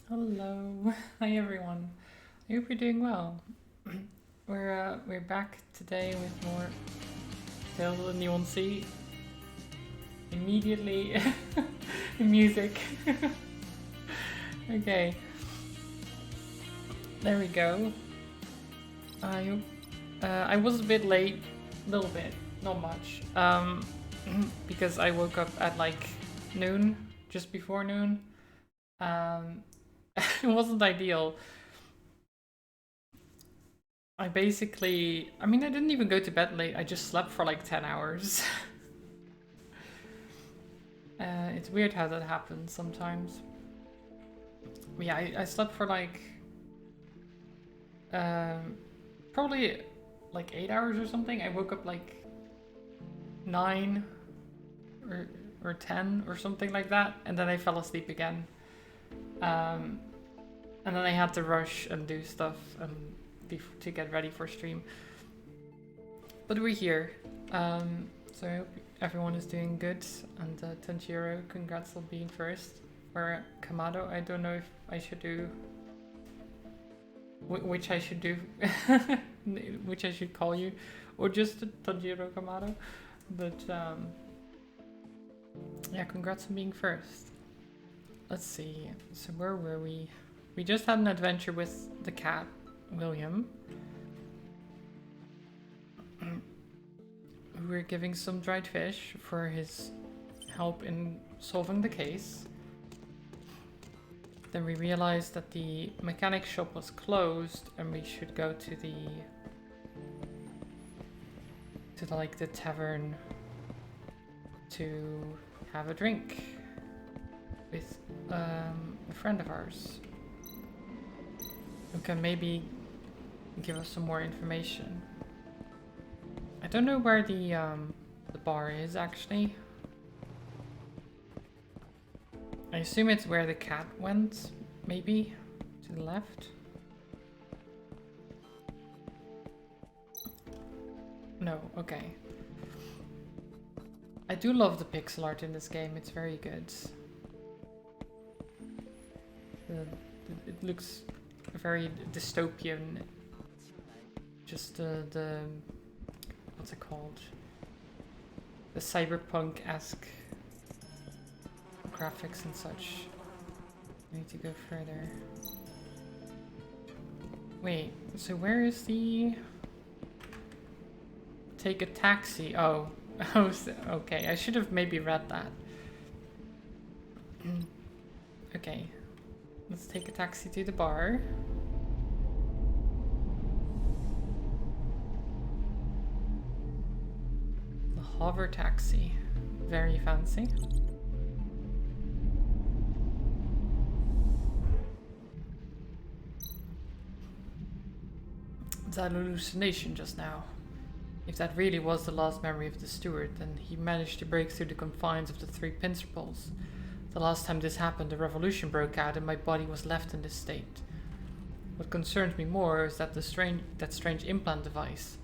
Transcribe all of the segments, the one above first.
Hello. Hi everyone. I hope you're doing well. We're back today with more Tales of the Neon Sea. Immediately music. Okay. There we go. I I was a bit late, a little bit, not much. Because I woke up at like noon, just before noon. Um it wasn't ideal. I didn't even go to bed late. I just slept for like 10 hours. It's weird how that happens sometimes. But yeah, I slept for like um, probably like 8 hours or something. I woke up like 9 or, or 10 or something like that, and then I fell asleep again. Um, and then I had to rush and do stuff to get ready for stream. But we're here. So I hope everyone is doing good. And Tanjiro, congrats on being first. Or Kamado, I don't know if I should do. Which I should do. Which I should call you. Or just Tanjiro Kamado. But yeah, congrats on being first. Let's see. So where were we? We just had an adventure with the cat, William. We were giving some dried fish for his help in solving the case. Then we realized that the mechanic shop was closed and we should go to the like the tavern to have a drink with a friend of ours who can maybe give us some more information. I don't know where the bar is actually. I assume it's where the cat went, maybe to the left. No, okay. I do love the pixel art in this game, it's very good. It looks very dystopian. Just the what's it called? The cyberpunk-esque graphics and such. I need to go further. Wait, so where is the... Take a taxi. Oh, okay. I should have maybe read that. Okay, let's take a taxi to the bar. The hover taxi. Very fancy. It's an hallucination just now. If that really was the last memory of the steward, then he managed to break through the confines of the three principles. The last time this happened, a revolution broke out and my body was left in this state. What concerns me more is that that strange implant device.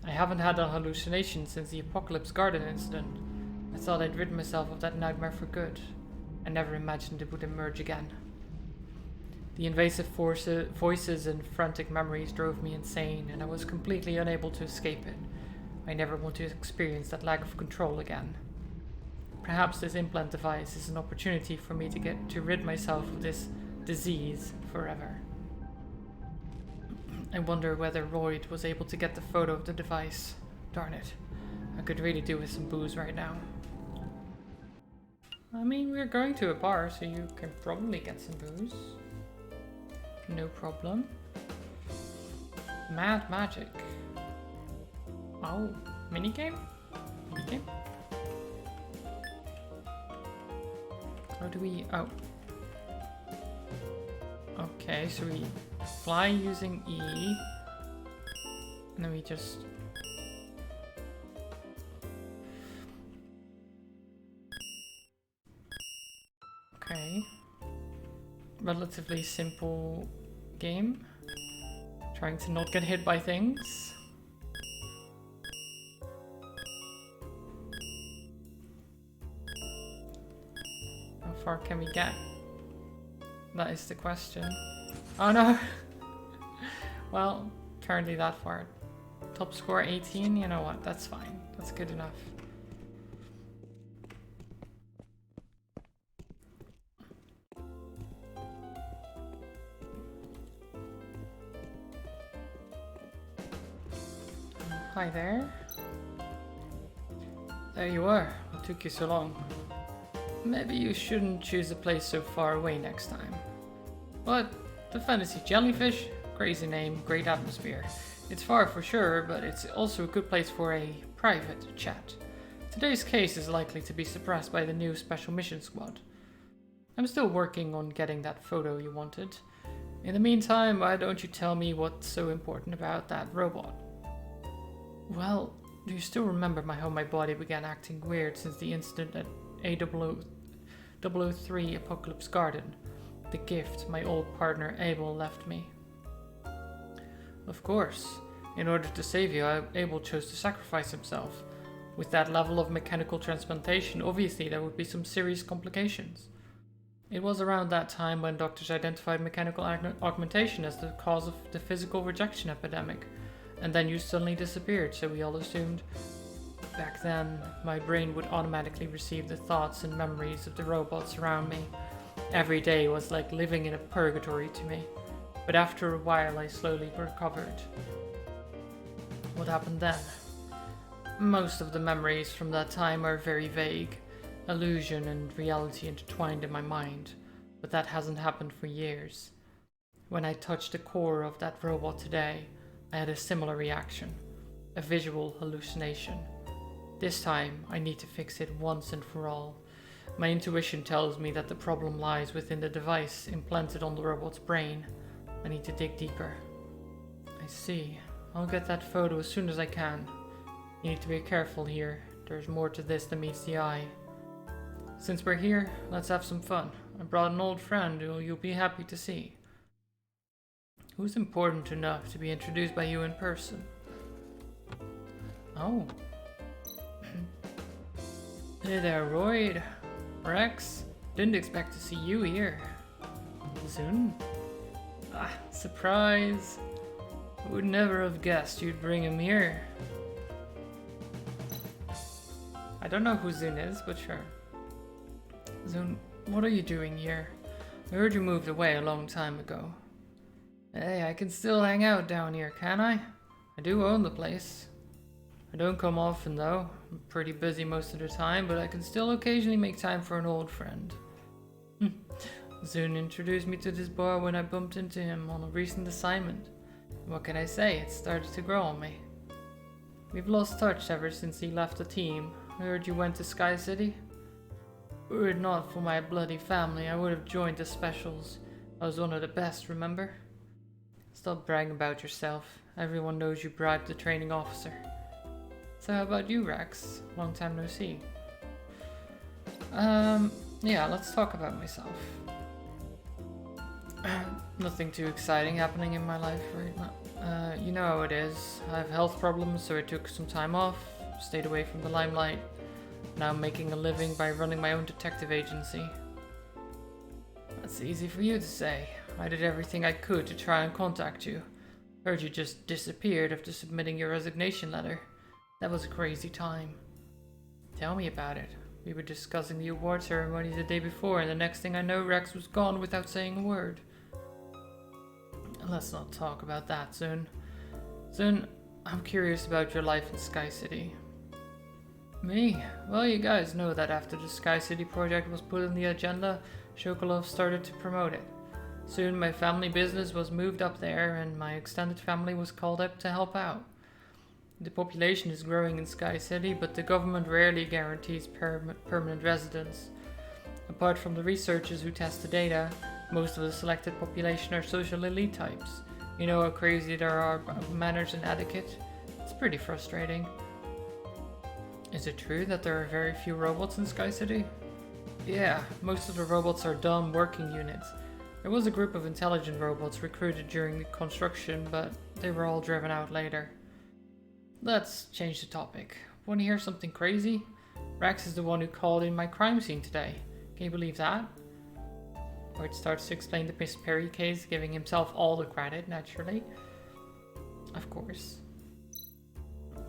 I haven't had a hallucination since the Apocalypse Garden incident. I thought I'd rid myself of that nightmare for good. I never imagined it would emerge again. The invasive voices and frantic memories drove me insane, and I was completely unable to escape it. I never want to experience that lack of control again. Perhaps this implant device is an opportunity for me to rid myself of this disease forever. I wonder whether Royd was able to get the photo of the device. Darn it. I could really do with some booze right now. I mean, we're going to a bar, so you can probably get some booze. No problem. Mad magic. Oh, minigame? Minigame? How do we... Oh. Okay, so we fly using E. And then we just... Okay. Relatively simple game. Trying to not get hit by things. How far can we get? That is the question. Oh no! Well, apparently that far. Top score 18, you know what, that's fine. That's good enough. Hi there. There you are. What took you so long? Maybe you shouldn't choose a place so far away next time. What? The Fantasy Jellyfish? Crazy name, great atmosphere. It's far for sure, but it's also a good place for a private chat. Today's case is likely to be suppressed by the new Special Mission Squad. I'm still working on getting that photo you wanted. In the meantime, why don't you tell me what's so important about that robot? Well, do you still remember how my body began acting weird since the incident at A003 Apocalypse Garden? The gift my old partner Abel left me. Of course. In order to save you, Abel chose to sacrifice himself. With that level of mechanical transplantation, obviously there would be some serious complications. It was around that time when doctors identified mechanical augmentation as the cause of the physical rejection epidemic. And then you suddenly disappeared, so we all assumed. Back then, my brain would automatically receive the thoughts and memories of the robots around me. Every day was like living in a purgatory to me. But after a while, I slowly recovered. What happened then? Most of the memories from that time are very vague. Illusion and reality intertwined in my mind. But that hasn't happened for years. When I touched the core of that robot today, I had a similar reaction, a visual hallucination. This time, I need to fix it once and for all. My intuition tells me that the problem lies within the device implanted on the robot's brain. I need to dig deeper. I see. I'll get that photo as soon as I can. You need to be careful here. There's more to this than meets the eye. Since we're here, let's have some fun. I brought an old friend who you'll be happy to see. Who's important enough to be introduced by you in person? Oh. Hey there, Royd. Rex. Didn't expect to see you here. Soon? Ah, surprise. Would never have guessed you'd bring him here. I don't know who Zun is, but sure. Zun, what are you doing here? I heard you moved away a long time ago. Hey, I can still hang out down here, can I? I do own the place. I don't come often though. I'm pretty busy most of the time, but I can still occasionally make time for an old friend. Zun introduced me to this bar when I bumped into him on a recent assignment. What can I say? It started to grow on me. We've lost touch ever since he left the team. I heard you went to Sky City. Were it not for my bloody family, I would have joined the specials. I was one of the best, remember? Stop bragging about yourself. Everyone knows you bribed the training officer. So how about you, Rex? Long time no see. Yeah, let's talk about myself. Nothing too exciting happening in my life right now. You know how it is. I have health problems, so I took some time off, stayed away from the limelight. Now I'm making a living by running my own detective agency. That's easy for you to say. I did everything I could to try and contact you. Heard you just disappeared after submitting your resignation letter. That was a crazy time. Tell me about it. We were discussing the award ceremony the day before, and the next thing I know, Rex was gone without saying a word. Let's not talk about that, Zun. Zun, I'm curious about your life in Sky City. Me? Well, you guys know that after the Sky City project was put on the agenda, Sokolov started to promote it. Soon my family business was moved up there and my extended family was called up to help out. The population is growing in Sky City, but the government rarely guarantees permanent residence. Apart from the researchers who test the data, most of the selected population are social elite types. You know how crazy there are about manners and etiquette? It's pretty frustrating. Is it true that there are very few robots in Sky City? Yeah, most of the robots are dumb working units. There was a group of intelligent robots recruited during the construction, but they were all driven out later. Let's change the topic. Want to hear something crazy? Rex is the one who called in my crime scene today. Can you believe that? Bart starts to explain the Miss Perry case, giving himself all the credit, naturally. Of course.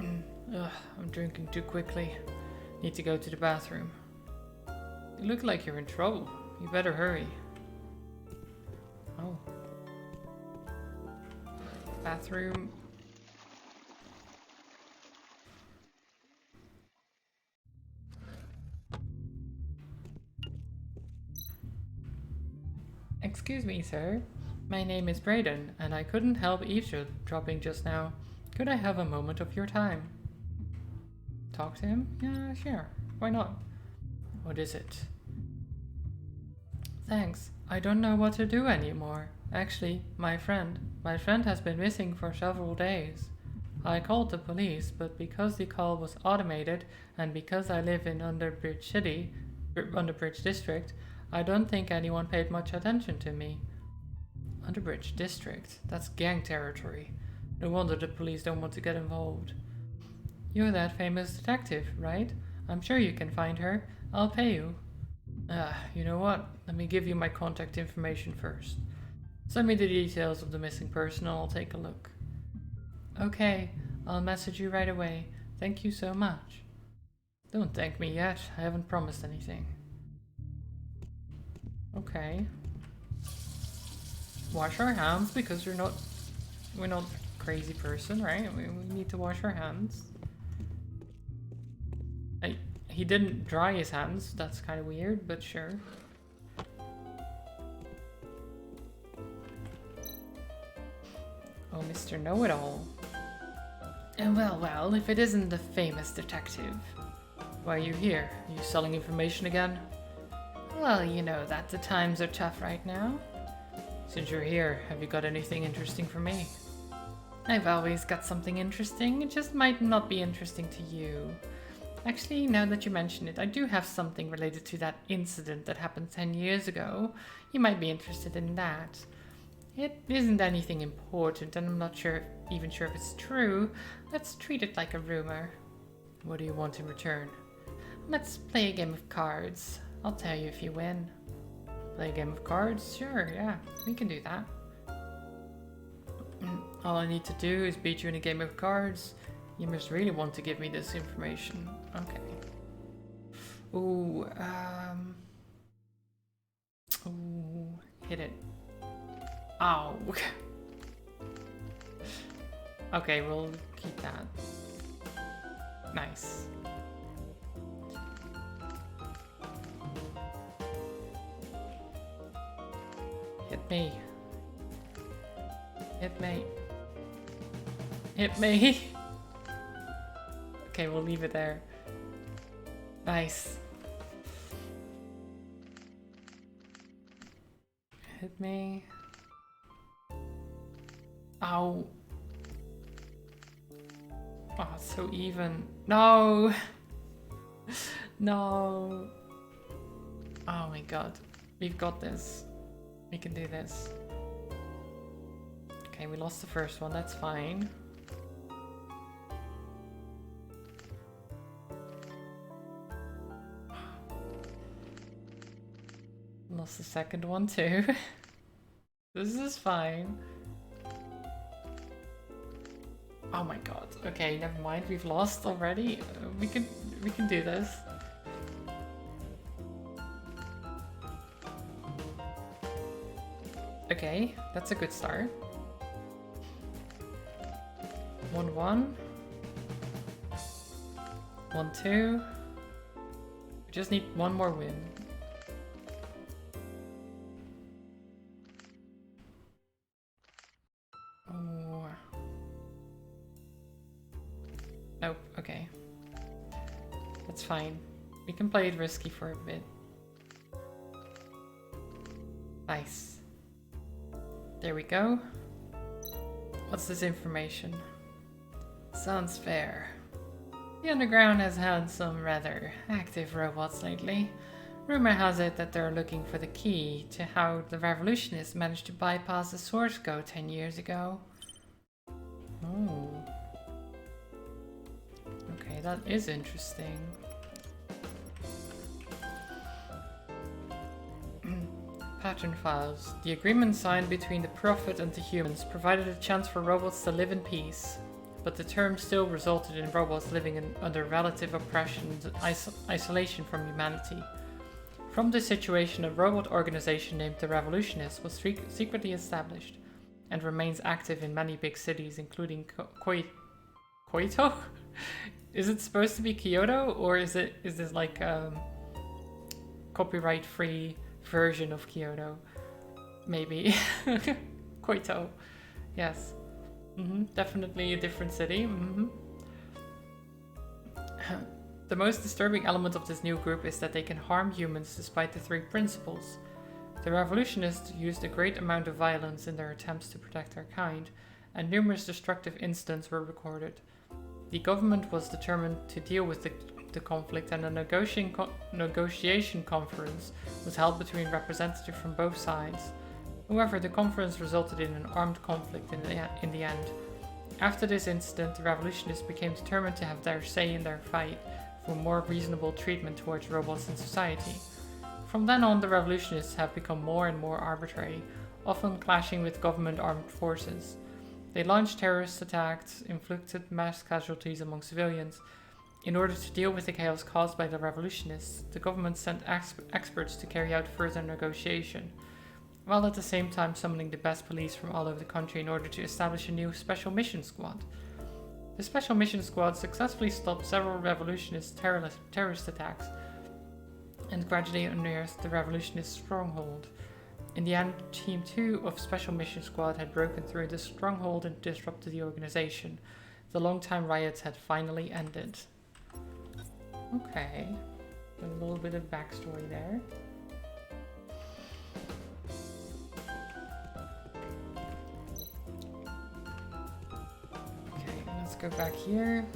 Ugh, I'm drinking too quickly. Need to go to the bathroom. You look like you're in trouble. You better hurry. Oh. Bathroom. Excuse me, sir. My name is Brayden, and I couldn't help eavesdropping just now. Could I have a moment of your time? Talk to him? Yeah, sure. Why not? What is it? Thanks. I don't know what to do anymore. Actually, my friend has been missing for several days. I called the police, but because the call was automated and because I live in Underbridge District, I don't think anyone paid much attention to me. Underbridge District? That's gang territory. No wonder the police don't want to get involved. You're that famous detective, right? I'm sure you can find her. I'll pay you. You know what? Let me give you my contact information first. Send me the details of the missing person and I'll take a look. Okay, I'll message you right away. Thank you so much. Don't thank me yet. I haven't promised anything. Okay. Wash our hands because we're not a crazy person, right? We need to wash our hands. He didn't dry his hands. That's kind of weird, but sure. Oh, Mr. Know-It-All. And well, if it isn't the famous detective. Why are you here? Are you selling information again? Well, you know that the times are tough right now. Since you're here, have you got anything interesting for me? I've always got something interesting. It just might not be interesting to you. Actually, now that you mention it, I do have something related to that incident that happened 10 years ago. You might be interested in that. It isn't anything important, and I'm not even sure if it's true. Let's treat it like a rumor. What do you want in return? Let's play a game of cards. I'll tell you if you win. Play a game of cards? Sure, yeah, we can do that. All I need to do is beat you in a game of cards. You must really want to give me this information. Okay. Ooh, ooh, hit it. Ow. Okay, we'll keep that. Nice. Hit me. Hit me. Hit me. Okay, we'll leave it there. Nice. Hit me. Ow. Oh, it's so even. No. No. Oh my god. We've got this. We can do this. Okay, we lost the first one. That's fine. Lost the second one too. This is fine. Oh my god. Okay, never mind. We've lost already. We can do this. Okay, that's a good start. 1-1. 1-2. We just need one more win. Oh. Nope, okay. That's fine. We can play it risky for a bit. Nice. There we go. What's this information? Sounds fair. The Underground has had some rather active robots lately. Rumor has it that they're looking for the key to how the revolutionists managed to bypass the source code 10 years ago. Oh. Okay, that is interesting. Pattern files. The agreement signed between the Prophet and the humans provided a chance for robots to live in peace, but the term still resulted in robots living under relative oppression and isolation from humanity. From this situation, a robot organization named the Revolutionists was secretly established and remains active in many big cities, including Kyoto? Is it supposed to be Kyoto, or is this like a copyright-free version of Kyoto? Maybe. Kyoto. Yes. Definitely a different city. The most disturbing element of this new group is that they can harm humans despite the three principles. The revolutionists used a great amount of violence in their attempts to protect their kind, and numerous destructive incidents were recorded. The government was determined to deal with the conflict, and a negotiation conference was held between representatives from both sides. However, the conference resulted in an armed conflict in the end. After this incident, the revolutionists became determined to have their say in their fight for more reasonable treatment towards robots in society. From then on, the revolutionists have become more and more arbitrary, often clashing with government armed forces. They launched terrorist attacks, inflicted mass casualties among civilians. In order to deal with the chaos caused by the revolutionists, the government sent experts to carry out further negotiation, while at the same time summoning the best police from all over the country in order to establish a new Special Mission Squad. The Special Mission Squad successfully stopped several revolutionist terrorist attacks and gradually unearthed the revolutionist stronghold. In the end, Team 2 of Special Mission Squad had broken through the stronghold and disrupted the organization. The long-time riots had finally ended. Okay, a little bit of backstory there. Okay, let's go back here.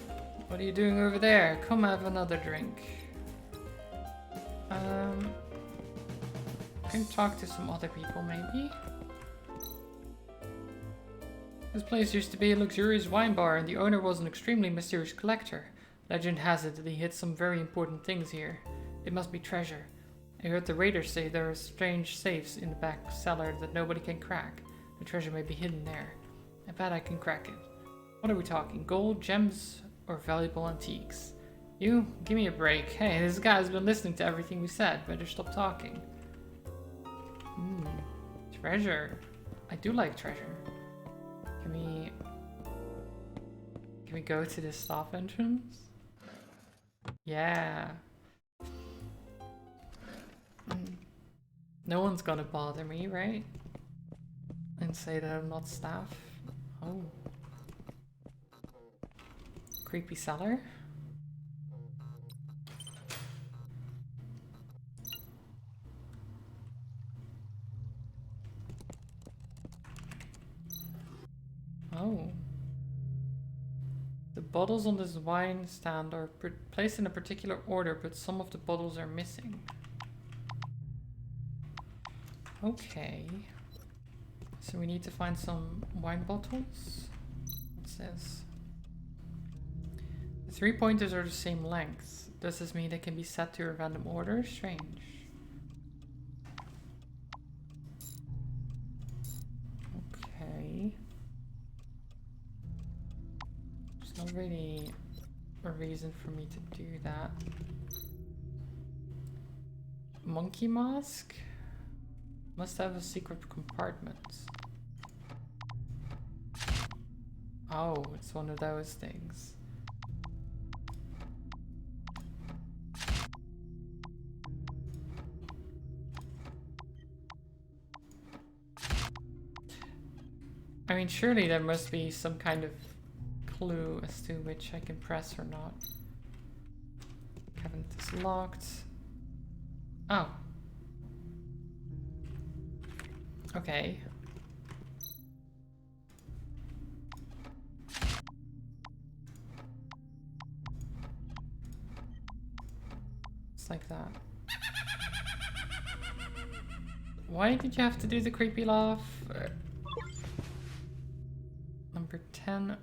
What are you doing over there? Come have another drink. I can talk to some other people, maybe. This place used to be a luxurious wine bar, and the owner was an extremely mysterious collector. Legend has it that he hid some very important things here. It must be treasure. I heard the raiders say there are strange safes in the back cellar that nobody can crack. The treasure may be hidden there. I bet I can crack it. What are we talking? Gold, gems, or valuable antiques? You? Give me a break. Hey, this guy's been listening to everything we said. Better stop talking. Treasure. I do like treasure. Can we go to the staff entrance? Yeah. No one's gonna bother me, right? And say that I'm not staff. Oh. Creepy cellar. Oh. The bottles on this wine stand are placed in a particular order, but some of the bottles are missing. Okay. So we need to find some wine bottles. What's this? The 3 pointers are the same length. Does this mean they can be set to a random order? Strange. Okay. There's not really a reason for me to do that. Monkey mask? Must have a secret compartment. Oh, it's one of those things. I mean, surely there must be some kind of clue as to which I can press or not. Cabinet is locked. Oh. Okay. It's like that. Why did you have to do the creepy laugh? Number 10.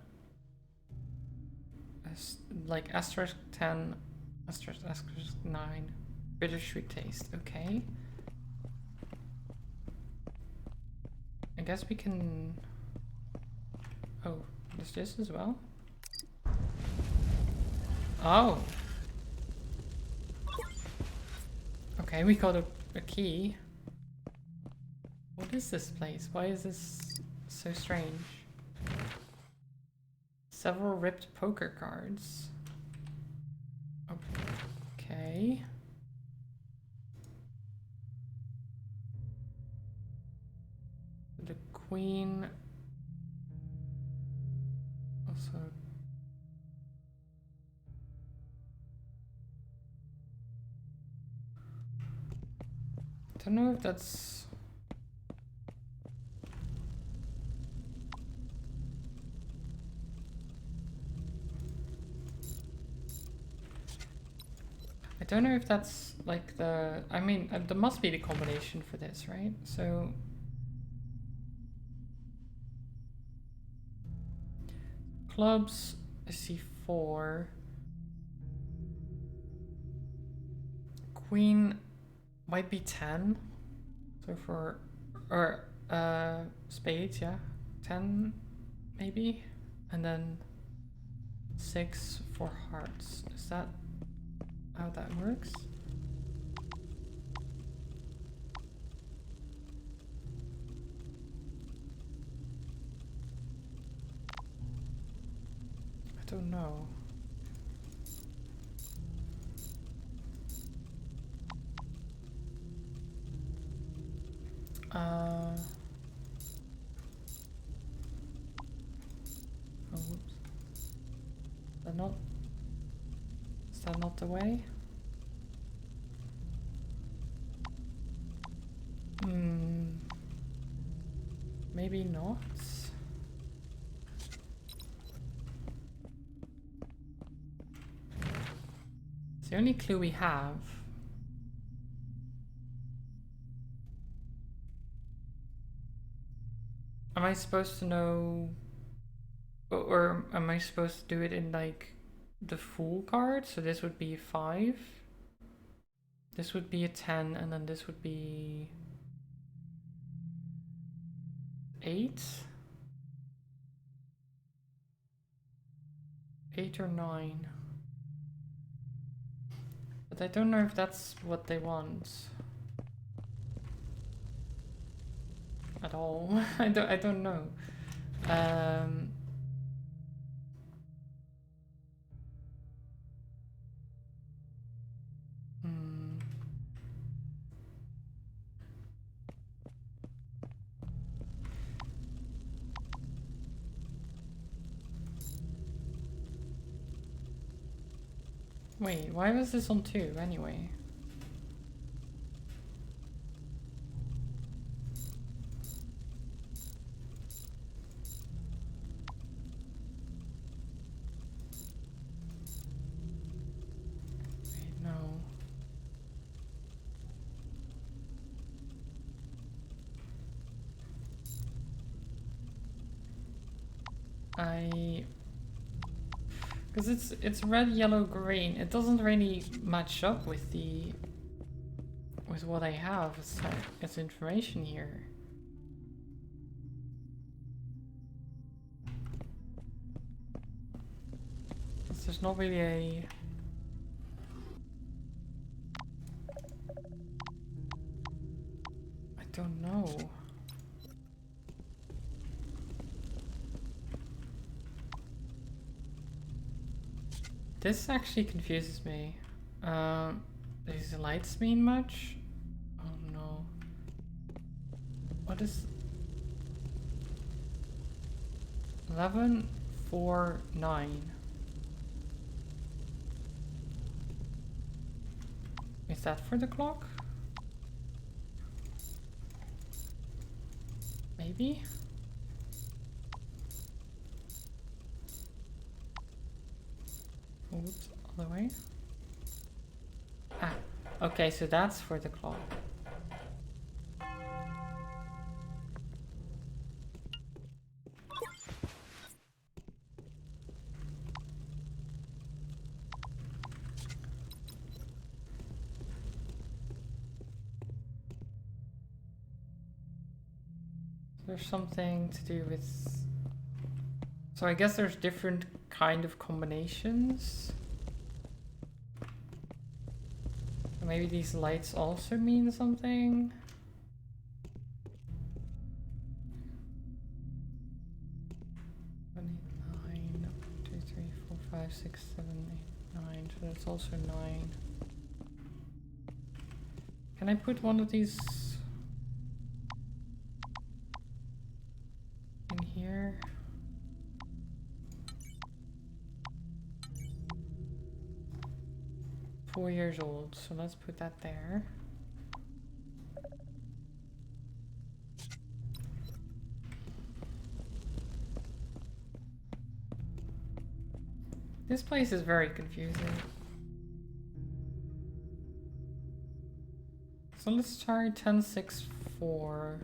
Like asterisk 10, asterisk 9. Bittersweet taste. Okay. guess we can... Oh, there's this as well? Oh! Okay, we got a key. What is this place? Why is this so strange? Several ripped poker cards. Okay. The queen. Also. I don't know if that's... I don't know if that's like the... I mean, there must be the combination for this, right? So... Clubs, I see 4. Queen might be 10. So for... Or, spades, yeah. 10, maybe? And then 6 for hearts. Is that how that works? I don't know. Oh, whoops. Is that not the way? Maybe not. It's the only clue we have. Am I supposed to know, or am I supposed to do it in like the full card? So this would be 5. This would be a 10, and then this would be 8. 8 or 9. But I don't know if that's what they want. At all. I don't know. Wait, why was this on 2 anyway? Wait, no. Because it's red, yellow, green. It doesn't really match up with what I have as information here. There's not really a... I don't know. This actually confuses me. These lights mean much? Oh no. What is... 11, 4, 9. Is that for the clock? Maybe? Oops, all the way. Ah, okay, so that's for the clock. There's something to do with... So I guess there's different kind of combinations. Maybe these lights also mean something. Nine, 2, 3, 4, 5, 6, 7, 8, 9. So that's also 9. Can I put one of these in here? Four years old, so let's put that there. This place is very confusing. So let's try 10, 6, 4.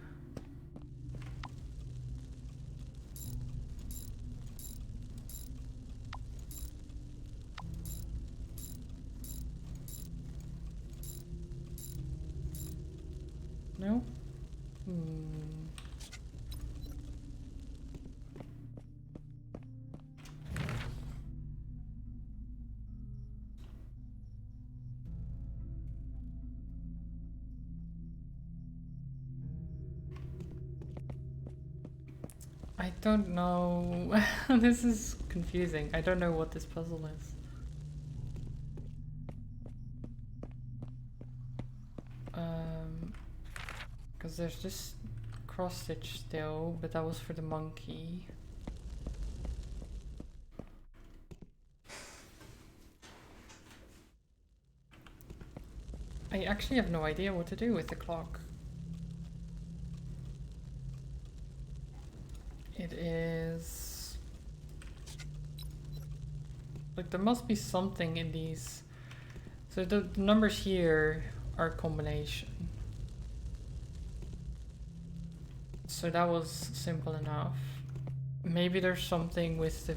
No? I don't know. This is confusing. I don't know what this puzzle is. Because there's this cross stitch still, but that was for the monkey. I actually have no idea what to do with the clock. It is... like there must be something in these. So the numbers here are a combination. So that was simple enough. Maybe there's something with the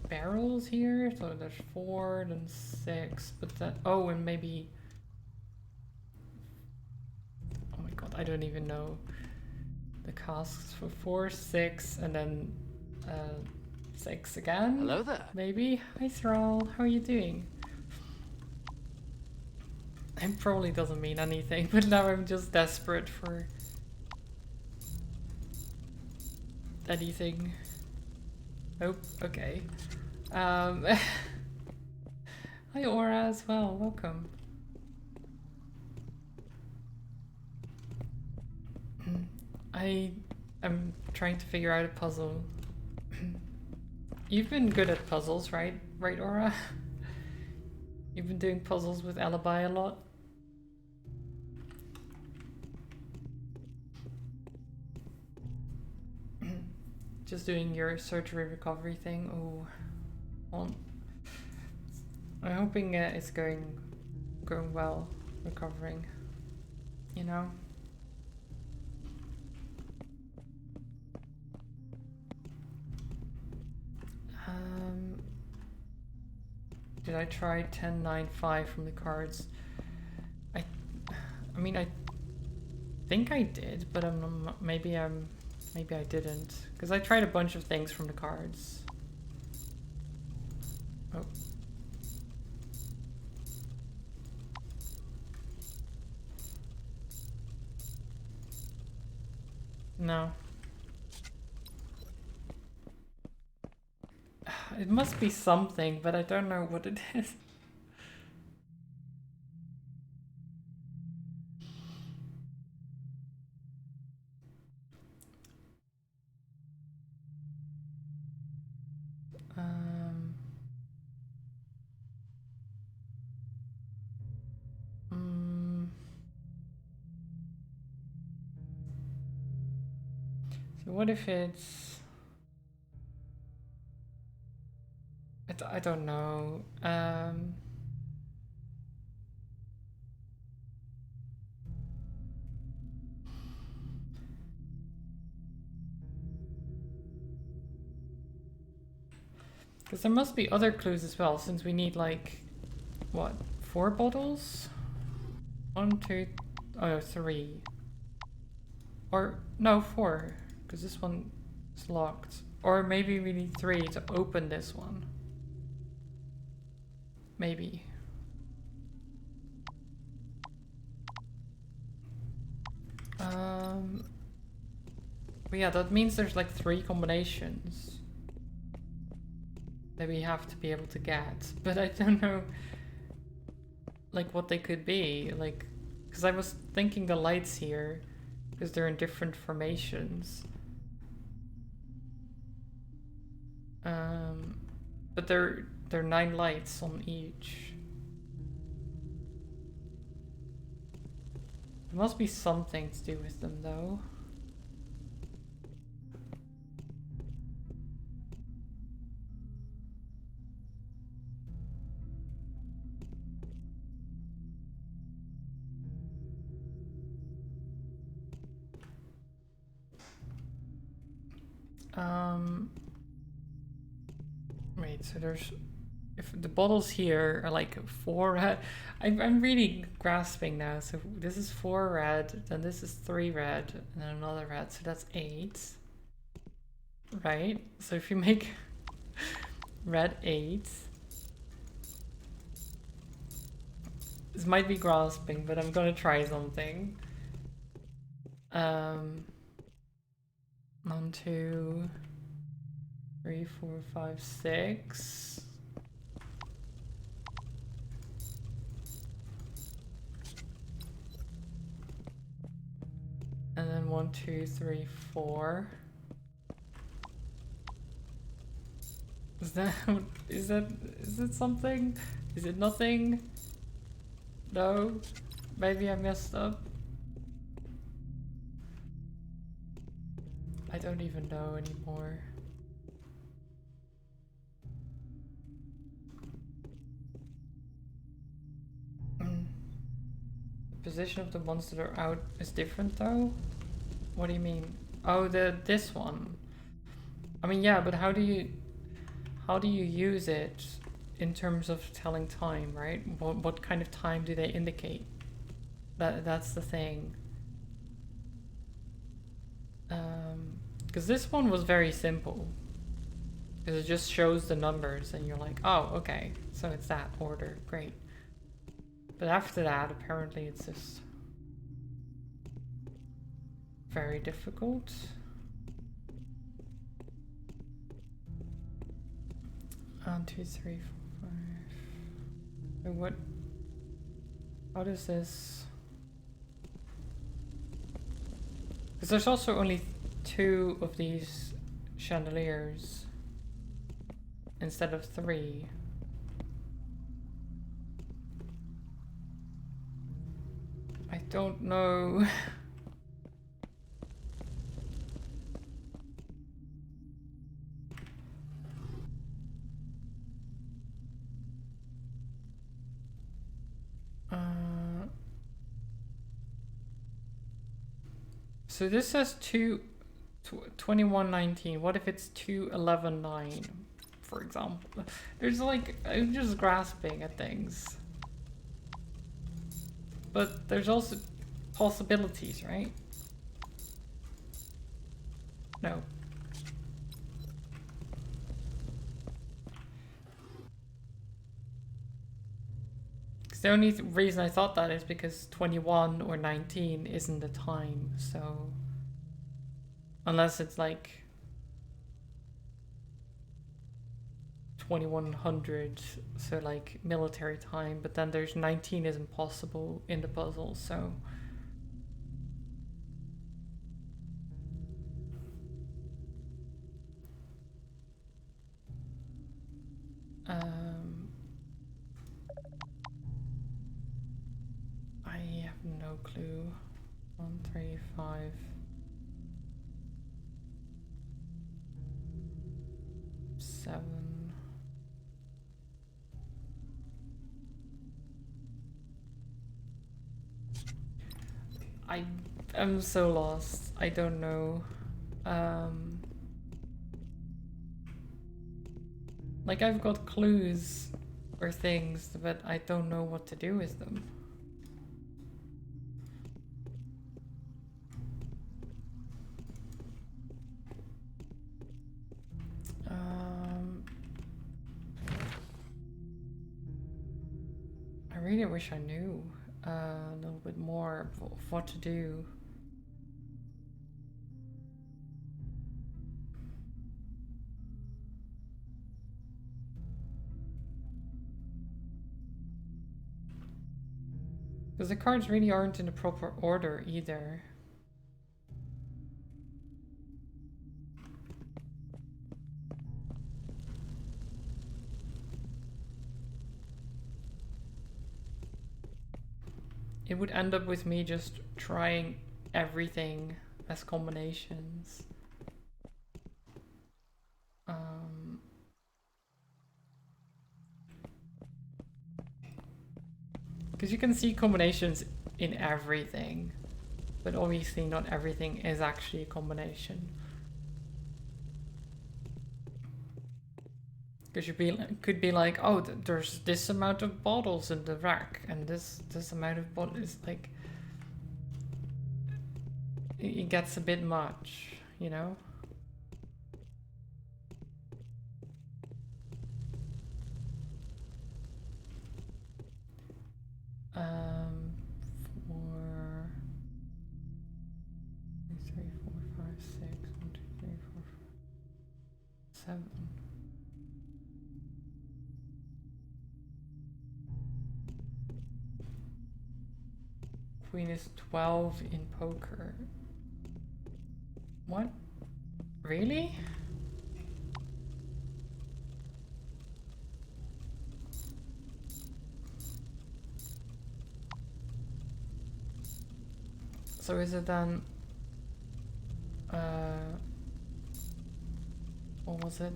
barrels here. So there's 4, then 6, but that... oh, and maybe... oh my god, I don't even know. The casks for 4, 6, and then 6 again. Hello there. Maybe. Hi Thrall, how are you doing? It probably doesn't mean anything, but now I'm just desperate for anything. Oh, okay. Hi Aura as well, welcome. I am trying to figure out a puzzle. You've been good at puzzles, right? Right, Aura? You've been doing puzzles with Alibi a lot. Just doing your surgery recovery thing. Oh, well, I'm hoping it's going well, recovering. You know. Did I try 10, 9, 5 from the cards? I mean, I think I did, but maybe I didn't, because I tried a bunch of things from the cards. Oh. No. It must be something, but I don't know what it is. So what if it's... I don't know. Because there must be other clues as well, since we need like, what, 4 bottles? 1, 2, oh, 3. Or, no, 4. Because this one is locked. Or maybe we need 3 to open this one. Maybe. But yeah, that means there's like 3 combinations that we have to be able to get. But I don't know, like, what they could be. Like, because I was thinking the lights here, because they're in different formations. But there are 9 lights on each. There must be something to do with them, though. Wait, so there's... If the bottles here are like 4 red... I'm really grasping now. So this is 4 red, then this is 3 red, and then another red, so that's 8. Right? So if you make red 8... This might be grasping, but I'm gonna try something. 1, 2, 3, 4, 5, 6. And then 1, 2, 3, 4. Is it something? Is it nothing? No? Maybe I messed up. I don't even know anymore. The position of the ones that are out is different though? What do you mean? Oh, this one. I mean, yeah, but how do you use it in terms of telling time, right? What kind of time do they indicate? That's the thing. Because this one was very simple. Because it just shows the numbers and you're like, oh, okay, so it's that order, great. But after that, apparently it's just very difficult. 1, 2, 3, 4, 5. So what? How does this? Because there's also only 2 of these chandeliers instead of 3. I don't know. So this says 2119. What if it's 2119, for example? There's like, I'm just grasping at things. But there's also possibilities, right? No. Because the only reason I thought that is because 21 or 19 isn't the time, so... Unless it's like 2100, so like military time, but then there's 19 isn't possible in the puzzle, so... I have no clue. 1, 3, 5... 7. I'm so lost. I don't know. Like I've got clues or things, but I don't know what to do with them. really wish I knew a little bit more of what to do. Because the cards really aren't in the proper order either. It would end up with me just trying everything as combinations. Because you can see combinations in everything, but obviously not everything is actually a combination. Because you could be like, oh, there's this amount of bottles in the rack, and this amount of bottles, like, it gets a bit much, you know? Four, 3, 4, 5, 6, 1, 2, 3, 4, 5, 7. Queen is 12 in poker. What? Really? So is it then, what was it?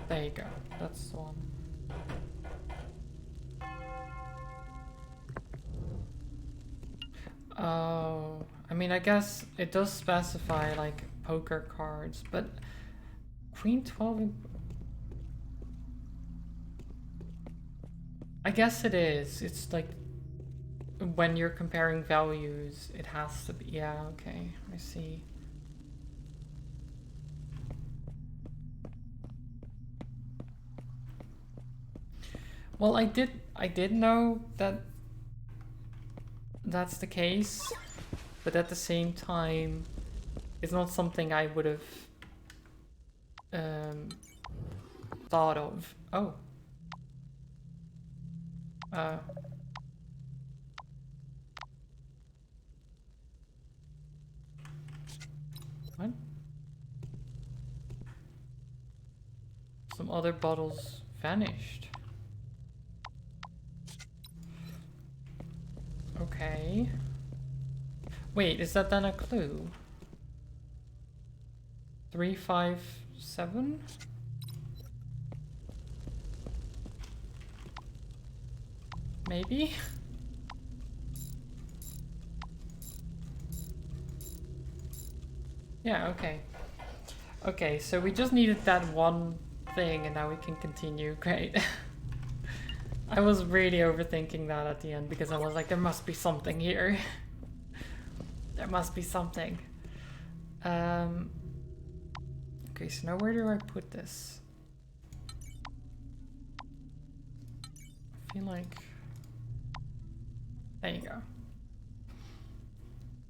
There you go, that's the one. Oh, I mean, I guess it does specify like poker cards, but Queen 12 in... I guess it is. It's like when you're comparing values, it has to be. Yeah, okay, I see. Well, I did know that that's the case, but at the same time, it's not something I would have thought of. Oh. What? Some other bottles vanished. Okay. Wait, is that then a clue? 3, 5, 7? Maybe? Yeah, okay. Okay, so we just needed that one thing and now we can continue. Great. I was really overthinking that at the end because I was like, there must be something here. There must be something. Okay, so now where do I put this? I feel like... There you go.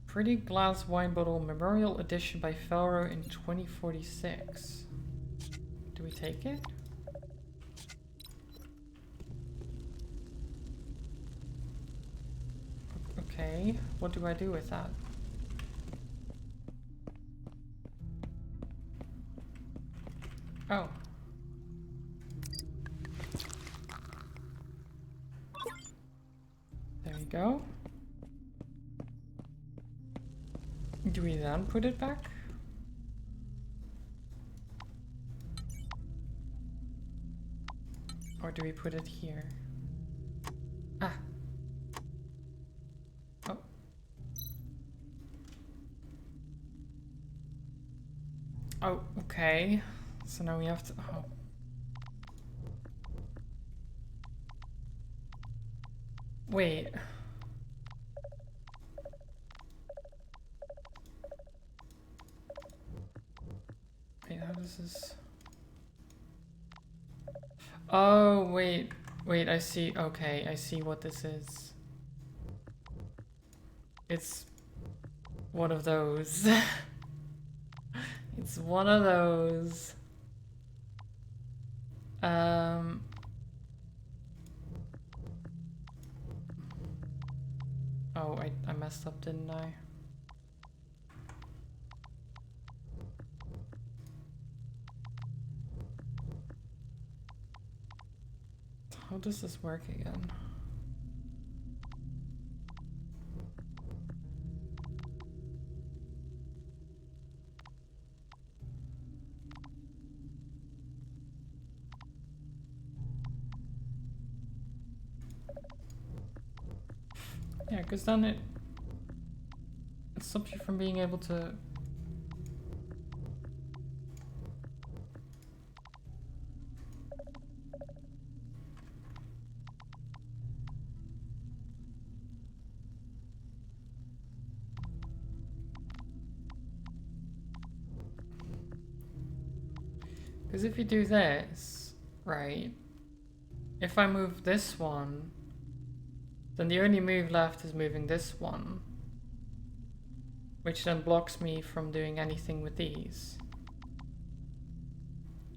Pretty glass wine bottle memorial edition by Felro in 2046. Do we take it? Okay, what do I do with that? Oh. There we go. Do we then put it back? Or do we put it here? Ah. Oh. Oh, okay. So now we have to... Oh. Wait. Wait, how does this... Oh, wait. Wait, I see. Okay, I see what this is. It's one of those. It's one of those. Oh, I messed up, didn't I? How does this work again? Yeah, because then it stops you from being able to... Because if you do this, right, if I move this one, then the only move left is moving this one, which then blocks me from doing anything with these.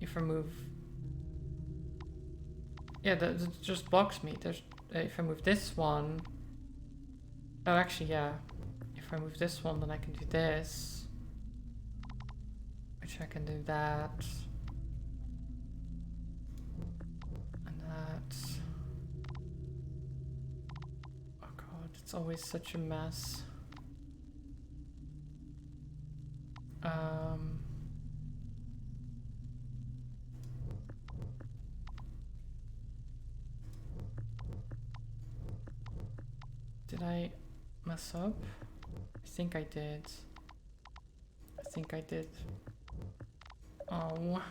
If I move... Yeah, that just blocks me. There's, if I move this one... Oh, actually, yeah. If I move this one, then I can do this. Which I can do that. And that. Oh god, it's always such a mess. Did I mess up? I think I did. I think I did. Oh.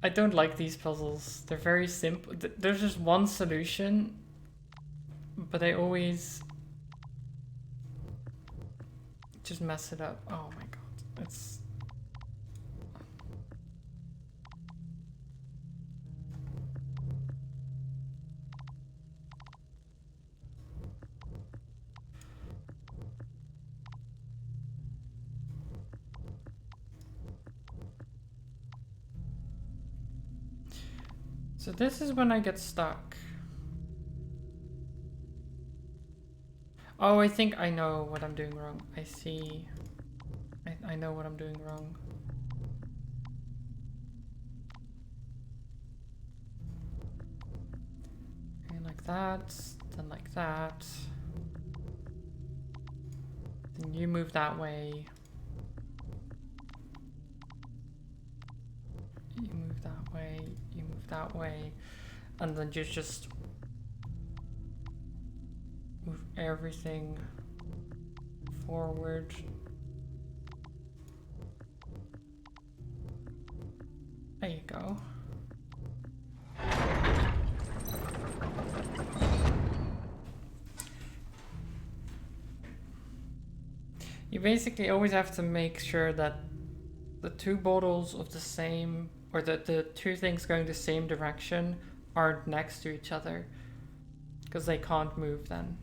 I don't like these puzzles. They're very simple. There's just one solution, but I always just mess it up. Oh my god. It's... So this is when I get stuck. Oh, I think I know what I'm doing wrong. I see. I know what I'm doing wrong. And like that, then like that. Then you move that way. You move that way, you move that way, and then you just move everything forward. There you go. You basically always have to make sure that the two bottles of the same, or the two things going the same direction aren't next to each other, because they can't move then.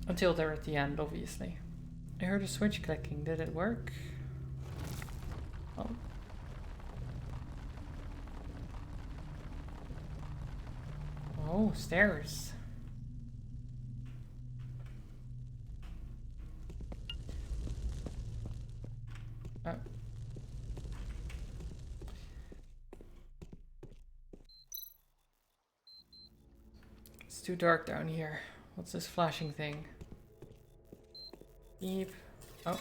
Until they're at the end, obviously. I heard a switch clicking. Did it work? Oh. Oh, stairs. Oh. It's too dark down here. What's this flashing thing? Beep. Oh.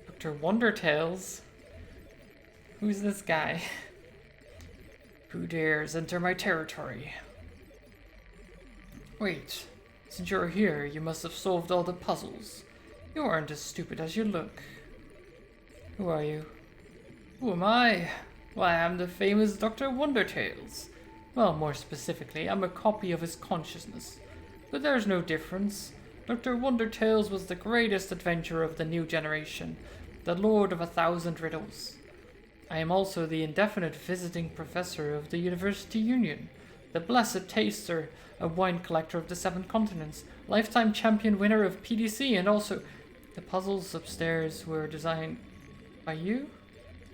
Dr. Wondertails? Who's this guy? Who dares enter my territory? Wait, since you're here, you must have solved all the puzzles. You aren't as stupid as you look. Who are you? Who am I? Why, I'm the famous Dr. Wondertales. Well, more specifically, I'm a copy of his consciousness. But there's no difference. Dr. Wondertales was the greatest adventurer of the new generation, the Lord of 1,000 riddles. I am also the indefinite visiting professor of the University Union, the blessed taster, a wine collector of the 7 continents, lifetime champion winner of PDC, and also the puzzles upstairs were designed by you?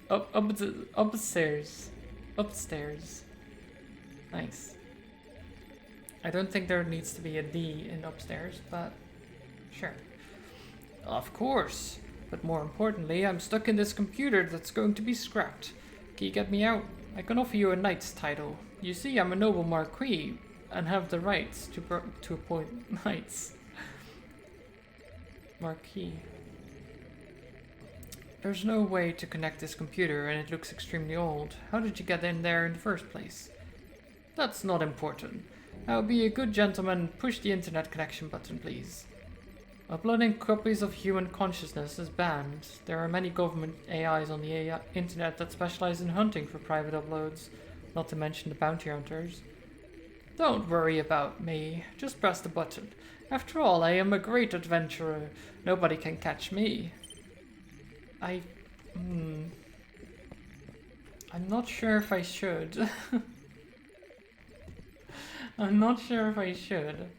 Upstairs. Upstairs. Nice. I don't think there needs to be a D in upstairs, but sure. Of course. But more importantly, I'm stuck in this computer that's going to be scrapped. Can you get me out? I can offer you a knight's title. You see, I'm a noble marquis and have the rights to appoint knights. Marquis. There's no way to connect this computer and it looks extremely old. How did you get in there in the first place? That's not important. Now be a good gentleman and push the internet connection button, please. Uploading copies of human consciousness is banned. There are many government AIs on the internet that specialize in hunting for private uploads, not to mention the bounty hunters. Don't worry about me, just press the button. After all, I am a great adventurer. Nobody can catch me. I'm not sure if I should. I'm not sure if I should.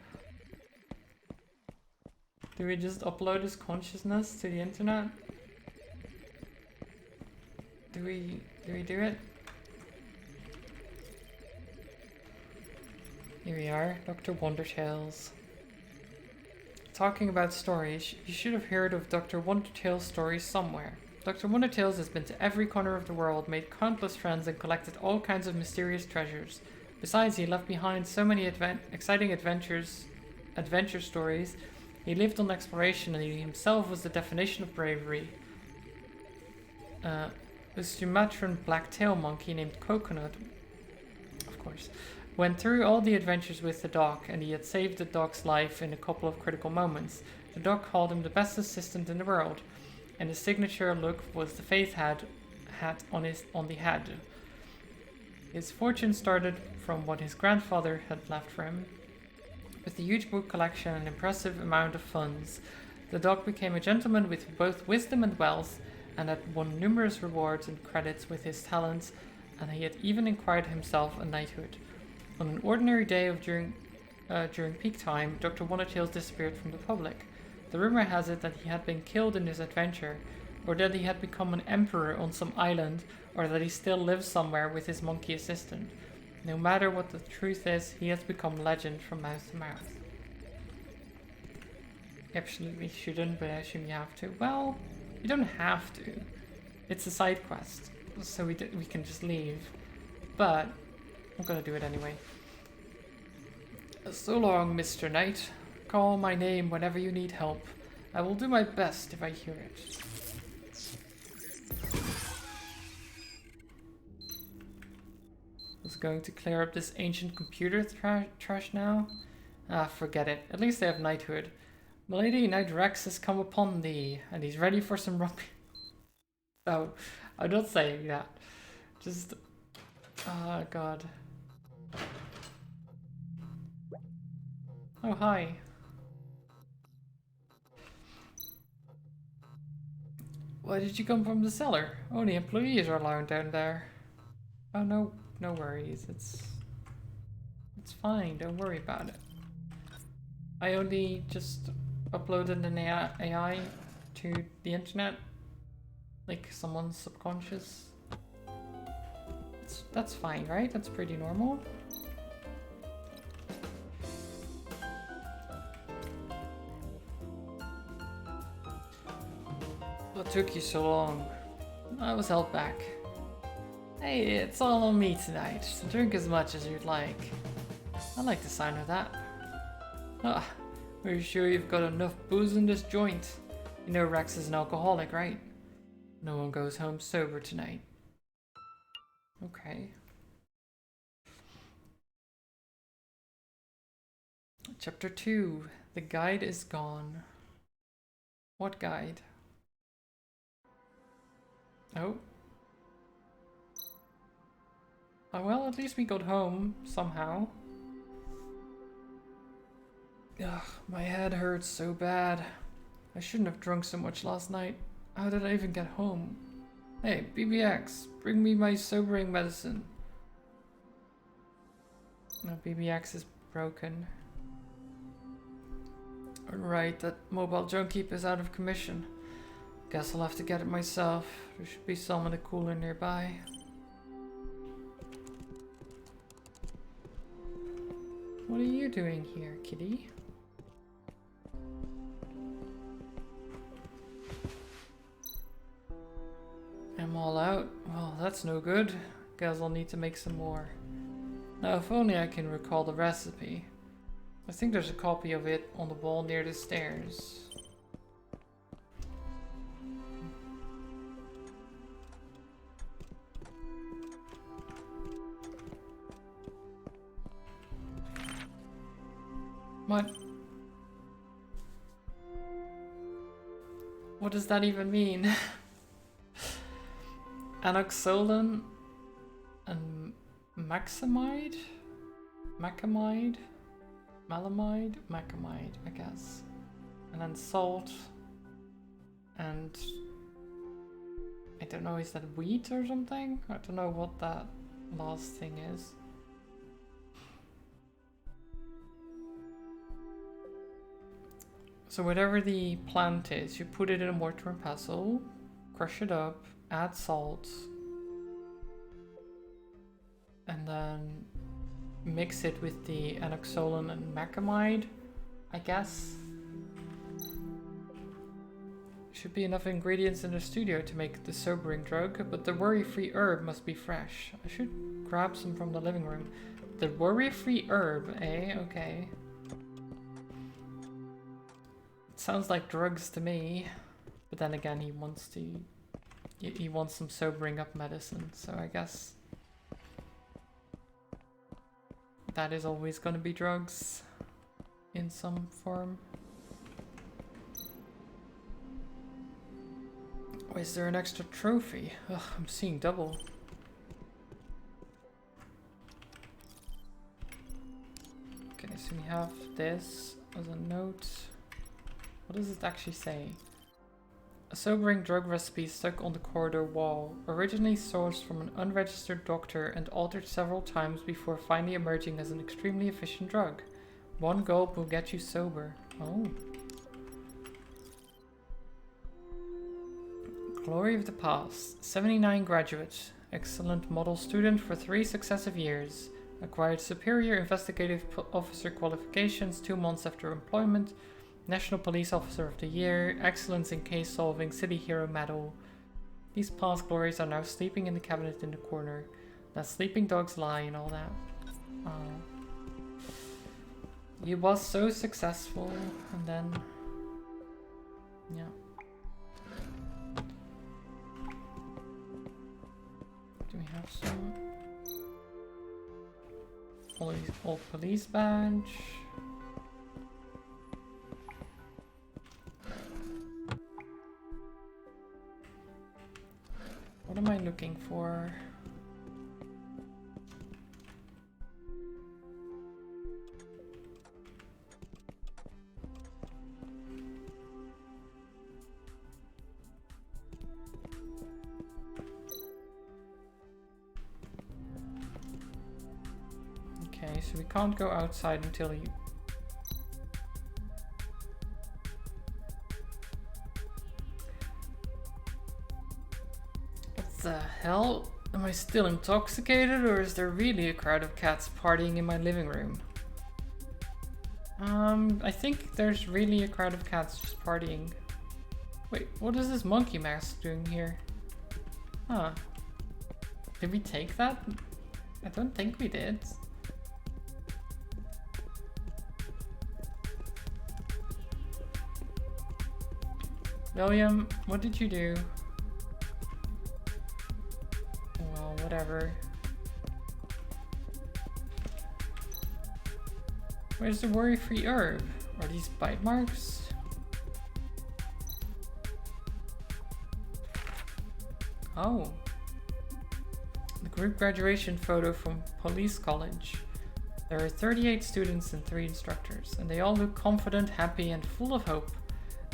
Do we just upload his consciousness to the internet? Do we do it? Here we are, Dr. Wondertales. Talking about stories, you should have heard of Dr. Wondertales' stories somewhere. Dr. Wondertales has been to every corner of the world, made countless friends, and collected all kinds of mysterious treasures. Besides, he left behind so many exciting adventure stories. He lived on exploration, and he himself was the definition of bravery. A Sumatran black-tail monkey named Coconut, of course, went through all the adventures with the dog, and he had saved the dog's life in a couple of critical moments. The dog called him the best assistant in the world, and his signature look was the faith hat on the head. His fortune started from what his grandfather had left for him. With a huge book collection and an impressive amount of funds, the dog became a gentleman with both wisdom and wealth, and had won numerous rewards and credits with his talents, and he had even acquired himself a knighthood. On an ordinary day during peak time, Dr. Wondertales disappeared from the public. The rumor has it that he had been killed in his adventure, or that he had become an emperor on some island, or that he still lives somewhere with his monkey assistant. No matter what the truth is, he has become legend from mouth to mouth. Absolutely shouldn't, but I assume you have to. Well, you don't have to. It's a side quest, so we can just leave. But I'm gonna do it anyway. So long, Mr. Knight. Call my name whenever you need help. I will do my best if I hear it. Was going to clear up this ancient computer trash now? Ah, forget it. At least I have knighthood. Milady, Knight Rex has come upon thee, and he's ready for some rugby. Oh, I'm not saying that. Just... oh, God. Oh, hi. Why did you come from the cellar? Only employees are allowed down there. Oh, no. No worries, it's fine, don't worry about it. I only just uploaded an AI to the internet, like someone's subconscious. That's fine, right? That's pretty normal. What took you so long? I was held back. Hey, it's all on me tonight. So drink as much as you'd like. I like the sound of that. Ah, are you sure you've got enough booze in this joint? You know Rex is an alcoholic, right? No one goes home sober tonight. Okay. Chapter 2. The guide is gone. What guide? Oh. Oh well, at least we got home somehow. Ugh, my head hurts so bad. I shouldn't have drunk so much last night. How did I even get home? Hey, BBX, bring me my sobering medicine. No, BBX is broken. Right, that mobile junkie is out of commission. Guess I'll have to get it myself. There should be some in the cooler nearby. What are you doing here, kitty? I'm all out. Well, that's no good. Guess I'll need to make some more. Now, if only I can recall the recipe. I think there's a copy of it on the wall near the stairs. What? What does that even mean? Anoxolin and Maxamide? Macamide? Malamide? Macamide, I guess. And then salt. And I don't know, is that wheat or something? I don't know what that last thing is. So whatever the plant is, you put it in a mortar and pestle, crush it up, add salt, and then mix it with the anoxolin and macamide, I guess. Should be enough ingredients in the studio to make the sobering drug, but the worry-free herb must be fresh. I should grab some from the living room. The worry-free herb, eh? Okay. Sounds like drugs to me, but then again he wants some sobering up medicine, so I guess that is always going to be drugs in some form. Oh, is there an extra trophy? Ugh, I'm seeing double. Okay, so we have this as a note. What does it actually say? A sobering drug recipe stuck on the corridor wall, originally sourced from an unregistered doctor and altered several times before finally emerging as an extremely efficient drug. One gulp will get you sober. Oh. Glory of the past. 79 graduate. Excellent model student for 3 successive years. Acquired superior investigative officer qualifications 2 months after employment. National Police Officer of the Year, Excellence in Case Solving, City Hero Medal. These past glories are now sleeping in the cabinet in the corner. That sleeping dogs lie and all that. You was so successful, and then... yeah. Do we have some? Old police badge. What am I looking for? Okay, so we can't go outside until you... the hell? Am I still intoxicated, or is there really a crowd of cats partying in my living room? I think there's really a crowd of cats just partying. Wait, what is this monkey mask doing here? Huh. Did we take that? I don't think we did. William, what did you do? Whatever. Where's the worry-free herb? Are these bite marks? Oh, Oh. The group graduation photo from Police College. There are 38 students and 3 instructors, and they all look confident, happy, and full of hope,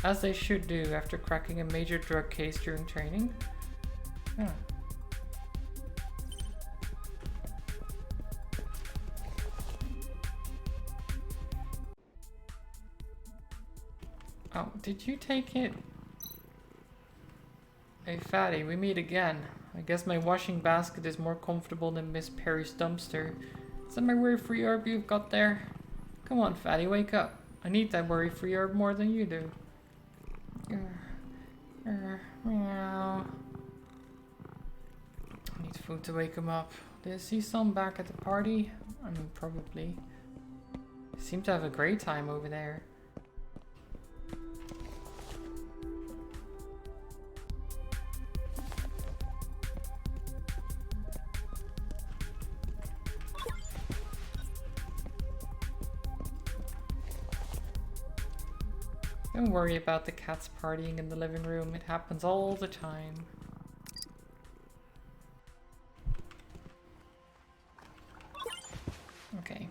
as they should do after cracking a major drug case during training. Yeah. Oh, did you take it? Hey Fatty, we meet again. I guess my washing basket is more comfortable than Miss Perry's dumpster. Is that my worry-free herb you've got there? Come on, Fatty, wake up. I need that worry-free herb more than you do. Meow. I need food to wake him up. Did I see some back at the party? I mean, probably. They seem to have a great time over there. Don't worry about the cats partying in the living room. It happens all the time. Okay.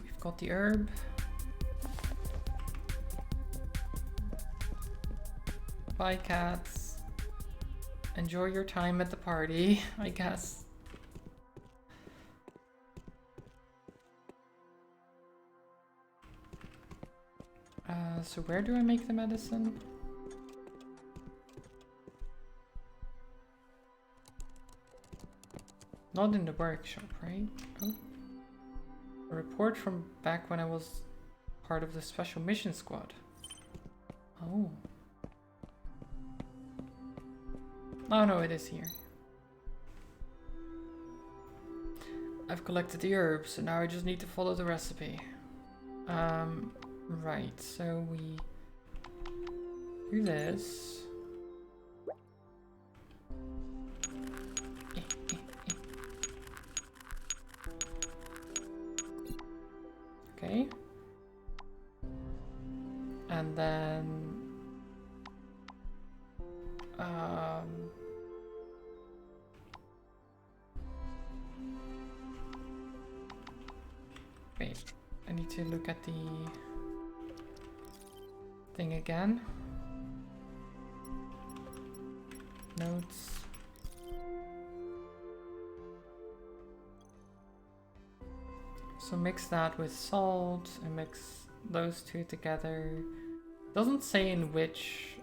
We've got the herb. Bye, cats. Enjoy your time at the party, I guess. So where do I make the medicine? Not in the workshop, right? Oh. A report from back when I was part of the Special Mission Squad. Oh. Oh no, it is here. I've collected the herbs, so now I just need to follow the recipe. Right, so we do this. Okay. And then wait, I need to look at the thing again. Notes. So mix that with salt and mix those two together. Doesn't say in which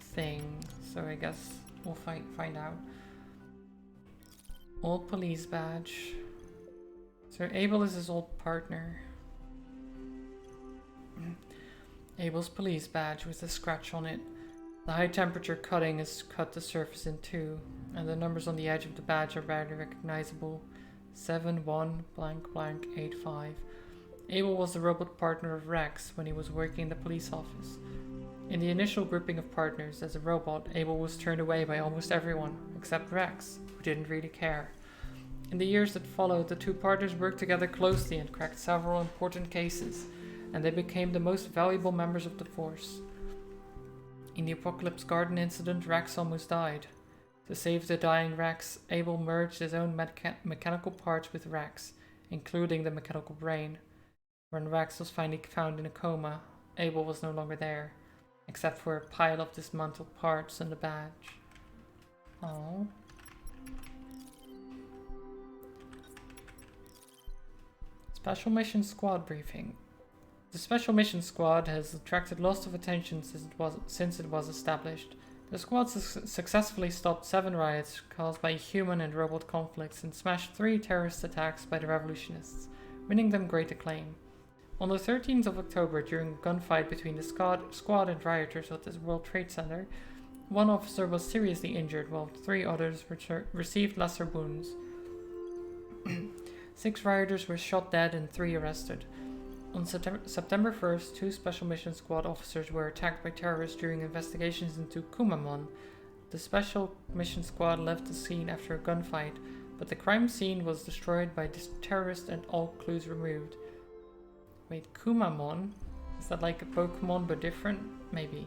thing, so I guess we'll find out. Old police badge. So Abel is his old partner. Abel's police badge with a scratch on it. The high temperature cutting has cut the surface in two, and the numbers on the edge of the badge are barely recognizable. 71 blank blank 85. Abel was the robot partner of Rex when he was working in the police office. In the initial grouping of partners as a robot, Abel was turned away by almost everyone, except Rex, who didn't really care. In the years that followed, the two partners worked together closely and cracked several important cases, and they became the most valuable members of the force. In the Apocalypse Garden incident, Rex almost died. To save the dying Rex, Abel merged his own mechanical parts with Rex, including the mechanical brain. When Rex was finally found in a coma, Abel was no longer there, except for a pile of dismantled parts and a badge. Oh. Special Mission Squad briefing. The Special Mission Squad has attracted lots of attention since it was established. The squad successfully stopped 7 riots caused by human and robot conflicts and smashed 3 terrorist attacks by the revolutionists, winning them great acclaim. On the 13th of October, during a gunfight between the squad and rioters at the World Trade Center, 1 officer was seriously injured while 3 others received lesser wounds. 6 rioters were shot dead and 3 arrested. On September 1st, 2 Special Mission Squad officers were attacked by terrorists during investigations into Kumamon. The Special Mission Squad left the scene after a gunfight, but the crime scene was destroyed by terrorists and all clues removed. Wait, Kumamon? Is that like a Pokemon but different? Maybe.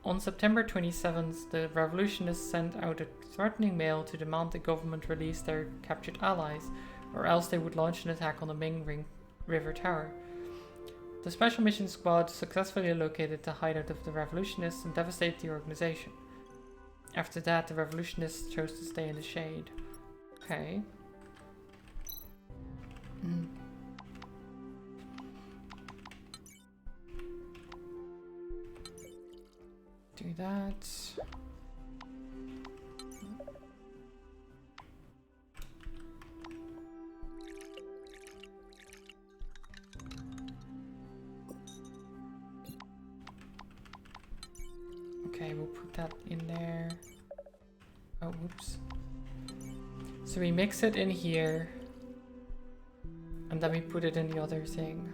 On September 27th, the revolutionists sent out a threatening mail to demand the government release their captured allies, or else they would launch an attack on the Ming River Tower. The Special Mission Squad successfully located the hideout of the revolutionists and devastated the organization. After that, the revolutionists chose to stay in the shade. Okay. Do that. Okay, we'll put that in there. Oh, whoops. So we mix it in here. And then we put it in the other thing.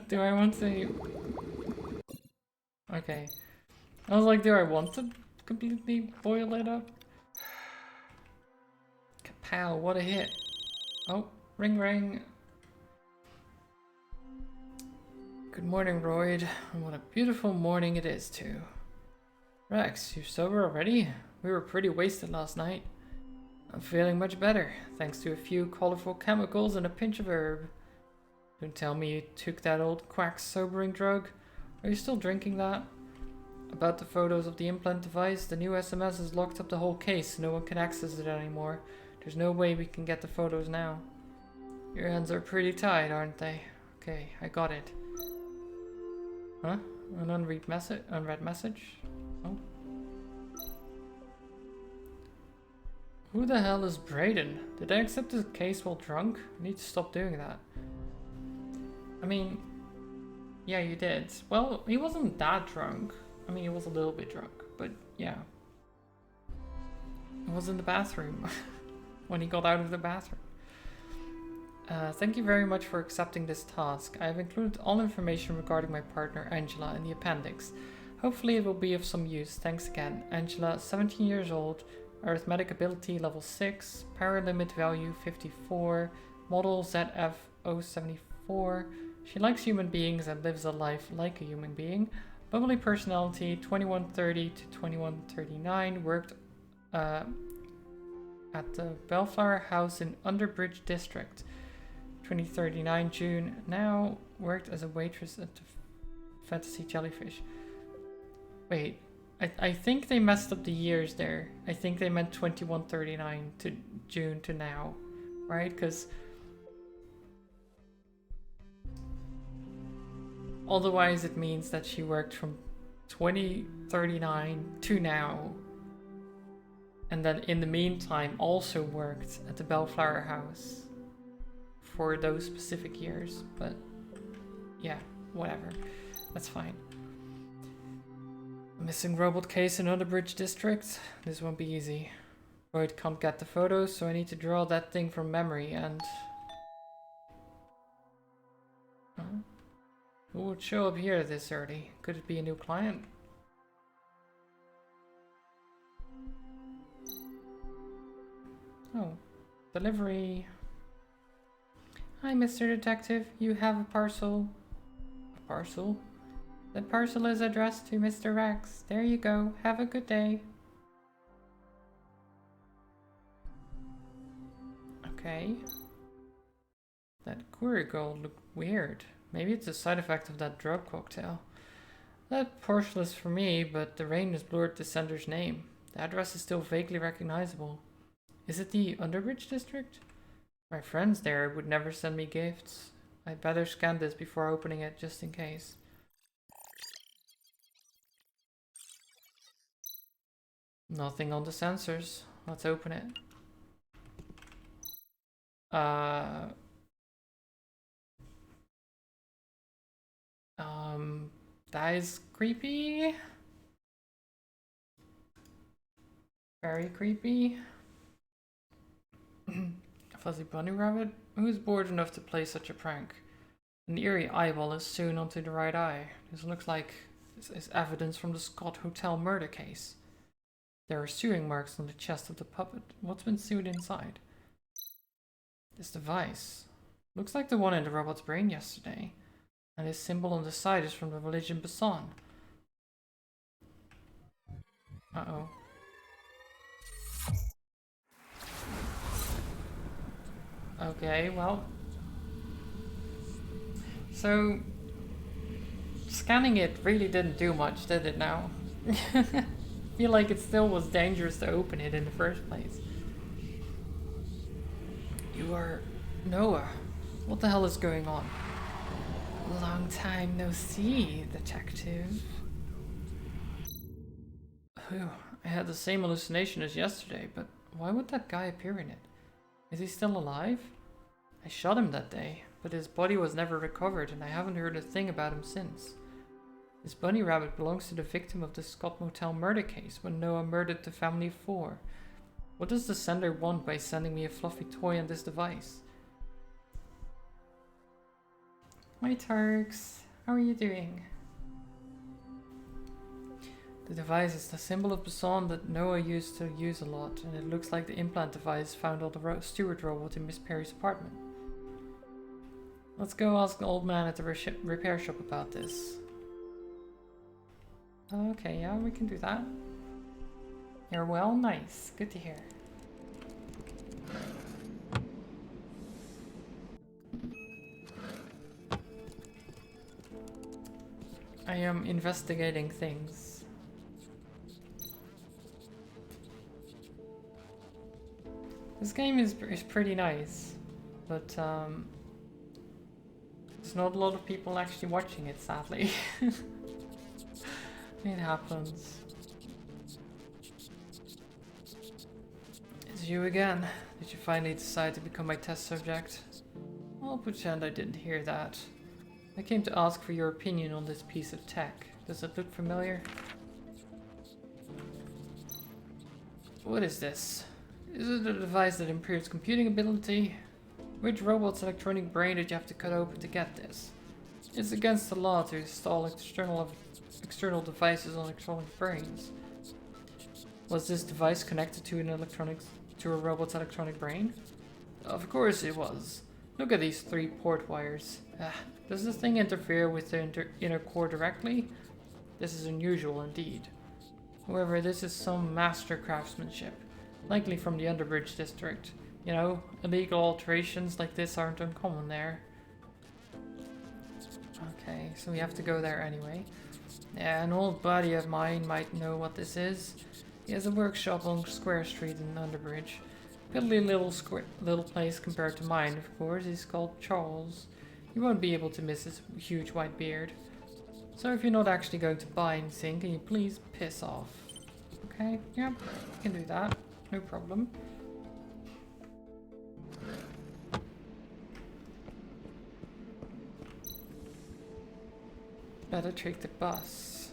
Do I want to... Okay. I was like, do I want to completely boil it up? Kapow, what a hit. Oh, ring ring. Good morning, Royd. And what a beautiful morning it is, too. Rex, you sober already? We were pretty wasted last night. I'm feeling much better, thanks to a few colorful chemicals and a pinch of herb. Don't tell me you took that old quack's sobering drug. Are you still drinking that? About the photos of the implant device, the new SMS has locked up the whole case. No one can access it anymore. There's no way we can get the photos now. Your hands are pretty tied, aren't they? Okay, I got it. Huh? An unread message? Unread message? Oh. Who the hell is Brayden? Did I accept his case while drunk? I need to stop doing that. I mean, yeah, you did. Well, he wasn't that drunk. I mean, he was a little bit drunk, but yeah. He was in the bathroom when he got out of the bathroom. Thank you very much for accepting this task. I have included all information regarding my partner Angela in the appendix. Hopefully it will be of some use. Thanks again. Angela, 17 years old, arithmetic ability level 6, power limit value 54, model ZF074. She likes human beings and lives a life like a human being. Bubbly personality, 2130 to 2139, worked at the Bellflower House in Underbridge District. 2039 June, now worked as a waitress at the Fantasy Jellyfish. Wait, I think they messed up the years there. I think they meant 2139 to June to now, right? Because otherwise it means that she worked from 2039 to now. And then in the meantime also worked at the Bellflower House for those specific years. But yeah, whatever. That's fine. Missing robot case in Underbridge District. This won't be easy. Royd can't get the photos, so I need to draw that thing from memory and... Who would show up here this early? Could it be a new client? Oh, delivery. Hi, Mr. Detective. You have a parcel. A parcel? The parcel is addressed to Mr. Rex. There you go. Have a good day. Okay. That query girl looked weird. Maybe it's a side effect of that drug cocktail. That parcel is for me, but the rain has blurred the sender's name. The address is still vaguely recognizable. Is it the Underbridge District? My friends there would never send me gifts. I'd better scan this before opening it, just in case. Nothing on the sensors. Let's open it. That is creepy. Very creepy. Fuzzy bunny rabbit? Who's bored enough to play such a prank? An eerie eyeball is sewn onto the right eye. This looks like this is evidence from the Scott Hotel murder case. There are sewing marks on the chest of the puppet. What's been sewed inside? This device. Looks like the one in the robot's brain yesterday. And this symbol on the side is from the religion Basan. Uh-oh. Okay, well. So, scanning it really didn't do much, did it now? I feel like it still was dangerous to open it in the first place. You are Noah. What the hell is going on? Long time no see, detective. Phew, I had the same hallucination as yesterday, but why would that guy appear in it? Is he still alive? I shot him that day, but his body was never recovered and I haven't heard a thing about him since. This bunny rabbit belongs to the victim of the Scott Motel murder case when Noah murdered the family of 4. What does the sender want by sending me a fluffy toy and this device? Hi Turks, how are you doing? The device is the symbol of Basan that Noah used to use a lot, and it looks like the implant device found on the steward robot in Miss Perry's apartment. Let's go ask the old man at the repair shop about this. Okay, yeah, we can do that. You're well, nice, good to hear. I am investigating things. This game is pretty nice, but there's not a lot of people actually watching it, sadly. It happens. It's you again. Did you finally decide to become my test subject? I'll pretend I didn't hear that. I came to ask for your opinion on this piece of tech. Does it look familiar? What is this? Is it a device that improves computing ability? Which robot's electronic brain did you have to cut open to get this? It's against the law to install external devices on electronic brains. Was this device connected to a robot's electronic brain? Of course it was. Look at these 3 port wires. Does this thing interfere with the inner core directly? This is unusual indeed. However, this is some master craftsmanship. Likely from the Underbridge district. You know, illegal alterations like this aren't uncommon there. Okay, so we have to go there anyway. Yeah, an old buddy of mine might know what this is. He has a workshop on Square Street in Underbridge. Piddly little place compared to mine, of course. He's called Charles. You won't be able to miss his huge white beard. So if you're not actually going to buy anything, can you please piss off? Okay, yeah, you can do that. No problem. Better take the bus.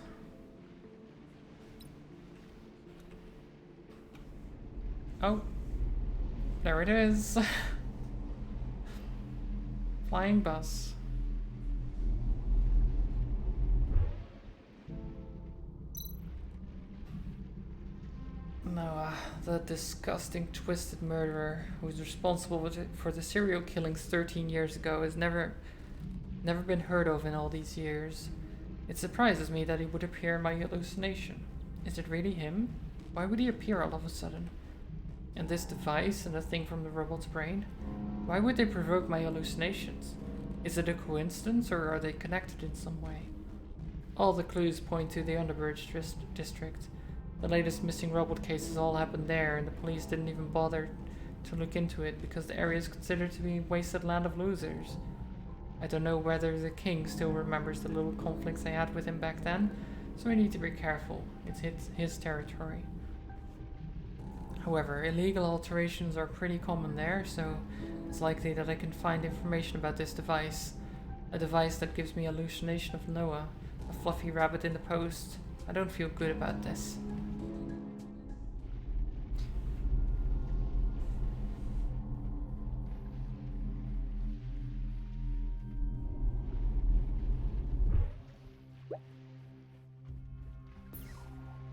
Oh, there it is. Flying bus. Noah, the disgusting, twisted murderer who was responsible for the serial killings 13 years ago has never been heard of in all these years. It surprises me that he would appear in my hallucination. Is it really him? Why would he appear all of a sudden? And this device and the thing from the robot's brain? Why would they provoke my hallucinations? Is it a coincidence or are they connected in some way? All the clues point to the Underbridge district. The latest missing robot cases all happened there, and the police didn't even bother to look into it because the area is considered to be a wasted land of losers. I don't know whether the king still remembers the little conflicts I had with him back then, so we need to be careful. It's his territory. However, illegal alterations are pretty common there, so it's likely that I can find information about this device. A device that gives me hallucination of Noah, a fluffy rabbit in the post. I don't feel good about this.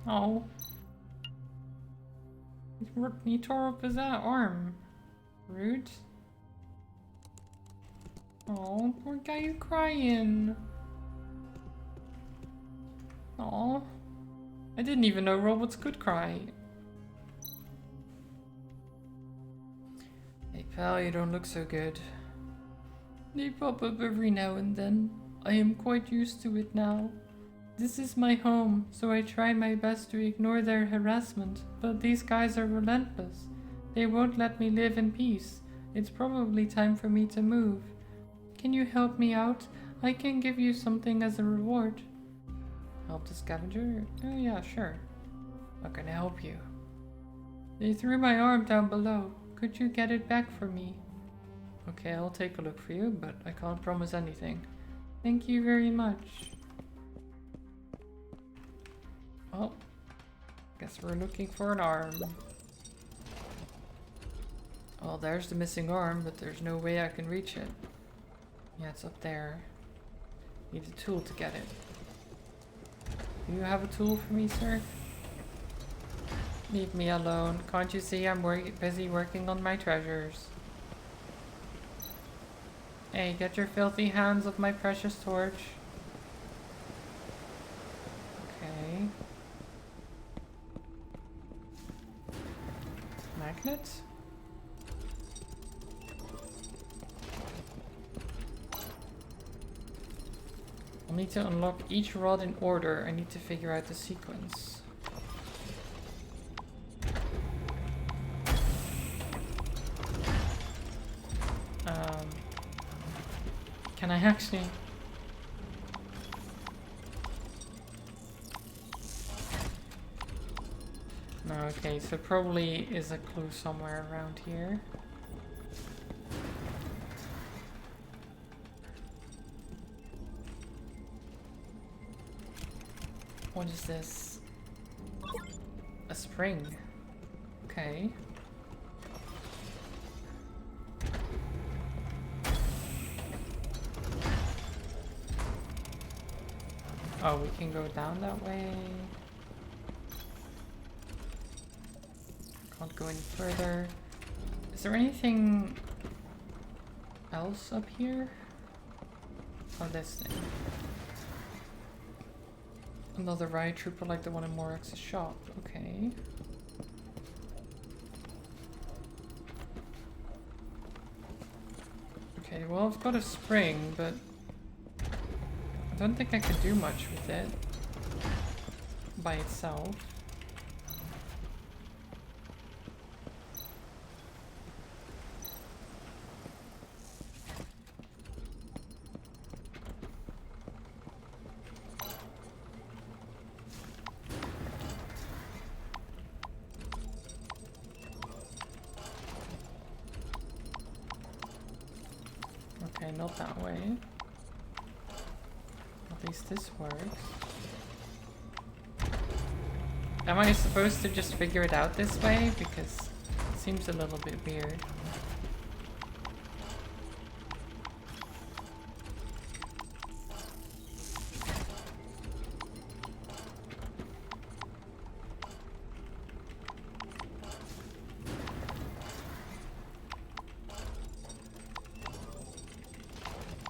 Oh. He tore up his arm. Rude. Oh, poor guy, you crying. Oh. I didn't even know robots could cry. Hey pal, you don't look so good. They pop up every now and then. I am quite used to it now. This is my home, so I try my best to ignore their harassment, but these guys are relentless. They won't let me live in peace. It's probably time for me to move. Can you help me out? I can give you something as a reward. Help the scavenger? Oh yeah, sure. How can I help you? They threw my arm down below. Could you get it back for me? Okay, I'll take a look for you, but I can't promise anything. Thank you very much. Well, guess we're looking for an arm. Well, there's the missing arm, but there's no way I can reach it. Yeah, it's up there. Need a tool to get it. Do you have a tool for me, sir? Leave me alone. Can't you see I'm busy working on my treasures? Hey, get your filthy hands off my precious torch. Okay. Magnet? I'll need to unlock each rod in order. I need to figure out the sequence. Can I actually... No, okay, so probably is a clue somewhere around here. What is this? A spring. Okay. Oh, we can go down that way. Can't go any further. Is there anything else up here? Oh, this thing. Another riot trooper like the one in Morax's shop. Okay. Okay, well, I've got a spring, but I don't think I can do much with it by itself. Okay, not that way. At least this works. Am I supposed to just figure it out this way? Because it seems a little bit weird.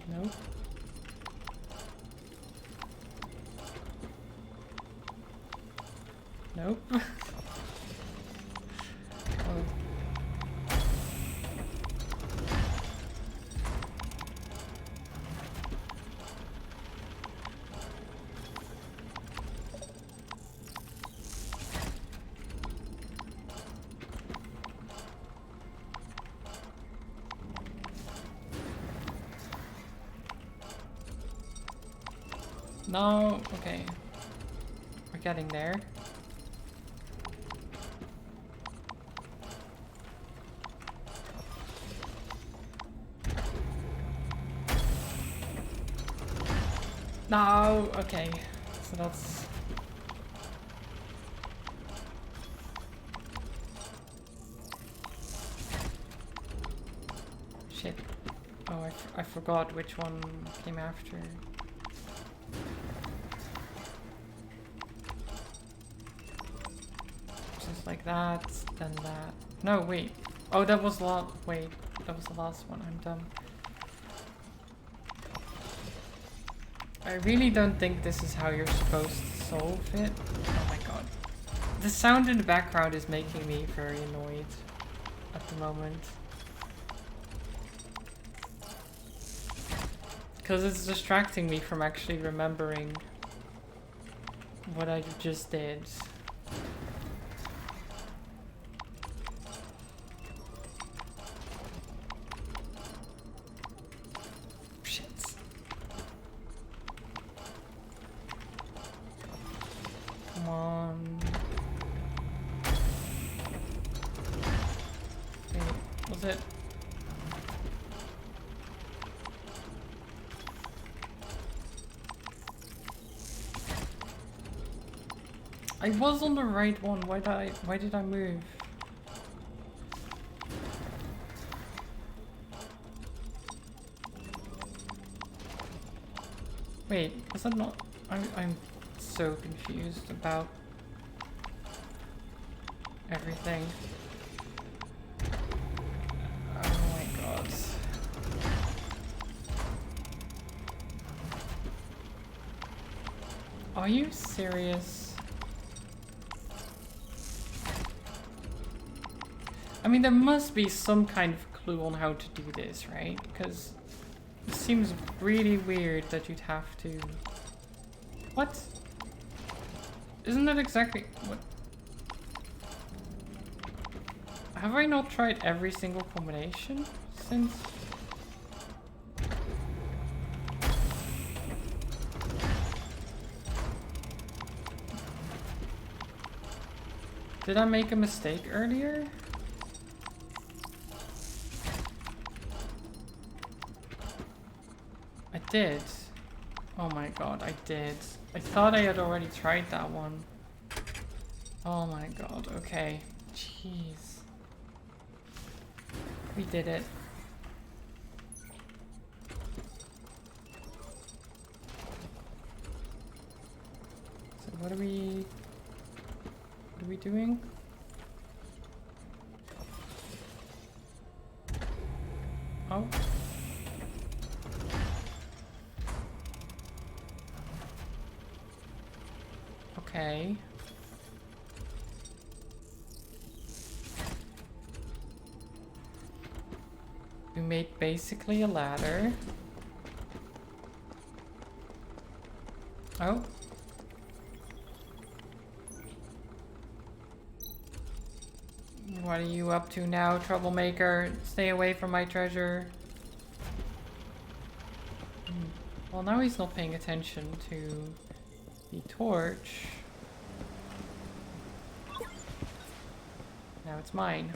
Nope. Nope. Oh. No, okay. We're getting there. No, okay. So that's... Shit. Oh, I forgot which one came after. like that, then that. No, wait. Oh, that was wait, that was the last one. I'm dumb. I really don't think this is how you're supposed to solve it. Oh my god. The sound in the background is making me very annoyed at the moment. Because it's distracting me from actually remembering what I just did. Shit. Come on. Wait, was it? I was on the right one. Why did I move? Wait, was that not? I'm so confused about everything. Oh my god. Are you serious? I mean, there must be some kind of clue on how to do this, right? Because it seems really weird that you'd have to... What? Isn't that exactly what... Have I not tried every single combination since... Did I make a mistake earlier? I did. Oh my god, I did. I thought I had already tried that one. Oh my god, okay. Jeez. We did it. So what are we doing? Oh. Okay. We made basically a ladder. Oh. What are you up to now, troublemaker? Stay away from my treasure. Well, now he's not paying attention to the torch. Now it's mine.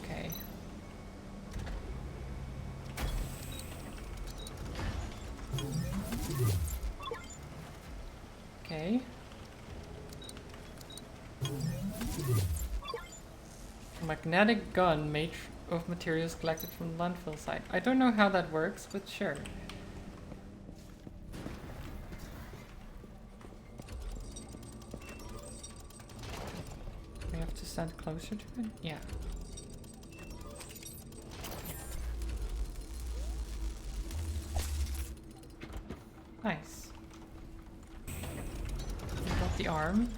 Okay. Okay. A magnetic gun made of materials collected from the landfill site. I don't know how that works, but sure. We have to stand closer to it? Yeah. Nice. We got the arm.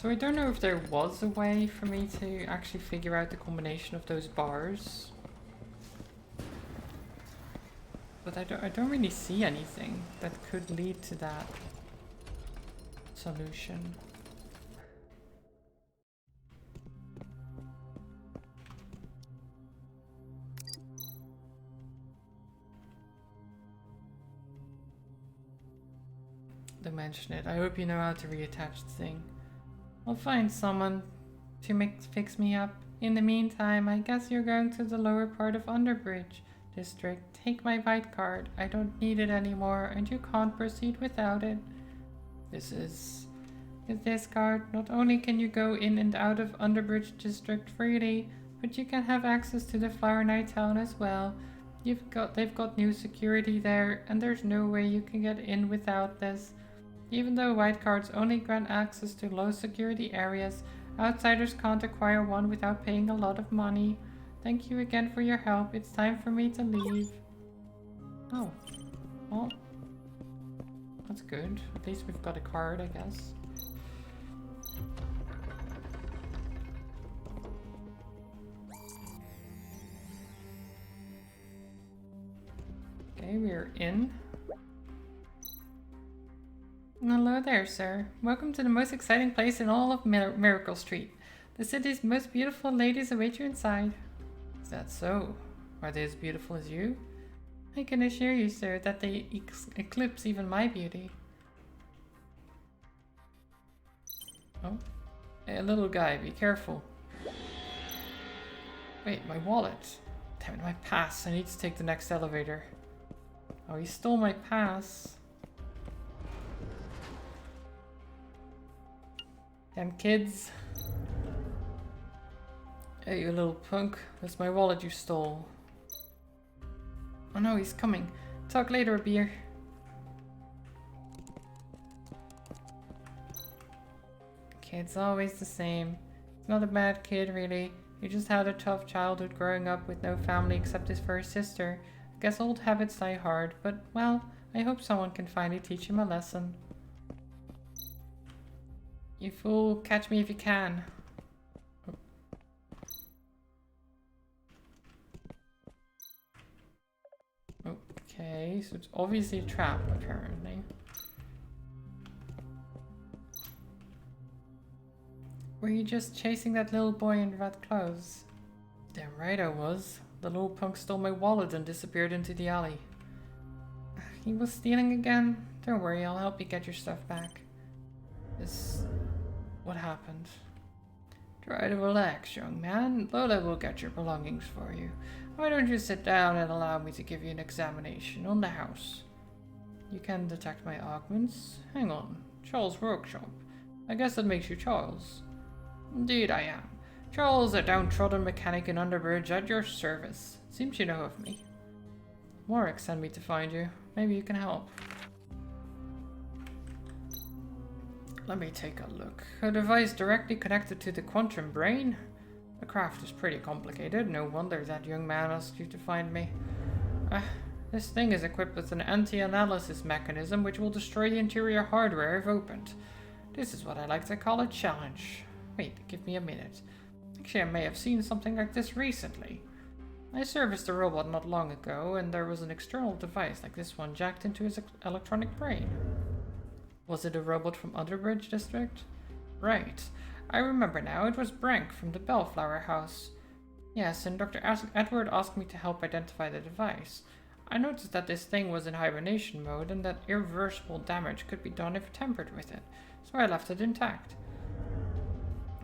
So I don't know if there was a way for me to actually figure out the combination of those bars. But I don't really see anything that could lead to that solution. Don't mention it. I hope you know how to reattach the thing. I'll find someone to fix me up. In the meantime, I guess you're going to the lower part of Underbridge District. Take my white card. I don't need it anymore, and you can't proceed without it. With this card, not only can you go in and out of Underbridge District freely, but you can have access to the Flower Knight town as well. They've got new security there, and there's no way you can get in without this. Even though white cards only grant access to low security areas, outsiders can't acquire one without paying a lot of money. Thank you again for your help. It's time for me to leave. Oh. Well, that's good. At least we've got a card, I guess. Okay, we're in. Hello there, sir. Welcome to the most exciting place in all of Miracle Street. The city's most beautiful ladies await you inside. Is that so? Are they as beautiful as you? I can assure you, sir, that they eclipse even my beauty. Oh. Hey, little guy, be careful. Wait, my wallet. Damn it, my pass. I need to take the next elevator. Oh, he stole my pass. Damn kids. Hey, you little punk. That's my wallet you stole. Oh no, he's coming. Talk later, beer. Kid's always the same. He's not a bad kid, really. He just had a tough childhood growing up with no family except his first sister. I guess old habits die hard, but, well, I hope someone can finally teach him a lesson. You fool, catch me if you can. Okay, so it's obviously a trap, apparently. Were you just chasing that little boy in red clothes? Damn right I was. The little punk stole my wallet and disappeared into the alley. He was stealing again? Don't worry, I'll help you get your stuff back. What happened? Try to relax, young man. Lola will get your belongings for you. Why don't you sit down and allow me to give you an examination on the house? You can detect my augments? Hang on. Charles' workshop. I guess that makes you Charles. Indeed I am. Charles, a downtrodden mechanic in Underbridge, at your service. Seems you know of me. Warwick sent me to find you. Maybe you can help. Let me take a look. A device directly connected to the quantum brain? The craft is pretty complicated. No wonder that young man asked you to find me. This thing is equipped with an anti-analysis mechanism which will destroy the interior hardware if opened. This is what I like to call a challenge. Wait, give me a minute. Actually, I may have seen something like this recently. I serviced a robot not long ago, and there was an external device like this one jacked into his electronic brain. Was it a robot from Underbridge District? Right. I remember now, it was Brank from the Bellflower House. Yes, and Dr. Edward asked me to help identify the device. I noticed that this thing was in hibernation mode and that irreversible damage could be done if tampered with it, so I left it intact.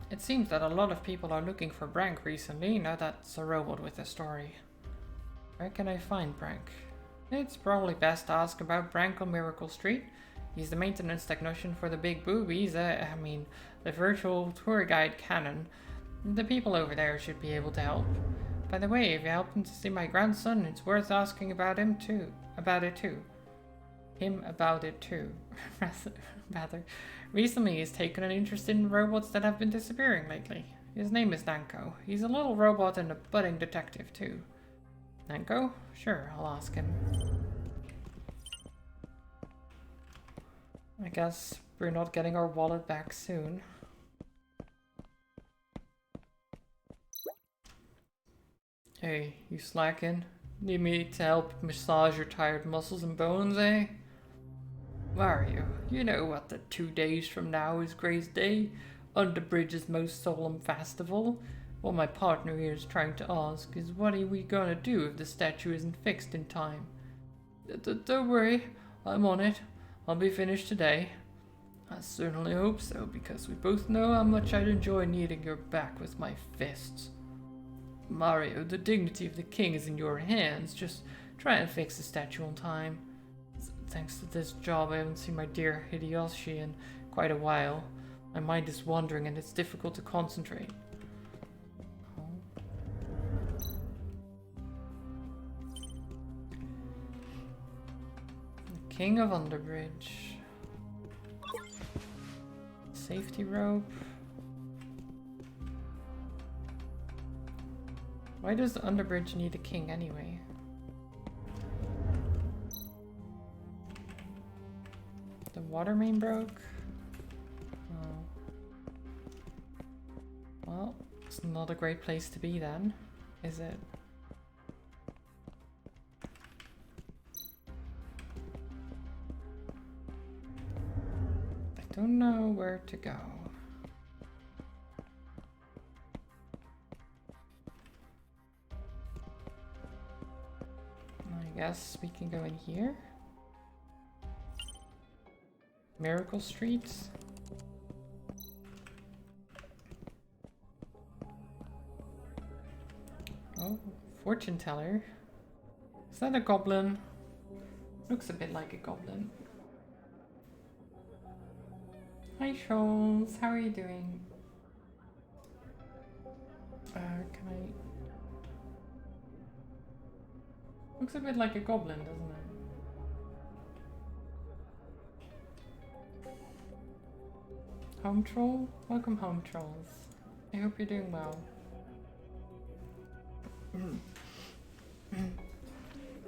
It seems that a lot of people are looking for Brank recently, now that's a robot with a story. Where can I find Brank? It's probably best to ask about Brank on Miracle Street. He's the maintenance technician for the Big Boobies, the virtual tour guide Cannon. The people over there should be able to help. By the way, if you help him to see my grandson, it's worth asking about him too. About it too. Rather. Recently he's taken an interest in robots that have been disappearing lately. His name is Nanko. He's a little robot and a budding detective too. Nanko? Sure, I'll ask him. I guess we're not getting our wallet back soon. Hey, you slacking? Need me to help massage your tired muscles and bones, eh? Mario, you know what the 2 days from now is Gray's Day, Underbridge's most solemn festival? What my partner here is trying to ask is what are we gonna do if the statue isn't fixed in time? Don't worry, I'm on it. I'll be finished today. I certainly hope so, because we both know how much I'd enjoy kneading your back with my fists. Mario, the dignity of the king is in your hands. Just try and fix the statue on time. Thanks to this job, I haven't seen my dear Hideyoshi in quite a while. My mind is wandering and it's difficult to concentrate. The King of Underbridge. Safety rope. Why does the Underbridge need a king anyway? The water main broke. Oh. Well, it's not a great place to be then, is it? I don't know where to go. I guess we can go in here. Miracle Street. Oh, fortune teller. Is that a goblin? Looks a bit like a goblin. Hi Charles, how are you doing? Can I... Looks a bit like a goblin, doesn't it? Home troll? Welcome home, trolls. I hope you're doing well.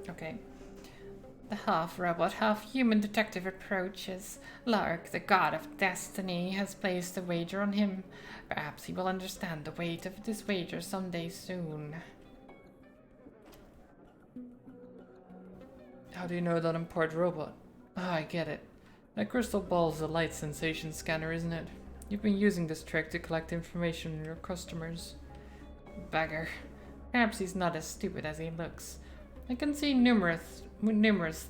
Okay. The half-robot, half-human detective approaches. Lark, the god of destiny, has placed a wager on him. Perhaps he will understand the weight of this wager someday soon. How do you know that I'm part robot? Ah, I get it. That crystal ball's a light sensation scanner, isn't it? You've been using this trick to collect information on your customers. Beggar. Perhaps he's not as stupid as he looks. I can see numerous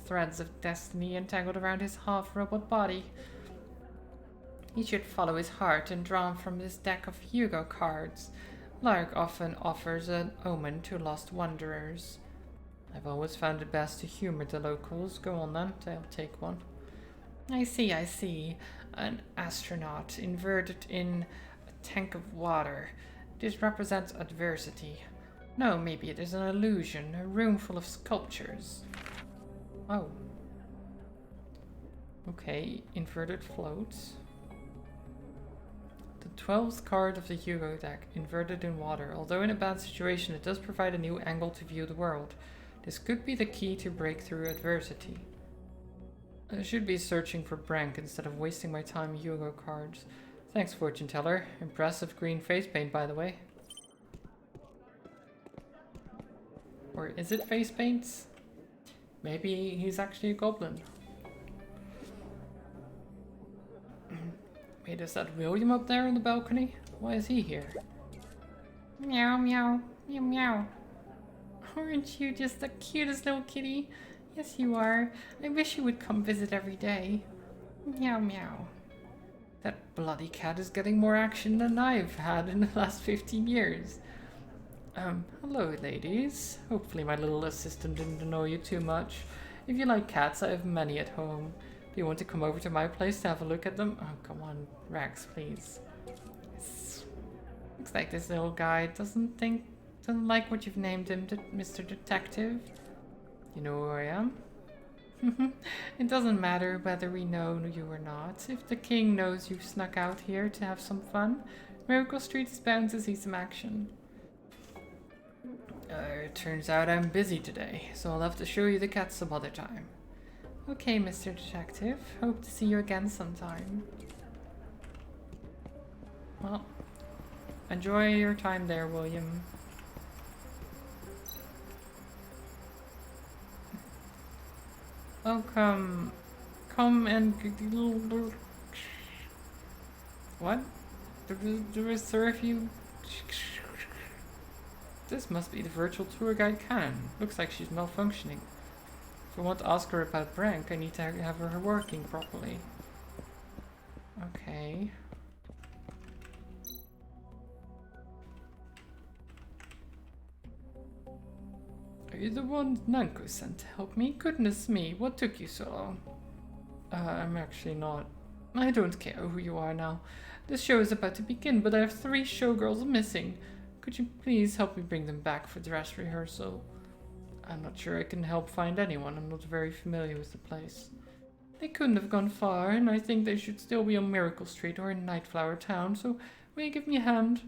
threads of destiny entangled around his half-robot body. He should follow his heart and draw from this deck of Hugo cards. Lark often offers an omen to lost wanderers. I've always found it best to humor the locals. Go on then, I'll take one. I see. An astronaut inverted in a tank of water. This represents adversity. No, maybe it is an illusion, a room full of sculptures. Oh. Okay, inverted floats. The 12th card of the Hugo deck, inverted in water. Although in a bad situation, it does provide a new angle to view the world. This could be the key to break through adversity. I should be searching for Brank instead of wasting my time Hugo cards. Thanks, fortune teller. Impressive green face paint, by the way. Or is it face paints? Maybe he's actually a goblin. Wait, is that William up there on the balcony? Why is he here? Meow, meow, meow, meow. Aren't you just the cutest little kitty? Yes, you are. I wish you would come visit every day. Meow, meow. That bloody cat is getting more action than I've had in the last 15 years. Hello, ladies. Hopefully my little assistant didn't annoy you too much. If you like cats, I have many at home. Do you want to come over to my place to have a look at them? Oh, come on, Rex, please. Yes. Looks like this little guy doesn't like what you've named him, Mr. Detective. You know who I am? It doesn't matter whether we know you or not. If the king knows you've snuck out here to have some fun, Miracle Street is bound to see some action. It turns out I'm busy today, so I'll have to show you the cat some other time. Okay, Mr. Detective. Hope to see you again sometime. Well, enjoy your time there, William. Welcome. Come and... What? Do we serve you? This must be the virtual tour guide Karen. Looks like she's malfunctioning. If I want to ask her about Brank, I need to have her working properly. Okay. you the one Nanko sent to help me? Goodness me, what took you so long? I'm actually not. I don't care who you are now. The show is about to begin, but I have 3 showgirls missing. Could you please help me bring them back for dress rehearsal? I'm not sure I can help find anyone. I'm not very familiar with the place. They couldn't have gone far, and I think they should still be on Miracle Street or in Nightflower Town, so will you give me a hand?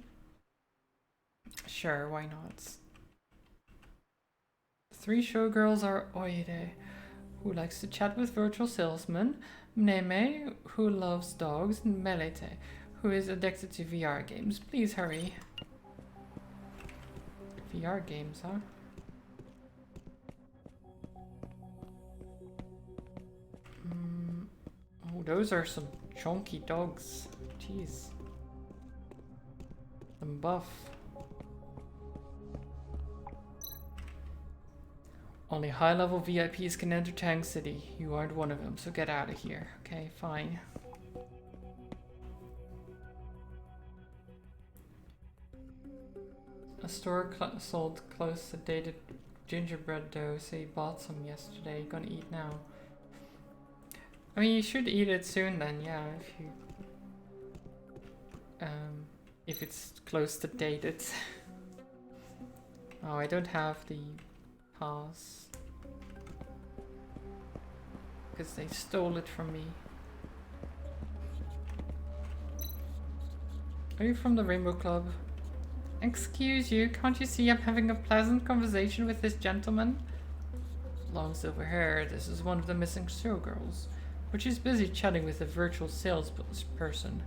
Sure, why not? 3 showgirls are Oide, who likes to chat with virtual salesmen, Mneme, who loves dogs, and Melete, who is addicted to VR games. Please hurry. VR games, huh? Oh, those are some chunky dogs. Jeez. Them buff. Only high-level VIPs can enter Tang City. You aren't one of them, so get out of here. Okay, fine. A store sold close to dated gingerbread dough, so he bought some yesterday. Gonna eat now. I mean, you should eat it soon then, yeah, if it's close to dated. Oh, I don't have the pass. Because they stole it from me. Are you from the Rainbow Club? Excuse you, can't you see I'm having a pleasant conversation with this gentleman? Long silver hair, this is one of the missing showgirls. But she's busy chatting with a virtual salesperson.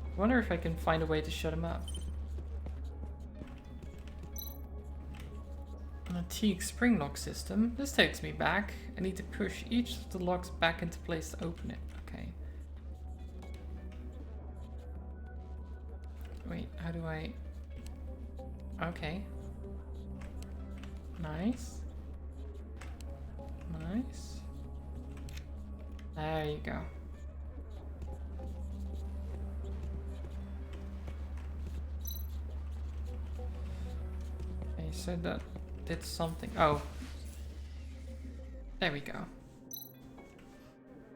I wonder if I can find a way to shut him up. An antique spring lock system. This takes me back. I need to push each of the locks back into place to open it. Okay. Wait, how do I... Okay. Nice. Nice. There you go. Okay, so that did something. Oh. There we go.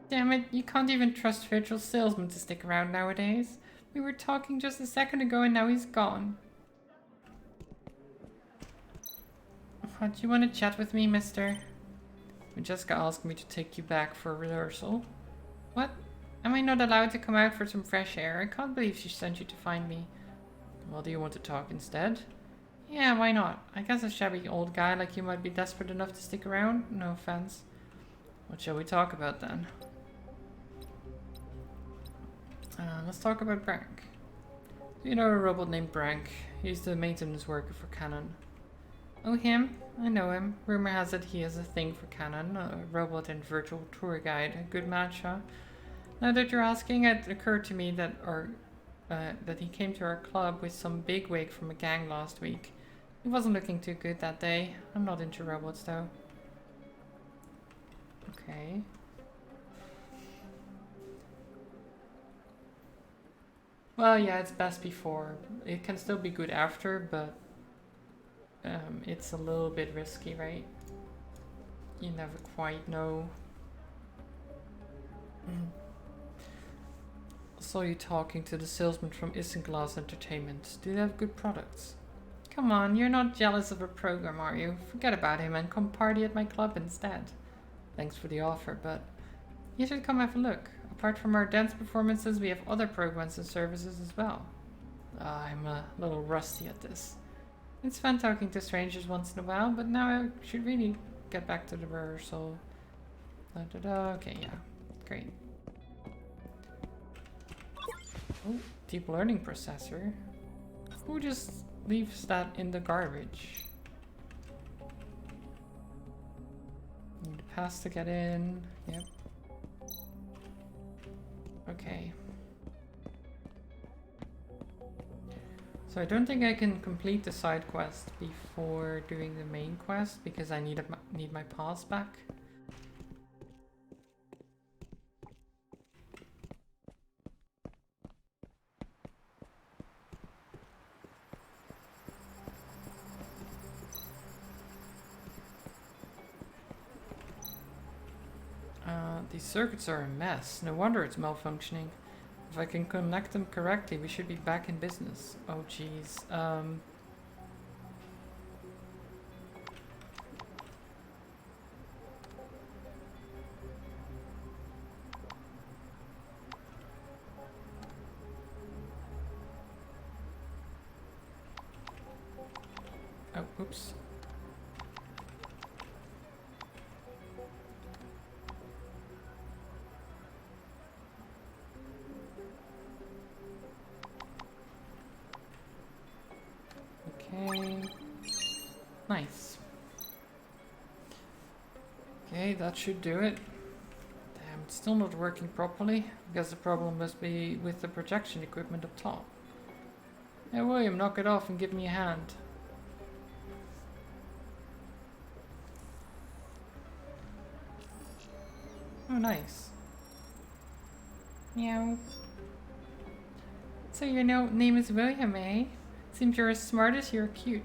Damn it, you can't even trust virtual salesmen to stick around nowadays. We were talking just a second ago and now he's gone. What, do you want to chat with me, mister? Jessica asked me to take you back for a rehearsal. What? Am I not allowed to come out for some fresh air? I can't believe she sent you to find me. Well, do you want to talk instead? Yeah, why not? I guess a shabby old guy like you might be desperate enough to stick around. No offense. What shall we talk about then? Let's talk about Brank. Do you know a robot named Brank? He's the maintenance worker for Canon. Oh, him? I know him. Rumor has it he has a thing for Canon, a robot and virtual tour guide. A good match, huh? Now that you're asking, it occurred to me that that he came to our club with some bigwig from a gang last week. He wasn't looking too good that day. I'm not into robots, though. Okay. Well, yeah, it's best before. It can still be good after, but it's a little bit risky, right? You never quite know. Saw you talking to the salesman from Isinglass Entertainment. Do they have good products? Come on, you're not jealous of a program, are you? Forget about him and come party at my club instead. Thanks for the offer, but you should come have a look. Apart from our dance performances, we have other programs and services as well. I'm a little rusty at this. It's fun talking to strangers once in a while, but now I should really get back to the rehearsal. Okay, yeah. Great. Oh, deep learning processor. Who just leaves that in the garbage? Need a pass to get in. Yep. Okay. So I don't think I can complete the side quest before doing the main quest because I need my pass back. these circuits are a mess. No wonder it's malfunctioning. If I can connect them correctly, we should be back in business. Oh, jeez. Oh, oops. Okay. Nice. Okay, that should do it. Damn, it's still not working properly. I guess the problem must be with the projection equipment up top. Hey William, knock it off and give me a hand. Oh, nice. Meow. So your name is William, eh? Seems you're as smart as you're cute.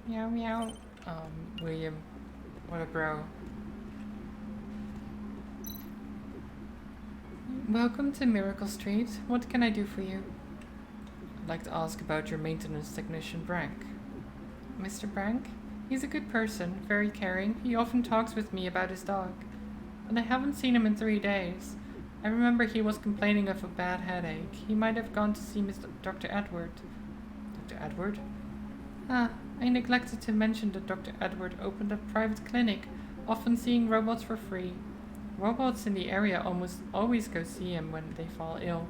Meow meow. William. What a bro. Welcome to Miracle Street. What can I do for you? I'd like to ask about your maintenance technician, Brank. Mr. Brank? He's a good person, very caring. He often talks with me about his dog. But I haven't seen him in 3 days. I remember he was complaining of a bad headache. He might have gone to see Dr. Edward. Dr. Edward? Ah, I neglected to mention that Dr. Edward opened a private clinic, often seeing robots for free. Robots in the area almost always go see him when they fall ill.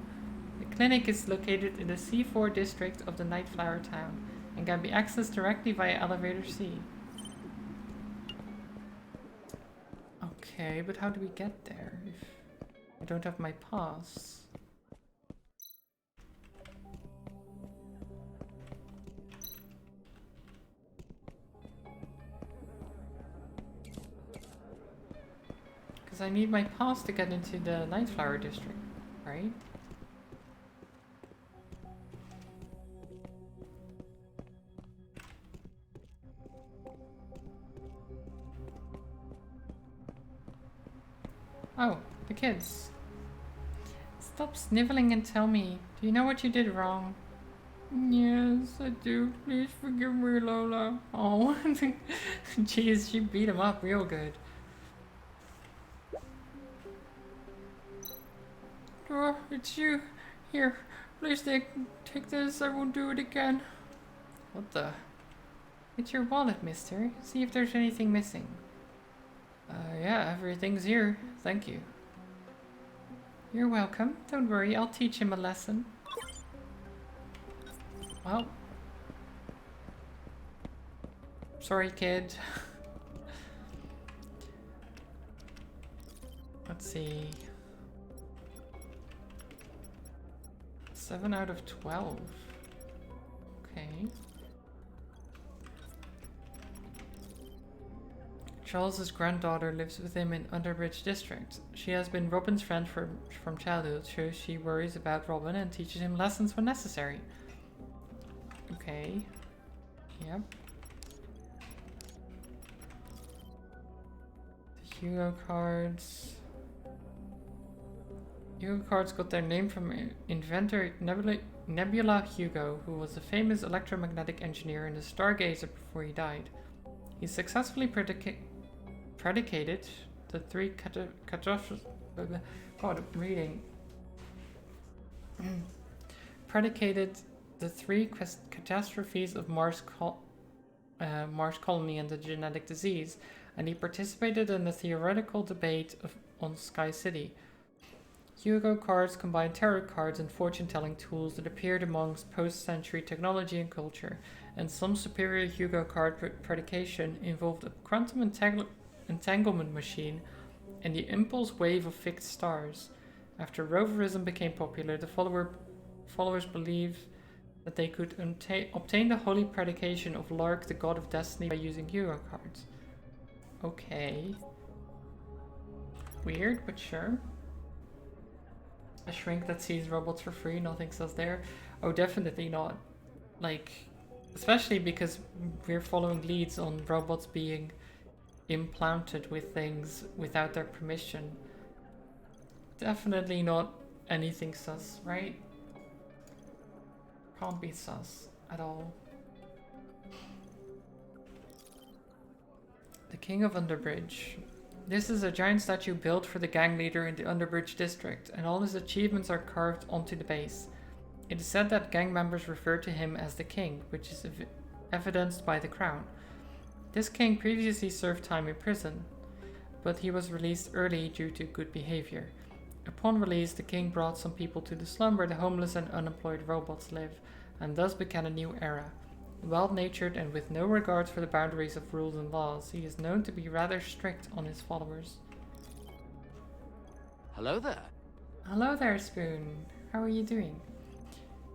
The clinic is located in the C4 district of the Nightflower town and can be accessed directly via elevator C. Okay, but how do we get there if I don't have my pass? Because I need my pass to get into the Nightflower district, right? Oh, the kids. Stop sniveling and tell me. Do you know what you did wrong? Yes, I do. Please forgive me, Lola. Oh, jeez, she beat him up real good. Oh, it's you. Here, please take this. I won't do it again. What the? It's your wallet, mister. See if there's anything missing. Yeah, everything's here. Thank you. You're welcome. Don't worry, I'll teach him a lesson. Well. Sorry, kid. Let's see. 7 out of 12. Okay. Charles's granddaughter lives with him in Underbridge District. She has been Robin's friend from childhood, so she worries about Robin and teaches him lessons when necessary. Okay. Yep. The Hugo cards. Hugo cards got their name from inventor Nebula Hugo, who was a famous electromagnetic engineer and a stargazer before he died. He successfully predicated the three predicated the three catastrophes of Mars colony and the genetic disease, and he participated in the theoretical debate on Sky City. Hugo cards combine tarot cards and fortune-telling tools that appeared amongst post-century technology and culture, and some superior Hugo card predication involved a quantum entanglement machine and the impulse wave of fixed stars. After roverism became popular, the followers believed that they could obtain the holy predication of Lark, the god of destiny, by using Hugo cards. Okay. Weird, but sure. A shrink that sees robots for free, nothing says there. Oh, definitely not. Like, especially because we're following leads on robots being implanted with things without their permission. Definitely not anything sus, right? Can't be sus at all. The King of Underbridge. This is a giant statue built for the gang leader in the Underbridge district, and all his achievements are carved onto the base. It is said that gang members refer to him as the King, which is evidenced by the crown. This king previously served time in prison, but he was released early due to good behavior. Upon release, the king brought some people to the slum where the homeless and unemployed robots live, and thus began a new era. Well-natured and with no regard for the boundaries of rules and laws, he is known to be rather strict on his followers. Hello there. Hello there, Spoon. How are you doing?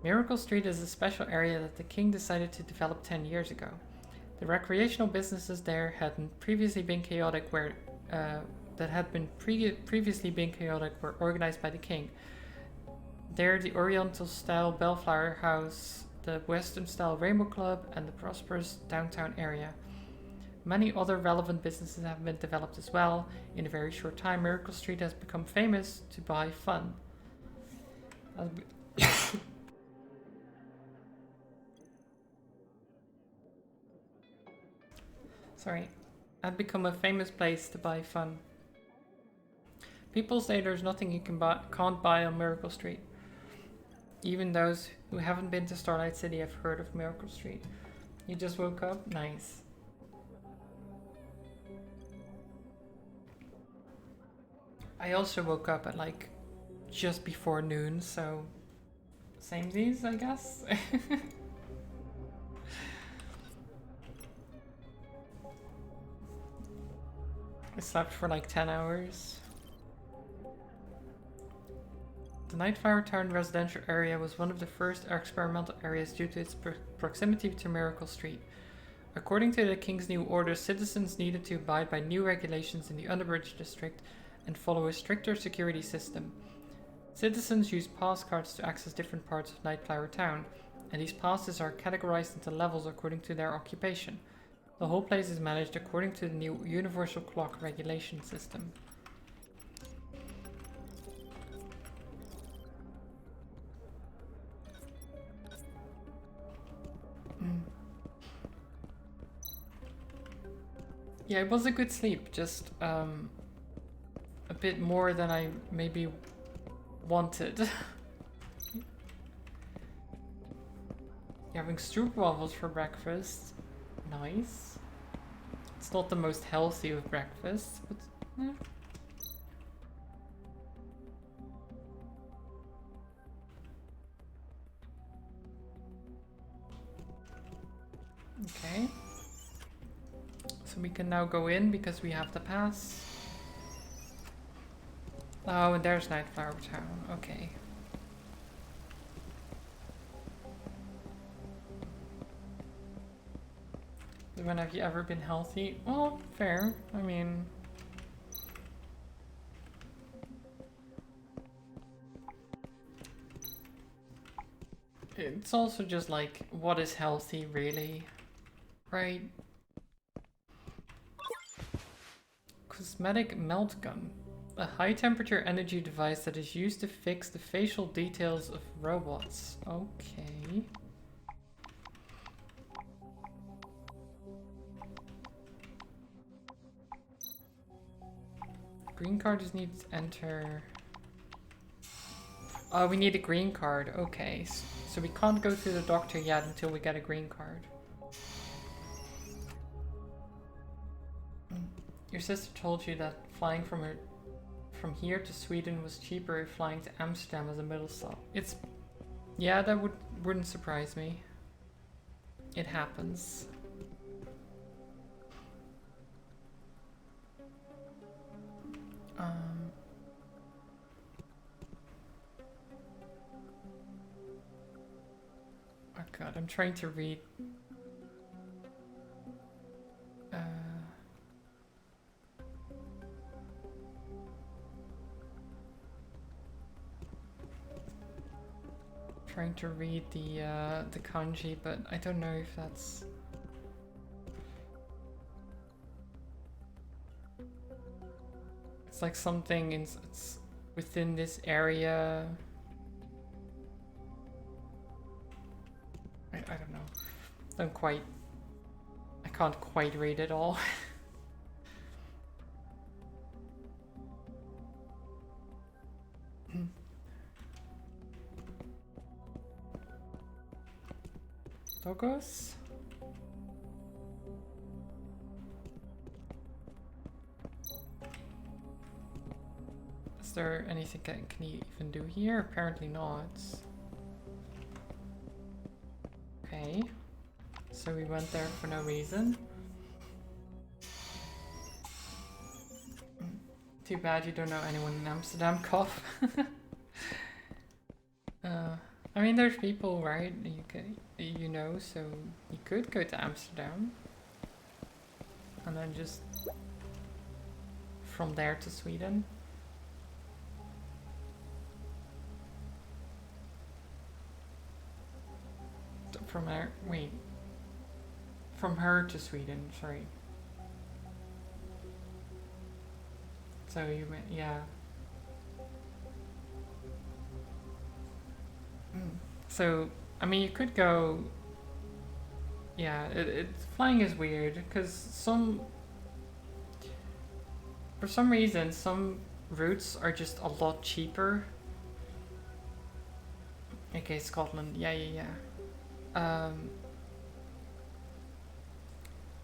Miracle Street is a special area that the king decided to develop 10 years ago. The recreational businesses there had previously been chaotic were organized by the king. There, the Oriental-style Bellflower House, the Western-style Rainbow Club, and the prosperous downtown area. Many other relevant businesses have been developed as well. In a very short time, Miracle Street has become famous to buy fun. Sorry. Had become a famous place to buy fun. People say there's nothing you can't buy on Miracle Street. Even those who haven't been to Starlight City have heard of Miracle Street. You just woke up? Nice. I also woke up at like just before noon, so samesies, I guess. I slept for like 10 hours. The Nightflower Town residential area was one of the first experimental areas due to its proximity to Miracle Street. According to the King's new orders, citizens needed to abide by new regulations in the Underbridge district and follow a stricter security system. Citizens use pass cards to access different parts of Nightflower Town, and these passes are categorized into levels according to their occupation. The whole place is managed according to the new Universal Clock regulation system. Yeah, it was a good sleep, just a bit more than I maybe wanted. You're having stroopwafels for breakfast. Nice. It's not the most healthy of breakfasts, but yeah. Okay. So we can now go in because we have the pass. Oh, and there's Nightflower Town. Okay. When have you ever been healthy? Well, fair. I mean... It's also just like, what is healthy, really? Right? Cosmetic Melt Gun. A high-temperature energy device that is used to fix the facial details of robots. Okay. Green card is needed to enter. Oh, we need a green card. Okay. So we can't go to the doctor yet until we get a green card. Your sister told you that flying from here to Sweden was cheaper if flying to Amsterdam as a middle stop. It's... Yeah, that wouldn't surprise me. It happens. Oh god, I'm trying to read. Trying to read the kanji, but I don't know if that's... It's like something it's within this area. I don't know. I can't quite read it all. Doggos? Is there anything I can even do here? Apparently not. Okay. So we went there for no reason. Too bad you don't know anyone in Amsterdam, cough. I mean, there's people, right? You know, so you could go to Amsterdam. And then just from there to Sweden. From there, wait. From her to Sweden, sorry. So you went, yeah. So, I mean, you could go. Yeah, flying is weird because for some reason, some routes are just a lot cheaper. Okay, Scotland. Yeah.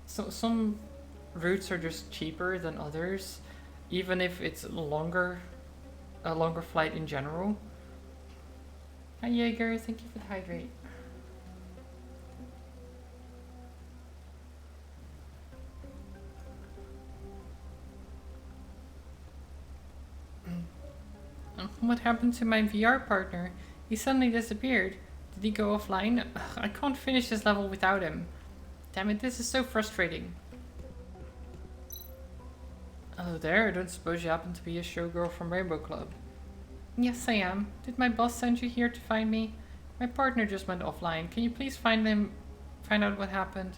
So some routes are just cheaper than others, even if it's a longer flight in general. Hi Jaeger, thank you for the hydrate. What happened to my VR partner? He suddenly disappeared. Did he go offline? Ugh, I can't finish this level without him. Damn it, this is so frustrating. Hello there, I don't suppose you happen to be a showgirl from Rainbow Club? Yes, I am. Did my boss send you here to find me? My partner just went offline. Can you please find out what happened?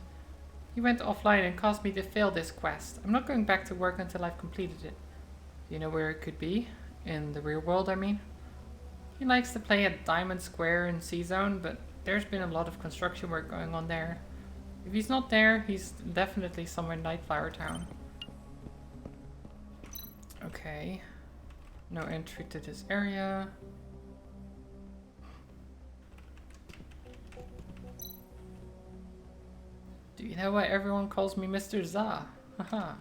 He went offline and caused me to fail this quest. I'm not going back to work until I've completed it. Do you know where it could be? In the real world, I mean? He likes to play at Diamond Square in C-Zone, but there's been a lot of construction work going on there. If he's not there, he's definitely somewhere in Nightflower Town. Okay. No entry to this area. Do you know why everyone calls me Mr. Za? Haha.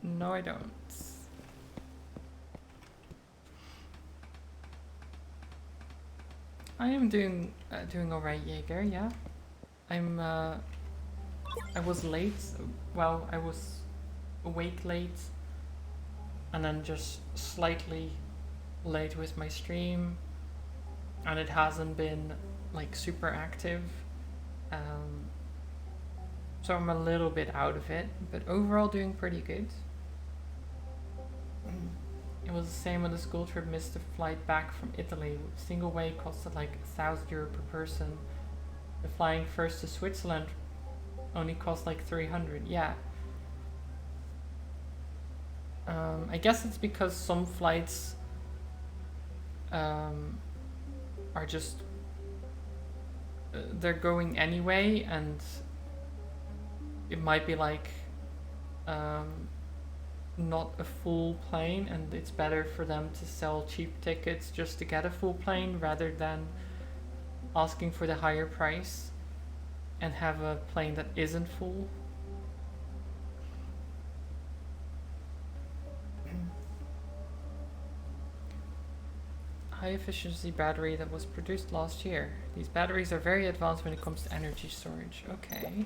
No, I don't. I am doing alright, Jaeger, yeah. I was late. Well, I was awake late. And then just slightly late with my stream. And it hasn't been like super active. So I'm a little bit out of it, but overall doing pretty good. It was the same on the school trip, missed the flight back from Italy. Single way costed like €1,000 per person. The flying first to Switzerland only cost like 300, yeah. I guess it's because some flights are just they're going anyway, and it might be like not a full plane, and it's better for them to sell cheap tickets just to get a full plane rather than asking for the higher price and have a plane that isn't full. High efficiency battery that was produced last year. These batteries are very advanced when it comes to energy storage. Okay.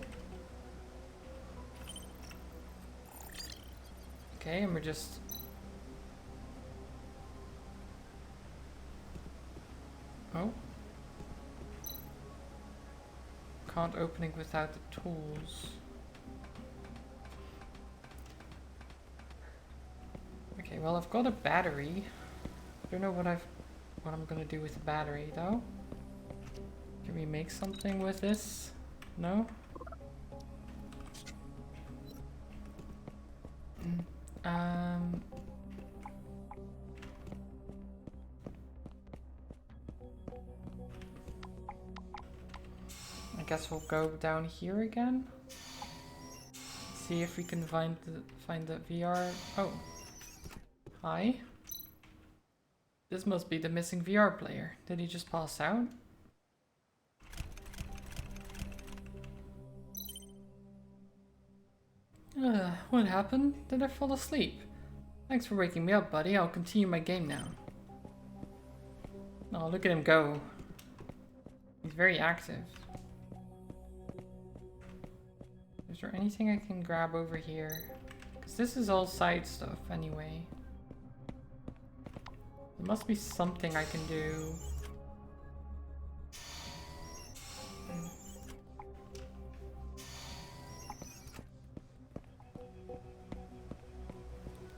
Okay, and we're just... Oh. Can't open it without the tools. Okay, well I've got a battery. I don't know what I'm gonna do with the battery though. Can we make something with this? No? guess we'll go down here again. See if we can find the VR. Oh, hi. This must be the missing VR player. Did he just pass out? What happened? Did I fall asleep? Thanks for waking me up, buddy. I'll continue my game now. Oh, look at him go. He's very active. Is there anything I can grab over here? Because this is all side stuff anyway. There must be something I can do.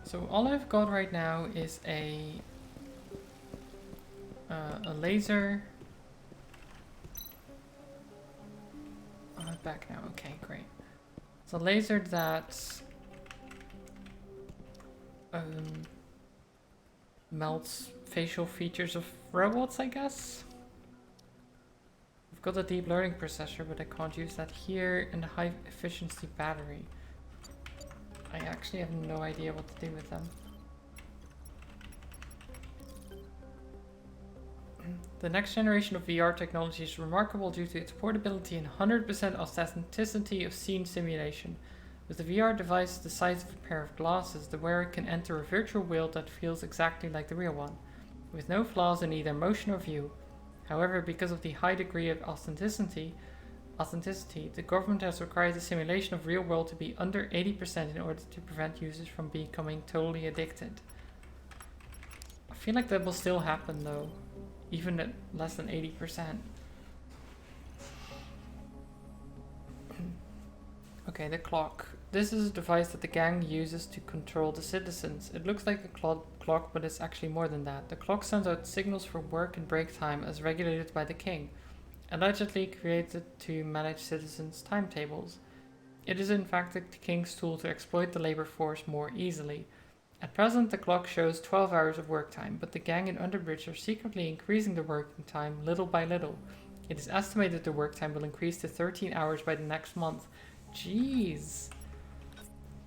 So all I've got right now is a laser. Oh, I'm back now. Okay, great. It's a laser that melts facial features of robots, I guess. I've got a deep learning processor, but I can't use that here, and a high efficiency battery. I actually have no idea what to do with them. The next generation of VR technology is remarkable due to its portability and 100% authenticity of scene simulation. With a VR device the size of a pair of glasses, the wearer can enter a virtual world that feels exactly like the real one, with no flaws in either motion or view. However, because of the high degree of authenticity, the government has required the simulation of real world to be under 80% in order to prevent users from becoming totally addicted. I feel like that will still happen though, even at less than 80%. Okay, the clock. This is a device that the gang uses to control the citizens. It looks like a clock, but it's actually more than that. The clock sends out signals for work and break time as regulated by the king, allegedly created to manage citizens' timetables. It is in fact the king's tool to exploit the labor force more easily. At present, the clock shows 12 hours of work time, but the gang in Underbridge are secretly increasing the working time little by little. It is estimated the work time will increase to 13 hours by the next month. Jeez.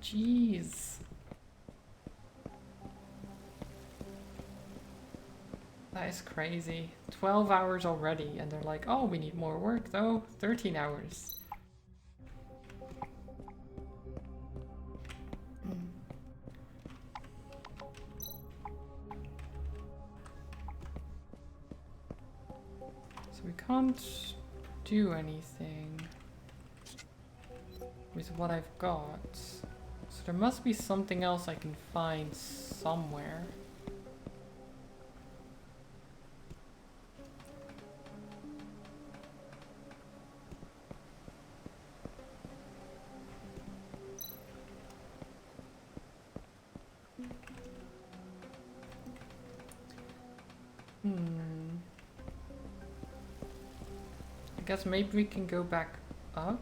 Jeez. That is crazy. 12 hours already, and they're like, oh, we need more work though. 13 hours. So we can't do anything with what I've got. So there must be something else I can find somewhere. I guess maybe we can go back up.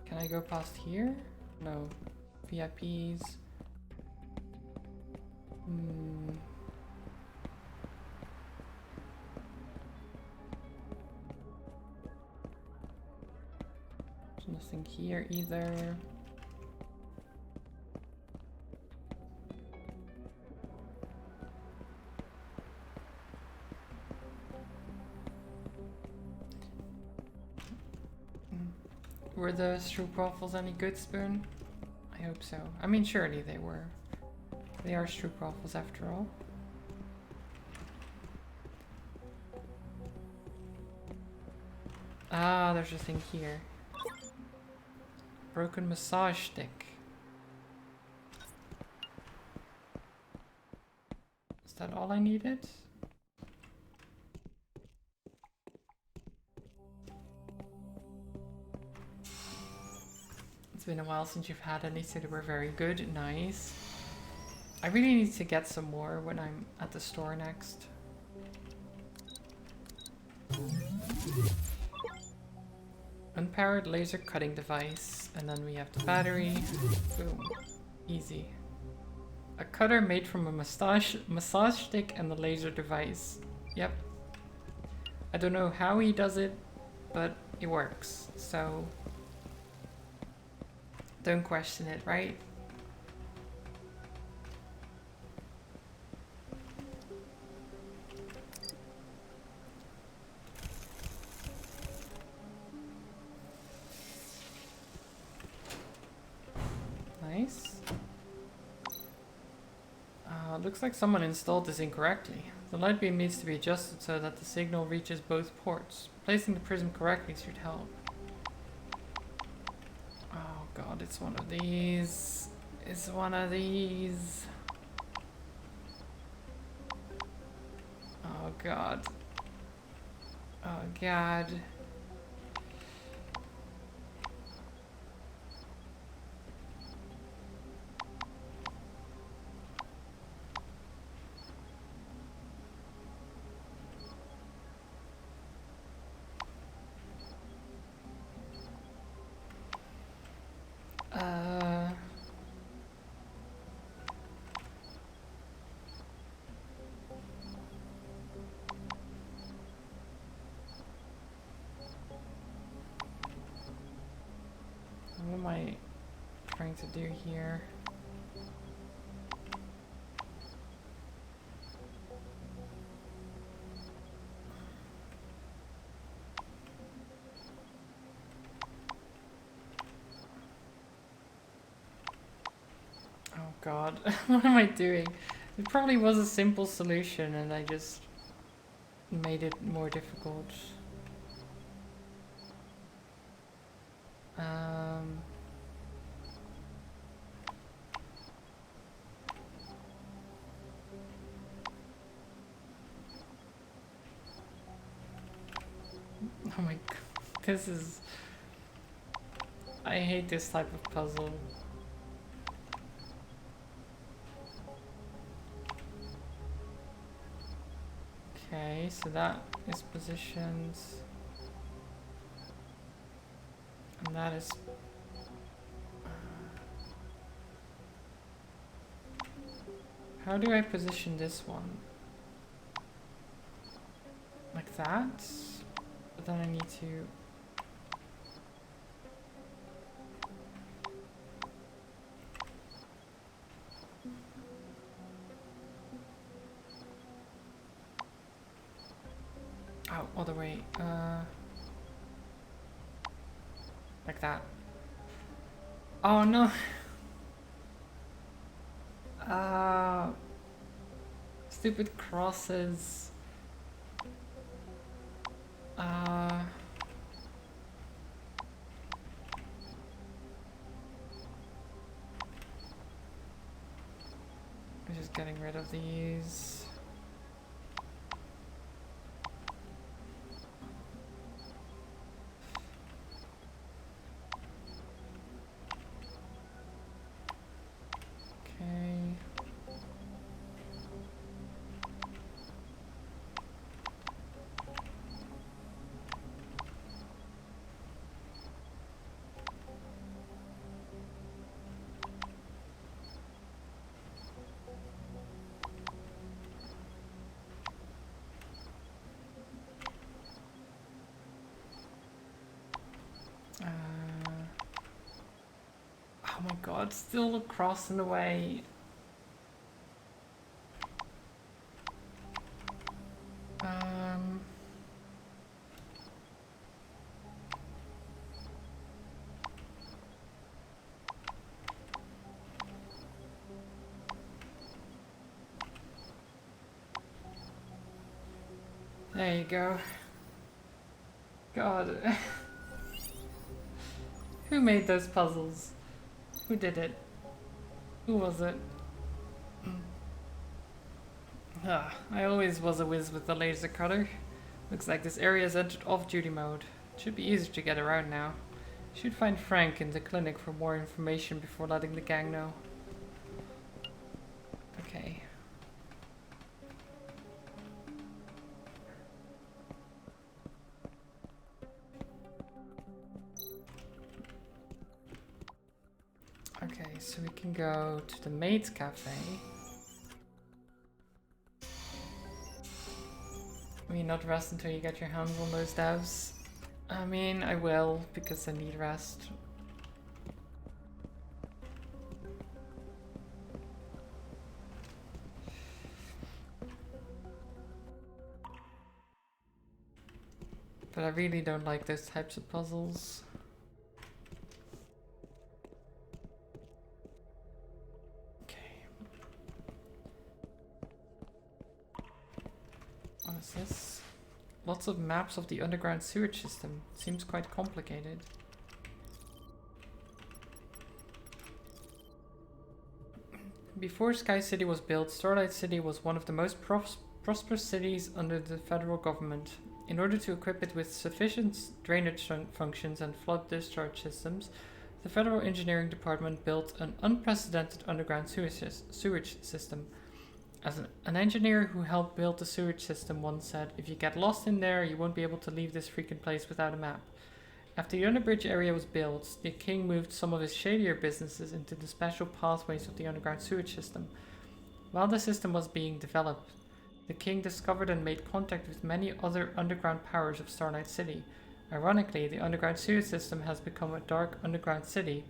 Can I go past here? No. VIPs. There's nothing here either. Were the stroopwafels any good, Spoon? I hope so. I mean, surely they were. They are stroopwafels after all. Ah, there's a thing here. Broken massage stick. Is that all I needed? It's been a while since you've had any, so they were very good. Nice. I really need to get some more when I'm at the store next. Unpowered laser cutting device. And then we have the battery. Boom. Easy. A cutter made from a massage stick and a laser device. Yep. I don't know how he does it, but it works. So don't question it, right? Nice. Looks like someone installed this incorrectly. The light beam needs to be adjusted so that the signal reaches both ports. Placing the prism correctly should help. Oh god, it's one of these. It's one of these. Oh god. Oh god. What am I trying to do here? Oh god, what am I doing? It probably was a simple solution and I just made it more difficult. Oh my god, this is... I hate this type of puzzle. Okay, so that is positioned. And that is... How do I position this one? Like that? But then I need to... Oh, other way. Like that. Oh no! Stupid crosses. I'm just getting rid of these. Okay. Oh my god, still a cross in the way. There you go. God. Who made those puzzles? Who did it? Who was it? I always was a whiz with the laser cutter. Looks like this area has entered off-duty mode. It should be easier to get around now. Should find Frank in the clinic for more information before letting the gang know. Okay. So we can go to the Maids Cafe. I mean, not rest until you get your hands on those devs. I mean, I will, because I need rest. But I really don't like those types of puzzles. What is this? Lots of maps of the underground sewage system. Seems quite complicated. Before Sky City was built, Starlight City was one of the most prosperous cities under the federal government. In order to equip it with sufficient drainage functions and flood discharge systems, the Federal Engineering Department built an unprecedented underground sewage system. As an engineer who helped build the sewage system once said, "If you get lost in there, you won't be able to leave this freaking place without a map." After the underbridge area was built, the king moved some of his shadier businesses into the special pathways of the underground sewage system. While the system was being developed, the king discovered and made contact with many other underground powers of Starlight City. Ironically, the underground sewage system has become a dark underground city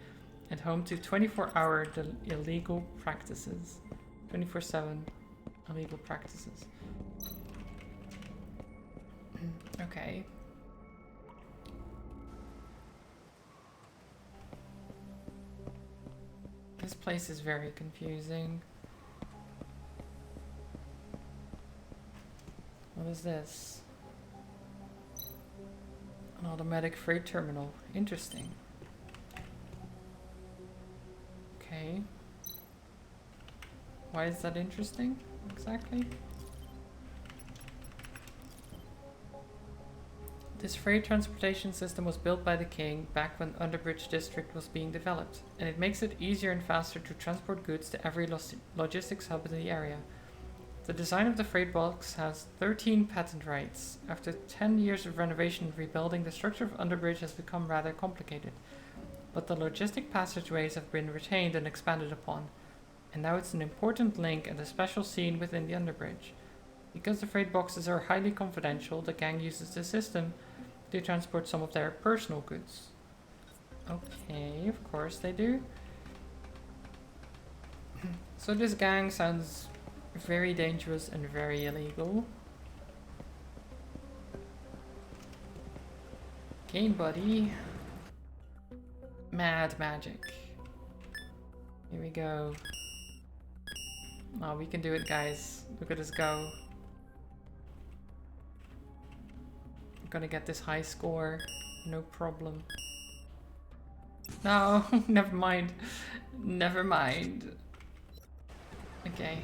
and home to 24-hour illegal practices. 24/7 illegal practices. Okay. This place is very confusing. What is this? An automatic freight terminal. Interesting. Okay. Why is that interesting, exactly? This freight transportation system was built by the king back when Underbridge District was being developed, and it makes it easier and faster to transport goods to every logistics hub in the area. The design of the freight box has 13 patent rights. After 10 years of renovation and rebuilding, the structure of Underbridge has become rather complicated, but the logistic passageways have been retained and expanded upon, and now it's an important link and a special scene within the Underbridge. Because the freight boxes are highly confidential, the gang uses the system to transport some of their personal goods. Okay, of course they do. So this gang sounds very dangerous and very illegal. Game buddy. Mad magic. Here we go. Oh, we can do it, guys. Look at us go. I'm gonna get this high score. No problem. No, never mind. Never mind. Okay.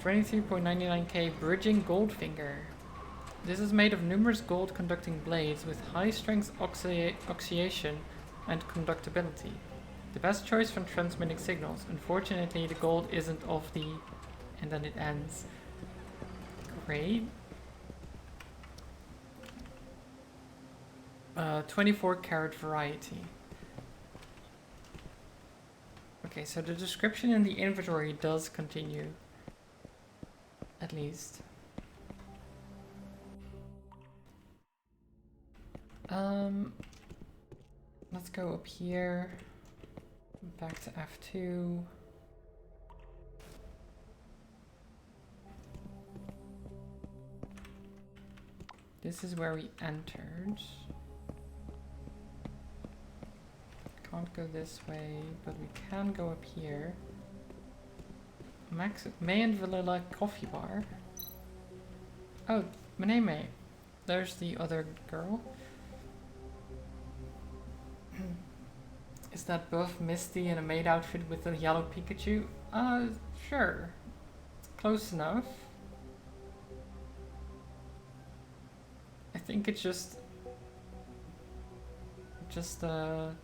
$23.99k Bridging Goldfinger. This is made of numerous gold conducting blades with high strength oxidation and conductibility. The best choice for transmitting signals. Unfortunately, the gold isn't of the... and then it ends. Great. 24 karat variety. Okay, so the description in the inventory does continue. At least. Let's go up here. Back to F2. This is where we entered. Can't go this way, but we can go up here. May and Vanilla Coffee Bar. Oh, May. There's the other girl. Is that buff Misty in a maid outfit with a yellow Pikachu? Sure. It's close enough. I think it's just a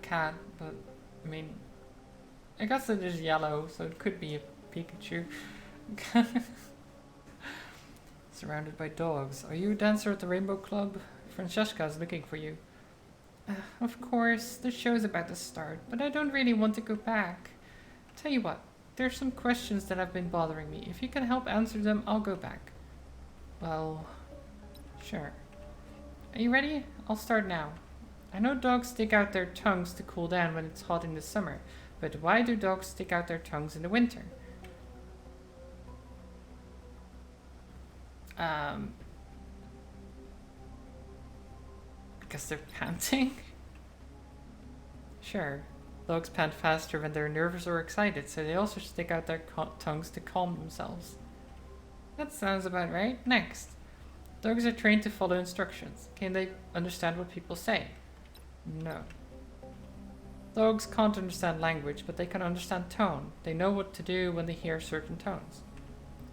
cat, but I mean, I guess it is yellow, so it could be a Pikachu. Surrounded by dogs. Are you a dancer at the Rainbow Club? Francesca's looking for you. Of course, the show's about to start, but I don't really want to go back. Tell you what, there's some questions that have been bothering me. If you can help answer them, I'll go back. Well, sure. Are you ready? I'll start now. I know dogs stick out their tongues to cool down when it's hot in the summer, but why do dogs stick out their tongues in the winter? Because they're panting? Sure. Dogs pant faster when they're nervous or excited, so they also stick out their tongues to calm themselves. That sounds about right. Next. Dogs are trained to follow instructions. Can they understand what people say? No. Dogs can't understand language, but they can understand tone. They know what to do when they hear certain tones.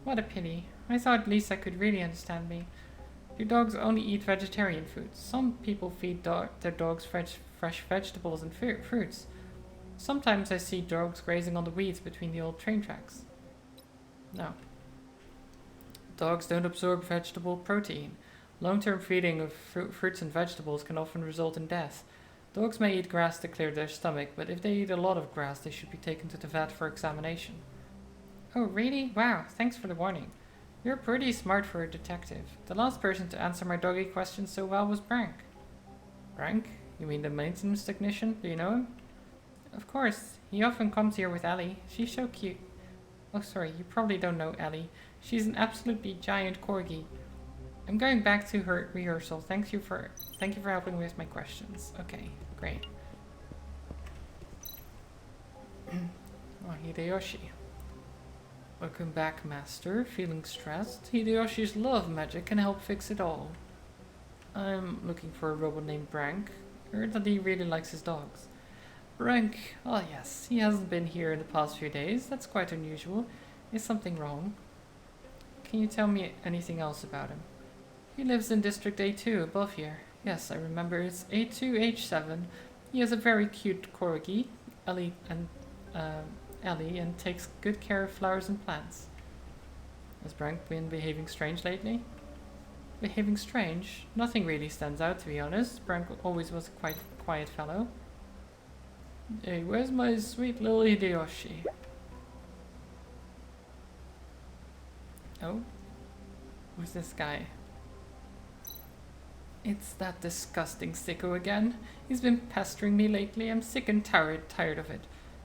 What a pity. I thought Lisa could really understand me. Do dogs only eat vegetarian foods? Some people feed their dogs fresh vegetables and fruits. Sometimes I see dogs grazing on the weeds between the old train tracks. No. Dogs don't absorb vegetable protein. Long-term feeding of fruits and vegetables can often result in death. Dogs may eat grass to clear their stomach, but if they eat a lot of grass, they should be taken to the vet for examination. Oh, really? Wow, thanks for the warning. You're pretty smart for a detective. The last person to answer my doggy question so well was Brank. Brank? You mean the maintenance technician? Do you know him? Of course. He often comes here with Ellie. She's so cute. Oh, sorry, you probably don't know Ellie. She's an absolutely giant corgi. I'm going back to her rehearsal. Thank you for helping with my questions. Okay, great. Oh, Hideyoshi. Welcome back, Master. Feeling stressed? Hideyoshi's love magic can help fix it all. I'm looking for a robot named Brank. Heard that he really likes his dogs. Brank, oh yes, he hasn't been here in the past few days. That's quite unusual. Is something wrong? Can you tell me anything else about him? He lives in District A2 above here. Yes, I remember. It's A2H7. He has a very cute corgi, Ellie, and takes good care of flowers and plants. Has Brank been behaving strange lately? Behaving strange? Nothing really stands out, to be honest. Brank always was a quite quiet fellow. Hey, where's my sweet little Hideyoshi? Oh? Who's this guy? It's that disgusting sicko again. He's been pestering me lately. I'm sick and tired of it.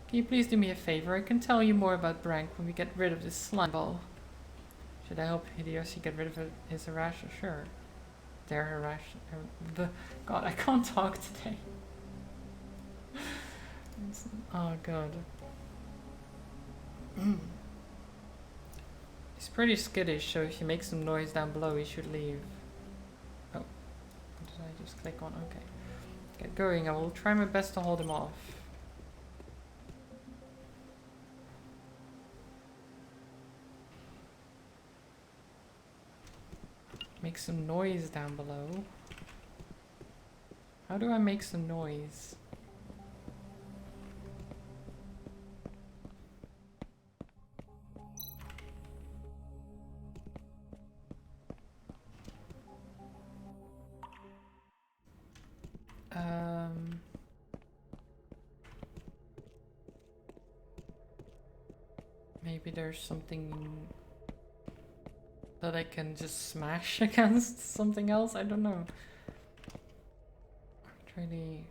Can you please do me a favor? I can tell you more about Brank when we get rid of this slime ball. Should I help Hideyoshi get rid of his harassment? Sure. Their harassment. God, I can't talk today. Oh god. He's pretty skittish, so if you make some noise down below, he should leave. Oh. What did I just click on? Okay. Get going. I will try my best to hold him off. Make some noise down below. How do I make some noise? Maybe there's something that I can just smash against something else? I don't know. Really.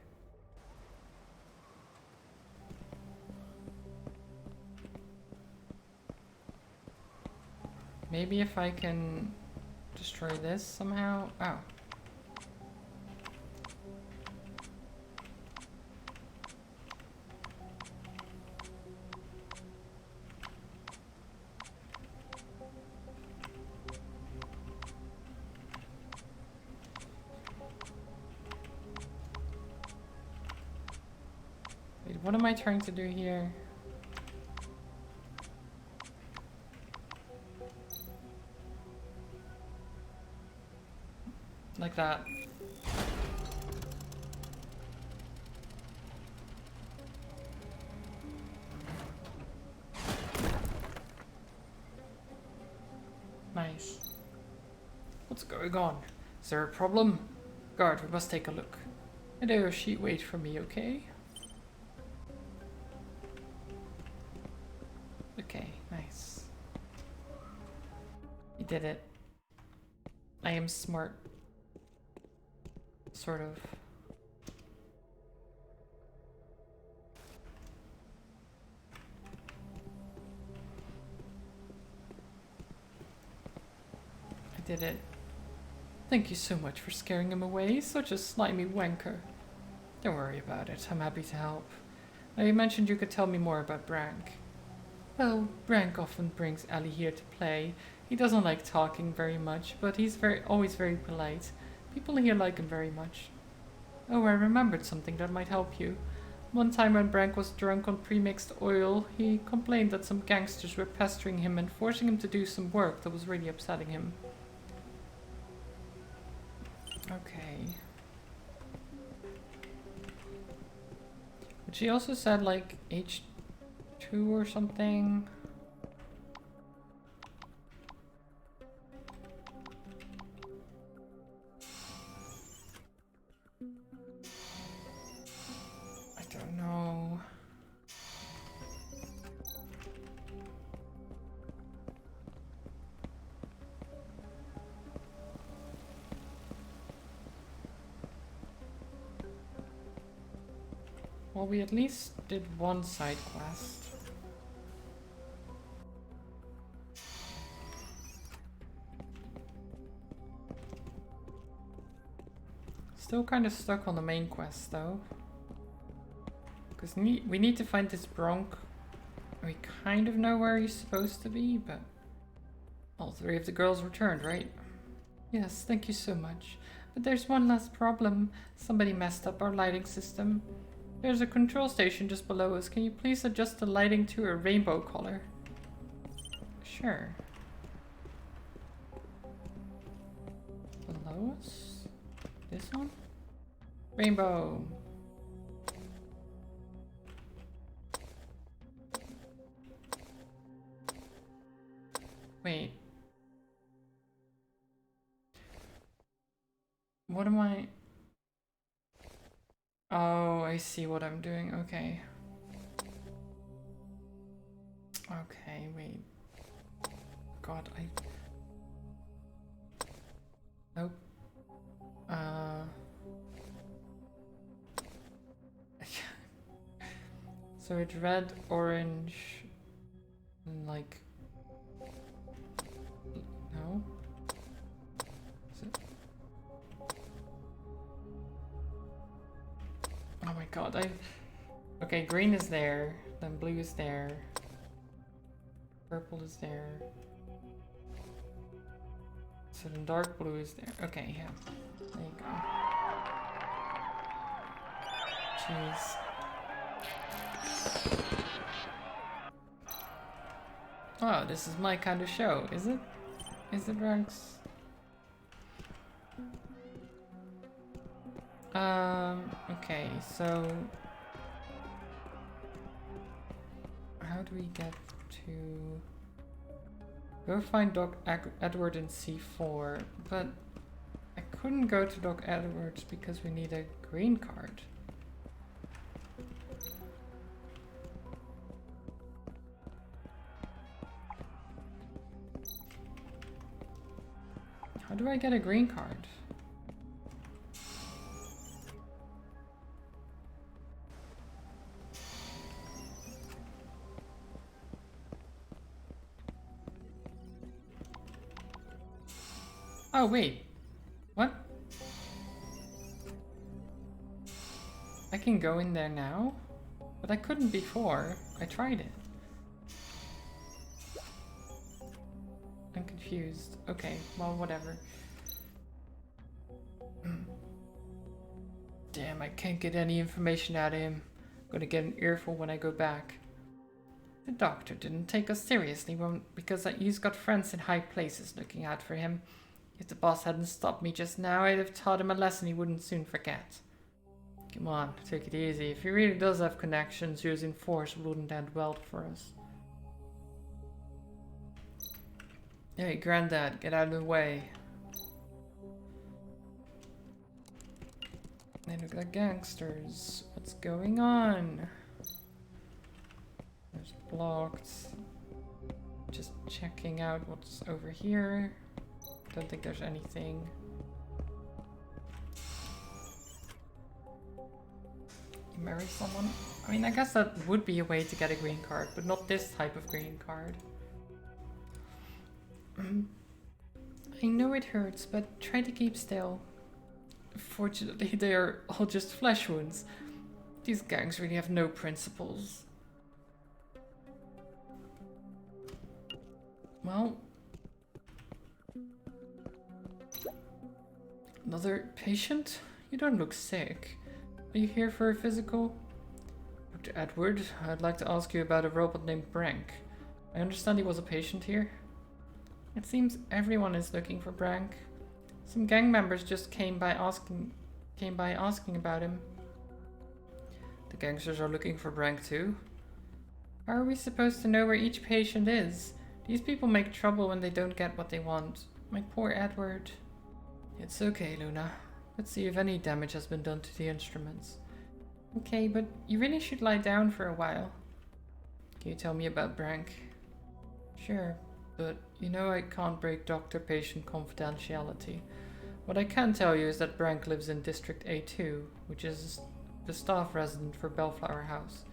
Maybe if I can destroy this somehow. Oh. What am I trying to do here? Like that. Nice. What's going on? Is there a problem? Guard, we must take a look. Hello, she wait for me, okay? Okay, nice. You did it. I am smart. Sort of. I did it. Thank you so much for scaring him away. He's such a slimy wanker. Don't worry about it. I'm happy to help. Now you mentioned you could tell me more about Brank. Well, Brank often brings Ellie here to play. He doesn't like talking very much, but he's always very polite. People here like him very much. Oh, I remembered something that might help you. One time when Brank was drunk on pre-mixed oil, he complained that some gangsters were pestering him and forcing him to do some work that was really upsetting him. Okay. But she also said like H2 or something. I don't know. Well, we at least did one side quest. Still kind of stuck on the main quest though. Because we need to find this Bronk. We kind of know where he's supposed to be, but all three of the girls returned, right? Yes, thank you so much. But there's one last problem. Somebody messed up our lighting system. There's a control station just below us. Can you please adjust the lighting to a rainbow color? Sure. Below us? This one? Rainbow. Wait. What am I... Oh, I see what I'm doing. Okay. Okay, wait. God, Nope. So it's red, orange, like... No? Is it? Oh my god, Okay, green is there, then blue is there, purple is there, so then dark blue is there. Okay, yeah, there you go. Jeez. Oh, this is my kind of show, is it? Is it, Ranks? Okay, so... How do we get to... Go find Doc Edward in C4, but I couldn't go to Doc Edwards because we need a green card. How do I get a green card? Oh, wait. What? I can go in there now? But I couldn't before. I tried it. I'm confused. Okay, well, whatever. Damn, I can't get any information out of him. I'm gonna get an earful when I go back. The doctor didn't take us seriously because he's got friends in high places looking out for him. If the boss hadn't stopped me just now, I'd have taught him a lesson he wouldn't soon forget. Come on, take it easy. If he really does have connections, using force wouldn't end well for us. Hey, Granddad, get out of the way. They look like gangsters. What's going on? There's blocked. Just checking out what's over here. Don't think there's anything. You marry someone? I mean, I guess that would be a way to get a green card, but not this type of green card. I know it hurts, but try to keep still. Fortunately, they are all just flesh wounds. These gangs really have no principles. Well... Another patient? You don't look sick. Are you here for a physical? Dr. Edward, I'd like to ask you about a robot named Brank. I understand he was a patient here. It seems everyone is looking for Brank. Some gang members just came by asking about him. The gangsters are looking for Brank too. How are we supposed to know where each patient is? These people make trouble when they don't get what they want. My poor Edward. It's okay, Luna. Let's see if any damage has been done to the instruments. Okay, but you really should lie down for a while. Can you tell me about Brank? Sure, but you know I can't break doctor-patient confidentiality. What I can tell you is that Brank lives in District A2, which is the staff resident for Bellflower House.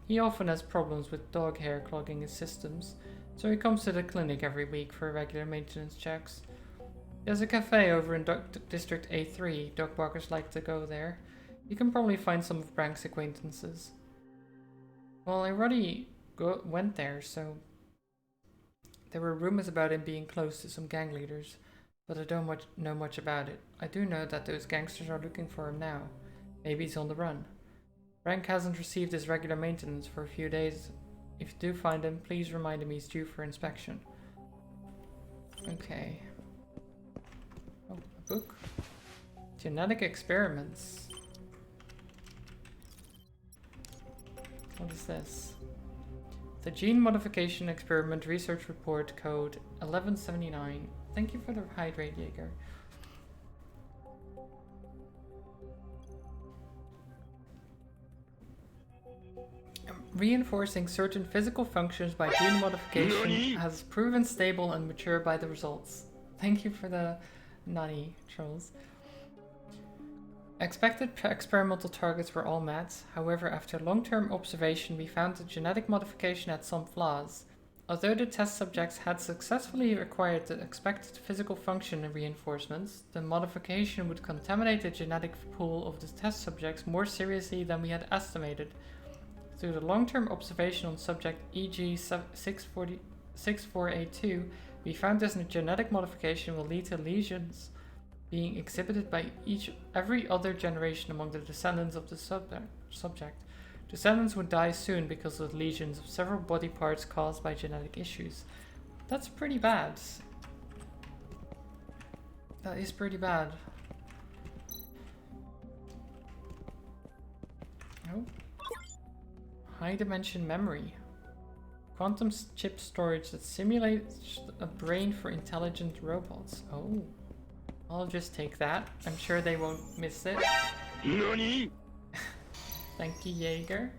He often has problems with dog hair clogging his systems, so he comes to the clinic every week for regular maintenance checks. There's a cafe over in District A3. Dog walkers like to go there. You can probably find some of Brank's acquaintances. Well, I already went there, so... There were rumors about him being close to some gang leaders, but I don't know much about it. I do know that those gangsters are looking for him now. Maybe he's on the run. Brank hasn't received his regular maintenance for a few days. If you do find him, please remind him he's due for inspection. Okay. Oh, a book. Genetic experiments. What is this? The Gene Modification Experiment Research Report Code 1179. Thank you for the hydrate, Jaeger. Reinforcing certain physical functions by gene modification has proven stable and mature by the results. Thank you for the Nani trolls. Expected experimental targets were all met. However, after long-term observation, we found the genetic modification had some flaws. Although the test subjects had successfully acquired the expected physical function and reinforcements, the modification would contaminate the genetic pool of the test subjects more seriously than we had estimated. Through the long-term observation on subject EG6482, we found this genetic modification will lead to lesions being exhibited by every other generation among the descendants of the subject. Descendants would die soon because of lesions of several body parts caused by genetic issues. That's pretty bad. That is pretty bad. Oh. High dimension memory. Quantum chip storage that simulates a brain for intelligent robots. Oh. I'll just take that. I'm sure they won't miss it. NANI? Thank you, Jaeger.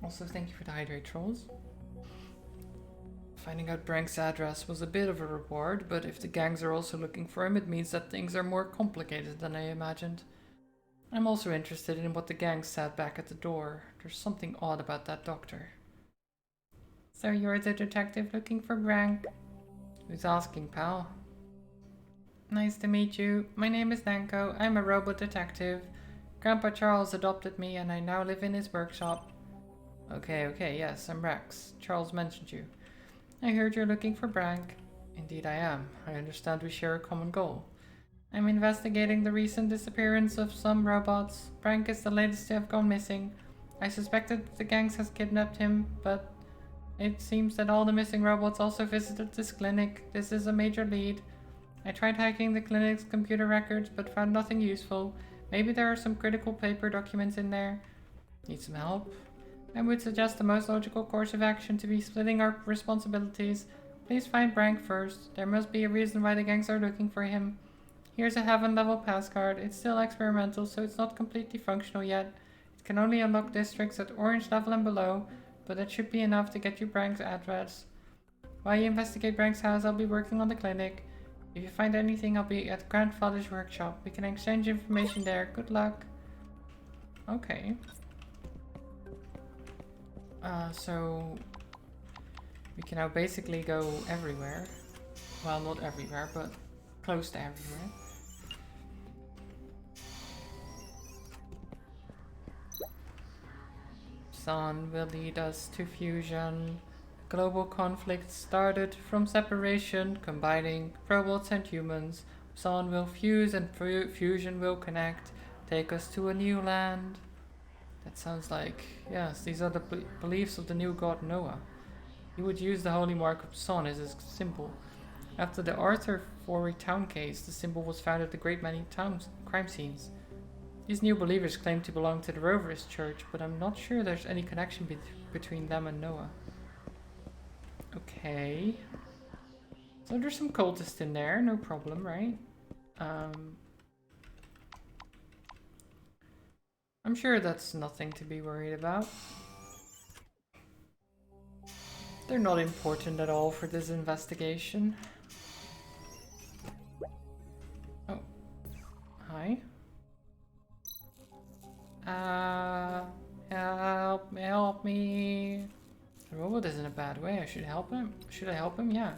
Also, thank you for the hydrate trolls. Finding out Brank's address was a bit of a reward, but if the gangs are also looking for him, it means that things are more complicated than I imagined. I'm also interested in what the gang said back at the door. There's something odd about that doctor. So you're the detective looking for Brank? Who's asking, pal? Nice to meet you. My name is Danko. I'm a robot detective. Grandpa Charles adopted me and I now live in his workshop. Okay, yes, I'm Rex. Charles mentioned you. I heard you're looking for Brank. Indeed I am. I understand we share a common goal. I'm investigating the recent disappearance of some robots. Brank is the latest to have gone missing. I suspected the gangs has kidnapped him, but it seems that all the missing robots also visited this clinic. This is a major lead. I tried hacking the clinic's computer records, but found nothing useful. Maybe there are some critical paper documents in there. Need some help? I would suggest the most logical course of action to be splitting our responsibilities. Please find Brank first. There must be a reason why the gangs are looking for him. Here's a heaven level pass card. It's still experimental, so it's not completely functional yet. It can only unlock districts at orange level and below, but that should be enough to get you Brank's address. While you investigate Brank's house, I'll be working on the clinic. If you find anything, I'll be at Grandfather's workshop. We can exchange information there. Good luck. Okay. So we can now basically go everywhere. Well, not everywhere, but close to everywhere. Sun will lead us to fusion. Global conflict started from separation, combining robots and humans. Sun will fuse and fusion will connect, take us to a new land. That sounds like, yes, these are the beliefs of the new god Noah. He would use the holy mark of Sun as his symbol. After the Arthur Forey town case, the symbol was found at the great many crime scenes. These new believers claim to belong to the Roverist Church, but I'm not sure there's any connection between them and Noah. Okay. So there's some cultists in there, no problem, right? I'm sure that's nothing to be worried about. They're not important at all for this investigation. Oh. Hi. Help me. The robot is in a bad way. I should help him. Should I help him? Yeah.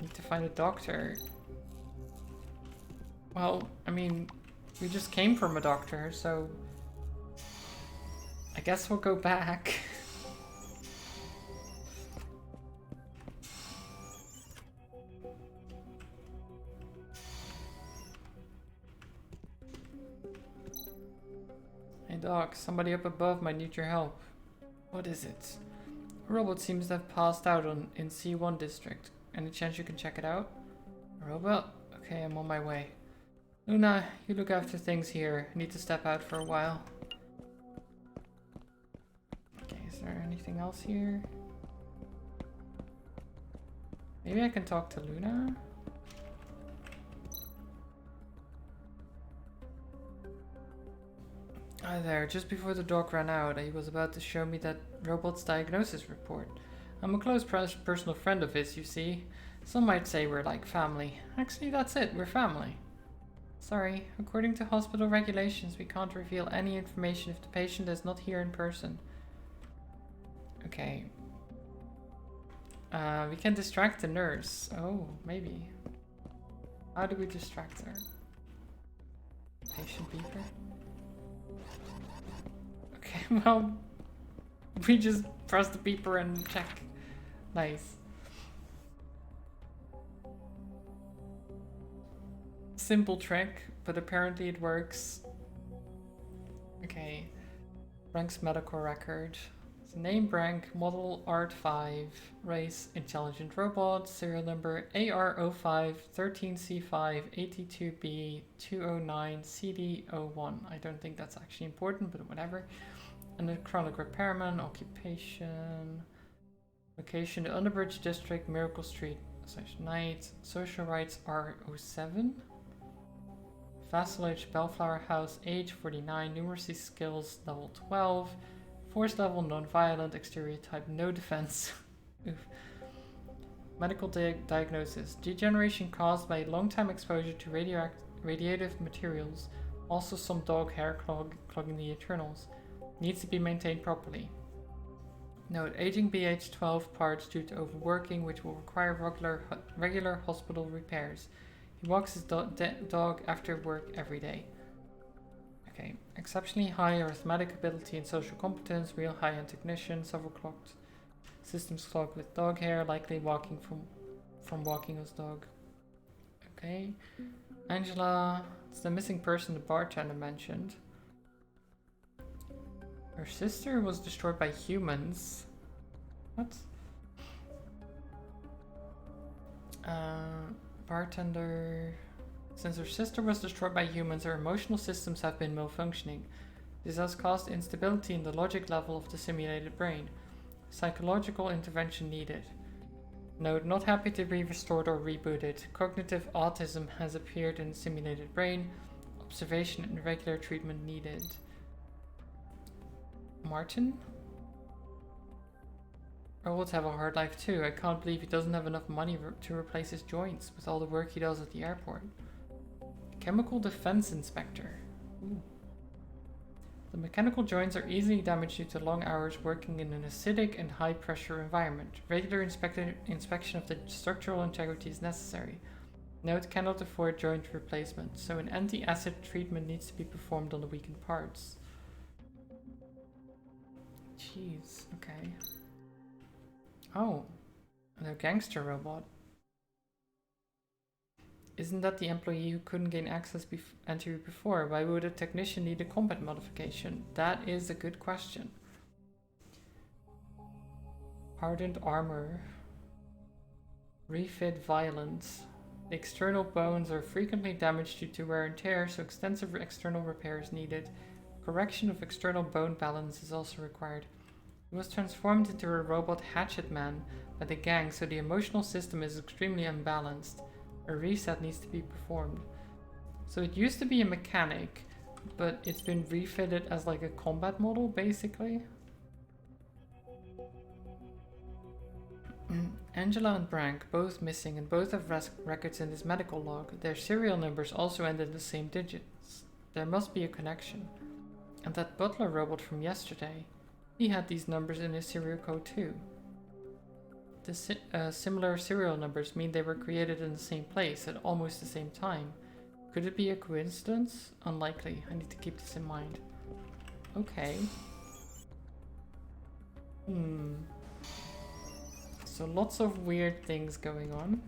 Need to find a doctor. Well, I mean, we just came from a doctor, so I guess we'll go back. Hey Doc, somebody up above might need your help. What is it? A robot seems to have passed out in C1 district. Any chance you can check it out? A robot? Okay, I'm on my way. Luna, you look after things here. I need to step out for a while. Okay, is there anything else here? Maybe I can talk to Luna? Hi there, just before the doc ran out, he was about to show me that robot's diagnosis report. I'm a close personal friend of his, you see. Some might say we're like family. Actually, that's it, we're family. Sorry, according to hospital regulations, we can't reveal any information if the patient is not here in person. Okay. We can distract the nurse. Oh, maybe. How do we distract her? Patient beeper? Okay, well, we just press the beeper and check. Nice. Simple trick, but apparently it works. Okay. Brank's medical record. Name Brank, model ART5, race intelligent robot, serial number AR05 13C5 82B 209 CD01. I don't think that's actually important, but whatever. And a chronic repairman, occupation, location, the Underbridge District, Miracle Street, /night, social rights R07. Vassalage, Bellflower House, age 49, numeracy skills level 12. Force level, non-violent, exterior type, no defense. Oof. Medical diagnosis. Degeneration caused by long-time exposure to radiative materials. Also some dog hair clogging the internals. Needs to be maintained properly. Note, aging BH12 parts due to overworking, which will require regular hospital repairs. He walks his dog after work every day. Okay, exceptionally high arithmetic ability and social competence, real high-end technician, several clocked systems clogged with dog hair, likely walking from walking his dog. Okay, Angela, it's the missing person the bartender mentioned. Her sister was destroyed by humans. What? Bartender. Since her sister was destroyed by humans, her emotional systems have been malfunctioning. This has caused instability in the logic level of the simulated brain. Psychological intervention needed. Note, not happy to be restored or rebooted. Cognitive autism has appeared in the simulated brain. Observation and regular treatment needed. Martin? Robots have a hard life too. I can't believe he doesn't have enough money to replace his joints with all the work he does at the airport. Chemical Defense Inspector. Ooh. The mechanical joints are easily damaged due to long hours working in an acidic and high pressure environment. Regular inspection of the structural integrity is necessary. Note, cannot afford joint replacement, so an anti-acid treatment needs to be performed on the weakened parts. Jeez, okay. Oh, another gangster robot. Isn't that the employee who couldn't gain access entry before? Why would a technician need a combat modification? That is a good question. Hardened armor. Refit violence. The external bones are frequently damaged due to wear and tear, so extensive external repair is needed. Correction of external bone balance is also required. He was transformed into a robot hatchet man by the gang, so the emotional system is extremely unbalanced. A reset needs to be performed. So it used to be a mechanic, but it's been refitted as like a combat model, basically. Angela and Brank, both missing, and both have records in his medical log. Their serial numbers also end in the same digits. There must be a connection. And that butler robot from yesterday, he had these numbers in his serial code too. The similar serial numbers mean they were created in the same place at almost the same time. Could it be a coincidence? Unlikely. I need to keep this in mind. Okay. So lots of weird things going on.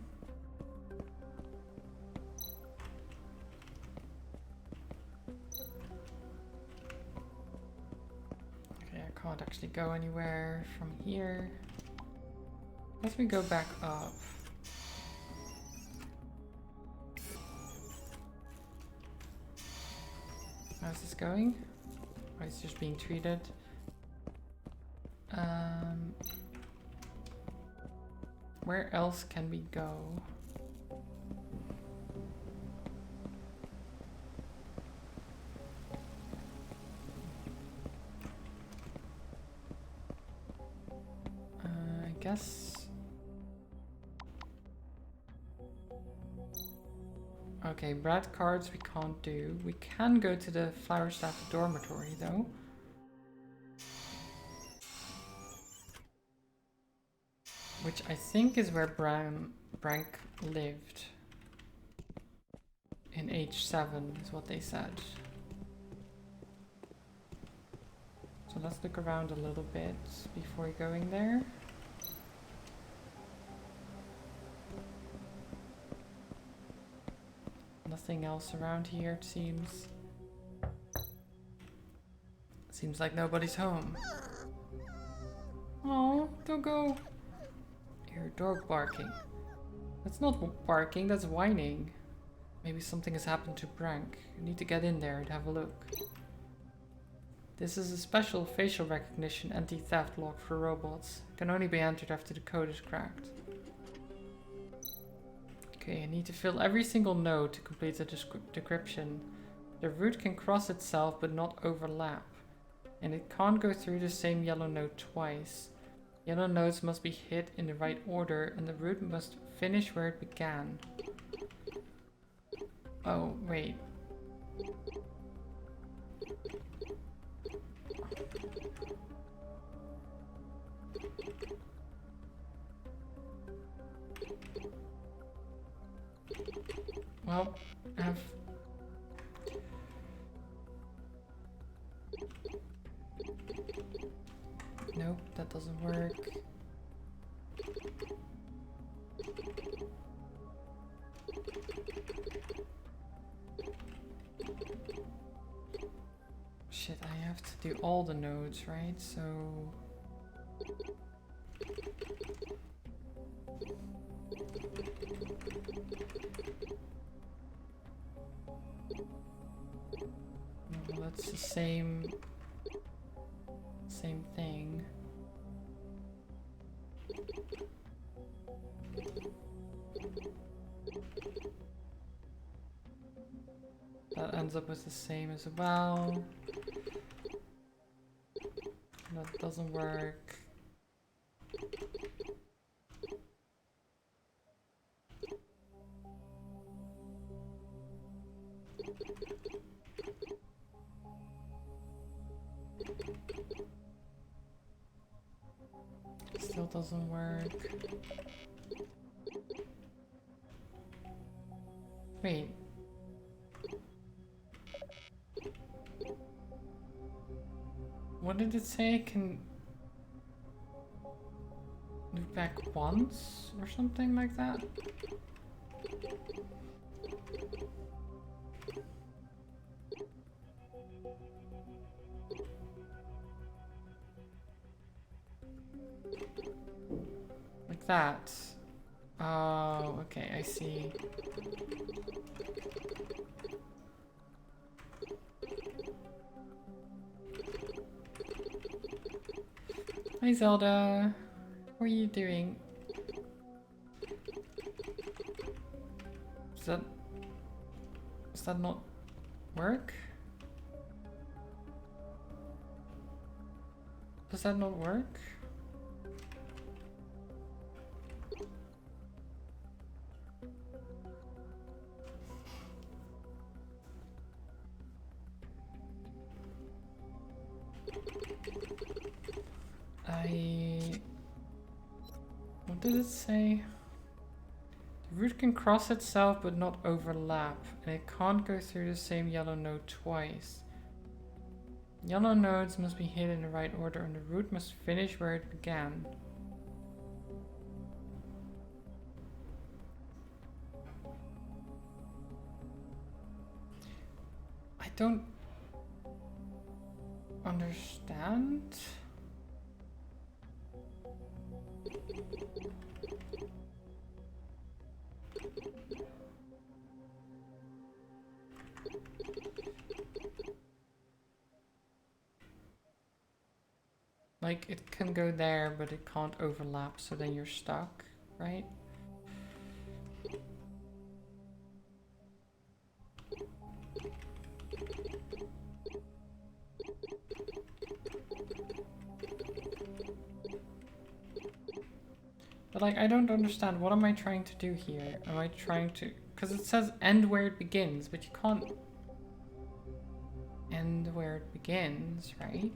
Okay, I can't actually go anywhere from here. Let me go back up. How's this going? Oh, it's just being treated. Where else can we go? I guess. Okay, Brad cards we can't do. We can go to the Flowerstaff dormitory though. Which I think is where Brank lived. In H7 is what they said. So let's look around a little bit before going there. Nothing else around here, it seems. Seems like nobody's home. Oh, don't go. Your dog barking. That's not barking, that's whining. Maybe something has happened to Brank. You need to get in there and have a look. This is a special facial recognition anti-theft lock for robots. It can only be entered after the code is cracked. Okay, I need to fill every single node to complete the decryption. The route can cross itself but not overlap. And it can't go through the same yellow node twice. Yellow nodes must be hit in the right order and the route must finish where it began. Oh, wait. Well, nope, that doesn't work. Shit, I have to do all the nodes, right? So... well, that's the same thing. That ends up with the same as well. That doesn't work. Still doesn't work. Wait. What did it say? Can move back once or something like that? Like that. Oh, okay, I see. Hi Zelda, what are you doing? Does that not work? Does that not work? What did it say? The root can cross itself but not overlap, and it can't go through the same yellow node twice. Yellow nodes must be hit in the right order, and the root must finish where it began. I don't understand. Like, it can go there, but it can't overlap, so then you're stuck, right? But like, I don't understand. What am I trying to do here? Am I trying to... Because it says end where it begins, but you can't end where it begins, right?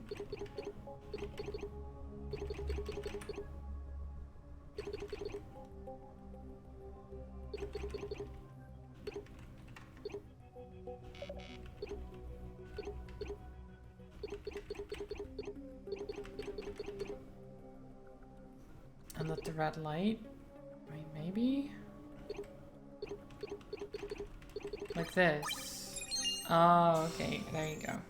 And let the red light. I mean, maybe? Like this. Oh, okay. There you go.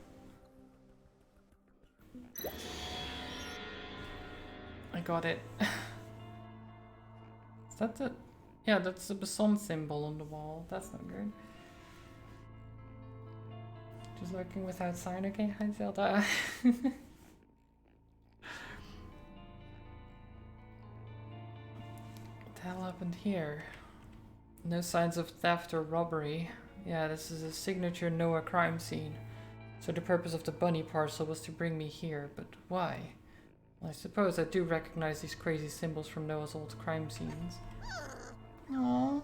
I got it. Is that the... Yeah, that's the Bason symbol on the wall. That's not good. Just lurking without sign. Okay, hi Zelda. What the hell happened here? No signs of theft or robbery. Yeah, this is a signature Noah crime scene. So the purpose of the bunny parcel was to bring me here, but why? Well, I suppose I do recognize these crazy symbols from Noah's old crime scenes. Aww.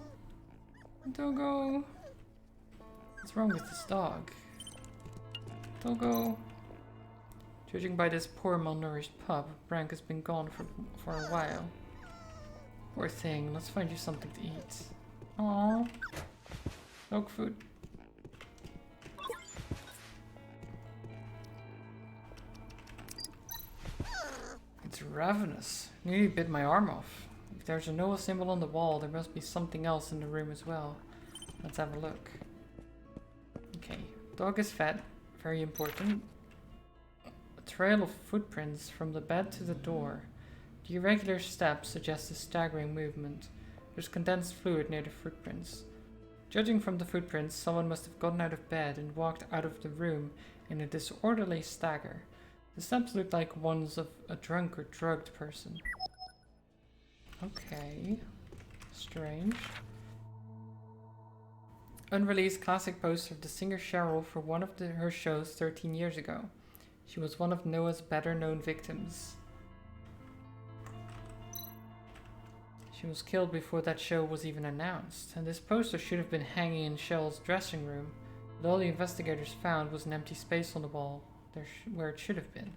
Togo. What's wrong with this dog? Togo. Judging by this poor malnourished pup, Brank has been gone for a while. Poor thing, let's find you something to eat. Aww. Dog food. It's ravenous. Nearly bit my arm off. If there's a Noah symbol on the wall, there must be something else in the room as well. Let's have a look. Okay, dog is fed. Very important. A trail of footprints from the bed to the door. The irregular steps suggest a staggering movement. There's condensed fluid near the footprints. Judging from the footprints, someone must have gotten out of bed and walked out of the room in a disorderly stagger. The steps look like ones of a drunk or drugged person. Okay. Strange. Unreleased classic poster of the singer Cheryl for one of her shows 13 years ago. She was one of Noah's better known victims. She was killed before that show was even announced, and this poster should have been hanging in Cheryl's dressing room, but all the investigators found was an empty space on the wall, where it should have been.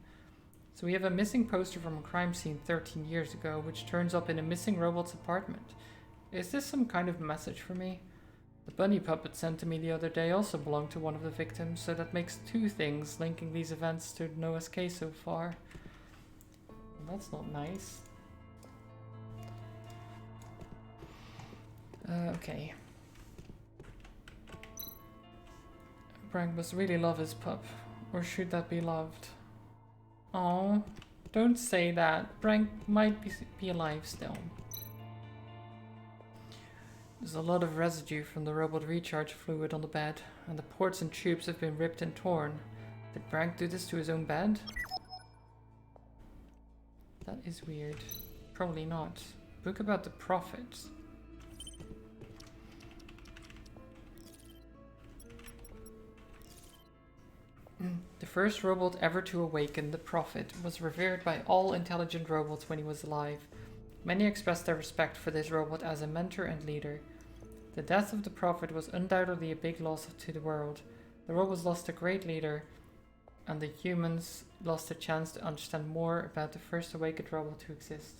So we have a missing poster from a crime scene 13 years ago, which turns up in a missing robot's apartment. Is this some kind of message for me? The bunny puppet sent to me the other day also belonged to one of the victims, so that makes two things linking these events to Noah's case so far. That's not nice. Okay. Brank must really love his pup. Or should that be loved? Oh, don't say that. Brank might be alive still. There's a lot of residue from the robot recharge fluid on the bed, and the ports and tubes have been ripped and torn. Did Brank do this to his own bed? That is weird. Probably not. Book about the Prophet. The first robot ever to awaken, the Prophet, was revered by all intelligent robots when he was alive. Many expressed their respect for this robot as a mentor and leader. The death of the Prophet was undoubtedly a big loss to the world. The robots lost a great leader, and the humans lost a chance to understand more about the first awakened robot to exist.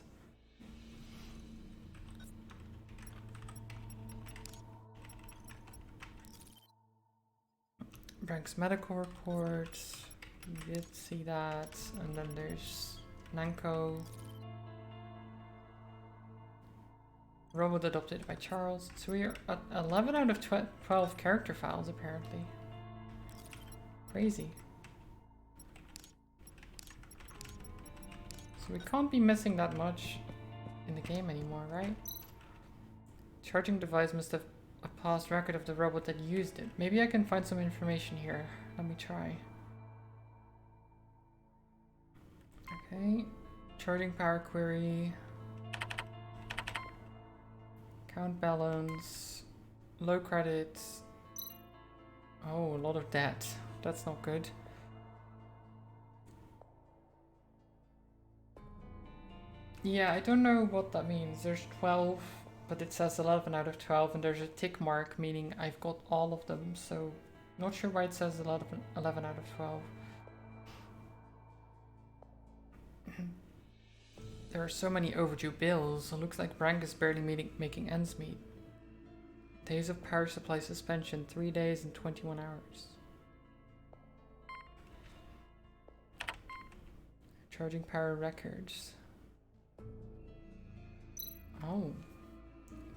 Brank's medical report. We did see that. And then there's Nanko. Robot adopted by Charles. So we are at 11 out of 12 character files apparently. Crazy. So we can't be missing that much in the game anymore, right? Charging device must have a past record of the robot that used it. Maybe I can find some information here. Let me try. Okay. Charging power query. Count balance. Low credits. Oh, a lot of debt. That's not good. Yeah, I don't know what that means. There's 12, but it says 11 out of 12, and there's a tick mark, meaning I've got all of them, so not sure why it says 11 out of 12. There are so many overdue bills. It looks like Brank is barely making ends meet. Days of power supply suspension, 3 days and 21 hours. Charging power records. Oh.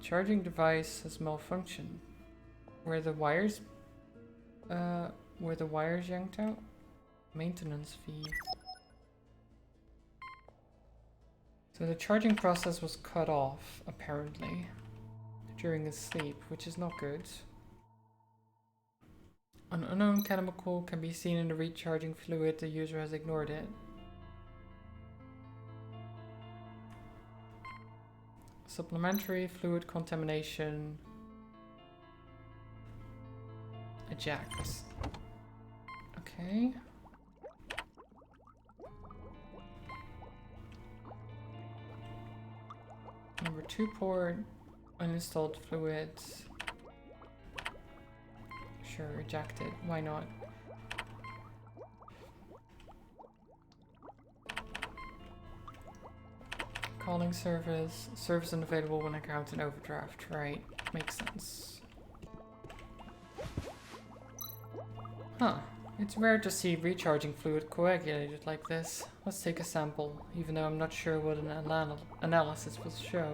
Charging device has malfunctioned. Were the wires yanked out? Maintenance fee. So the charging process was cut off, apparently, during his sleep, which is not good. An unknown chemical can be seen in the recharging fluid. The user has ignored it. Supplementary fluid contamination. Eject. Okay. Number 2 port, uninstalled fluid. Sure, ejected. Why not? Calling service. Service unavailable when account in overdraft. Right. Makes sense. Huh. It's rare to see recharging fluid coagulated like this. Let's take a sample, even though I'm not sure what an analysis will show.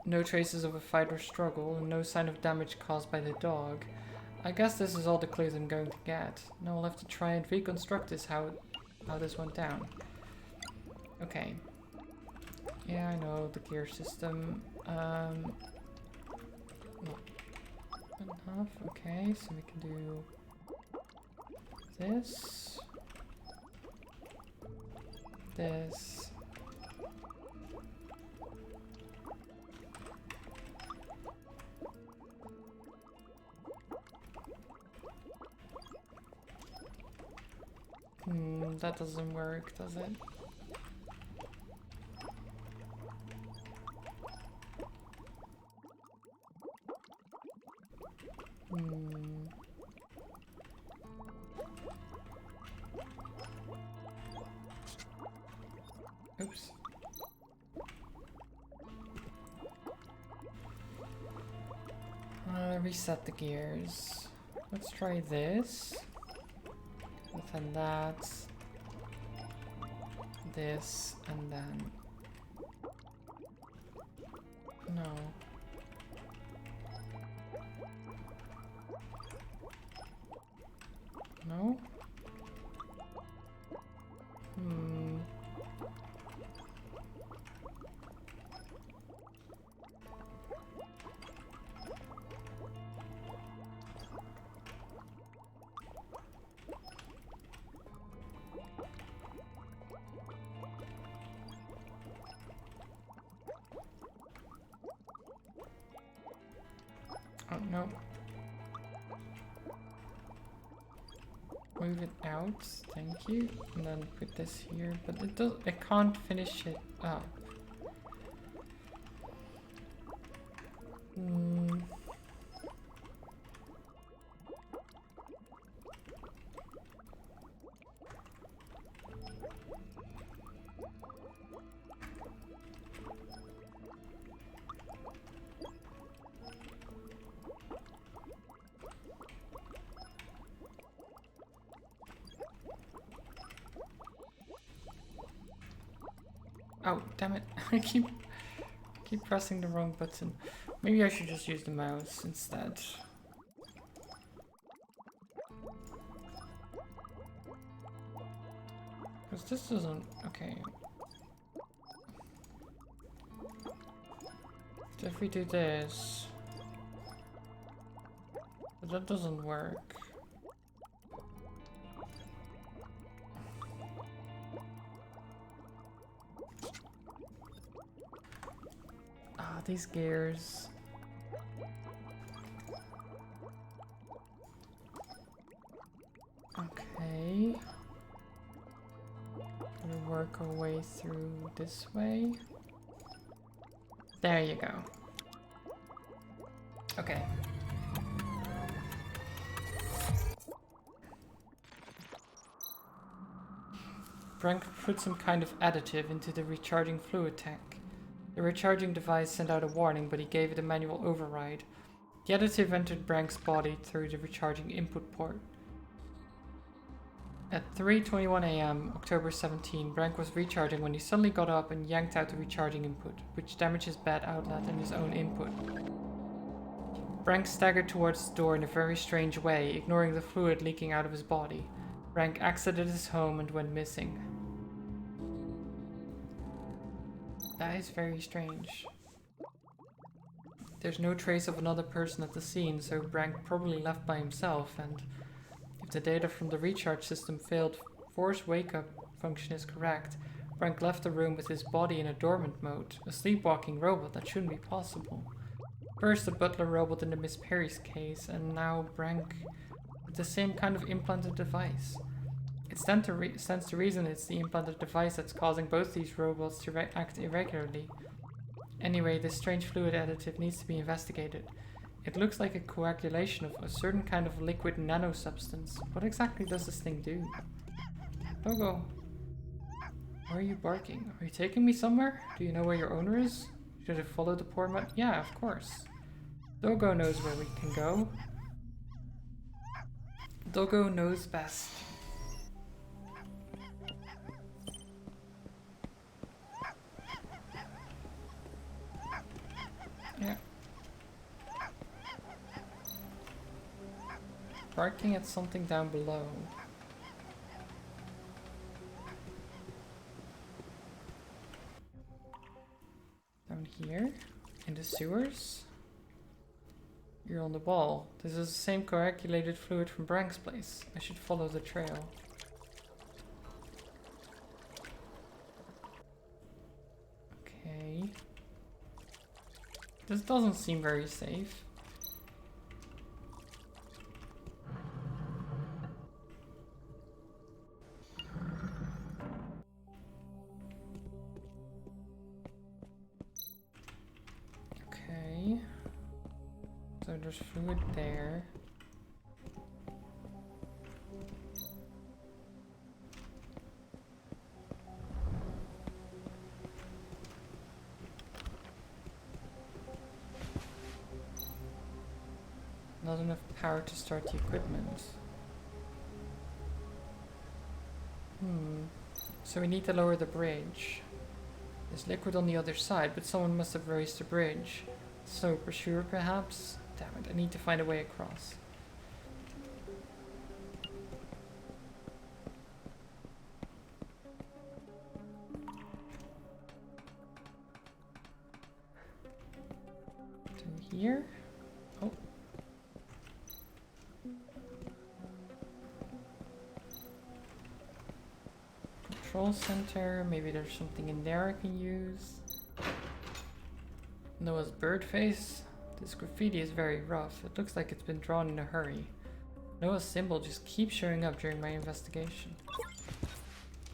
No traces of a fight or struggle, and no sign of damage caused by the dog. I guess this is all the clues I'm going to get. Now I'll have to try and reconstruct this, how this went down. Okay. Yeah, I know, the gear system. Enough. Okay, so we can do this, this, That doesn't work, does it? Oops. Reset the gears. Let's try this. And then that. This, and then... No. No? Oh, no. Move it out, thank you. And then put this here, but it can't finish it up. Oh, damn it. I keep pressing the wrong button. Maybe I should just use the mouse instead. Because this doesn't... Okay. So if we do this... But that doesn't work. These gears. Okay. Gonna work our way through this way. There you go. Okay. Brank put some kind of additive into the recharging fluid tank. The recharging device sent out a warning, but he gave it a manual override. The additive entered Brank's body through the recharging input port. At 3:21 AM, October 17, Brank was recharging when he suddenly got up and yanked out the recharging input, which damaged his bad outlet and his own input. Brank staggered towards the door in a very strange way, ignoring the fluid leaking out of his body. Brank exited his home and went missing. That is very strange. There's no trace of another person at the scene, so Brank probably left by himself, and if the data from the recharge system failed force wake-up function is correct, Brank left the room with his body in a dormant mode, a sleepwalking robot that shouldn't be possible. First the butler robot in the Miss Perry's case, and now Brank with the same kind of implanted device. It stands to reason it's the implanted device that's causing both these robots to act irregularly. Anyway, this strange fluid additive needs to be investigated. It looks like a coagulation of a certain kind of liquid nanosubstance. What exactly does this thing do? Dogo, why are you barking? Are you taking me somewhere? Do you know where your owner is? Should I follow the poor man? Yeah, of course. Dogo knows where we can go. Dogo knows best. Yeah. Barking at something down below. Down here? In the sewers? You're on the wall. This is the same coagulated fluid from Brank's place. I should follow the trail. Okay. This doesn't seem very safe. there's fluid there. Not enough power to start the equipment. So we need to lower the bridge. There's liquid on the other side, but someone must have raised the bridge. So pursuer perhaps? Damn it, I need to find a way across. To here? Oh. Control center, maybe there's something in there I can use. Noah's bird face. This graffiti is very rough. It looks like it's been drawn in a hurry. Noah's symbol just keeps showing up during my investigation.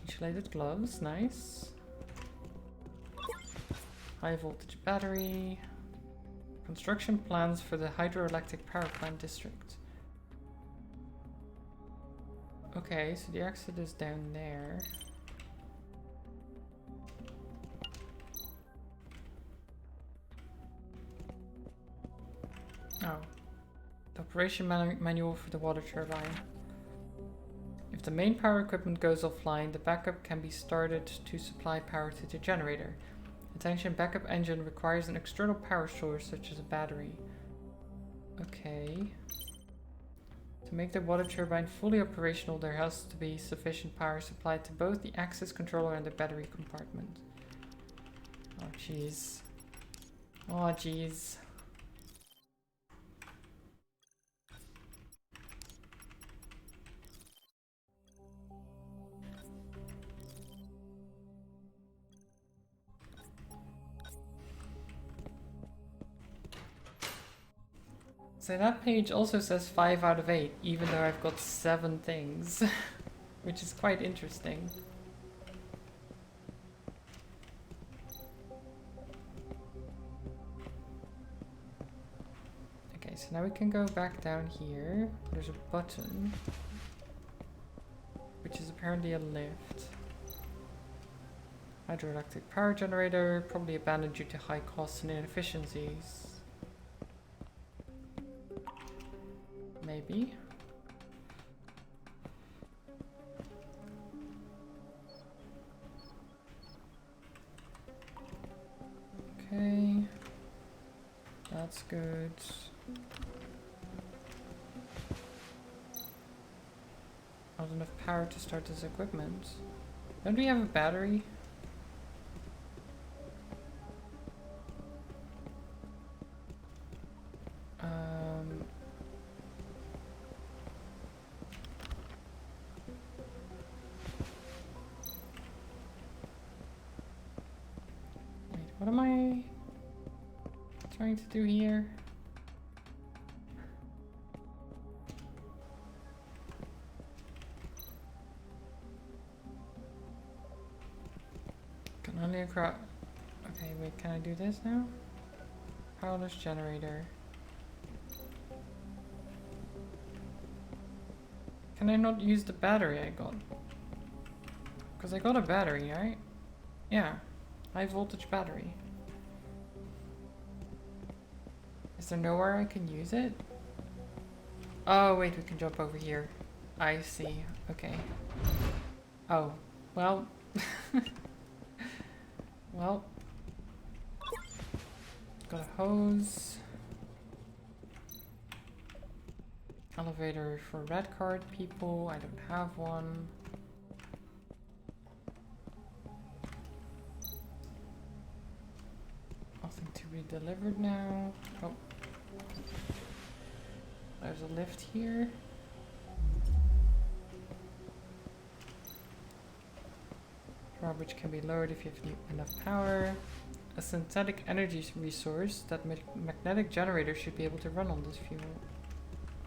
Insulated gloves, nice. High voltage battery. Construction plans for the hydroelectric power plant district. Okay, so the exit is down there. Oh. The operation manual for the water turbine. If the main power equipment goes offline, the backup can be started to supply power to the generator. Attention, backup engine requires an external power source such as a battery. Okay. To make the water turbine fully operational, there has to be sufficient power supplied to both the access controller and the battery compartment. Oh jeez. Oh jeez. So that page also says 5 out of 8, even though I've got 7 things, which is quite interesting. Okay, so now we can go back down here. There's a button, which is apparently a lift. Hydroelectric power generator, probably abandoned due to high costs and inefficiencies. Maybe. Okay. That's good. Not enough power to start this equipment. Don't we have a battery? What am I trying to do here? Can only across. Okay, wait, can I do this now? Powerless generator. Can I not use the battery I got? Because I got a battery, right? Yeah. High voltage battery. Is there nowhere I can use it? Oh, wait, we can jump over here. I see. Okay. Oh, well. Well. Got a hose. Elevator for red card people. I don't have one. Nothing to be delivered now. Oh. There's a lift here. Drawbridge can be lowered if you have enough power. A synthetic energy resource. That magnetic generator should be able to run on this fuel.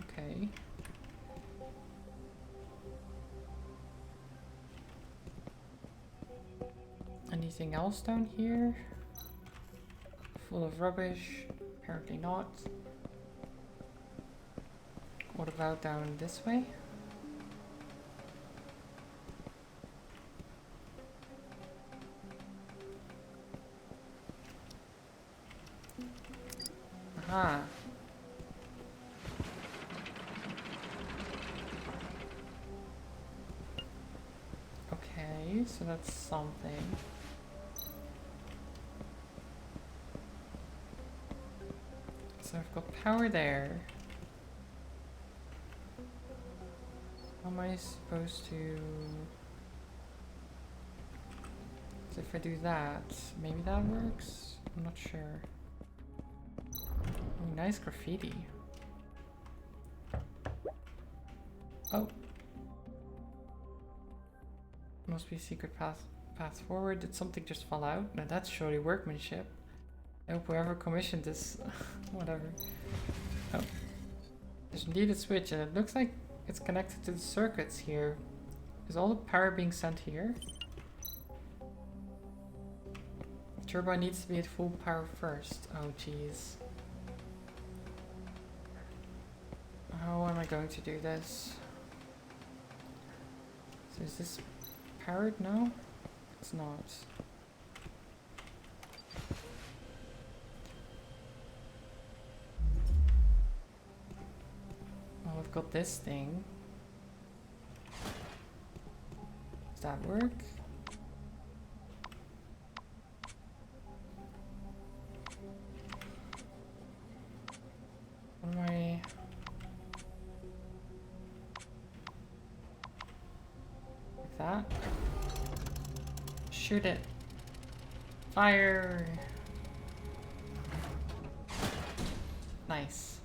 Okay. Anything else down here? Full of rubbish. Apparently not. What about down this way? Aha. Okay, so that's something. So I've got power there. How am I supposed to... So if I do that, maybe that works? I'm not sure. Oh, nice graffiti. Oh. Must be a secret path forward. Did something just fall out? Now that's surely workmanship. I hope whoever commissioned this... whatever. Oh. There's indeed a switch and it looks like it's connected to the circuits here. Is all the power being sent here? The turbine needs to be at full power first. Oh jeez. How am I going to do this? So is this powered now? It's not. Well, I've got this thing. Does that work? What am I... Like that? Shoot it. Fire! Nice.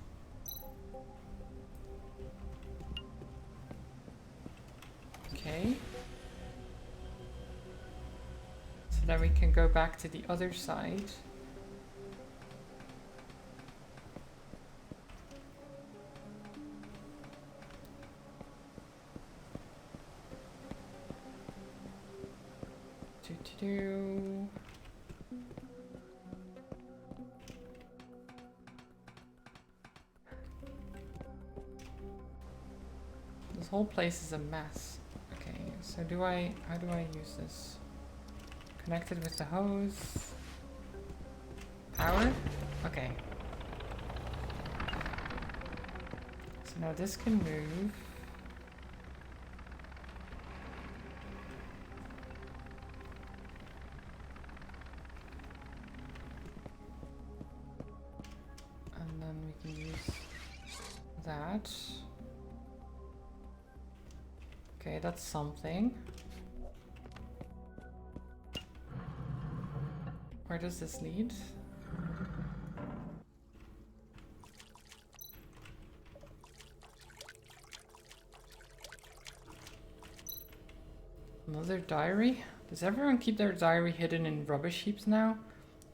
Okay. So then we can go back to the other side. Do. This whole place is a mess. Okay, so how do I use this? Connected with the hose. Power? Okay. So now this can move. And then we can use that. Okay, that's something. Where does this lead? Another diary? Does everyone keep their diary hidden in rubbish heaps now?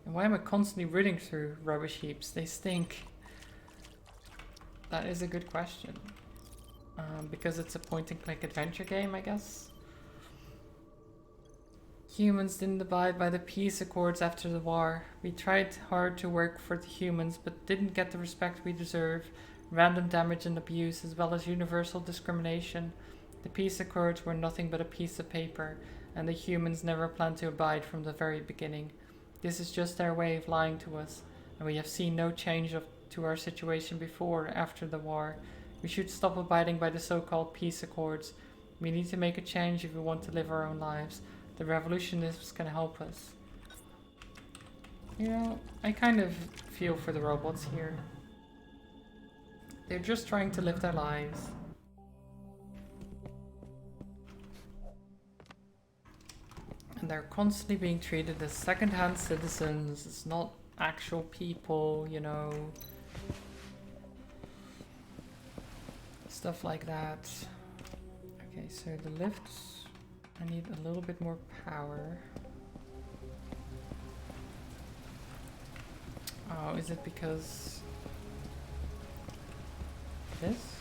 And why am I constantly rooting through rubbish heaps? They stink. That is a good question. Because it's a point-and-click adventure game, I guess. Humans didn't abide by the peace accords after the war. We tried hard to work for the humans, but didn't get the respect we deserve. Random damage and abuse, as well as universal discrimination. The peace accords were nothing but a piece of paper, and the humans never planned to abide from the very beginning. This is just their way of lying to us, and we have seen no change to our situation before or after the war. We should stop abiding by the so-called peace accords. We need to make a change if we want to live our own lives. The revolutionists can help us. You know, I kind of feel for the robots here. They're just trying to live their lives. And they're constantly being treated as second-hand citizens. It's not actual people, you know. Stuff like that. Okay, so the lifts, I need a little bit more power. Oh, is it because this?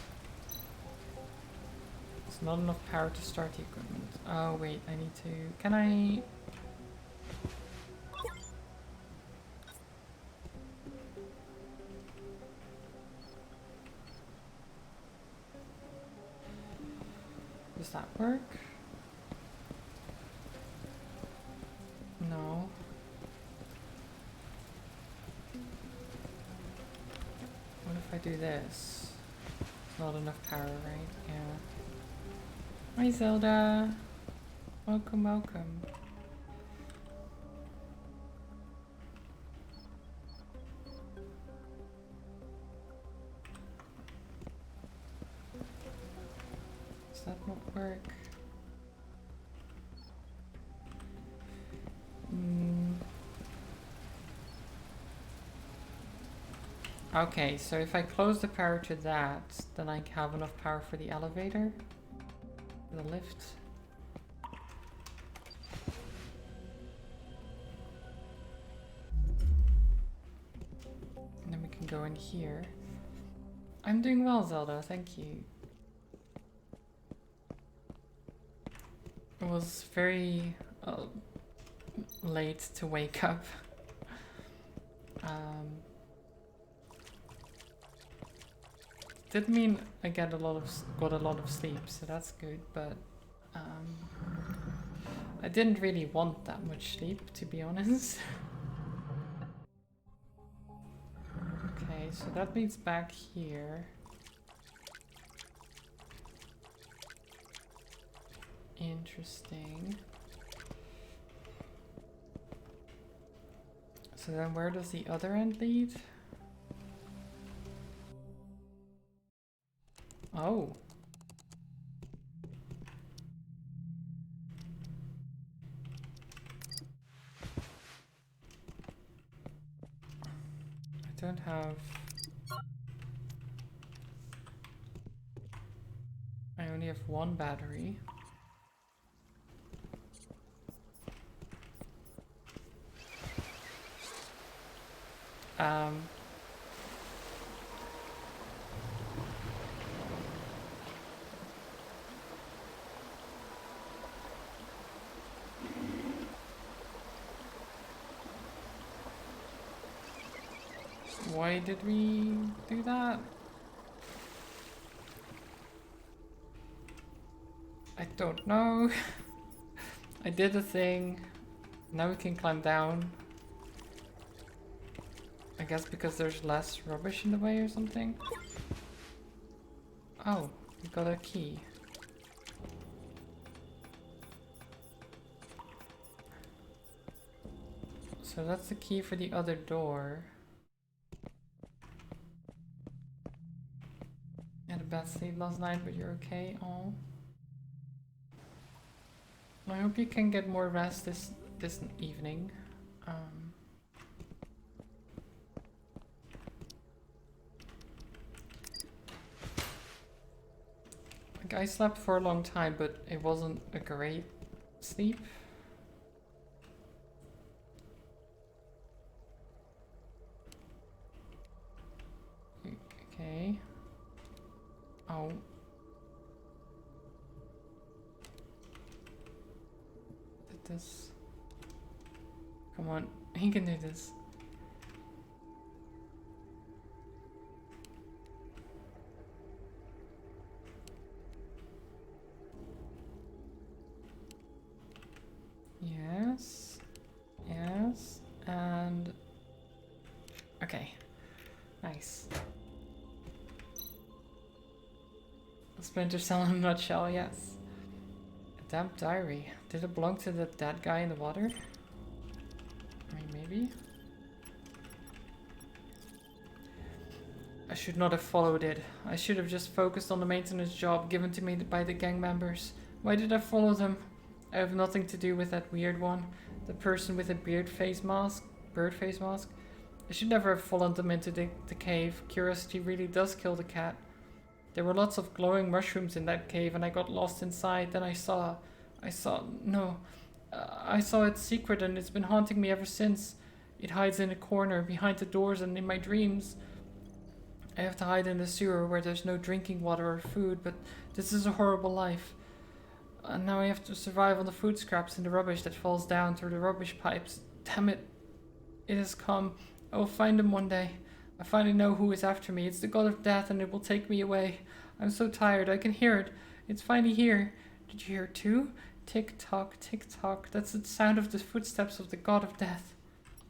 It's not enough power to start the equipment. Oh wait, I need to, can I? Does that work? No. What if I do this? It's not enough power, right? Yeah. Hi Zelda! Welcome, welcome. Does that not work? Okay, so if I close the power to that, then I have enough power for the elevator, the lift. And then we can go in here. I'm doing well, Zelda, thank you. It was very late to wake up. Did mean I got a lot of sleep, so that's good, but I didn't really want that much sleep, to be honest. Okay, so that leads back here. Interesting. So then where does the other end lead? Oh. I don't have... I only have one battery. Why did we do that? I don't know. I did a thing. Now we can climb down. I guess because there's less rubbish in the way or something. Oh, we got a key. So that's the key for the other door. Had a bad sleep last night, but you're okay. Oh. I hope you can get more rest this evening. Like I slept for a long time, but it wasn't a great sleep. Okay. Oh. Did this. Come on, he can do this. Yes. Yes. And... okay. Nice. A Splinter Cell in a nutshell, yes. A damp diary. Did it belong to the dead guy in the water? I mean, maybe? I should not have followed it. I should have just focused on the maintenance job given to me by the gang members. Why did I follow them? I have nothing to do with that weird one. The person with the bird face mask. I should never have followed them into the cave. Curiosity really does kill the cat. There were lots of glowing mushrooms in that cave and I got lost inside. Then I saw its secret and it's been haunting me ever since. It hides in a corner, behind the doors and in my dreams. I have to hide in the sewer where there's no drinking water or food, but this is a horrible life. And now I have to survive on the food scraps and the rubbish that falls down through the rubbish pipes. Damn it. It has come. I will find him one day. I finally know who is after me. It's the god of death and it will take me away. I'm so tired. I can hear it. It's finally here. Did you hear too? Tick tock, tick tock. That's the sound of the footsteps of the god of death.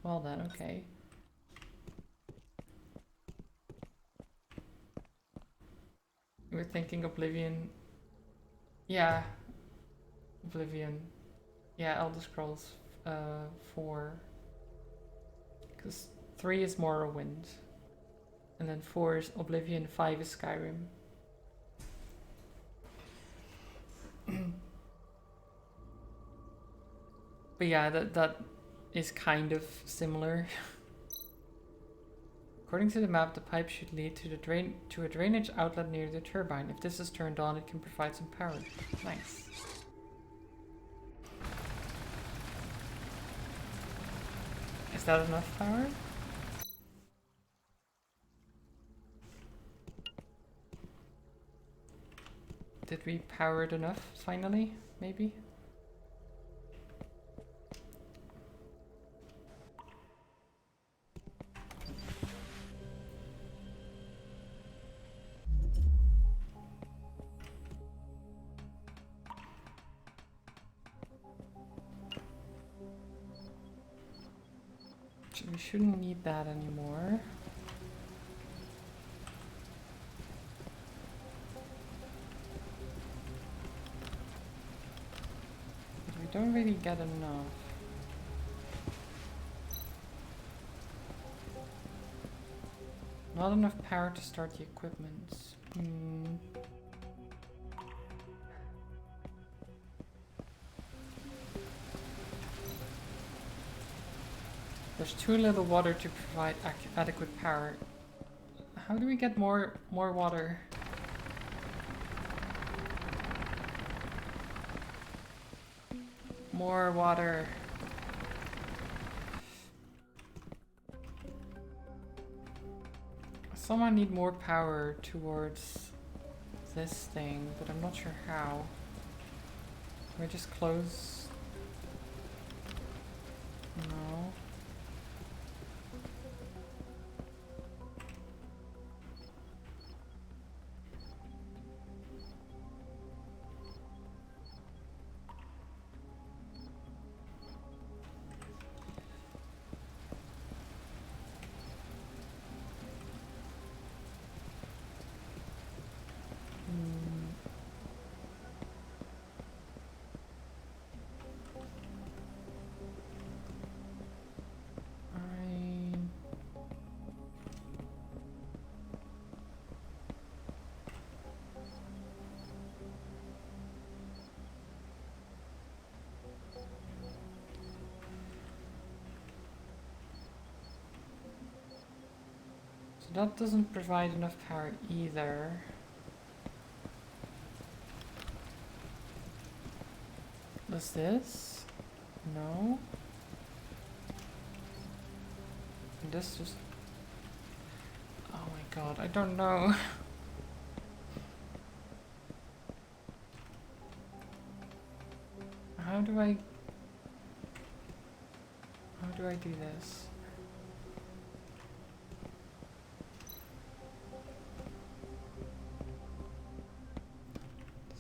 Well then, okay. You were thinking Oblivion. Yeah. Oblivion. Yeah, Elder Scrolls 4. Because 3 is Morrowind. And then 4 is Oblivion, 5 is Skyrim. But yeah, that is kind of similar. According to the map, the pipe should lead to a drainage outlet near the turbine. If this is turned on, it can provide some power. Nice. Is that enough power? Did we power it enough, finally? Maybe? We shouldn't need that anymore. But we don't really get enough. Not enough power to start the equipment. There's too little water to provide adequate power. How do we get more water? More water. Someone need more power towards this thing, but I'm not sure how. Can we just close? No. That doesn't provide enough power either. Does this? No. And this just... Oh my god, I don't know. How do I do this?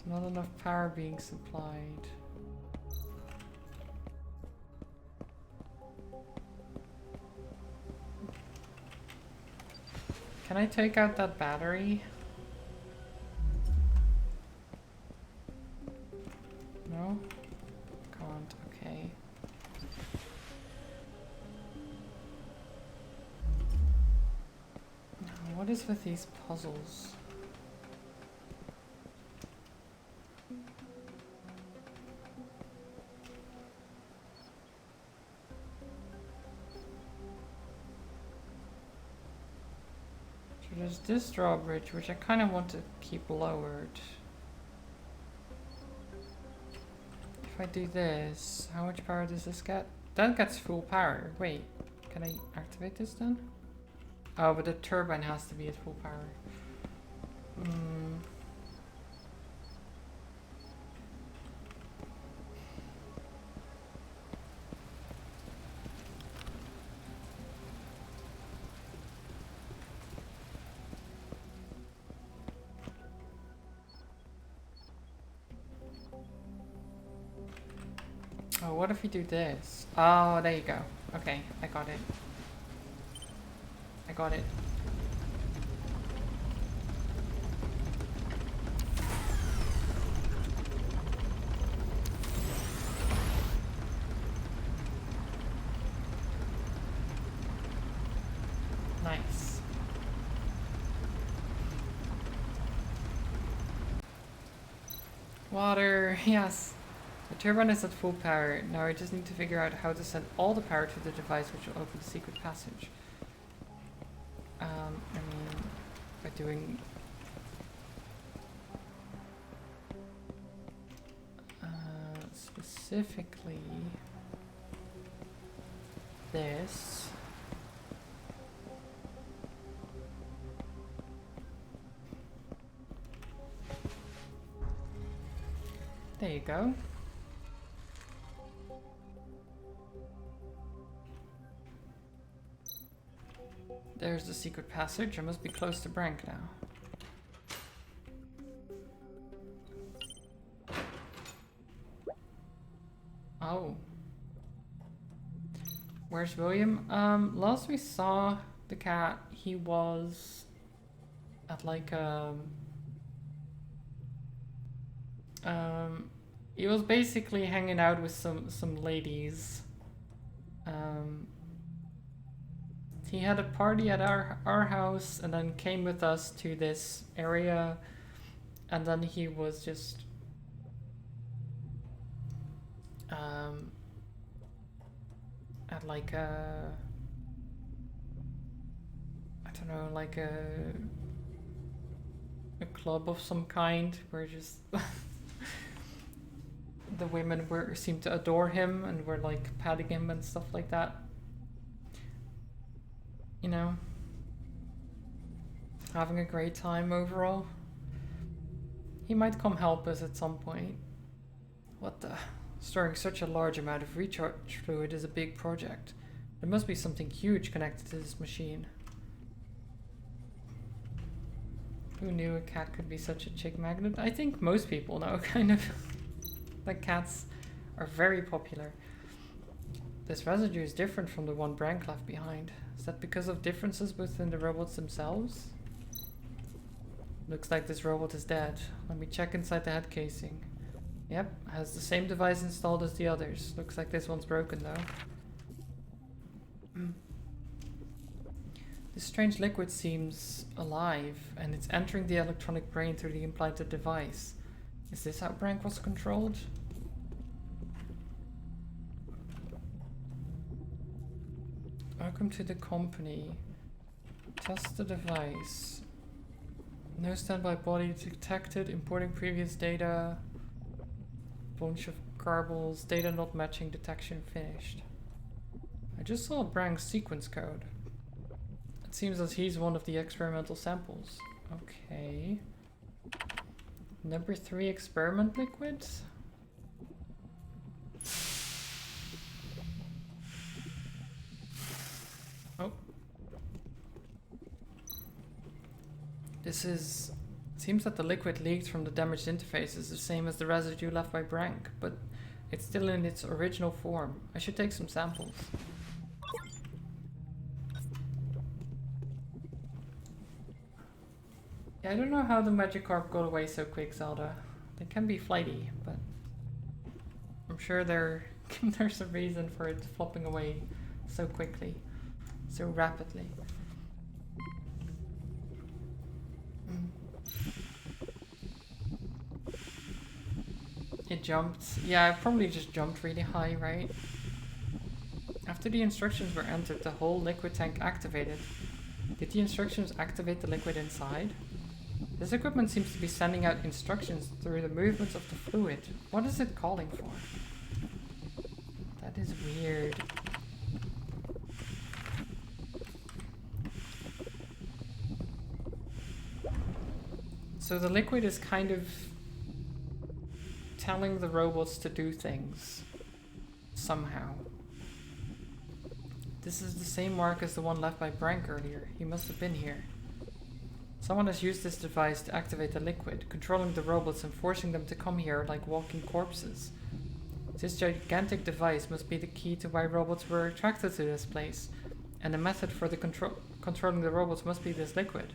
Not enough power being supplied. Can I take out that battery? No? Can't, okay. What is with these puzzles? There's this drawbridge, which I kind of want to keep lowered. If I do this, how much power does this get? That gets full power. Wait, can I activate this then? Oh, but the turbine has to be at full power. Oh, what if we do this? Oh, there you go. Okay, I got it. I got it. Nice. Water, yes. The turbine is at full power. Now I just need to figure out how to send all the power to the device which will open the secret passage. I mean, by doing... specifically... this. There you go. There's the secret passage. I must be close to Brank now. Oh. Where's William? Last we saw the cat, he was at like he was basically hanging out with some ladies. He had a party at our house and then came with us to this area, and then he was just at like a, I don't know, like a club of some kind where just the women seemed to adore him and were like patting him and stuff like that. You know, having a great time overall. He might come help us at some point. What the? Storing such a large amount of recharge fluid is a big project. There must be something huge connected to this machine. Who knew a cat could be such a chick magnet? I think most people know, kind of. Like, cats are very popular. This residue is different from the one Brank left behind. Is that because of differences within the robots themselves? Looks like this robot is dead. Let me check inside the head casing. Yep, has the same device installed as the others. Looks like this one's broken though. This strange liquid seems alive, and it's entering the electronic brain through the implanted device. Is this how Brank was controlled? Welcome to the company. Test the device. No standby body detected. Importing previous data. Bunch of garbles. Data not matching. Detection finished. I just saw Brank's sequence code. It seems as he's one of the experimental samples. Okay. Number 3 experiment liquid. Oh. This is... Seems that the liquid leaked from the damaged interface is the same as the residue left by Brank, but it's still in its original form. I should take some samples. Yeah, I don't know how the Magikarp got away so quick, Zelda. They can be flighty, but I'm sure there's a reason for it flopping away so quickly, so rapidly. It jumped. Yeah, it probably just jumped really high, right? After the instructions were entered, the whole liquid tank activated. Did the instructions activate the liquid inside? This equipment seems to be sending out instructions through the movements of the fluid. What is it calling for? That is weird. So the liquid is kind of telling the robots to do things somehow. This is the same mark as the one left by Brank earlier. He must have been here. Someone has used this device to activate the liquid, controlling the robots and forcing them to come here like walking corpses. This gigantic device must be the key to why robots were attracted to this place, and the method for the controlling the robots must be this liquid.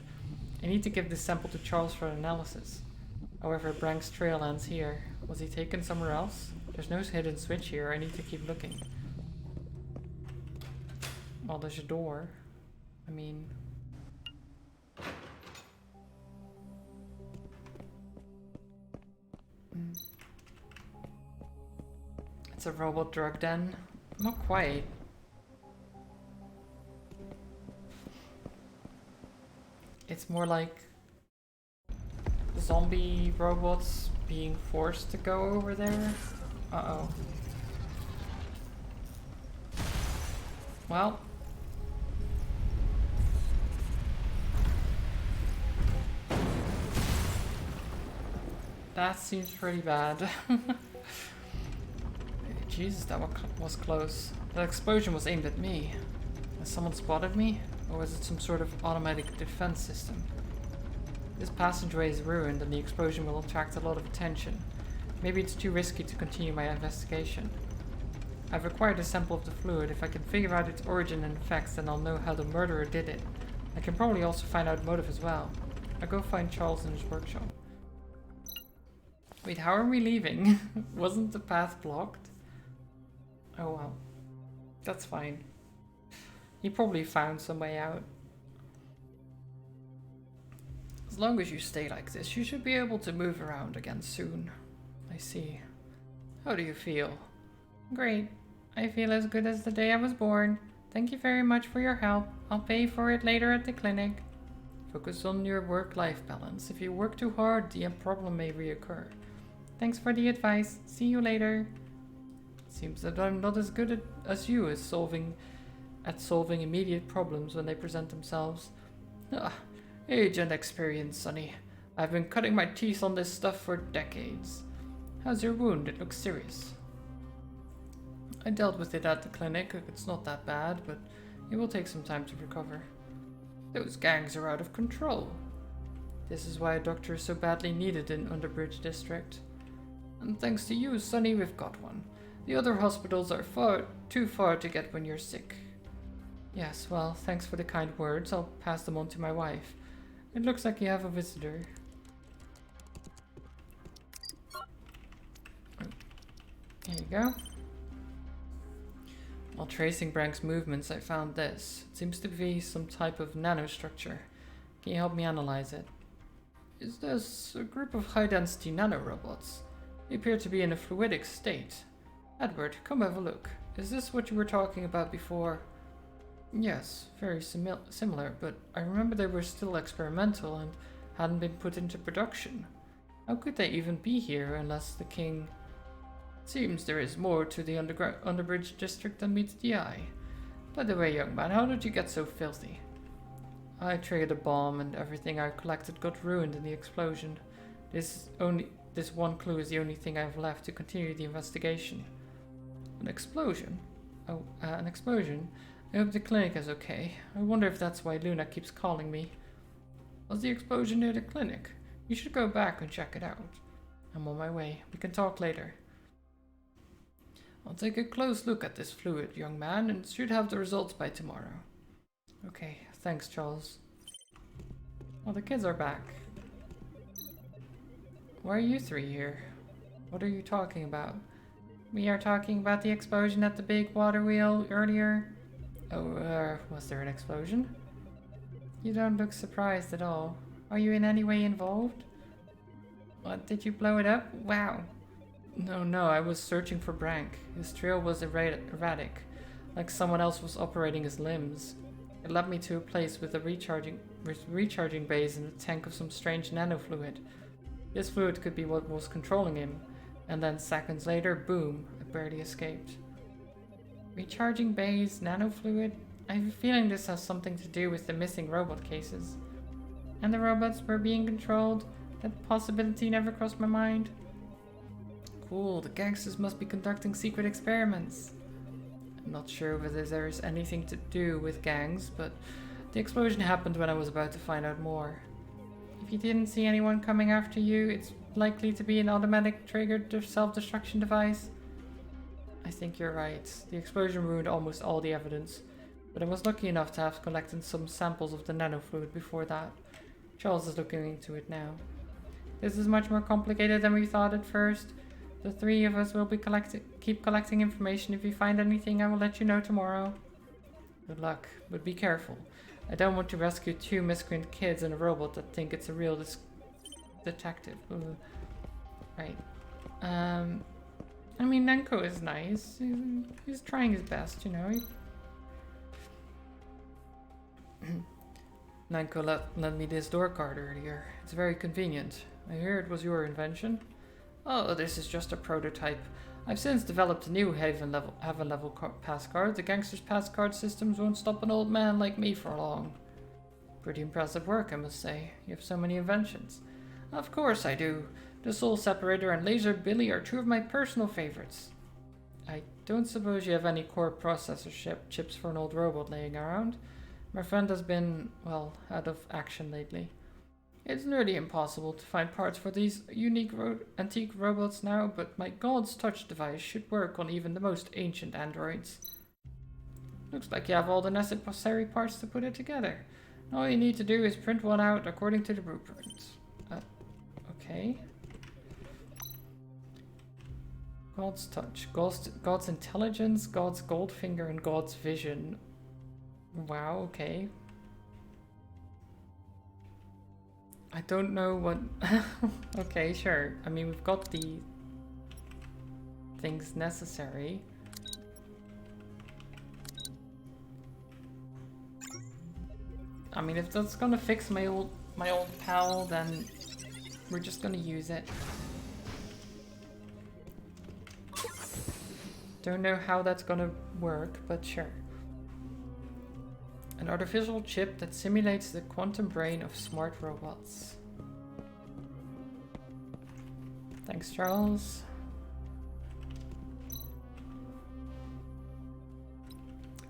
I need to give this sample to Charles for analysis. However, Brank's trail ends here. Was he taken somewhere else? There's no hidden switch here, I need to keep looking. Well, there's a door. I mean... It's a robot drug den. Not quite. It's more like zombie robots being forced to go over there. Uh-oh. Well. That seems pretty bad. Jesus, that was close. That explosion was aimed at me. Has someone spotted me? Or was it some sort of automatic defense system? This passageway is ruined and the explosion will attract a lot of attention. Maybe it's too risky to continue my investigation. I've acquired a sample of the fluid. If I can figure out its origin and effects, then I'll know how the murderer did it. I can probably also find out motive as well. I'll go find Charles in his workshop. Wait, how are we leaving? Wasn't the path blocked? Oh well. That's fine. He probably found some way out. As long as you stay like this, you should be able to move around again soon. I see. How do you feel? Great. I feel as good as the day I was born. Thank you very much for your help. I'll pay for it later at the clinic. Focus on your work-life balance. If you work too hard, the problem may reoccur. Thanks for the advice. See you later. Seems that I'm not as good as you at solving immediate problems when they present themselves. Age and experience, Sonny. I've been cutting my teeth on this stuff for decades. How's your wound? It looks serious. I dealt with it at the clinic. It's not that bad, but it will take some time to recover. Those gangs are out of control. This is why a doctor is so badly needed in Underbridge District. And thanks to you, Sonny, we've got one. The other hospitals are too far to get when you're sick. Yes, well, thanks for the kind words. I'll pass them on to my wife. It looks like you have a visitor. Here you go. While tracing Brank's movements, I found this. It seems to be some type of nanostructure. Can you help me analyze it? Is this a group of high-density nanorobots? They appear to be in a fluidic state. Edward, come have a look. Is this what you were talking about before? Yes, very similar, but I remember they were still experimental and hadn't been put into production. How could they even be here unless the king... Seems there is more to the Underbridge District than meets the eye. By the way, young man, how did you get so filthy? I triggered a bomb and everything I collected got ruined in the explosion. This one clue is the only thing I have left to continue the investigation. An explosion? Oh, an explosion? I hope the clinic is okay. I wonder if that's why Luna keeps calling me. Was the explosion near the clinic? You should go back and check it out. I'm on my way. We can talk later. I'll take a close look at this fluid, young man, and should have the results by tomorrow. Okay, thanks, Charles. Well, the kids are back. Why are you three here? What are you talking about? We are talking about the explosion at the big water wheel earlier. Oh, was there an explosion? You don't look surprised at all. Are you in any way involved? What, did you blow it up? Wow. No, I was searching for Brank. His trail was erratic, like someone else was operating his limbs. It led me to a place with a recharging bays and a tank of some strange nanofluid. This fluid could be what was controlling him, and then seconds later, boom, it barely escaped. Recharging bays, nanofluid? I have a feeling this has something to do with the missing robot cases. And the robots were being controlled? That possibility never crossed my mind. Cool, the gangsters must be conducting secret experiments. I'm not sure whether there is anything to do with gangs, but the explosion happened when I was about to find out more. If you didn't see anyone coming after you, it's likely to be an automatic triggered self-destruction device. I think you're right. The explosion ruined almost all the evidence, but I was lucky enough to have collected some samples of the nanofluid before that. Charles is looking into it now. This is much more complicated than we thought at first. The three of us will be keep collecting information. If you find anything, I will let you know tomorrow. Good luck, but be careful. I don't want to rescue 2 miscreant kids and a robot that think it's a real detective. Ugh. Right. I mean, Nenko is nice. He's trying his best, you know. Nenko lent me this door card earlier. It's very convenient. I hear it was your invention. Oh, this is just a prototype. I've since developed a new Heaven level pass card. The gangster's pass card systems won't stop an old man like me for long. Pretty impressive work, I must say. You have so many inventions. Of course I do. The Soul Separator and Laser Billy are 2 of my personal favorites. I don't suppose you have any core processor chips for an old robot laying around? My friend has been, well, out of action lately. It's nearly impossible to find parts for these unique antique robots now, but my God's Touch device should work on even the most ancient androids. Looks like you have all the necessary parts to put it together. All you need to do is print one out according to the blueprint. Okay. God's Touch, God's Intelligence, God's Goldfinger, and God's Vision. Wow, okay. I don't know what... Okay, sure. I mean, we've got the things necessary. I mean, if that's gonna fix my old pal, then we're just gonna use it. Don't know how that's gonna work, but sure. An artificial chip that simulates the quantum brain of smart robots. Thanks, Charles.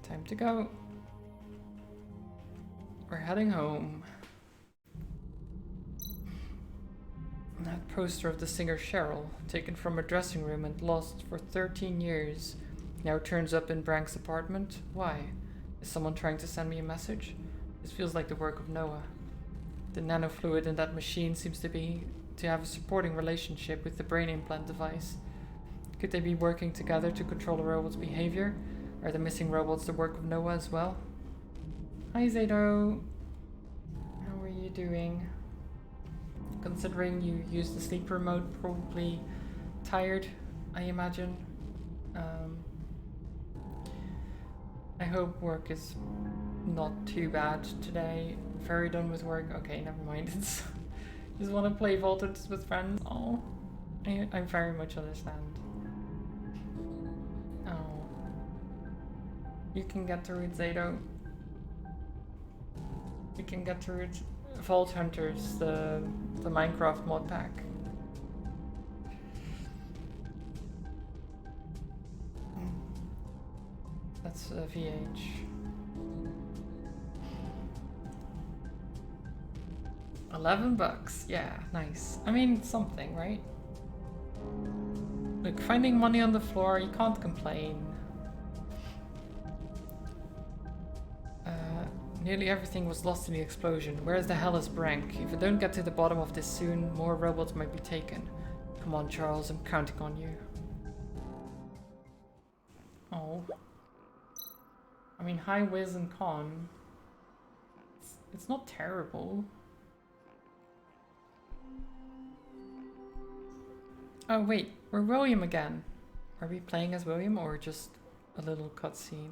Time to go. We're heading home. That poster of the singer Cheryl, taken from a dressing room and lost for 13 years, now turns up in Brank's apartment. Why? Is someone trying to send me a message? This feels like the work of Noah. The nanofluid in that machine seems to have a supporting relationship with the brain implant device. Could they be working together to control a robot's behavior? Are the missing robots the work of Noah as well? Hi Zato! How are you doing? Considering you used the sleeper mode, probably tired, I imagine. I hope work is not too bad today. Very done with work. Okay, never mind. It's just want to play Voltage with friends. Oh, I very much understand. Oh, you can get through it, Zato. You can get through it. Vault Hunters, the Minecraft mod pack. That's VH. $11, yeah, nice. I mean, something, right? Look, finding money on the floor, you can't complain. Nearly everything was lost in the explosion. Where the hell is Brank? If I don't get to the bottom of this soon, more robots might be taken. Come on, Charles, I'm counting on you. Oh. I mean, high whiz and con. It's not terrible. Oh wait, we're William again. Are we playing as William or just a little cutscene?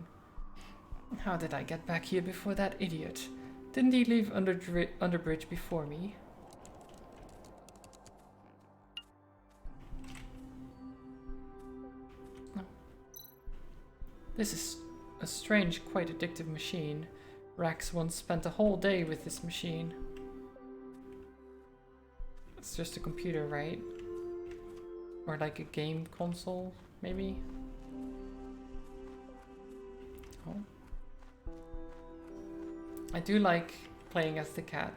How did I get back here before that idiot? Didn't he leave Underbridge before me? No. This is a strange, quite addictive machine. Rax once spent a whole day with this machine. It's just a computer, right? Or like a game console, maybe? Oh. I do like playing as the cat.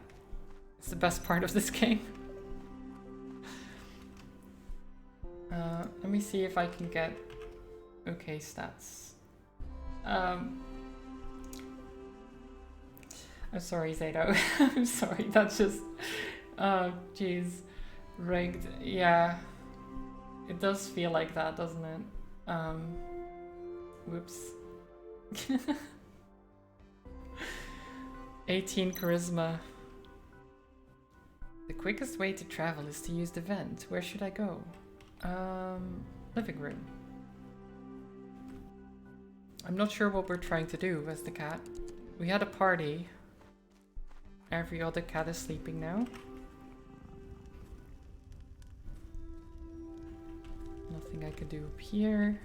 It's the best part of this game. Let me see if I can get Okay, stats. I'm sorry, Zato. I'm sorry, that's just... Oh, jeez. Rigged. Yeah. It does feel like that, doesn't it? Whoops. 18 charisma. The quickest way to travel is to use the vent. Where should I go? Living room. I'm not sure what we're trying to do as the cat. We had a party. Every other cat is sleeping now. Nothing I could do up here.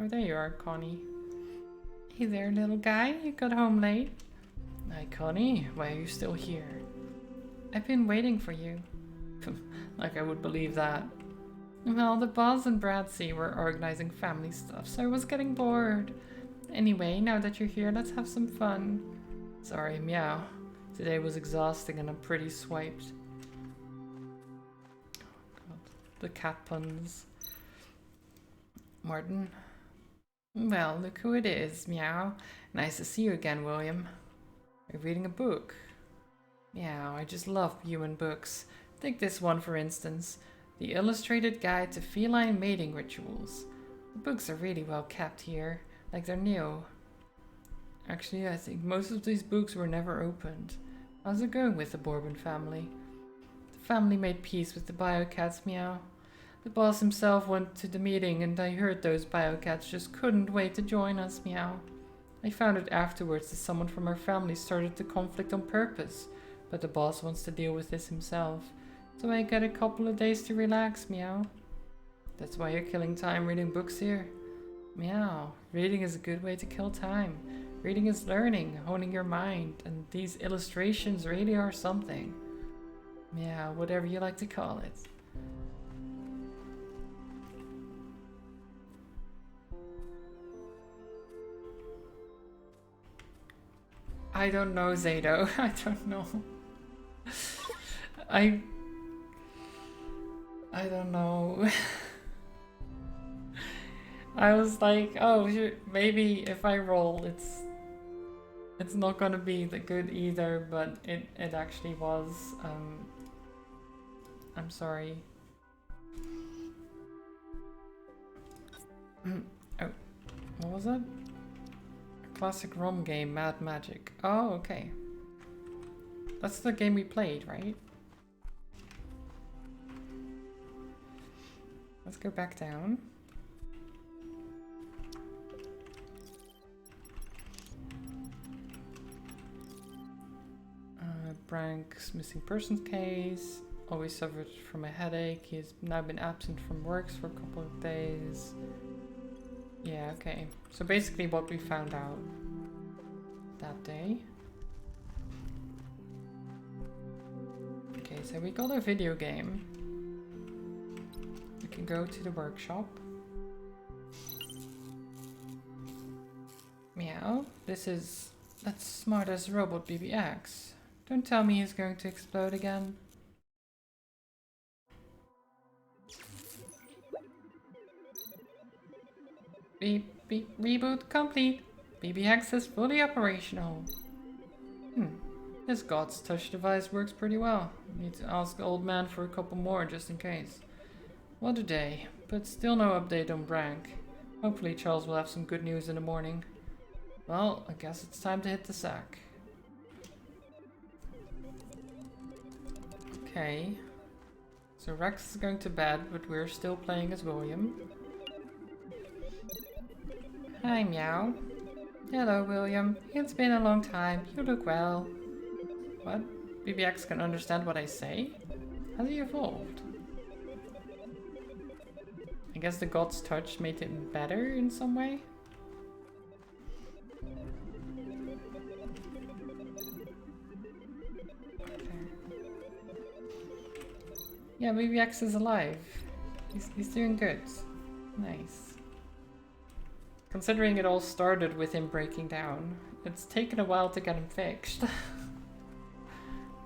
Oh, there you are, Connie. Hey there, little guy. You got home late. Hi, Connie. Why are you still here? I've been waiting for you. Like I would believe that. Well, the boss and Bradsey were organizing family stuff, so I was getting bored. Anyway, now that you're here, let's have some fun. Sorry, meow. Today was exhausting and I'm pretty swiped. Oh, God. The cat puns. Martin. Well, look who it is, meow. Nice to see you again, William. Are you reading a book? Meow, I just love human books. Take this one, for instance. The Illustrated Guide to Feline Mating Rituals. The books are really well kept here, like they're new. Actually, I think most of these books were never opened. How's it going with the Bourbon family? The family made peace with the Biocats, meow. The boss himself went to the meeting and I heard those Biocats just couldn't wait to join us, meow. I found out afterwards that someone from our family started the conflict on purpose, but the boss wants to deal with this himself. So I get a couple of days to relax, meow. That's why you're killing time reading books here. Meow. Reading is a good way to kill time. Reading is learning, honing your mind, and these illustrations really are something. Meow, whatever you like to call it. I don't know, Zato. I don't know. I don't know. I was like, oh, maybe if I roll, it's not gonna be the good either, but it actually was. I'm sorry. Oh, what was it? A classic ROM game, Mad Magic. Oh, okay. That's the game we played, right? Let's go back down. Brank's missing persons case. Always suffered from a headache. He's now been absent from works for a couple of days. Yeah, okay. So basically what we found out that day. Okay, so we got a video game. We can go to the workshop. Meow. That's smart as robot BBX. Don't tell me he's going to explode again. Beep, beep, reboot complete. BBX is fully operational. This God's Touch device works pretty well. Need to ask the old man for a couple more just in case. What a day, but still no update on Brank. Hopefully Charles will have some good news in the morning. Well, I guess it's time to hit the sack. Okay. So Rex is going to bed, but we're still playing as William. Hi, Meow. Hello, William. It's been a long time. You look well. What? BBX can understand what I say? Has he evolved? I guess the God's Touch made him better in some way? Yeah, BBX is alive. He's doing good. Nice. Considering it all started with him breaking down, it's taken a while to get him fixed.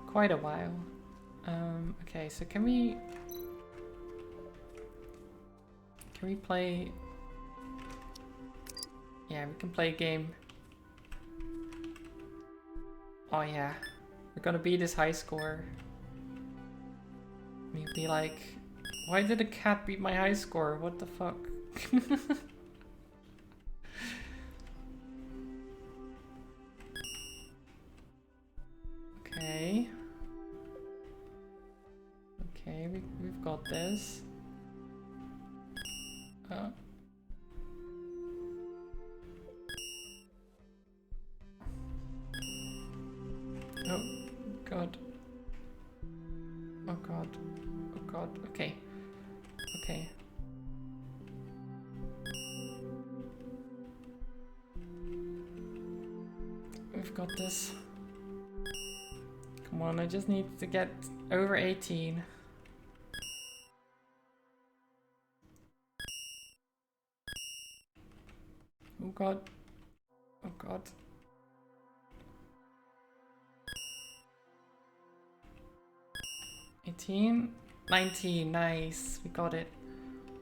Quite a while. Okay, so can we Can we play? Yeah, we can play a game. Oh yeah, we're gonna beat this high score. We'd be like, why did a cat beat my high score? What the fuck? Okay. Okay, we've got this. Oh god. Oh god. Oh god. Okay. Okay. We've got this. Come on, I just need to get over 18. Oh god. Oh god. $18? $19, nice. We got it.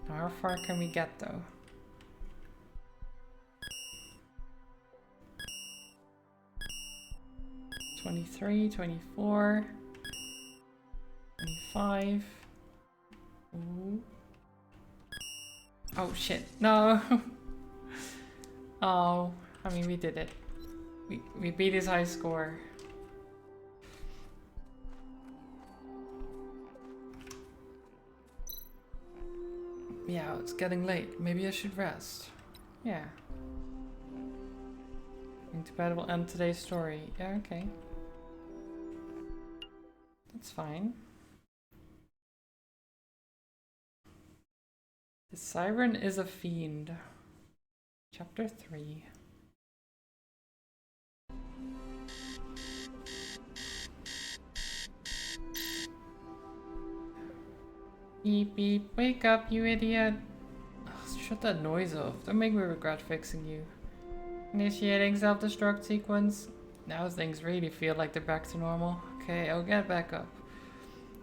Now how far can we get though? $23, $24, $25. Ooh. Oh shit, no! Oh, I mean we did it. We beat his high score. Yeah, it's getting late. Maybe I should rest. Yeah. Going to bed will end today's story. Yeah, okay. That's fine. The Siren is a Fiend. Chapter 3. Beep beep, wake up, you idiot! Ugh, shut that noise off. Don't make me regret fixing you. Initiating self-destruct sequence. Now things really feel like they're back to normal. Okay, I'll get back up.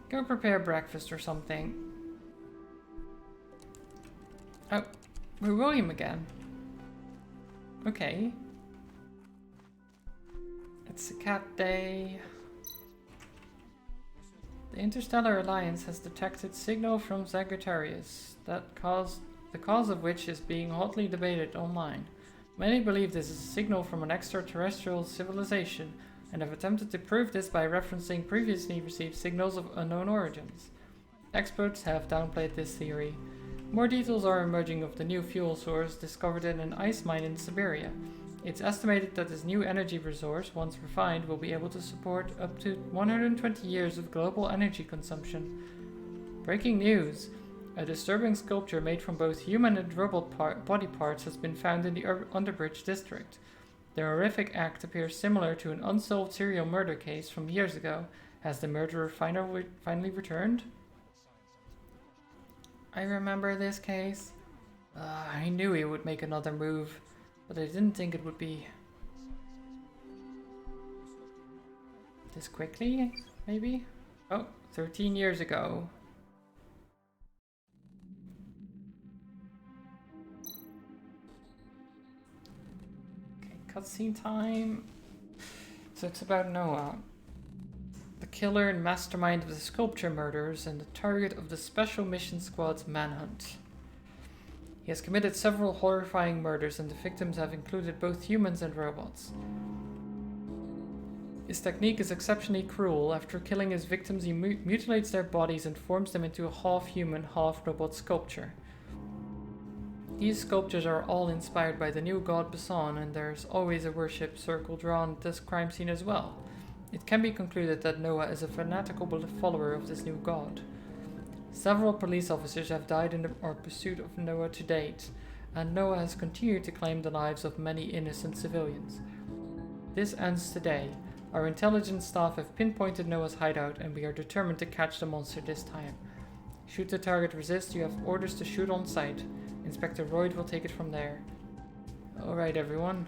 Go prepare breakfast or something. Oh, we're William again. Okay. It's a cat day. The Interstellar Alliance has detected signal from Sagittarius, the cause of which is being hotly debated online. Many believe this is a signal from an extraterrestrial civilization and have attempted to prove this by referencing previously received signals of unknown origins. Experts have downplayed this theory. More details are emerging of the new fuel source discovered in an ice mine in Siberia. It's estimated that this new energy resource, once refined, will be able to support up to 120 years of global energy consumption. Breaking news! A disturbing sculpture made from both human and robot body parts has been found in the Underbridge district. The horrific act appears similar to an unsolved serial murder case from years ago. Has the murderer finally returned? I remember this case. I knew he would make another move, but I didn't think it would be this quickly, maybe? Oh, 13 years ago. Okay, cutscene time. So it's about Noah, the killer and mastermind of the sculpture murders and the target of the Special Mission Squad's manhunt. He has committed several horrifying murders and the victims have included both humans and robots. His technique is exceptionally cruel. After killing his victims, he mutilates their bodies and forms them into a half-human, half-robot sculpture. These sculptures are all inspired by the new god Basan, and there's always a worship circle drawn at this crime scene as well. It can be concluded that Noah is a fanatical follower of this new god. Several police officers have died in the pursuit of Noah to date, and Noah has continued to claim the lives of many innocent civilians. This ends today. Our intelligence staff have pinpointed Noah's hideout, and we are determined to catch the monster this time. Should the target resist, you have orders to shoot on sight. Inspector Royd will take it from there. Alright everyone.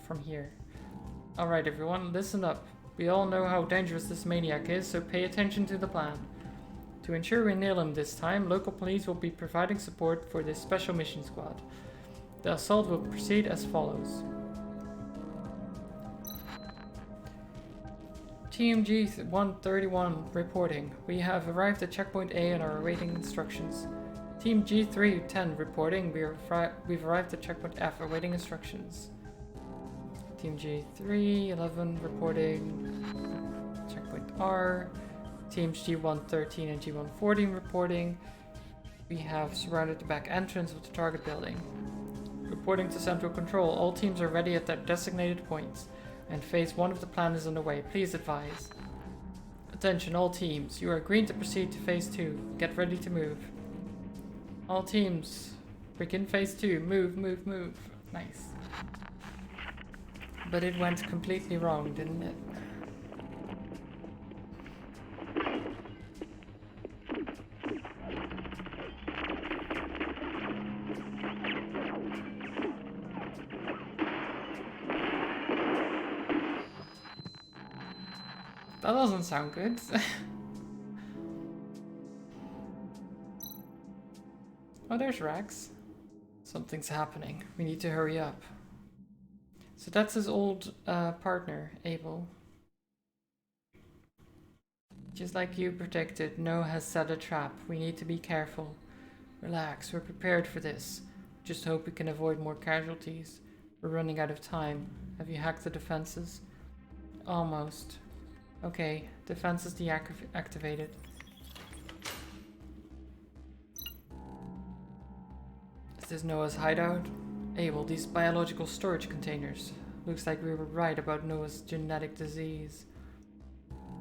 From here. Alright everyone, listen up. We all know how dangerous this maniac is, so pay attention to the plan. To To ensure we nail him this time, local police will be providing support for this special mission squad. The assault will proceed as follows. Team G131 reporting. We have arrived at checkpoint A and are awaiting instructions. Team G310 reporting. We've arrived at checkpoint F awaiting instructions. Team G311 reporting. Checkpoint R. Teams G113 and G114 reporting. We have surrounded the back entrance of the target building. Reporting to Central Control. All teams are ready at their designated points, and phase 1 of the plan is underway. Please advise. Attention all teams. You are green to proceed to phase 2. Get ready to move. All teams, begin phase 2. Move, move, move. Nice. But it went completely wrong, didn't it? That doesn't sound good. Oh, there's Rex. Something's happening. We need to hurry up. So that's his old partner, Abel. Just like you predicted, Noah has set a trap. We need to be careful. Relax, we're prepared for this. Just hope we can avoid more casualties. We're running out of time. Have you hacked the defenses? Almost. Okay, defenses deactivated. Is this Noah's hideout? Abel, these biological storage containers. Looks like we were right about Noah's genetic disease.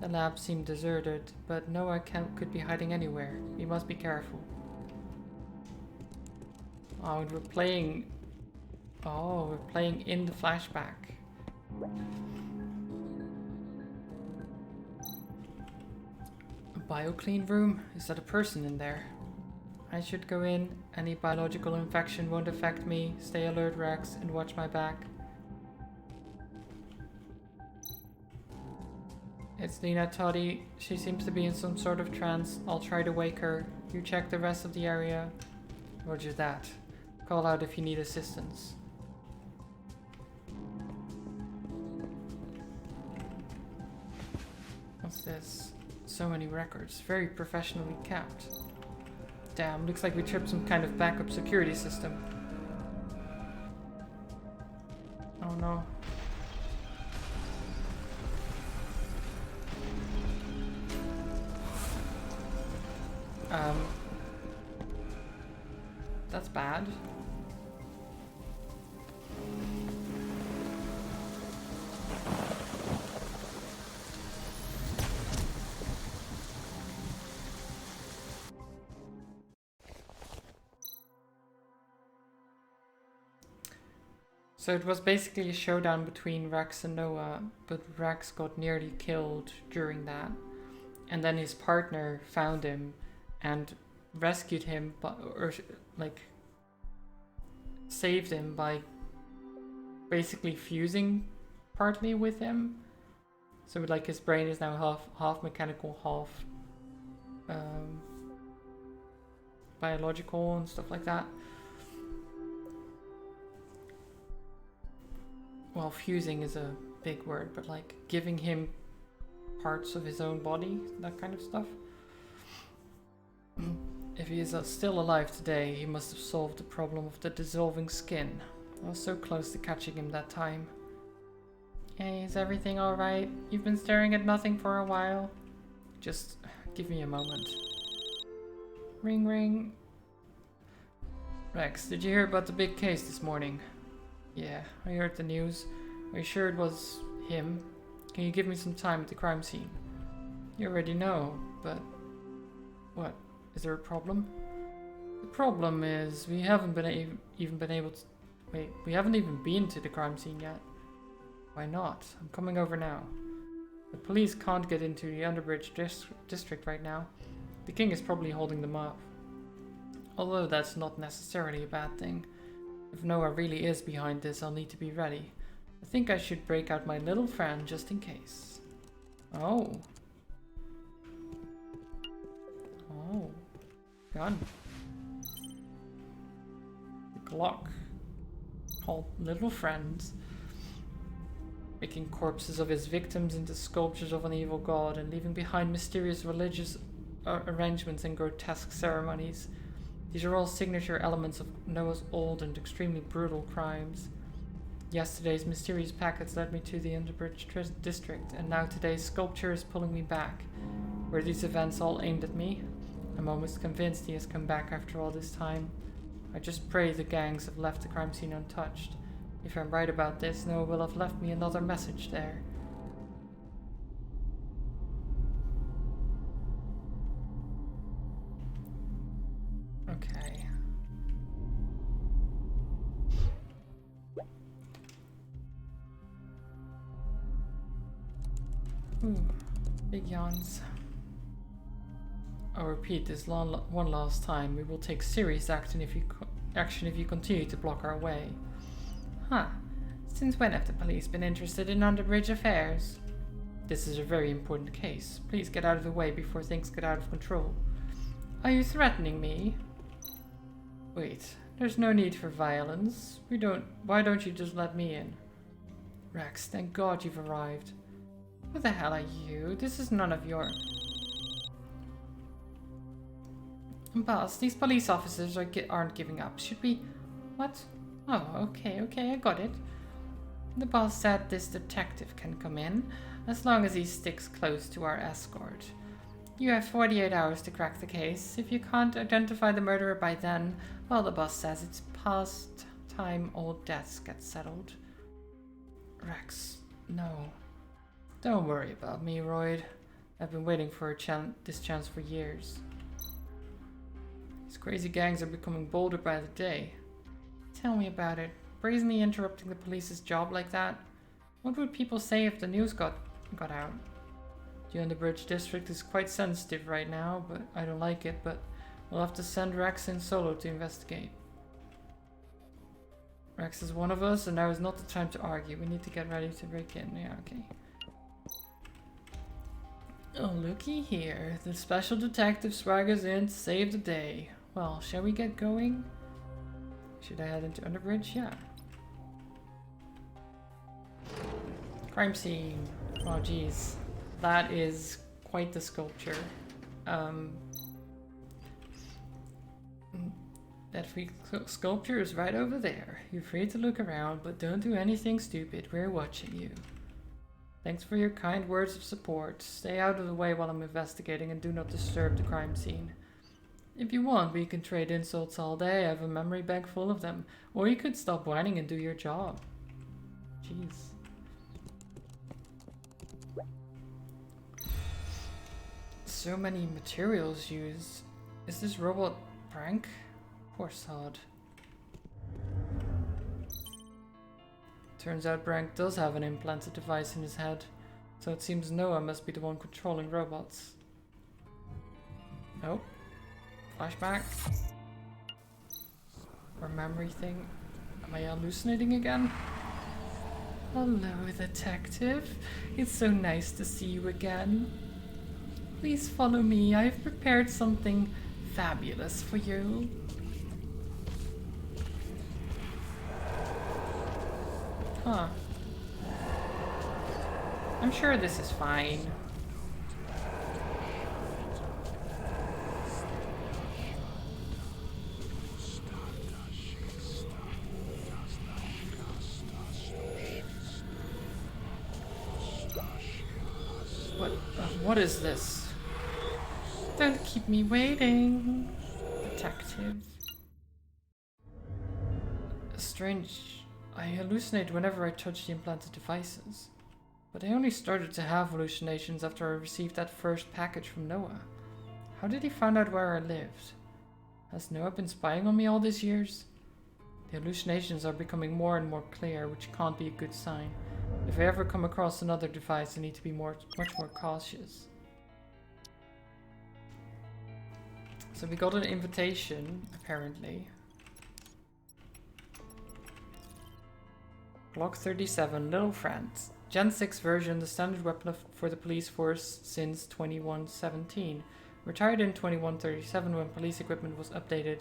The lab seemed deserted, but Noah could be hiding anywhere. We must be careful. Oh, and we're playing... Oh, we're playing in the flashback. BioClean room? Is that a person in there? I should go in. Any biological infection won't affect me. Stay alert, Rex, and watch my back. It's Lena Toddy. She seems to be in some sort of trance. I'll try to wake her. You check the rest of the area. Roger that. Call out if you need assistance. What's this? So many records, very professionally kept. Damn, looks like we tripped some kind of backup security system. Oh no. That's bad. So it was basically a showdown between Rex and Noah, but Rex got nearly killed during that. And then his partner found him and rescued him, or like saved him by basically fusing partly with him. So like his brain is now half mechanical, half biological and stuff like that. Well, fusing is a big word, but like giving him parts of his own body, that kind of stuff. If he is still alive today, he must have solved the problem of the dissolving skin. I was so close to catching him that time. Hey, is everything alright? You've been staring at nothing for a while. Just give me a moment. Ring ring. Rex, did you hear about the big case this morning? Yeah, I heard the news. Are you sure it was him? Can you give me some time at the crime scene? You already know, but... What? Is there a problem? The problem is we haven't even been able to... Wait, we haven't even been to the crime scene yet. Why not? I'm coming over now. The police can't get into the Underbridge district right now. The king is probably holding them up. Although that's not necessarily a bad thing. If Noah really is behind this, I'll need to be ready. I think I should break out my little friend just in case. Oh. gun. The Glock. Called Little Friends. Making corpses of his victims into sculptures of an evil god and leaving behind mysterious religious arrangements and grotesque ceremonies. These are all signature elements of Noah's old and extremely brutal crimes. Yesterday's mysterious packets led me to the Underbridge district, and now today's sculpture is pulling me back. Were these events all aimed at me? I'm almost convinced he has come back after all this time. I just pray the gangs have left the crime scene untouched. If I'm right about this, Noah will have left me another message there. Okay. Ooh, big yawns. I'll repeat this one last time. We will take serious action if you continue to block our way. Huh. Since when have the police been interested in Underbridge affairs? This is a very important case. Please get out of the way before things get out of control. Are you threatening me? Wait, there's no need for violence. Why don't you just let me in? Rex, thank God you've arrived. Who the hell are you? This is none of your... Boss, these police officers aren't giving up. Should we... What? Oh, okay, I got it. The boss said this detective can come in, as long as he sticks close to our escort. You have 48 hours to crack the case. If you can't identify the murderer by then, well, the boss says it's past time all deaths get settled. Rex, no. Don't worry about me, Royd. I've been waiting for this chance for years. These crazy gangs are becoming bolder by the day. Tell me about it. Brazenly interrupting the police's job like that? What would people say if the news got out? The Underbridge district is quite sensitive right now, but I don't like it, but we'll have to send Rex in solo to investigate. Rex is one of us, and now is not the time to argue. We need to get ready to break in. Yeah, okay. Oh, looky here. The special detective swaggers in to save the day. Well, shall we get going? Should I head into Underbridge? Yeah. Crime scene. Oh, geez. That is quite the sculpture. That sculpture is right over there. You're free to look around, but don't do anything stupid. We're watching you. Thanks for your kind words of support. Stay out of the way while I'm investigating and do not disturb the crime scene. If you want, we can trade insults all day. I have a memory bank full of them. Or you could stop whining and do your job. Jeez. So many materials used. Is this robot prank? Poor sod. Turns out Brank does have an implanted device in his head, so it seems Noah must be the one controlling robots. Oh. Flashback. Or memory thing. Am I hallucinating again? Hello, detective. It's so nice to see you again. Please follow me. I've prepared something fabulous for you. Huh. I'm sure this is fine. What is this? Don't keep me waiting, detective. Strange. I hallucinate whenever I touch the implanted devices. But I only started to have hallucinations after I received that first package from Noah. How did he find out where I lived? Has Noah been spying on me all these years? The hallucinations are becoming more and more clear, which can't be a good sign. If I ever come across another device, I need to be much more cautious. So we got an invitation, apparently. Block 37, Little Friends. Gen 6 version, the standard weapon for the police force since 2117. Retired in 2137 when police equipment was updated.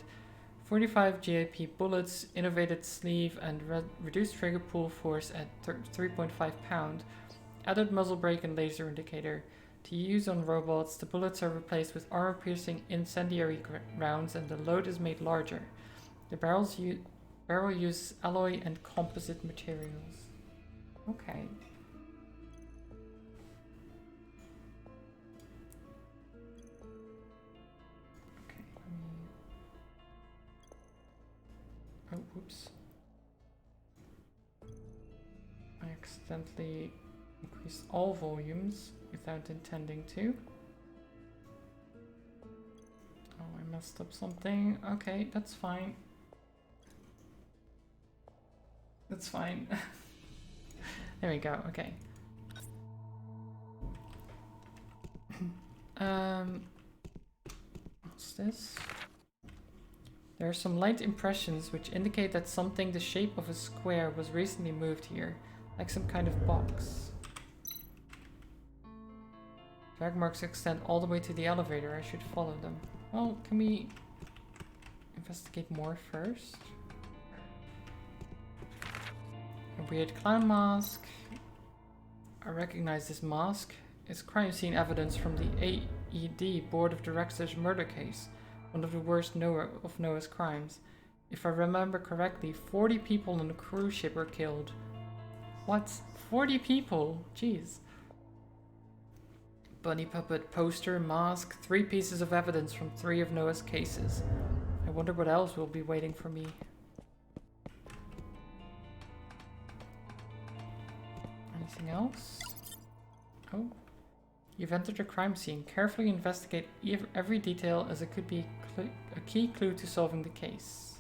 45 GAP bullets, innovated sleeve and reduced trigger pull force at 3.5 pound. Added muzzle brake and laser indicator. To use on robots, the bullets are replaced with armor-piercing incendiary rounds and the load is made larger. The barrel uses alloy and composite materials. Okay. Okay, oh, whoops. I accidentally increased all volumes without intending to. Oh, I messed up something. Okay, that's fine. That's fine. There we go, okay. What's this? There are some light impressions which indicate that something the shape of a square was recently moved here, like some kind of box. Drag marks extend all the way to the elevator. I should follow them. Well, can we investigate more first? A weird clown mask. I recognize this mask. It's crime scene evidence from the AED Board of Directors murder case, one of the worst of Noah's crimes. If I remember correctly, 40 people on the cruise ship were killed. What? 40 people? Jeez. Bunny puppet, poster, mask, 3 pieces of evidence from 3 of Noah's cases. I wonder what else will be waiting for me. Anything else? Oh. You've entered a crime scene. Carefully investigate every detail as it could be a key clue to solving the case.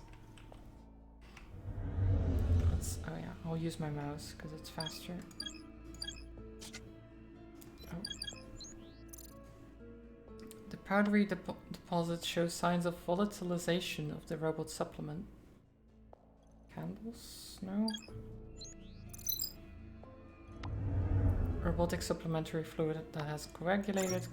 Oh yeah, I'll use my mouse because it's faster. Oh. The powdery deposit shows signs of volatilization of the robot supplement. Candles? No? Robotic supplementary fluid that has coagulated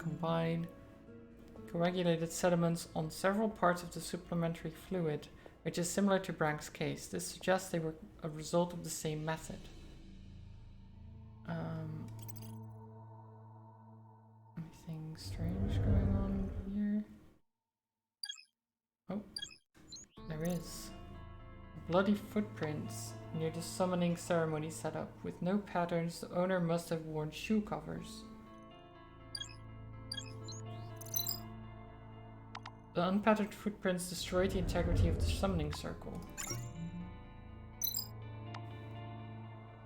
sediments on several parts of the supplementary fluid, which is similar to Brank's case. This suggests they were a result of the same method. Anything strange going on here? Oh, there is. Bloody footprints near the summoning ceremony setup. With no patterns, the owner must have worn shoe covers. The unpatterned footprints destroyed the integrity of the summoning circle.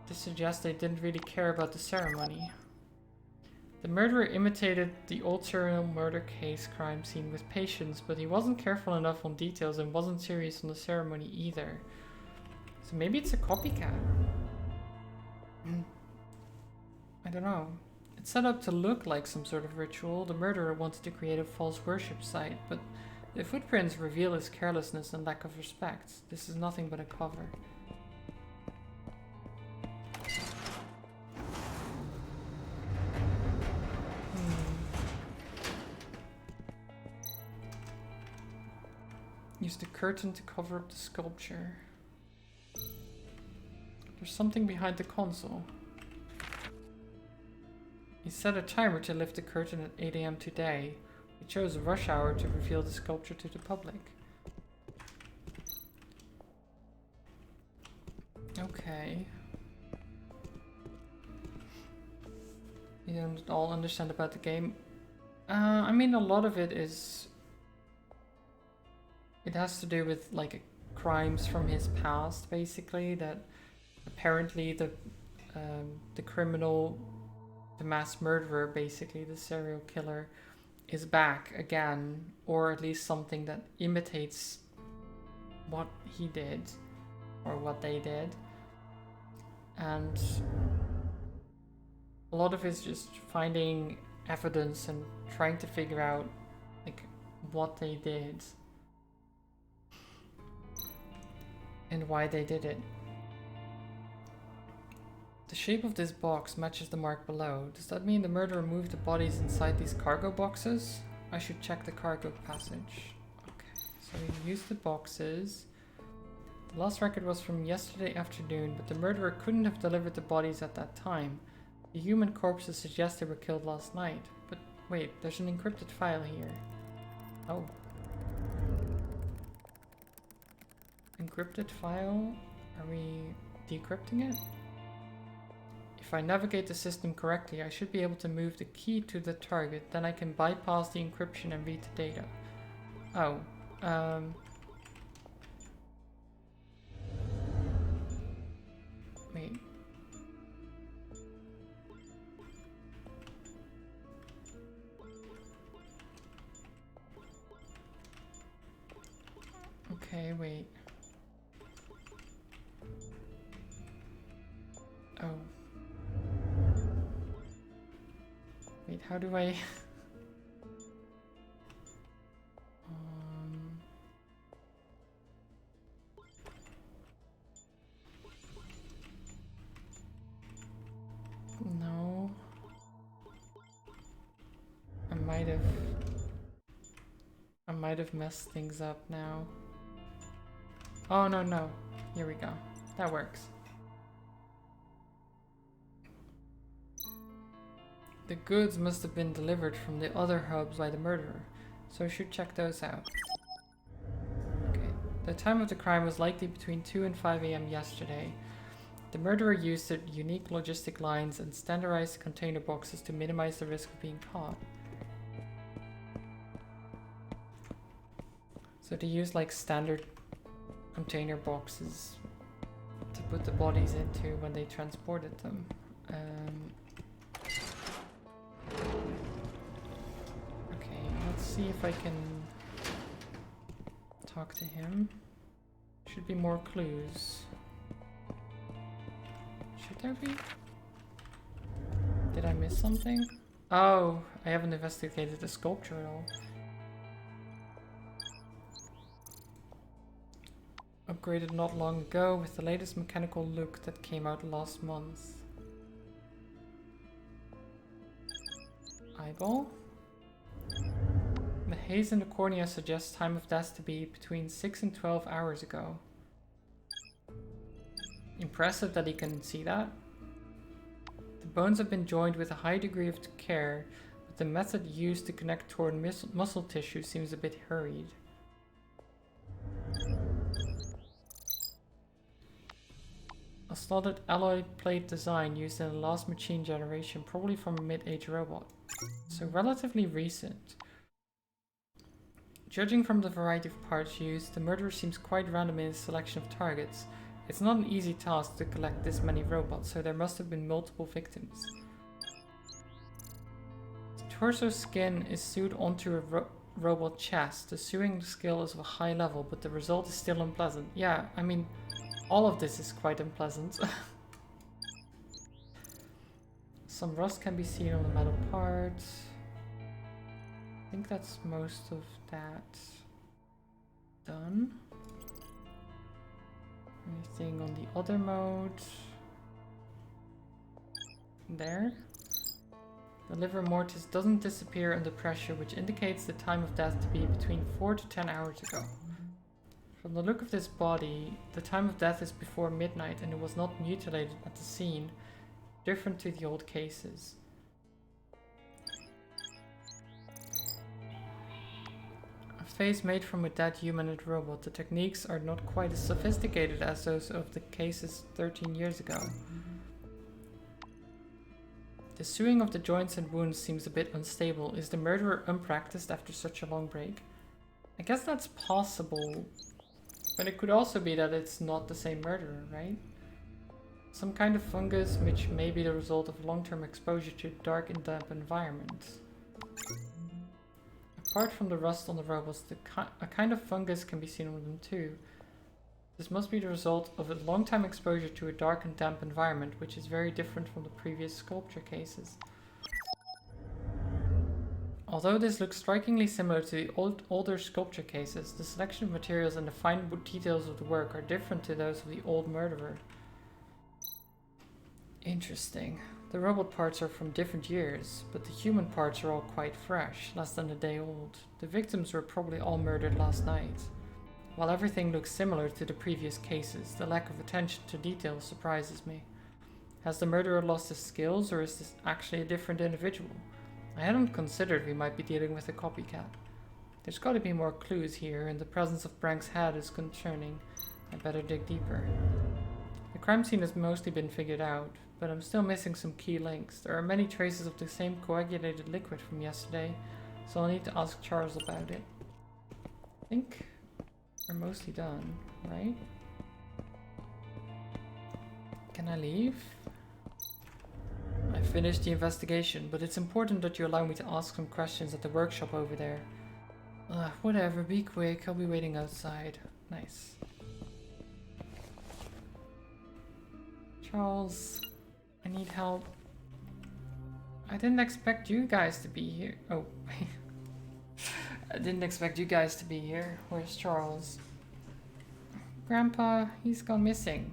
This suggests they didn't really care about the ceremony. The murderer imitated the old serial murder case crime scene with patience, but he wasn't careful enough on details and wasn't serious on the ceremony either. So maybe it's a copycat. I don't know. It's set up to look like some sort of ritual. The murderer wanted to create a false worship site, but the footprints reveal his carelessness and lack of respect. This is nothing but a cover. Use the curtain to cover up the sculpture. There's something behind the console. He set a timer to lift the curtain at 8 AM today. He chose rush hour to reveal the sculpture to the public. Okay. You don't all understand about the game. I mean, a lot of it is... It has to do with, like, crimes from his past, basically, that apparently the criminal, the mass murderer, basically, the serial killer, is back again, or at least something that imitates what he did, or what they did. And a lot of it's just finding evidence and trying to figure out, like, what they did and why they did it. The shape of this box matches the mark below. Does that mean the murderer moved the bodies inside these cargo boxes? I should check the cargo passage. Okay, so we used the boxes. The last record was from yesterday afternoon, but the murderer couldn't have delivered the bodies at that time. The human corpses suggest they were killed last night. But wait, there's an encrypted file here. Oh. Encrypted file? Are we decrypting it? If I navigate the system correctly, I should be able to move the key to the target, then I can bypass the encryption and read the data. Oh, wait. Okay, wait. Oh. Wait, how do I... No. I might have messed things up now. Oh, no. Here we go. That works. The goods must have been delivered from the other hubs by the murderer, so I should check those out. Okay. The time of the crime was likely between 2 and 5 AM yesterday. The murderer used unique logistic lines and standardized container boxes to minimize the risk of being caught. So they used like standard container boxes to put the bodies into when they transported them. Okay, let's see if I can talk to him. Should be more clues. Should there be? Did I miss something? Oh, I haven't investigated the sculpture at all. Upgraded not long ago with the latest mechanical look that came out last month. Eyeball? The haze in the cornea suggests time of death to be between 6 and 12 hours ago. Impressive that he can see that. The bones have been joined with a high degree of torn, but the method used to connect torn muscle tissue seems a bit hurried. A slotted alloy plate design used in the last machine generation, probably from a mid-age robot. So relatively recent. Judging from the variety of parts used, the murderer seems quite random in his selection of targets. It's not an easy task to collect this many robots, so there must have been multiple victims. The torso skin is sewed onto a robot chest. The sewing skill is of a high level, but the result is still unpleasant. Yeah, I mean, all of this is quite unpleasant. Some rust can be seen on the metal parts. I think that's most of that done. Anything on the other mode? There. The livor mortis doesn't disappear under pressure, which indicates the time of death to be between 4 to 10 hours ago. From the look of this body, the time of death is before midnight and it was not mutilated at the scene, different to the old cases. A face made from a dead humanoid robot, the techniques are not quite as sophisticated as those of the cases 13 years ago. The sewing of the joints and wounds seems a bit unstable. Is the murderer unpracticed after such a long break? I guess that's possible. But it could also be that it's not the same murderer, right? Some kind of fungus which may be the result of long-term exposure to dark and damp environments. Apart from the rust on the robots, a kind of fungus can be seen on them too. This must be the result of a long-time exposure to a dark and damp environment, which is very different from the previous sculpture cases. Although this looks strikingly similar to the older sculpture cases, the selection of materials and the fine details of the work are different to those of the old murderer. Interesting. The robot parts are from different years, but the human parts are all quite fresh, less than a day old. The victims were probably all murdered last night. While everything looks similar to the previous cases, the lack of attention to detail surprises me. Has the murderer lost his skills, or is this actually a different individual? I hadn't considered we might be dealing with a copycat. There's got to be more clues here, and the presence of Brank's head is concerning. I better dig deeper. The crime scene has mostly been figured out, but I'm still missing some key links. There are many traces of the same coagulated liquid from yesterday, so I'll need to ask Charles about it. I think we're mostly done, right? Can I leave? I finished the investigation, but it's important that you allow me to ask some questions at the workshop over there. Whatever, be quick, I'll be waiting outside. Nice. Charles, I need help. I didn't expect you guys to be here. Oh, I didn't expect you guys to be here. Where's Charles? Grandpa, he's gone missing.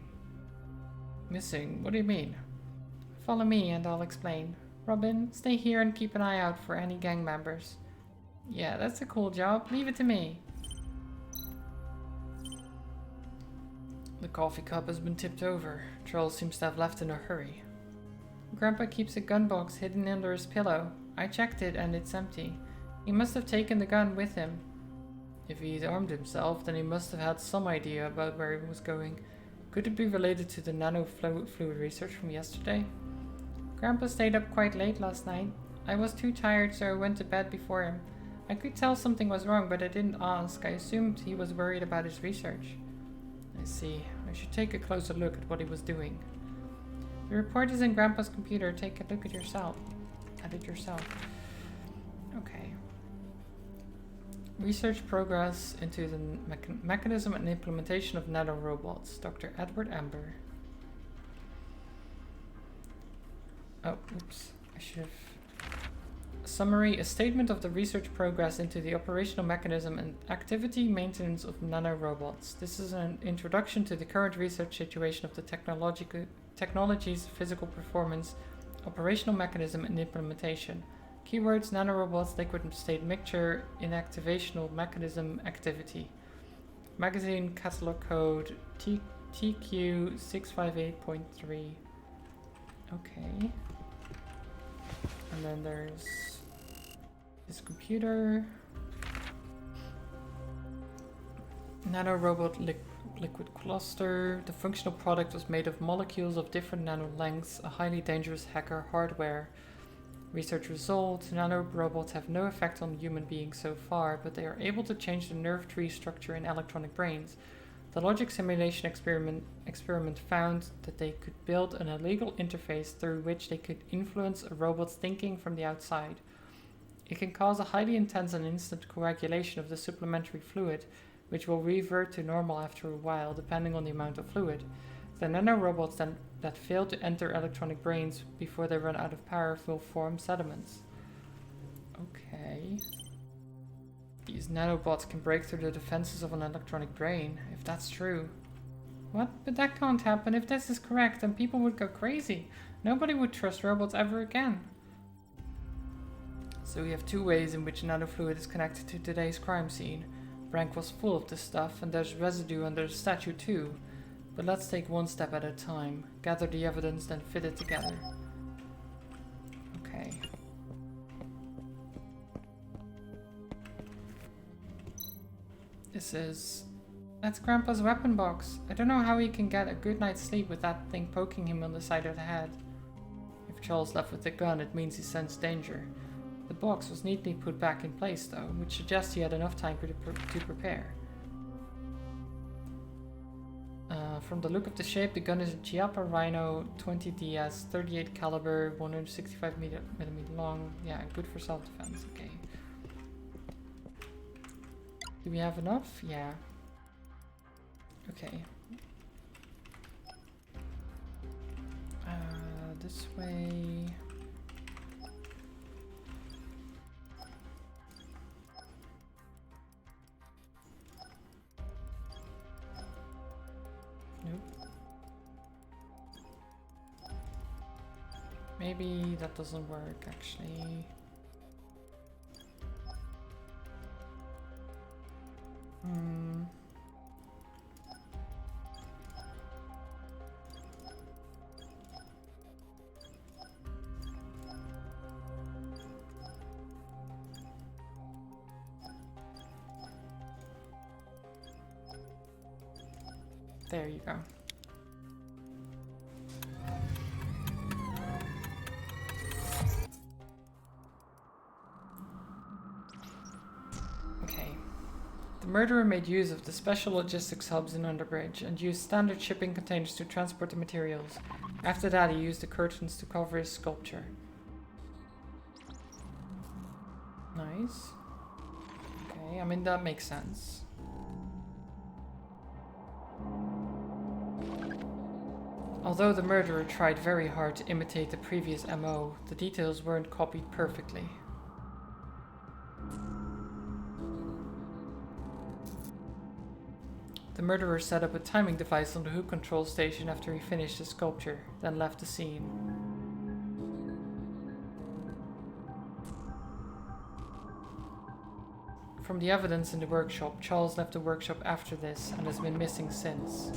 Missing? What do you mean? Follow me and I'll explain. Robin, stay here and keep an eye out for any gang members. Yeah, that's a cool job. Leave it to me. The coffee cup has been tipped over. Charles seems to have left in a hurry. Grandpa keeps a gun box hidden under his pillow. I checked it and it's empty. He must have taken the gun with him. If he'd armed himself, then he must have had some idea about where he was going. Could it be related to the nanofluid research from yesterday? Grandpa stayed up quite late last night. I was too tired, so I went to bed before him. I could tell something was wrong, but I didn't ask. I assumed he was worried about his research. I see. I should take a closer look at what he was doing. The report is in Grandpa's computer. Take a look at yourself. At it yourself. Okay. Research progress into the mechanism and implementation of nanorobots. Dr. Edward Amber. Oh, oops. I should have... Summary, a statement of the research progress into the operational mechanism and activity maintenance of nanorobots. This is an introduction to the current research situation of the technology's physical performance, operational mechanism and implementation. Keywords, nanorobots, liquid state mixture, inactivational mechanism, activity. Magazine catalog code TQ658.3. Okay. And then there's this computer. Nanorobot liquid cluster. The functional product was made of molecules of different nano lengths, a highly dangerous hacker hardware. Research result, nanorobots have no effect on human beings so far, but they are able to change the nerve tree structure in electronic brains. The logic simulation experiment found that they could build an illegal interface through which they could influence a robot's thinking from the outside. It can cause a highly intense and instant coagulation of the supplementary fluid, which will revert to normal after a while, depending on the amount of fluid. The nanorobots that fail to enter electronic brains before they run out of power will form sediments. Okay. These nanobots can break through the defenses of an electronic brain, if that's true. What? But that can't happen. If this is correct, then people would go crazy. Nobody would trust robots ever again. So we have two ways in which nanofluid is connected to today's crime scene. Brank was full of this stuff, and there's residue under the statue too. But let's take one step at a time. Gather the evidence, then fit it together. Okay. That's Grandpa's weapon box. I don't know how he can get a good night's sleep with that thing poking him on the side of the head. If Charles left with the gun, it means he sensed danger. The box was neatly put back in place though, which suggests he had enough time to prepare. From the look of the shape, the gun is a Chiappa Rhino 20DS, 38 caliber, 165mm long. Yeah, good for self-defense. Okay. Do we have enough? Yeah. Okay. This way. Nope. Maybe that doesn't work actually. There you go. Okay. The murderer made use of the special logistics hubs in Underbridge and used standard shipping containers to transport the materials. After that, he used the curtains to cover his sculpture. Nice. Okay, I mean, that makes sense. Although the murderer tried very hard to imitate the previous MO, the details weren't copied perfectly. The murderer set up a timing device on the hook control station after he finished his sculpture, then left the scene. From the evidence in the workshop, Charles left the workshop after this and has been missing since.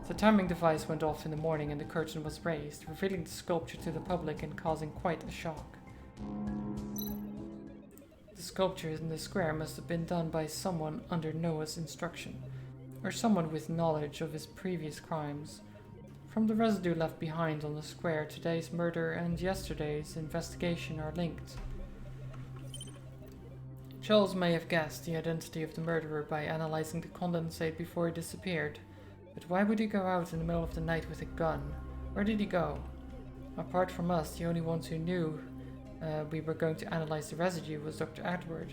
The timing device went off in the morning and the curtain was raised, revealing the sculpture to the public and causing quite a shock. The sculpture in the square must have been done by someone under Noah's instruction, or someone with knowledge of his previous crimes. From the residue left behind on the square, today's murder and yesterday's investigation are linked. Charles may have guessed the identity of the murderer by analyzing the condensate before he disappeared. But why would he go out in the middle of the night with a gun? Where did he go? Apart from us, the only ones who knew we were going to analyze the residue was Dr. Edward.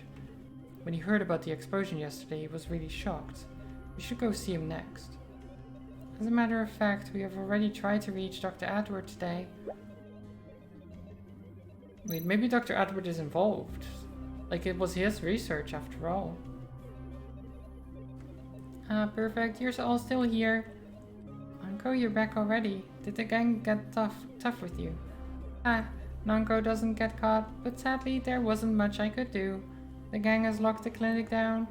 When he heard about the explosion yesterday, he was really shocked. We should go see him next. As a matter of fact, we have already tried to reach Dr. Edward today. Wait, maybe Dr. Edward is involved. Like it was his research after all. Ah, perfect. You're all still here. Nanko, you're back already. Did the gang get tough with you? Ah, Nanko doesn't get caught, but sadly there wasn't much I could do. The gang has locked the clinic down.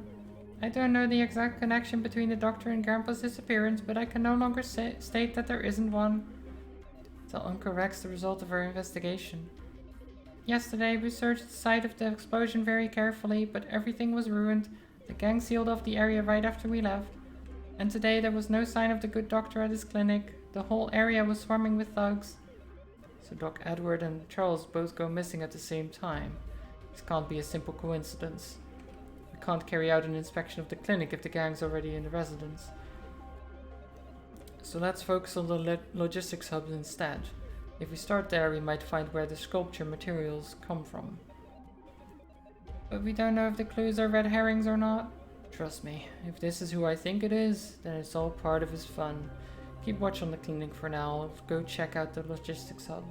I don't know the exact connection between the doctor and Grandpa's disappearance, but I can no longer state that there isn't one. Till uncorrects the result of our investigation. Yesterday we searched the site of the explosion very carefully, but everything was ruined. The gang sealed off the area right after we left. And today there was no sign of the good doctor at his clinic. The whole area was swarming with thugs. So Doc Edward and Charles both go missing at the same time. This can't be a simple coincidence. We can't carry out an inspection of the clinic if the gang's already in the residence. So let's focus on the logistics hubs instead. If we start there, we might find where the sculpture materials come from. But we don't know if the clues are red herrings or not. Trust me, if this is who I think it is, then it's all part of his fun. Keep watch on the clinic for now. I'll go check out the logistics hub.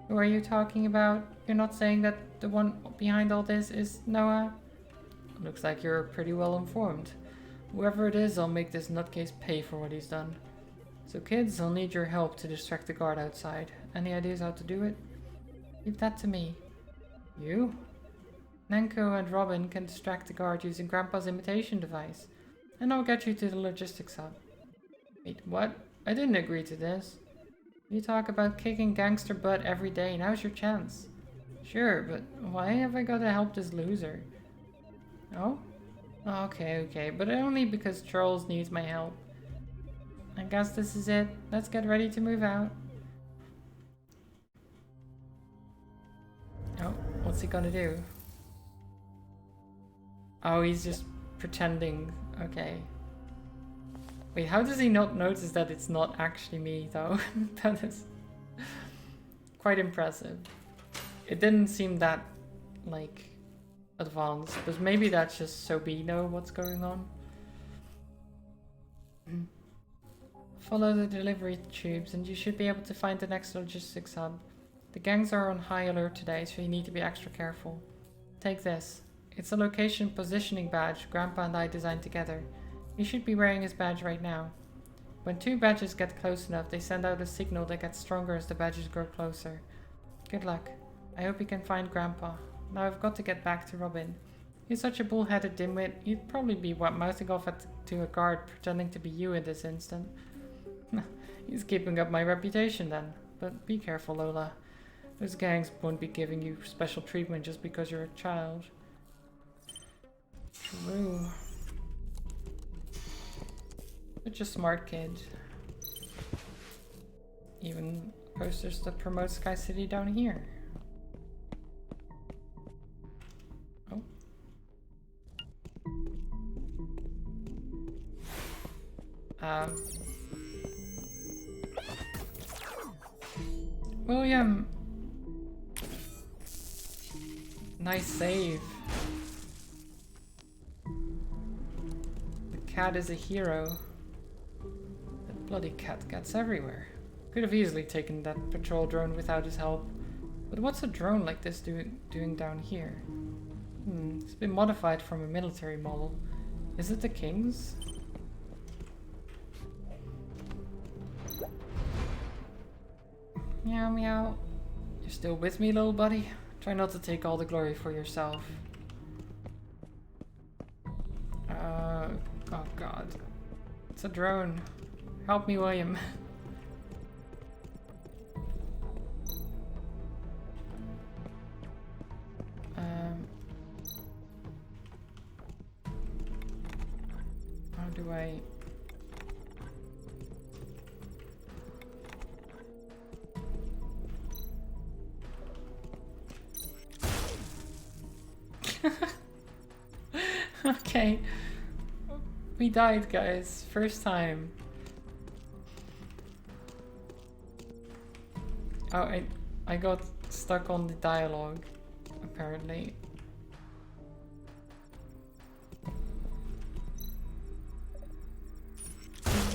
Who are you talking about? You're not saying that the one behind all this is Noah? Looks like you're pretty well informed. Whoever it is, I'll make this nutcase pay for what he's done. So kids, I'll need your help to distract the guard outside. Any ideas how to do it? Leave that to me. You? Nanko and Robin can distract the guard using Grandpa's imitation device. And I'll get you to the logistics hub. Wait, what? I didn't agree to this. You talk about kicking gangster butt every day, now's your chance. Sure, but why have I got to help this loser? Oh? Okay, but only because Charles needs my help. I guess this is it. Let's get ready to move out. Oh, what's he gonna do? Oh, he's just pretending. Okay. Wait, how does he not notice that it's not actually me, though? That is quite impressive. It didn't seem that, like, advanced, but maybe that's just so we know what's going on. Follow the delivery tubes and you should be able to find the next logistics hub. The gangs are on high alert today, so you need to be extra careful. Take this. It's a location positioning badge Grandpa and I designed together. You should be wearing his badge right now. When two badges get close enough, they send out a signal that gets stronger as the badges grow closer. Good luck. I hope you can find Grandpa. Now I've got to get back to Robin. He's such a bull-headed dimwit, he'd probably be mouthing off to a guard pretending to be you in this instant. He's keeping up my reputation then. But be careful, Lola. Those gangs won't be giving you special treatment just because you're a child. True. Such a smart kid. Even posters that promote Sky City down here. Oh. William. Nice save. The cat is a hero. That bloody cat gets everywhere. Could have easily taken that patrol drone without his help. But what's a drone like this doing down here? It's been modified from a military model. Is it the King's? Meow meow. You're still with me, little buddy? Try not to take all the glory for yourself. Oh god. It's a drone. Help me, William. How do I... Okay. We died, guys. First time. Oh, I got stuck on the dialogue, apparently.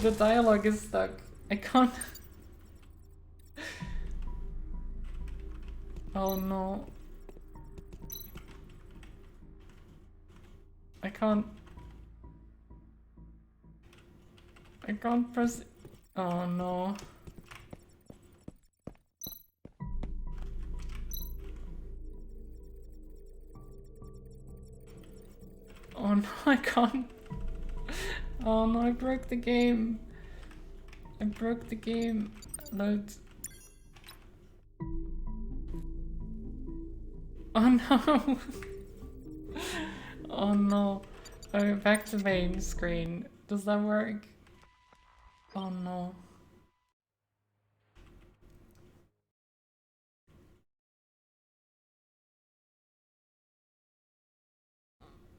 The dialogue is stuck. I can't... Oh no. I can't press... Oh no. Oh no, I can't. Oh no, I broke the game. I broke the game. Load. Oh no. Oh no. Okay, back to main screen. Does that work? Oh no.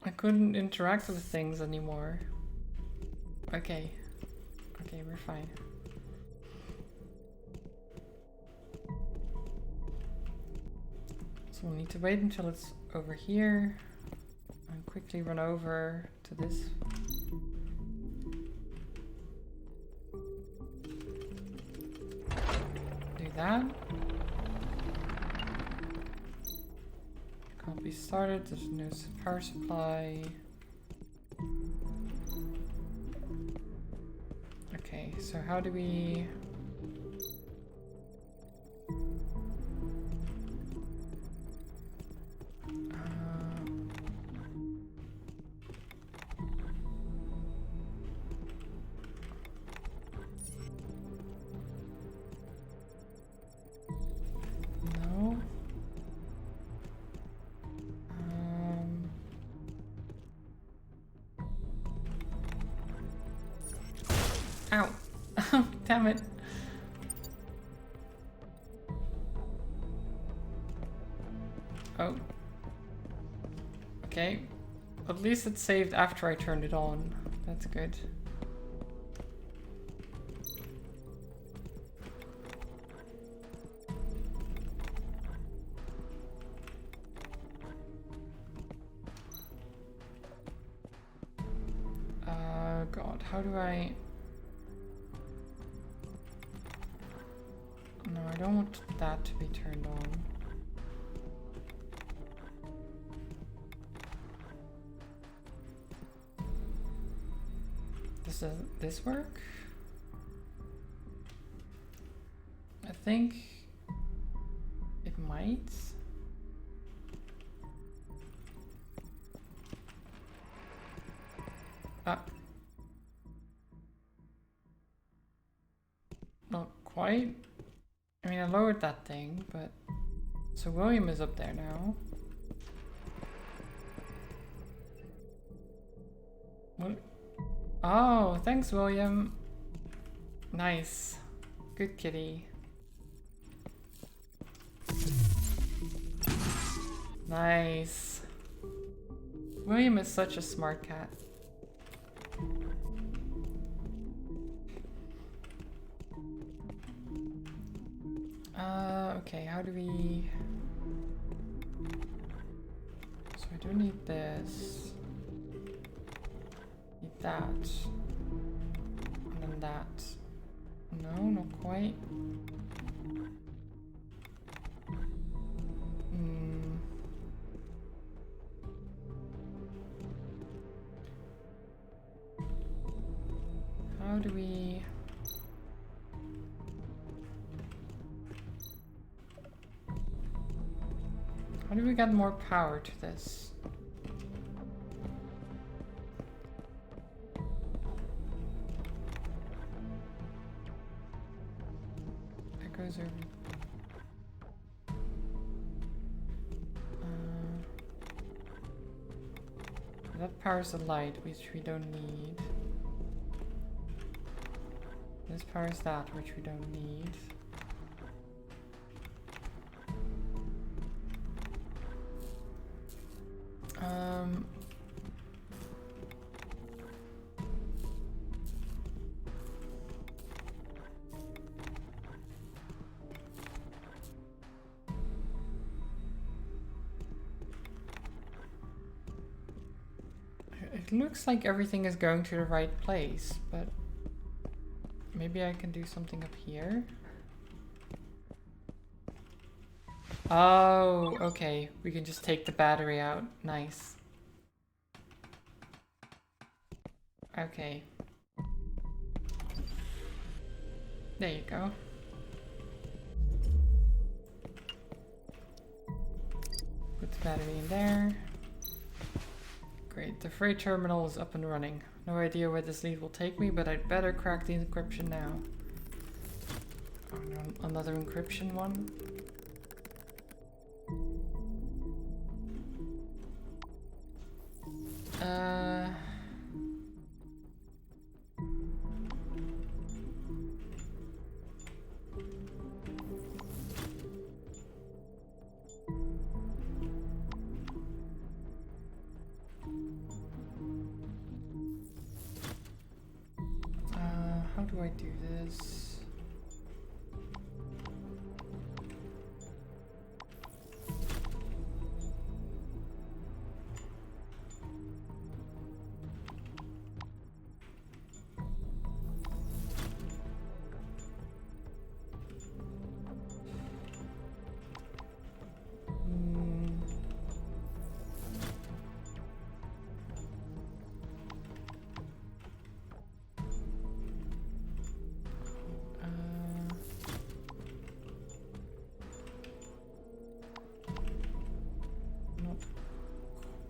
I couldn't interact with things anymore. Okay. Okay, we're fine. So we'll need to wait until it's over here. And quickly run over to this. Do that. Can't be started, there's no power supply. Okay, so how do we... No. Ow. Damn it. Oh. Okay. At least it saved after I turned it on. That's good. God, how do I... No, I don't want that to be turned on. Does this work? think it might. Not quite. I mean, I lowered that thing, but... So William is up there now. What? Oh, thanks, William. Nice. Good kitty. Nice. William is such a smart cat. Okay, how do we... So I do need this. Need that. And then that. No, not quite. How do we... How do we get more power to this? That goes over. That powers the light, which we don't need. This powers that, which we don't need. It looks like everything is going to the right place, but maybe I can do something up here. Oh, okay. We can just take the battery out. Nice. Okay. There you go. Put the battery in there. Great, the freight terminal is up and running. No idea where this lead will take me, but I'd better crack the encryption now. Oh, no, another encryption one? How do I do this?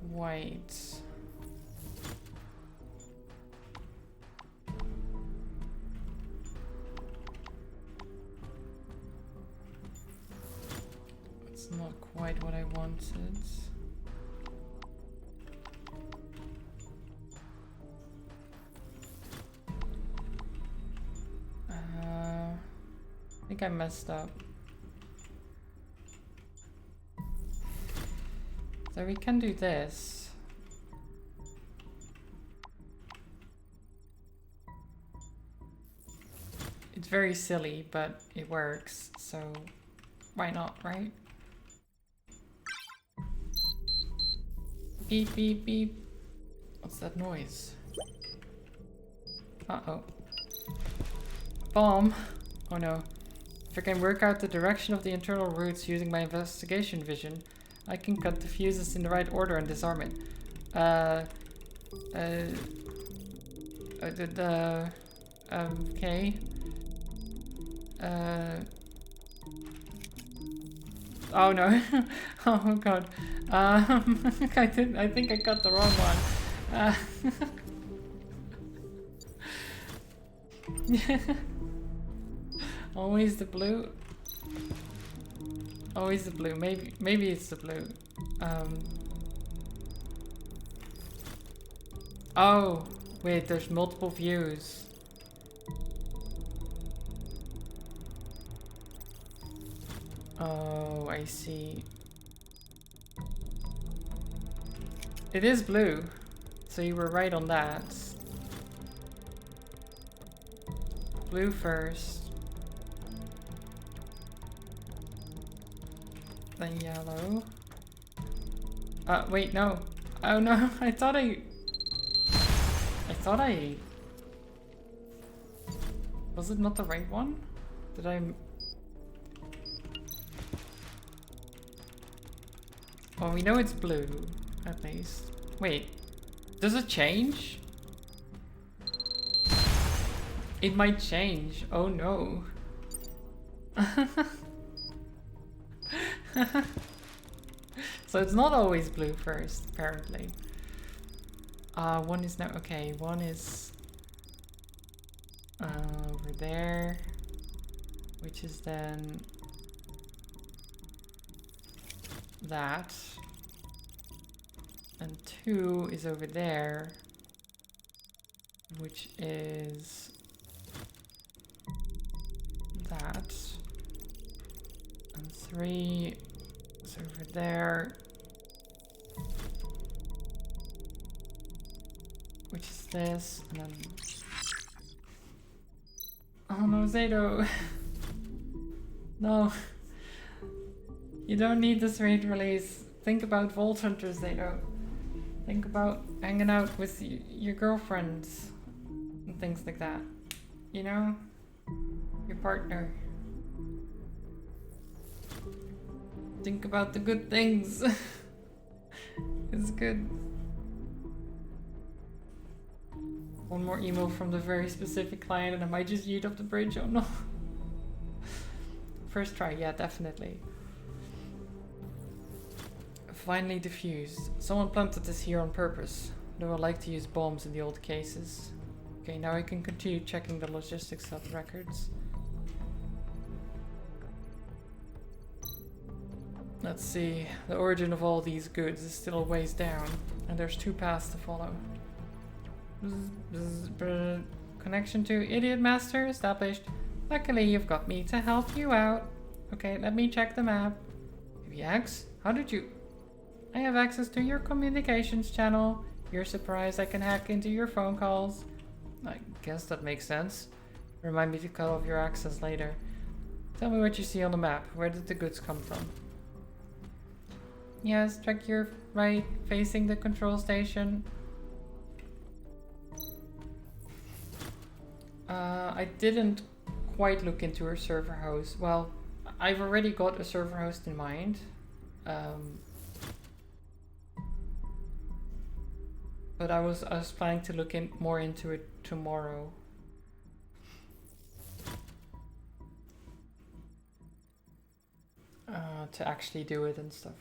White. It's not quite what I wanted. I think I messed up. So we can do this. It's very silly, but it works, so why not, right? Beep, beep, beep. What's that noise? Uh-oh. Bomb. Oh no. If I can work out the direction of the internal routes using my investigation vision, I can cut the fuses in the right order and disarm it. Okay. Oh no. Oh god. I think I got the wrong one. Always the blue. Always the blue. Maybe it's the blue. Oh, wait, there's multiple views. Oh, I see. It is blue, so you were right on that. Blue first. Then yellow. Wait, no. Oh no, I thought was it not the right one? Did I... Well, we know it's blue, at least. Wait, does it change? It might change. Oh no. So it's not always blue first, apparently. One is now... Okay, one is... over there. Which is then... that. And 2 is over there. Which is... that. And 3 is over there. Which is this, and then... Oh no, Zato! No. You don't need this raid release. Think about Vault Hunters, Zato. Think about hanging out with your girlfriends and things like that. You know? Your partner. Think about the good things. It's good. One more email from the very specific client and I might just yeet off the bridge. Oh no. First try, yeah, definitely. Finally diffused. Someone planted this here on purpose. They would like to use bombs in the old cases. Okay, now I can continue checking the logistics of the records. Let's see. The origin of all these goods is still a ways down, and there's 2 paths to follow. Connection to Idiot Master established. Luckily, you've got me to help you out. Okay, let me check the map. Yax, how did you... I have access to your communications channel. You're surprised I can hack into your phone calls. I guess that makes sense. Remind me to cut off your access later. Tell me what you see on the map. Where did the goods come from? Yes, check your right, facing the control station. I didn't quite look into her server host. Well, I've already got a server host in mind. But I was planning to look more into it tomorrow. To actually do it and stuff.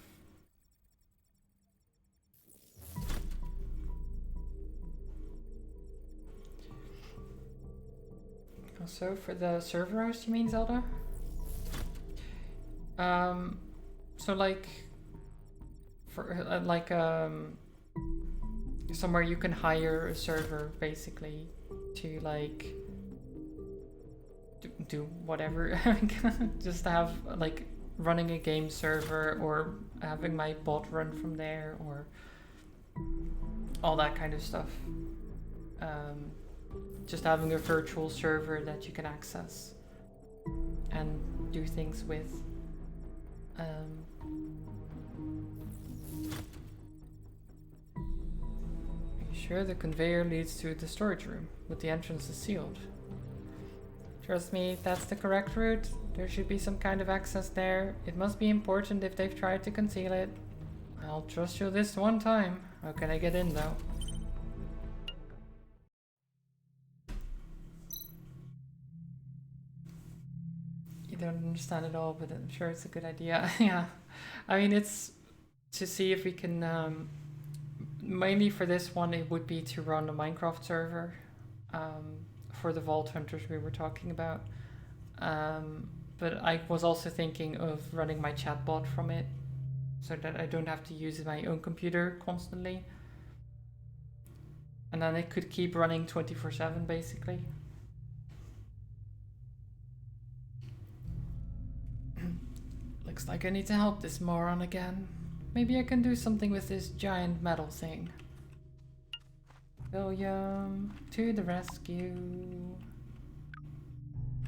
So for the server host, you mean, Zelda? So like for somewhere you can hire a server basically to like do whatever. Just to have like running a game server or having my bot run from there or all that kind of stuff. Just having a virtual server that you can access and do things with. Are you sure the conveyor leads to the storage room, but the entrance is sealed? Trust me, that's the correct route. There should be some kind of access there. It must be important if they've tried to conceal it. I'll trust you this one time. How can I get in though? don't understand it all, but I'm sure it's a good idea. Yeah. I mean, it's to see if we can, mainly for this one, it would be to run a Minecraft server for the Vault Hunters we were talking about. But I was also thinking of running my chatbot from it so that I don't have to use my own computer constantly. And then it could keep running 24/7 basically. Looks like I need to help this moron again. Maybe I can do something with this giant metal thing. William, to the rescue.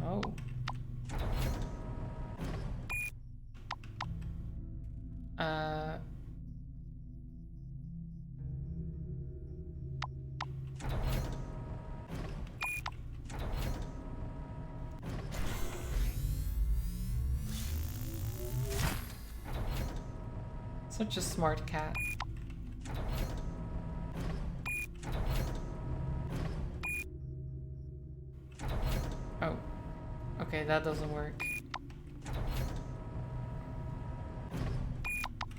Oh. Such a smart cat. Oh. Okay, that doesn't work.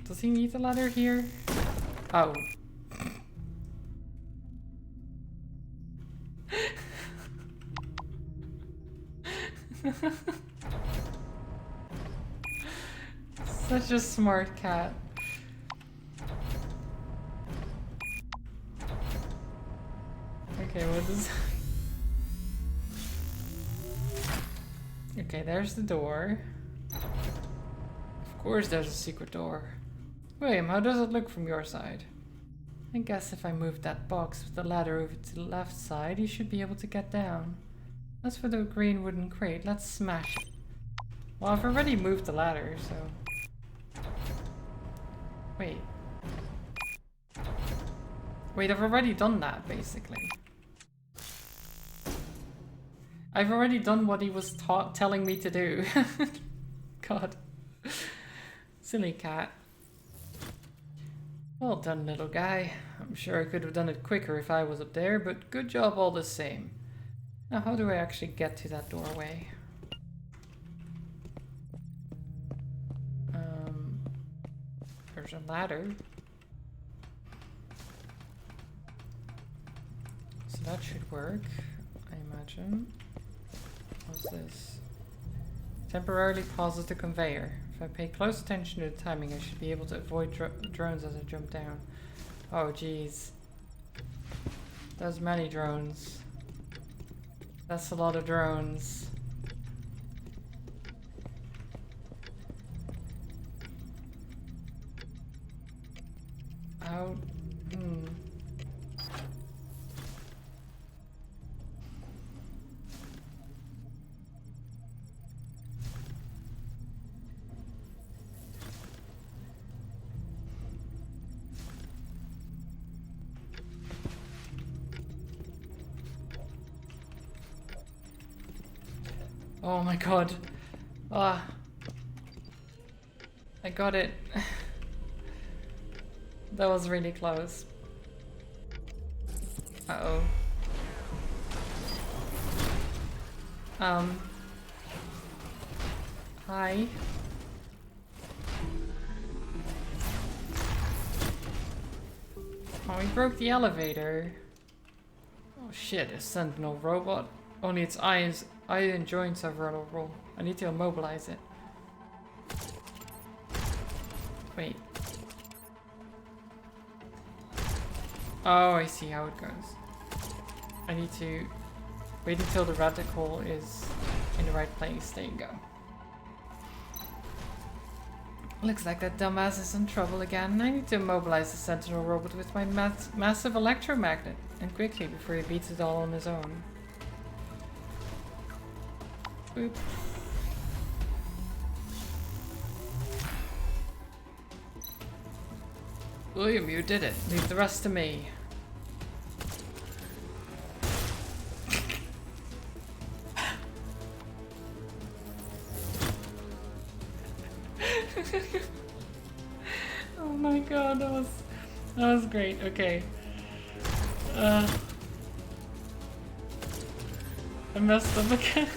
Does he need the ladder here? Oh. Such a smart cat. Okay, what is... Okay, there's the door. Of course there's a secret door. William, how does it look from your side? I guess if I move that box with the ladder over to the left side, you should be able to get down. As for the green wooden crate, let's smash it. Well, I've already moved the ladder, so... Wait. Wait, I've already done that, basically. I've already done what he was telling me to do. God. Silly cat. Well done, little guy. I'm sure I could have done it quicker if I was up there, but good job all the same. Now, how do I actually get to that doorway? There's a ladder. So that should work, I imagine. What's this? Temporarily pauses the conveyor. If I pay close attention to the timing, I should be able to avoid drones as I jump down. Oh, jeez. There's many drones. That's a lot of drones. How? Oh my god. Ah. I got it. That was really close. Uh-oh. Hi. Oh, he broke the elevator. Oh shit, a sentinel robot. Only its eyes, and joints are vulnerable. I need to immobilize it. Wait. Oh, I see how it goes. I need to wait until the reticle is in the right place. There you go. Looks like that dumbass is in trouble again. I need to immobilize the sentinel robot with my massive electromagnet. And quickly, before he beats it all on his own. Boop. William, you did it. Leave the rest to me. Oh my god, that was great. Okay. I messed up again.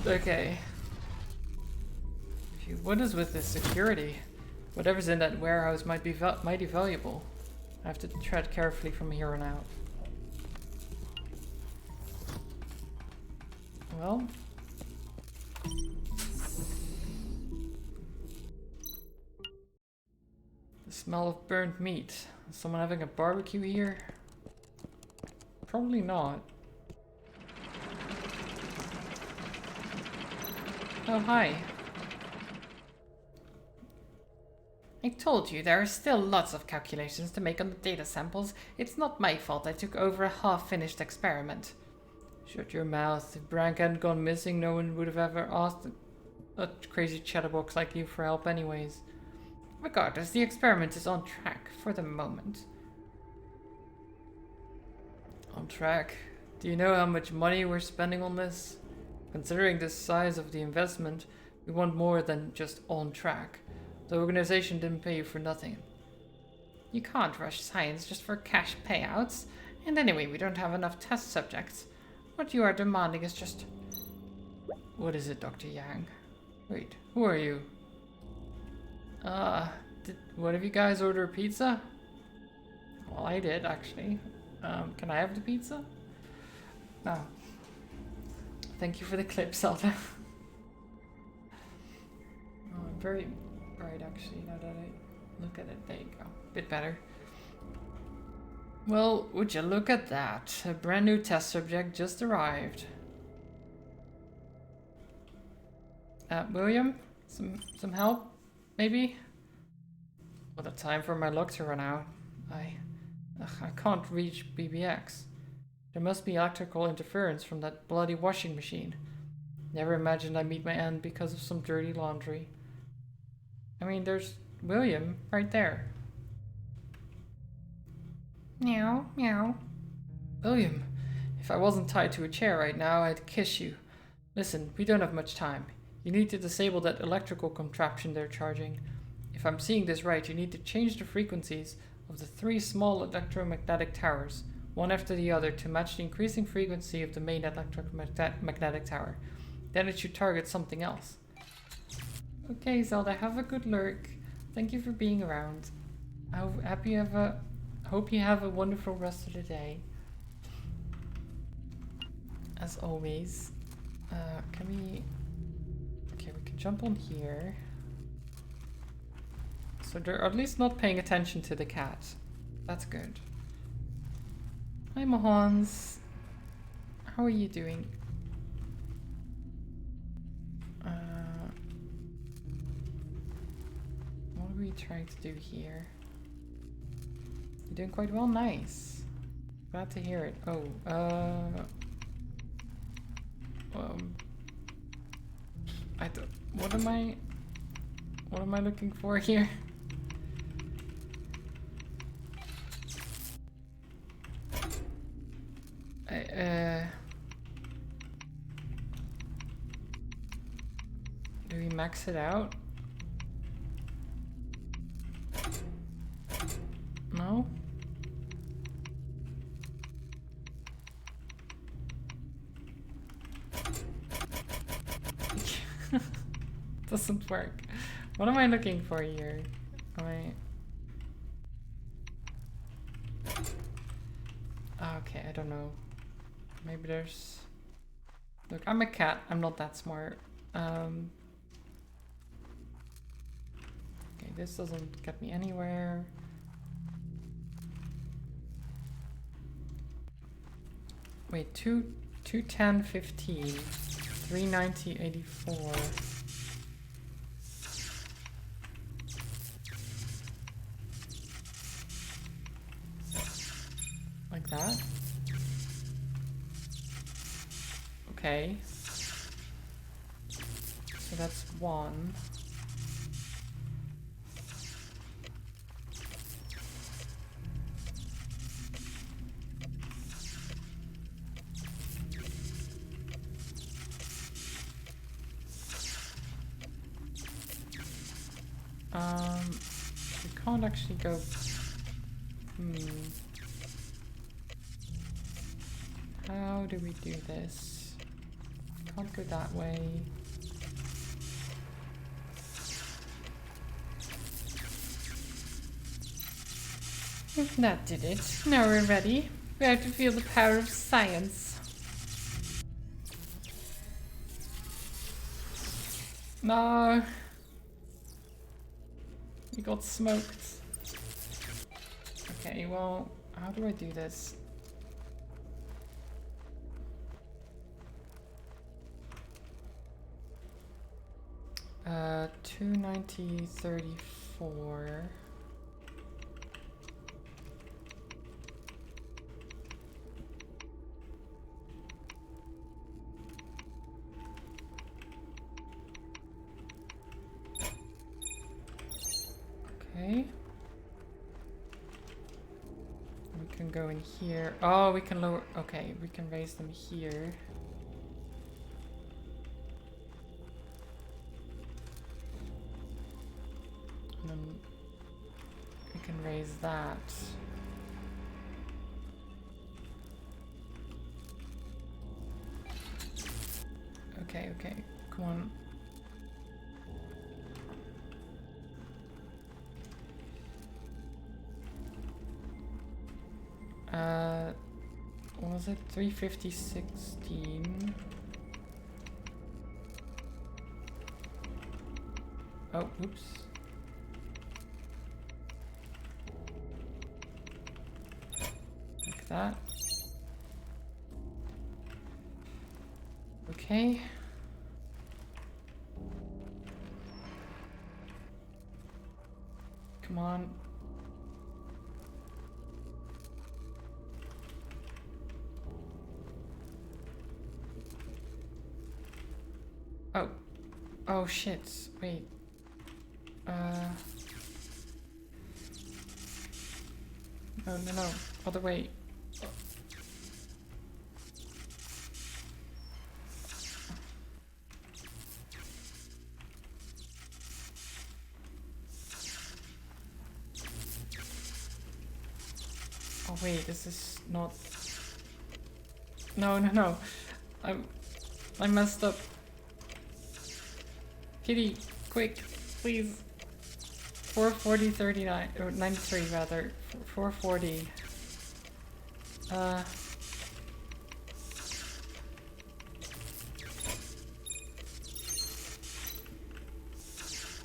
Okay. Phew, what is with this security? Whatever's in that warehouse might be mighty valuable. I have to tread carefully from here on out. Well. The smell of burnt meat. Is someone having a barbecue here? Probably not. Oh, hi. I told you, there are still lots of calculations to make on the data samples. It's not my fault I took over a half-finished experiment. Shut your mouth. If Brank hadn't gone missing, no one would have ever asked a crazy chatterbox like you for help anyways. Regardless, the experiment is on track for the moment. On track? Do you know how much money we're spending on this? Considering the size of the investment, we want more than just on track. The organization didn't pay you for nothing. You can't rush science just for cash payouts. And anyway, we don't have enough test subjects. What you are demanding is just... What is it, Dr. Yang? Wait, who are you? Did one of you guys order a pizza? Well, I did, actually. Can I have the pizza? No. Thank you for the clip, Zelda. Oh, I'm very bright, actually, now that I look at it. There you go. Bit better. Well, would you look at that? A brand new test subject just arrived. William? Some help? Maybe? Well, the time for my luck to run out. I can't reach BBX. There must be electrical interference from that bloody washing machine. Never imagined I'd meet my end because of some dirty laundry. I mean, there's William right there. Meow, meow. William, if I wasn't tied to a chair right now, I'd kiss you. Listen, we don't have much time. You need to disable that electrical contraption they're charging. If I'm seeing this right, you need to change the frequencies of the 3 small electromagnetic towers, one after the other, to match the increasing frequency of the main electromagnetic tower. Then it should target something else. Okay, Zelda, have a good lurk. Thank you for being around. I hope you have a wonderful rest of the day. As always. Okay, we can jump on here. So they're at least not paying attention to the cat. That's good. Hi, Mohans. How are you doing? What are we trying to do here? You're doing quite well, nice. Glad to hear it. Oh, I don't, what am I looking for here? Do we max it out? No? Doesn't work. What am I looking for here? Okay, I don't know. Maybe there's... Look, I'm a cat. I'm not that smart. Okay, this doesn't get me anywhere. Wait, 210, 15, 390, 84. Like that. Okay. So that's 1. We can't actually go... How do we do this? can't go that way. That did it. Now we're ready. We have to feel the power of science. No. You got smoked. Okay, well, how do I do this? Uh, 290.34. Okay. We can go in here. Oh, we can lower. Okay, we can raise them here. And then we can raise that. Okay, okay. Come on. What was it? 350.16. Oh, oops. Like that. Okay. Come on. Oh. Oh shit. Wait. No, no, no. Other way. Oh wait, this is not... No, no, no. I messed up. Kitty, quick, please. 440.39, or 93 rather. 440.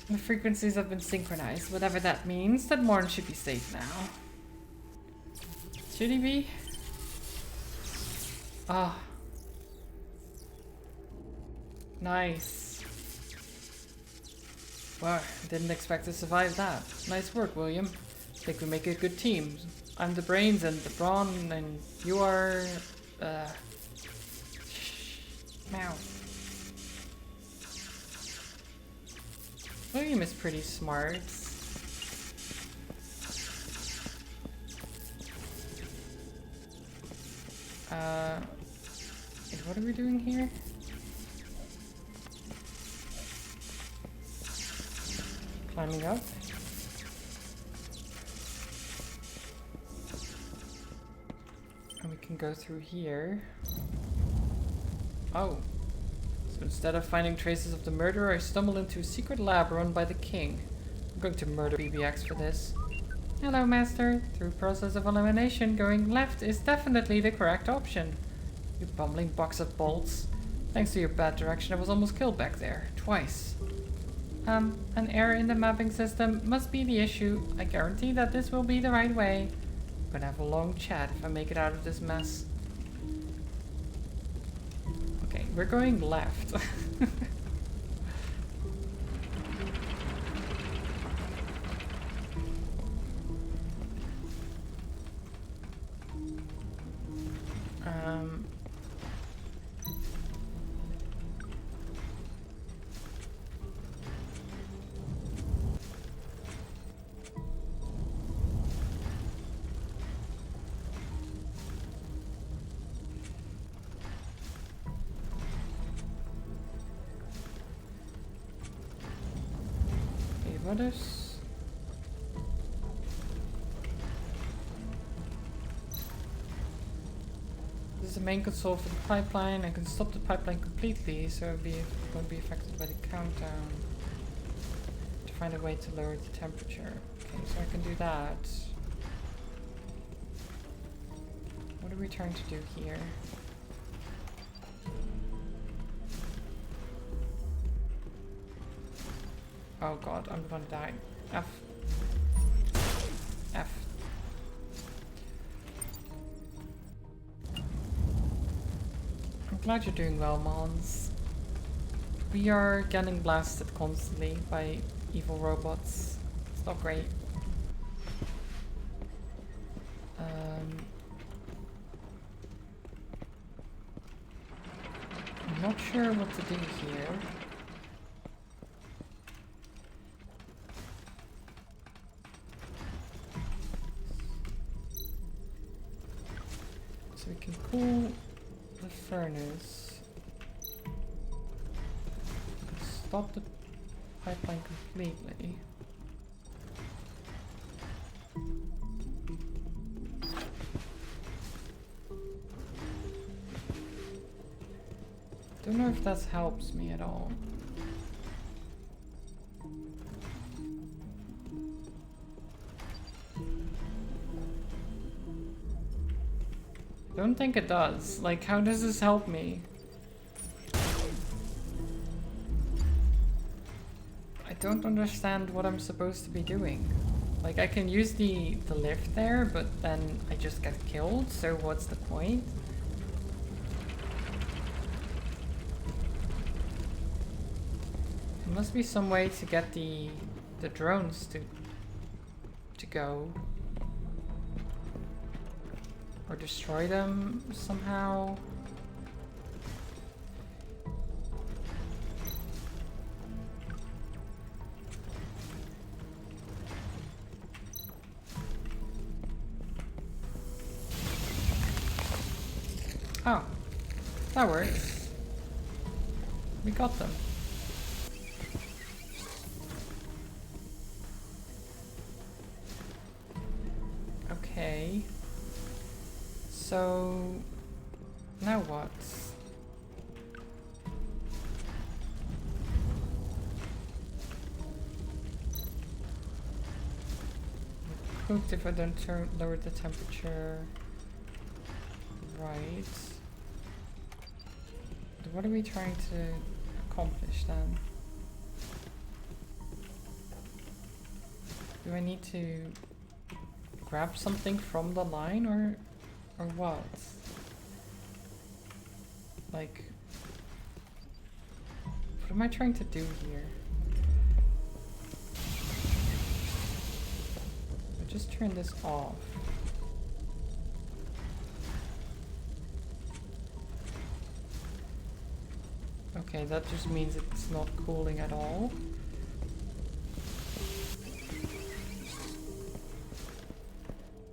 The frequencies have been synchronized, whatever that means. That Morn should be safe now. Should he be? Ah. Nice. Wow, didn't expect to survive that. Nice work, William. Think we make a good team. I'm the brains and the brawn, and you are... Meow. William is pretty smart. Wait, what are we doing here? Climbing up. And we can go through here. Oh. So instead of finding traces of the murderer, I stumbled into a secret lab run by the king. I'm going to murder BBX for this. Hello, Master. Through process of elimination, going left is definitely the correct option. You bumbling box of bolts. Thanks to your bad direction, I was almost killed back there. Twice. An error in the mapping system must be the issue. I guarantee that this will be the right way. I'm gonna have a long chat if I make it out of this mess. Okay, we're going left. What is... This is a the main console for the pipeline. I can stop the pipeline completely, so it won't be affected by the countdown. To find a way to lower the temperature. Okay, so I can do that. What are we trying to do here? Oh god, I'm gonna die. F. F. I'm glad you're doing well, Mons. We are getting blasted constantly by evil robots. It's not great. I'm not sure what to do here. So we can cool the furnace. Stop the pipeline completely. Don't know if that helps me at all. Don't think it does. Like, how does this help me? I don't understand what I'm supposed to be doing. Like, I can use the lift there, but then I just get killed, so what's the point? There must be some way to get the drones to go. Or destroy them somehow. Oh, that works. We got them. Okay. So, now what? Cooked if I don't lower the temperature. Right. What are we trying to accomplish then? Do I need to grab something from the line or what? Like, what am I trying to do here? I just turn this off. Okay, that just means it's not cooling at all.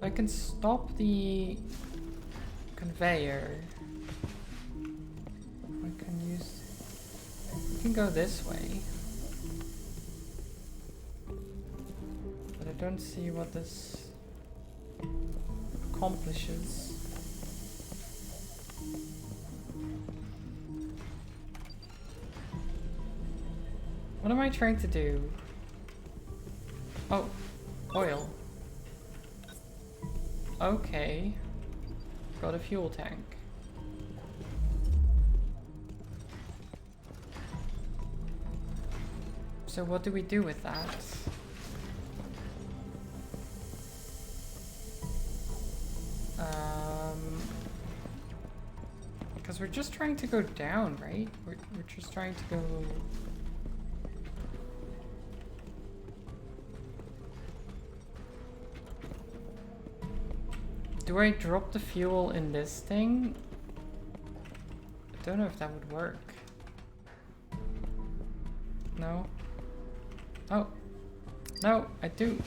I can stop the conveyor. I can go this way. But I don't see what this accomplishes. What am I trying to do? Oh, oil. Okay. Got a fuel tank. So what do we do with that? Because we're just trying to go down, right? We're just trying to go... Do I drop the fuel in this thing? I don't know if that would work. No? Oh. No, I do.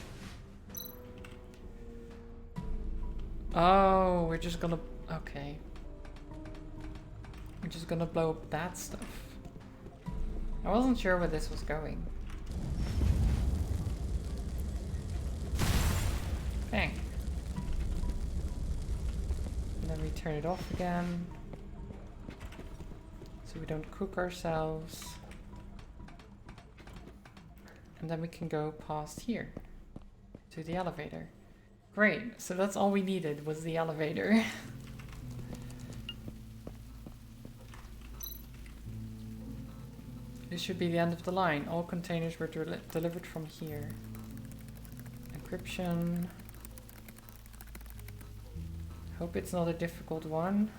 Oh, we're just gonna... Okay. We're just gonna blow up that stuff. I wasn't sure where this was going. Bang. And then we turn it off again. So we don't cook ourselves. And then we can go past here to the elevator. Great, so that's all we needed was the elevator. This should be the end of the line. All containers were delivered from here. Encryption. Hope it's not a difficult one.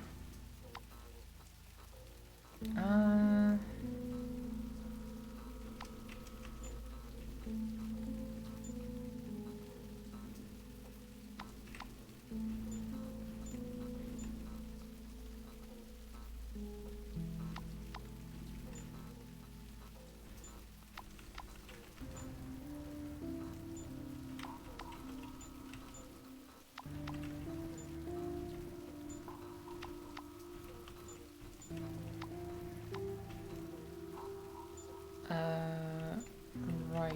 Right.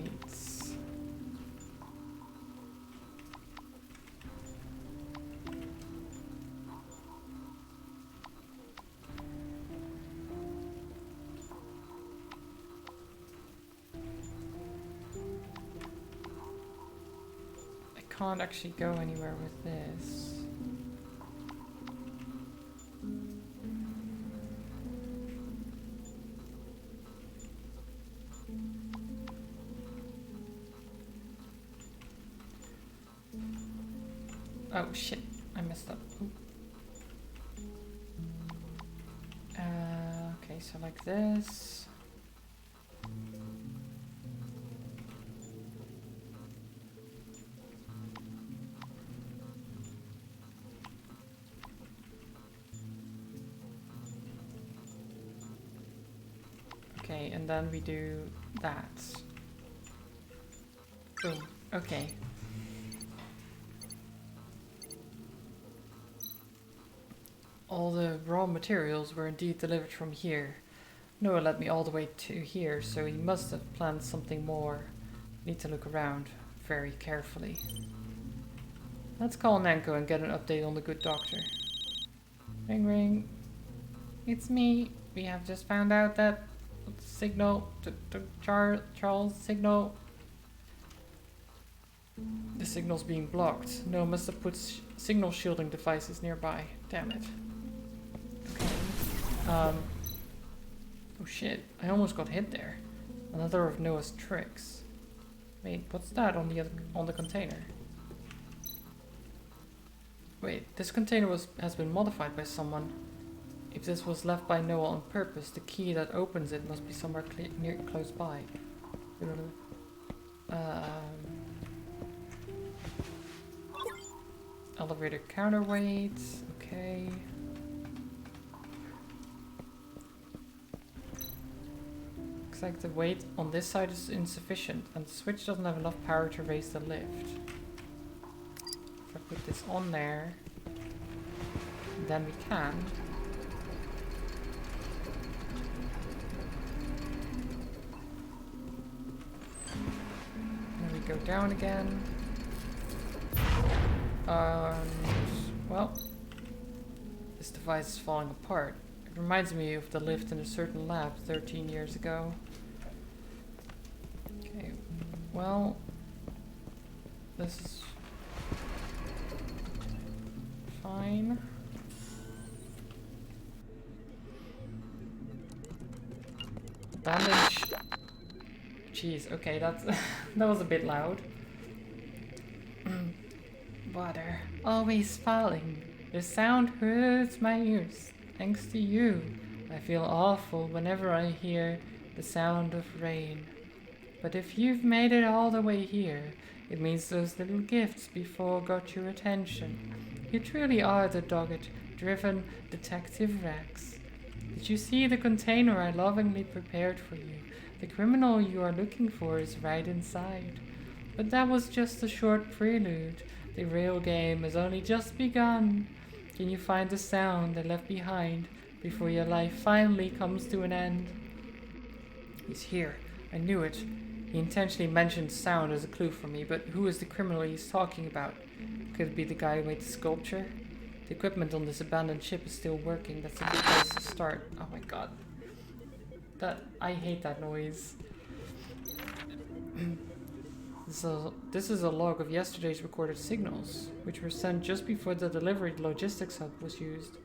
I can't actually go anywhere with this. Oh shit, I messed up. Okay, so like this. Okay, and then we do that. Boom. Okay. All the raw materials were indeed delivered from here. Noah led me all the way to here, so he must have planned something more. Need to look around very carefully. Let's call Nanko and get an update on the good doctor. Ring ring. It's me. We have just found out that signal, Charles signal. The signal's being blocked. Noah must have put signal shielding devices nearby. Damn it. Oh shit, I almost got hit there. Another of Noah's tricks. Wait, what's that on the container? Wait, this container has been modified by someone. If this was left by Noah on purpose, the key that opens it must be somewhere close by. Elevator counterweight, okay. Looks like the weight on this side is insufficient and the switch doesn't have enough power to raise the lift. If I put this on there, then we can. Then we go down again. Well, this device is falling apart. It reminds me of the lift in a certain lab 13 years ago. Okay, well, this is fine. Bandage. Jeez, okay, that's that was a bit loud. Water, always falling. The sound hurts my ears. Thanks to you, I feel awful whenever I hear the sound of rain. But if you've made it all the way here, it means those little gifts before got your attention. You truly are the dogged, driven Detective Rex. Did you see the container I lovingly prepared for you? The criminal you are looking for is right inside. But that was just a short prelude. The real game has only just begun. Can you find the sound I left behind before your life finally comes to an end? He's here. I knew it. He intentionally mentioned sound as a clue for me, but who is the criminal he's talking about? Could it be the guy who made the sculpture? The equipment on this abandoned ship is still working. That's a good place to start. Oh my god. I hate that noise. This is a log of yesterday's recorded signals, which were sent just before the delivery logistics hub was used.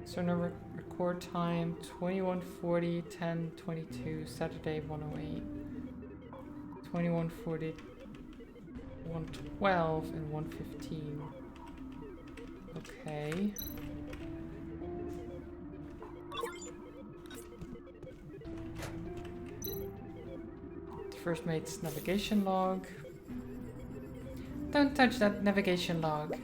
So now record time 21:40, 10:22, Saturday 1:08, 21:40, 1:12, and 1:15. Okay. First mate's navigation log. Don't touch that navigation log.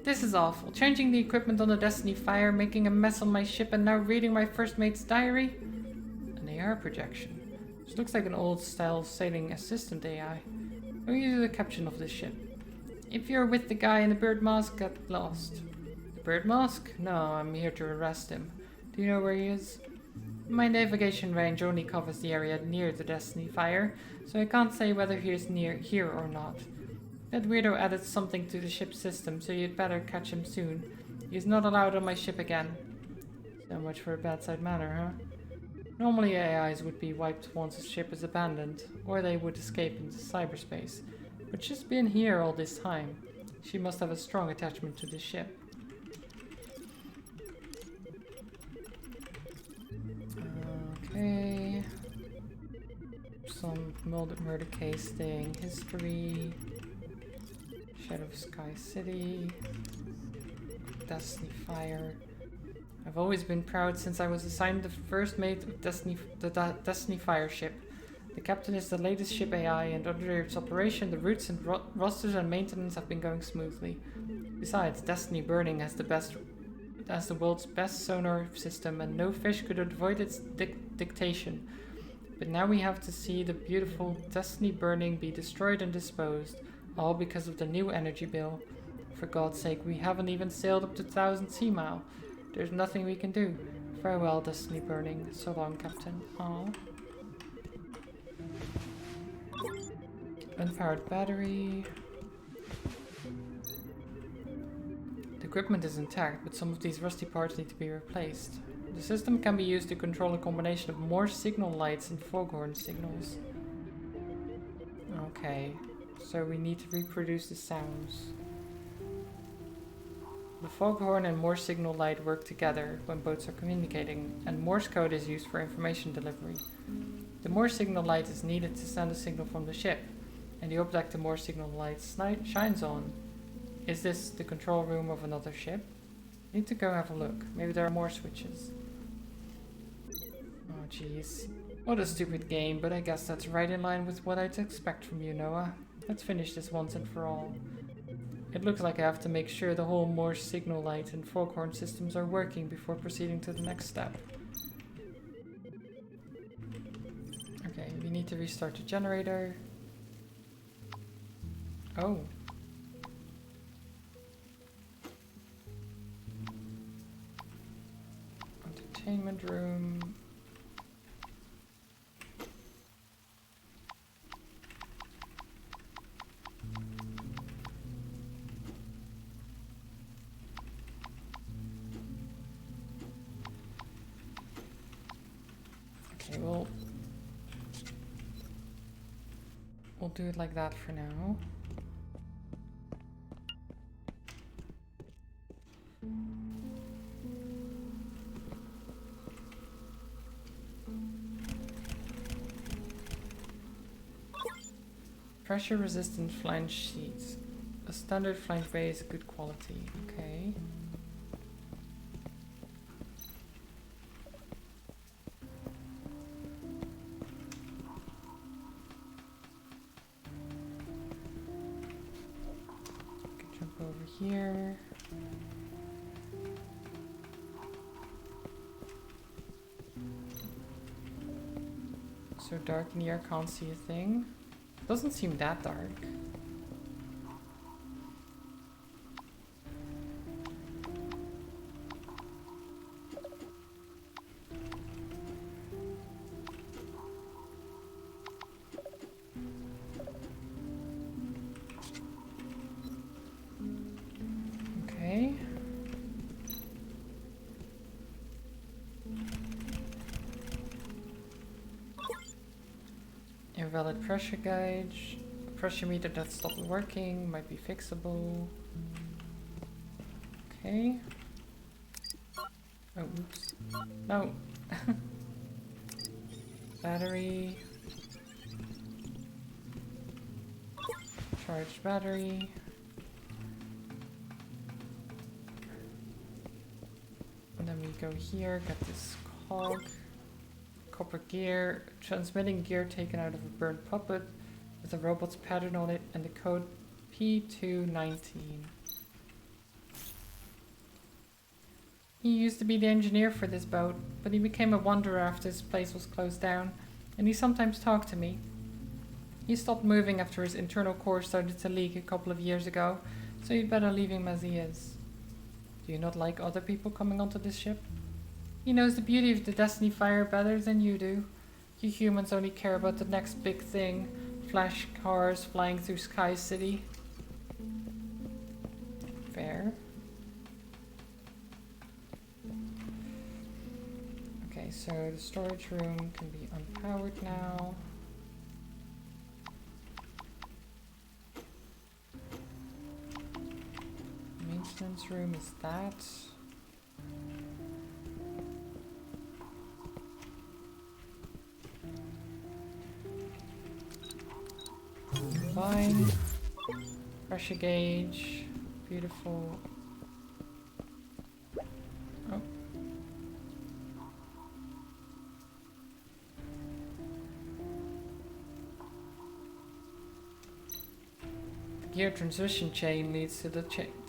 This is awful. Changing the equipment on the Destiny Fire, making a mess on my ship, and now reading my first mate's diary? An AR projection. This looks like an old-style sailing assistant AI. Who uses the caption of this ship? If you're with the guy in the bird mask, get lost. The bird mask? No, I'm here to arrest him. Do you know where he is? My navigation range only covers the area near the Destiny Fire, so I can't say whether he is near here or not. That weirdo added something to the ship's system, so you'd better catch him soon. He's not allowed on my ship again. So much for a bedside manner, huh? Normally AIs would be wiped once a ship is abandoned, or they would escape into cyberspace. But she's been here all this time. She must have a strong attachment to the ship. Okay. Some murder case thing. History. Shadow of Sky City. Destiny Fire. I've always been proud since I was assigned the first mate of the Destiny Fire ship. The captain is the latest ship AI, and under its operation, the routes and rosters and maintenance have been going smoothly. Besides, Destiny Burning has the world's best sonar system, and no fish could avoid its dictation. But now we have to see the beautiful Destiny Burning be destroyed and disposed, all because of the new energy bill. For God's sake, we haven't even sailed up to 1,000 sea mile. There's nothing we can do. Farewell, Destiny Burning. So long, Captain. Aww. Unpowered battery. The equipment is intact, but some of these rusty parts need to be replaced. The system can be used to control a combination of Morse signal lights and foghorn signals. Okay, so we need to reproduce the sounds. The foghorn and Morse signal light work together when boats are communicating, and Morse code is used for information delivery. The Morse signal light is needed to send a signal from the ship, and the object the Morse signal light shines on. Is this the control room of another ship? Need to go have a look. Maybe there are more switches. Oh jeez. What a stupid game, but I guess that's right in line with what I'd expect from you, Noah. Let's finish this once and for all. It looks like I have to make sure the whole Morse signal light and foghorn systems are working before proceeding to the next step. Okay, we need to restart the generator. Oh. Entertainment room. Okay, we'll do it like that for now. Pressure resistant flange sheets. A standard flange bay is good quality. Okay. Jump over here. So dark in here, can't see a thing. Doesn't seem that dark. Invalid pressure gauge. Pressure meter that stopped working. Might be fixable. Okay. Oh, oops. No. Battery. Charged battery. And then we go here, get this cog. Copper gear. Transmitting gear taken out of a burnt puppet with a robot's pattern on it and the code P219. He used to be the engineer for this boat, but he became a wanderer after his place was closed down, and he sometimes talked to me. He stopped moving after his internal core started to leak a couple of years ago, so you'd better leave him as he is. Do you not like other people coming onto this ship? He knows the beauty of the Destiny Fire better than you do. You humans only care about the next big thing, flash cars flying through Sky City. Fair. Okay, so the storage room can be unpowered now. Maintenance room is that. Fine. Pressure gauge. Beautiful. Oh. The gear transmission chain leads to the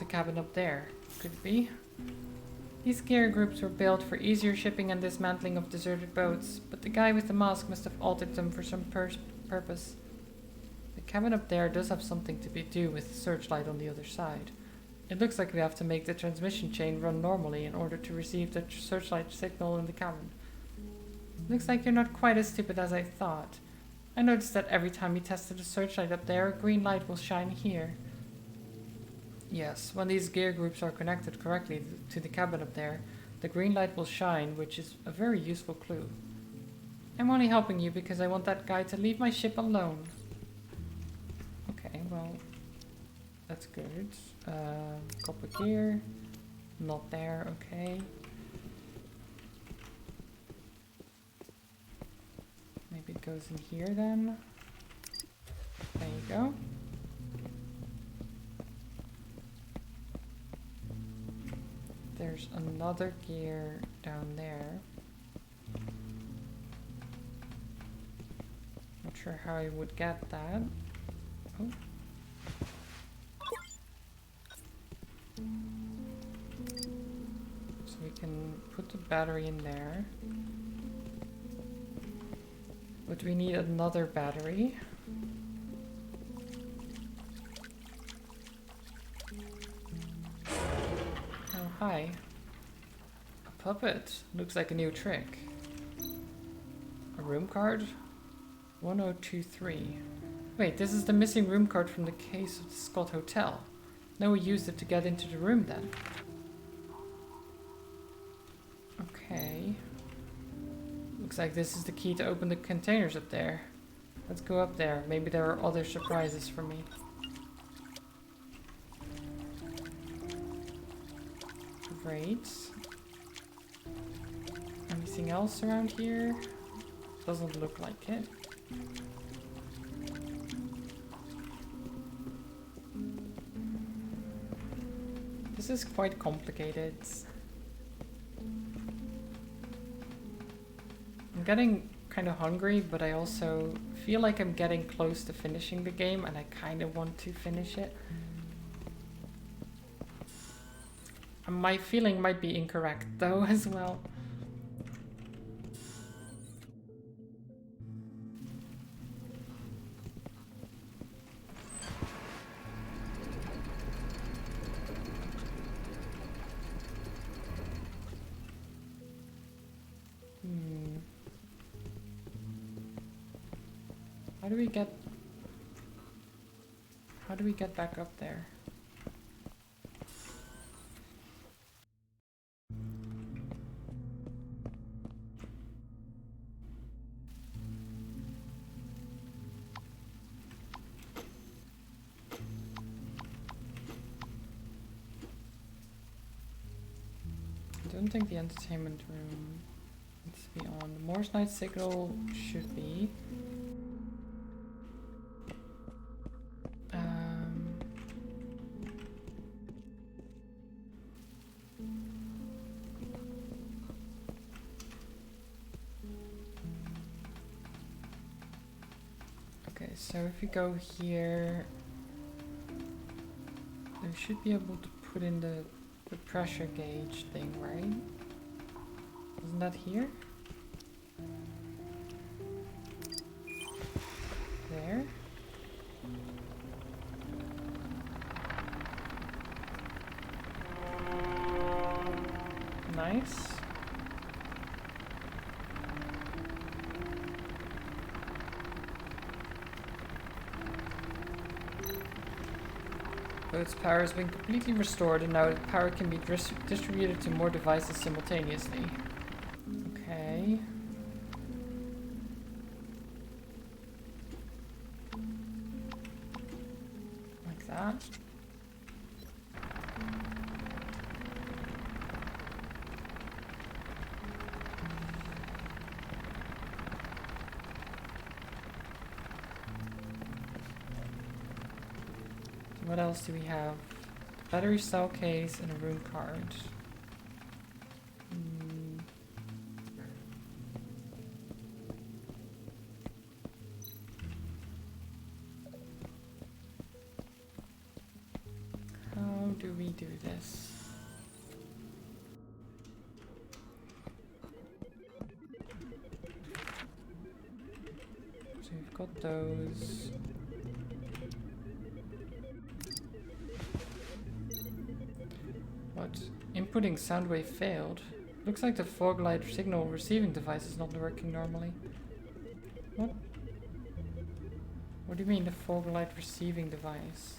cabin up there. Could it be? These gear groups were built for easier shipping and dismantling of deserted boats, but the guy with the mask must have altered them for some purpose. The cabin up there does have something to do with the searchlight on the other side. It looks like we have to make the transmission chain run normally in order to receive the searchlight signal in the cabin. Looks like you're not quite as stupid as I thought. I noticed that every time you tested the searchlight up there, a green light will shine here. Yes, when these gear groups are connected correctly to the cabin up there, the green light will shine, which is a very useful clue. I'm only helping you because I want that guy to leave my ship alone. Okay, well, that's good. Copper gear, not there, okay. Maybe it goes in here then. There you go. There's another gear down there. Not sure how I would get that. Oh. So we can put the battery in there. But we need another battery. Oh, hi. A puppet. Looks like a new trick. A room card? 1023. Wait, this is the missing room card from the case of the Scott Hotel. Noah used it to get into the room then. Okay. Looks like this is the key to open the containers up there. Let's go up there. Maybe there are other surprises for me. Great. Anything else around here? Doesn't look like it. This is quite complicated. I'm getting kind of hungry, but I also feel like I'm getting close to finishing the game and I kind of want to finish it. My feeling might be incorrect though as well. How do we get back up there? don't think the entertainment room needs to be on. The Morse night signal should be. Okay, so if we go here, we should be able to put in the pressure gauge thing, right? Isn't that here? There. Nice. Boat's power has been completely restored, and now the power can be distributed to more devices simultaneously. Okay. Like that. What else do we have? Battery cell case and a rune card. How do we do this? So we've got those. What? Inputting sound wave failed. Looks like the fog light signal receiving device is not working normally. What? What do you mean the fog light receiving device?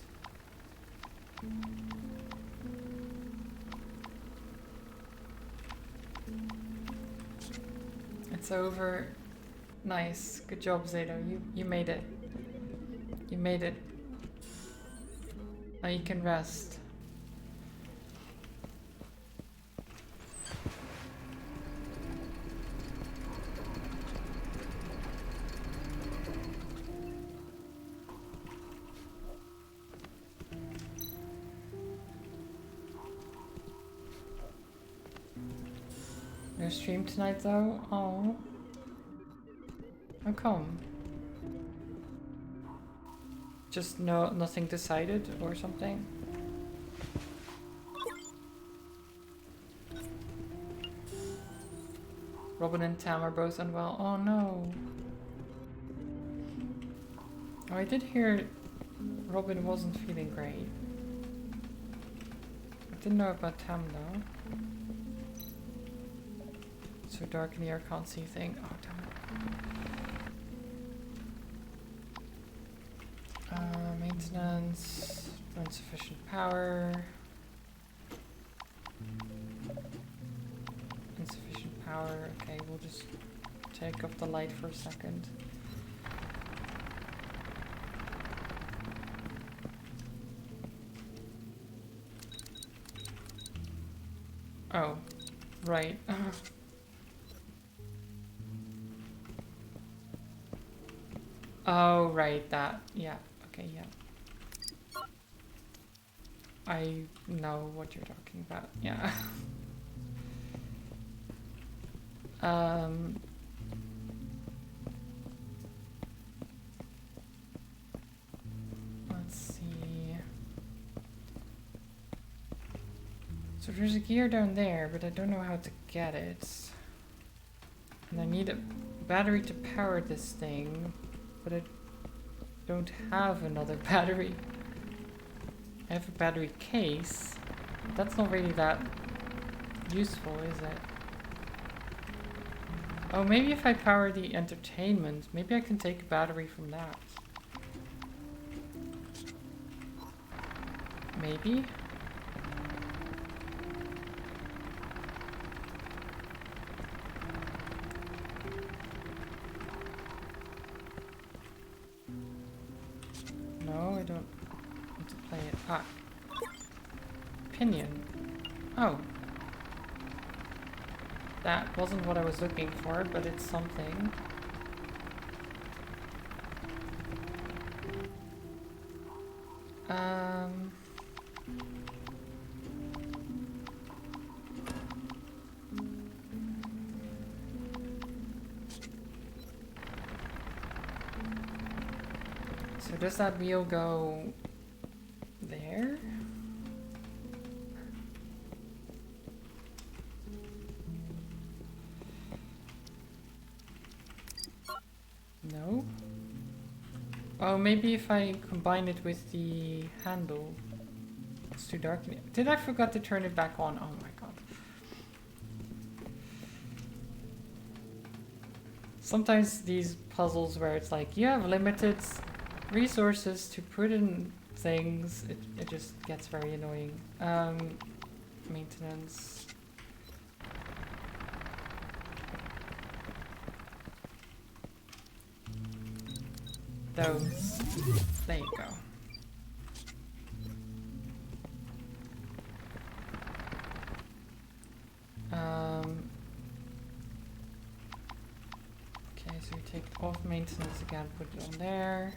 It's over. Nice. Good job, Zato. You made it. You made it. Now you can rest. No stream tonight though? Oh. How come? Just nothing decided or something? Robin and Tam are both unwell. Oh no. Oh, I did hear Robin wasn't feeling great. I didn't know about Tam though. So dark in here, can't see a thing. Oh, damn it. Maintenance. Insufficient power. Insufficient power. Okay, we'll just take off the light for a second. Oh, right. Oh, right, that. Yeah, okay, yeah. I know what you're talking about, yeah. Let's see. So there's a gear down there, but I don't know how to get it. And I need a battery to power this thing, but I don't have another battery. I have a battery case. That's not really that useful, is it? Oh, maybe if I power the entertainment, maybe I can take a battery from that. Maybe? No, I don't want to play it. Ah. Pinion. Oh. That wasn't what I was looking for, but it's something. So does that wheel go there? No. Oh, maybe if I combine it with the handle. It's too dark. Did I forget to turn it back on? Oh my god. Sometimes these puzzles where it's like you have limited resources to put in things, it just gets very annoying. Maintenance. Those. There you go. Okay, so we take off maintenance again, put it on there.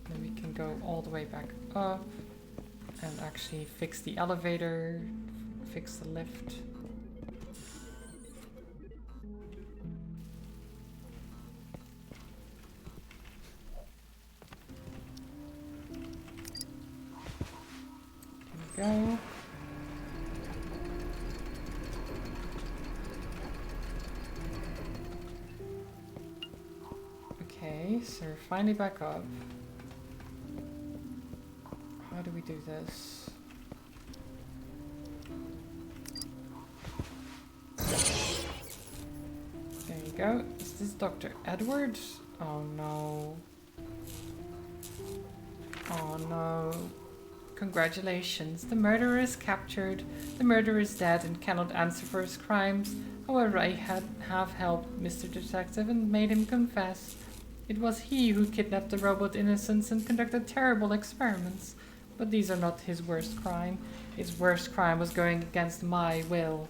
Then we can go all the way back up and actually fix the elevator, fix the lift. There we go. Okay, so we're finally back up. How do we do this? There you go. Is this Dr. Edward? Oh no. Oh no. Congratulations. The murderer is captured. The murderer is dead and cannot answer for his crimes. However, I have helped Mr. Detective and made him confess. It was he who kidnapped the robot innocents and conducted terrible experiments. But these are not his worst crime. His worst crime was going against my will.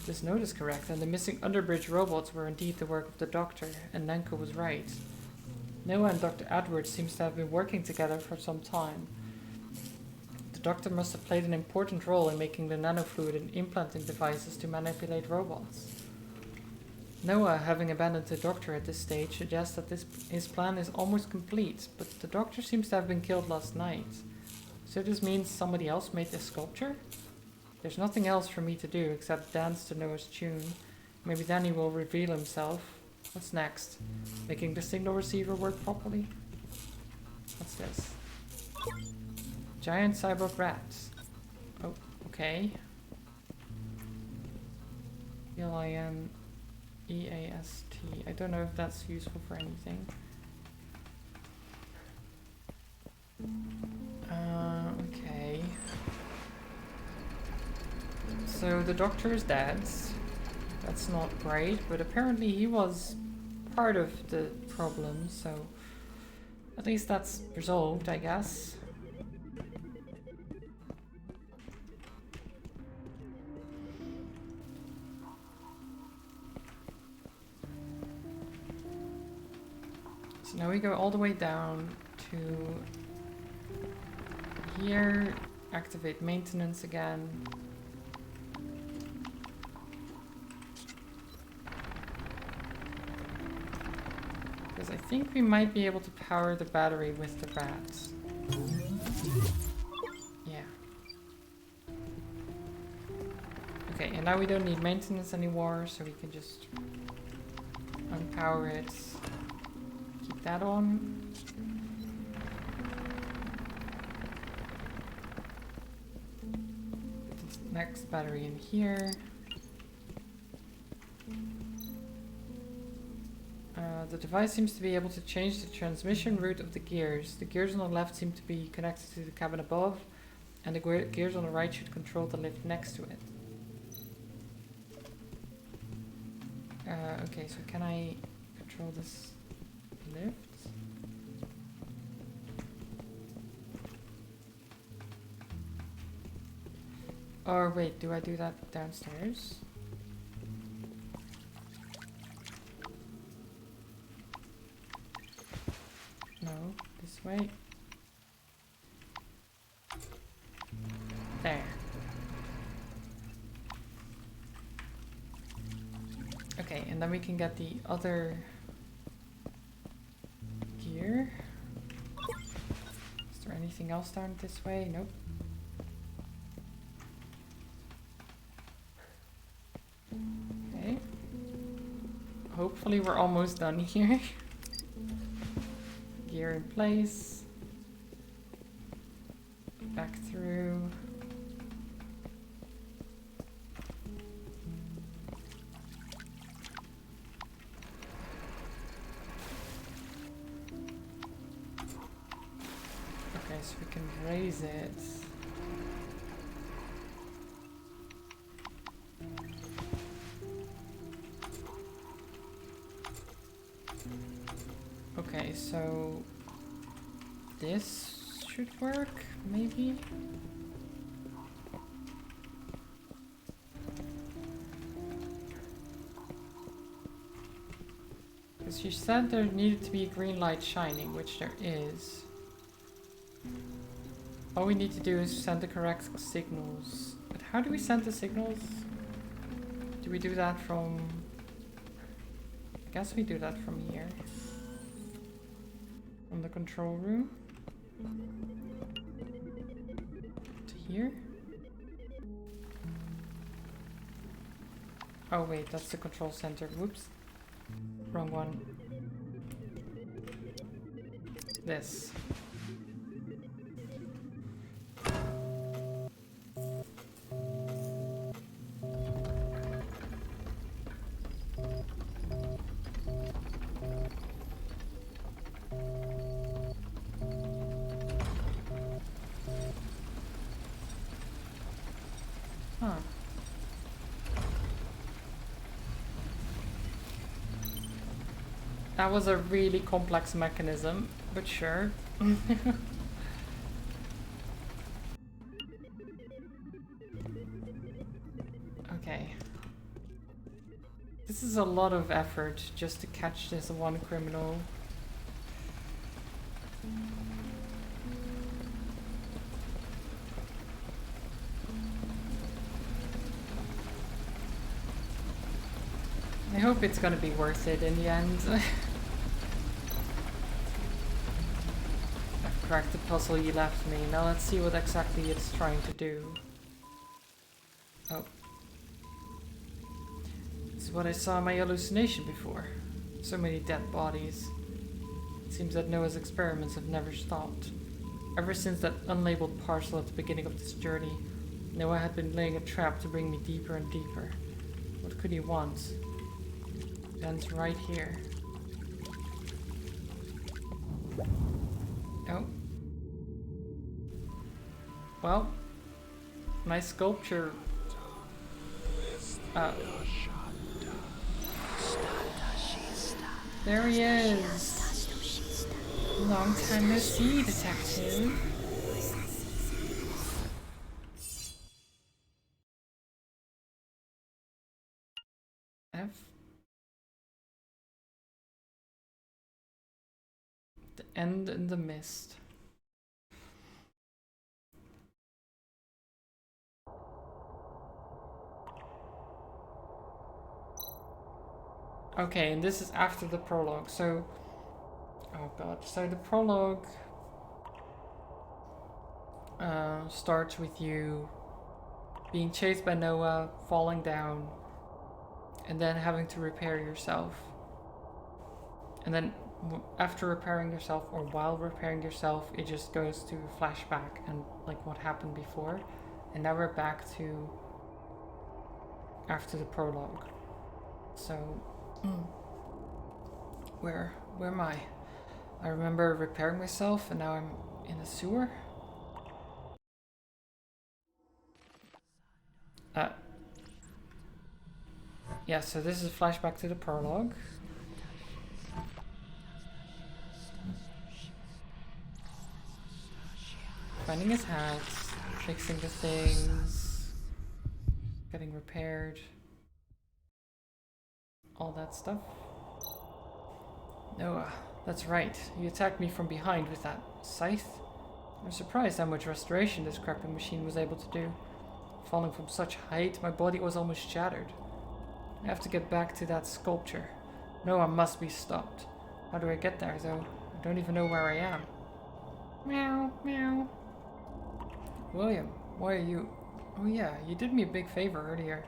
This note is correct, and the missing underbridge robots were indeed the work of the doctor, and Nenko was right. Noah and Dr. Edwards seems to have been working together for some time. The doctor must have played an important role in making the nanofluid and implanting devices to manipulate robots. Noah, having abandoned the doctor at this stage, suggests that his plan is almost complete, but the doctor seems to have been killed last night. So this means somebody else made this sculpture? There's nothing else for me to do except dance to Noah's tune. Maybe then he will reveal himself. What's next? Making the signal receiver work properly? What's this? Giant cyborg rats. Oh, okay. EAST. I don't know if that's useful for anything. Okay. So the doctor is dead. That's not great, but apparently he was part of the problem, so at least that's resolved, I guess. So now we go all the way down to here, activate maintenance again. Because I think we might be able to power the battery with the rats. Yeah. Okay, and now we don't need maintenance anymore, so we can just unpower it. Keep that on. Put this next battery in here. The device seems to be able to change the transmission route of the gears. The gears on the left seem to be connected to the cabin above, and the gears on the right should control the lift next to it. Okay, so can I control this lift? Or wait, do I do that downstairs? No, this way. There. Okay, and then we can get the other gear. Is there anything else down this way? Nope. Okay. Hopefully we're almost done here. Gear in place. Back through. Okay, so we can raise it. Okay, so this should work, maybe? Because she said there needed to be a green light shining, which there is. All we need to do is send the correct signals. But how do we send the signals? Do we do that from... I guess we do that from here. From the control room. To here. Oh wait, that's the control center. Whoops. Wrong one. This. Huh. That was a really complex mechanism, but sure. Okay. This is a lot of effort just to catch this one criminal. I hope it's gonna be worth it in the end. I've cracked the puzzle you left me. Now let's see what exactly it's trying to do. Oh. This is what I saw in my hallucination before. So many dead bodies. It seems that Noah's experiments have never stopped. Ever since that unlabeled parcel at the beginning of this journey, Noah had been laying a trap to bring me deeper and deeper. What could he want? It ends right here. Oh. Well, my sculpture. There he is. Long time no see, detective. F. The end in the mist. Okay, and this is after the prologue, so... Oh god, so the prologue... starts with you being chased by Noah, falling down, and then having to repair yourself. And then after repairing yourself, or while repairing yourself, it just goes to flashback and like what happened before. And now we're back to after the prologue. So, where am I? I remember repairing myself and now I'm in a sewer. Yeah, so this is a flashback to the prologue. Finding his hat, fixing the things. getting repaired. All that stuff. Noah, that's right. You attacked me from behind with that scythe. I'm surprised how much restoration this crapping machine was able to do. Falling from such height, my body was almost shattered. I have to get back to that sculpture. Noah must be stopped. How do I get there, though? I don't even know where I am. Meow, meow. William, why are you... Oh yeah, you did me a big favor earlier.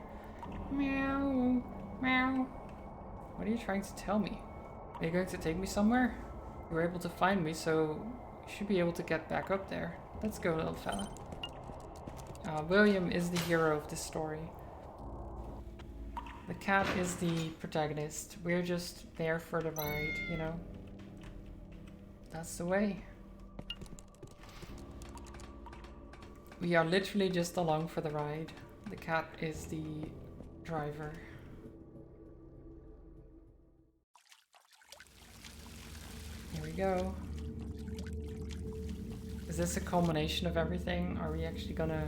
Meow, meow. What are you trying to tell me? Are you going to take me somewhere? You were able to find me, so you should be able to get back up there. Let's go, little fella. William is the hero of this story. The cat is the protagonist. We're just there for the ride, you know? That's the way. We are literally just along for the ride. The cat is the driver. Here we go. Is this a culmination of everything? Are we actually gonna...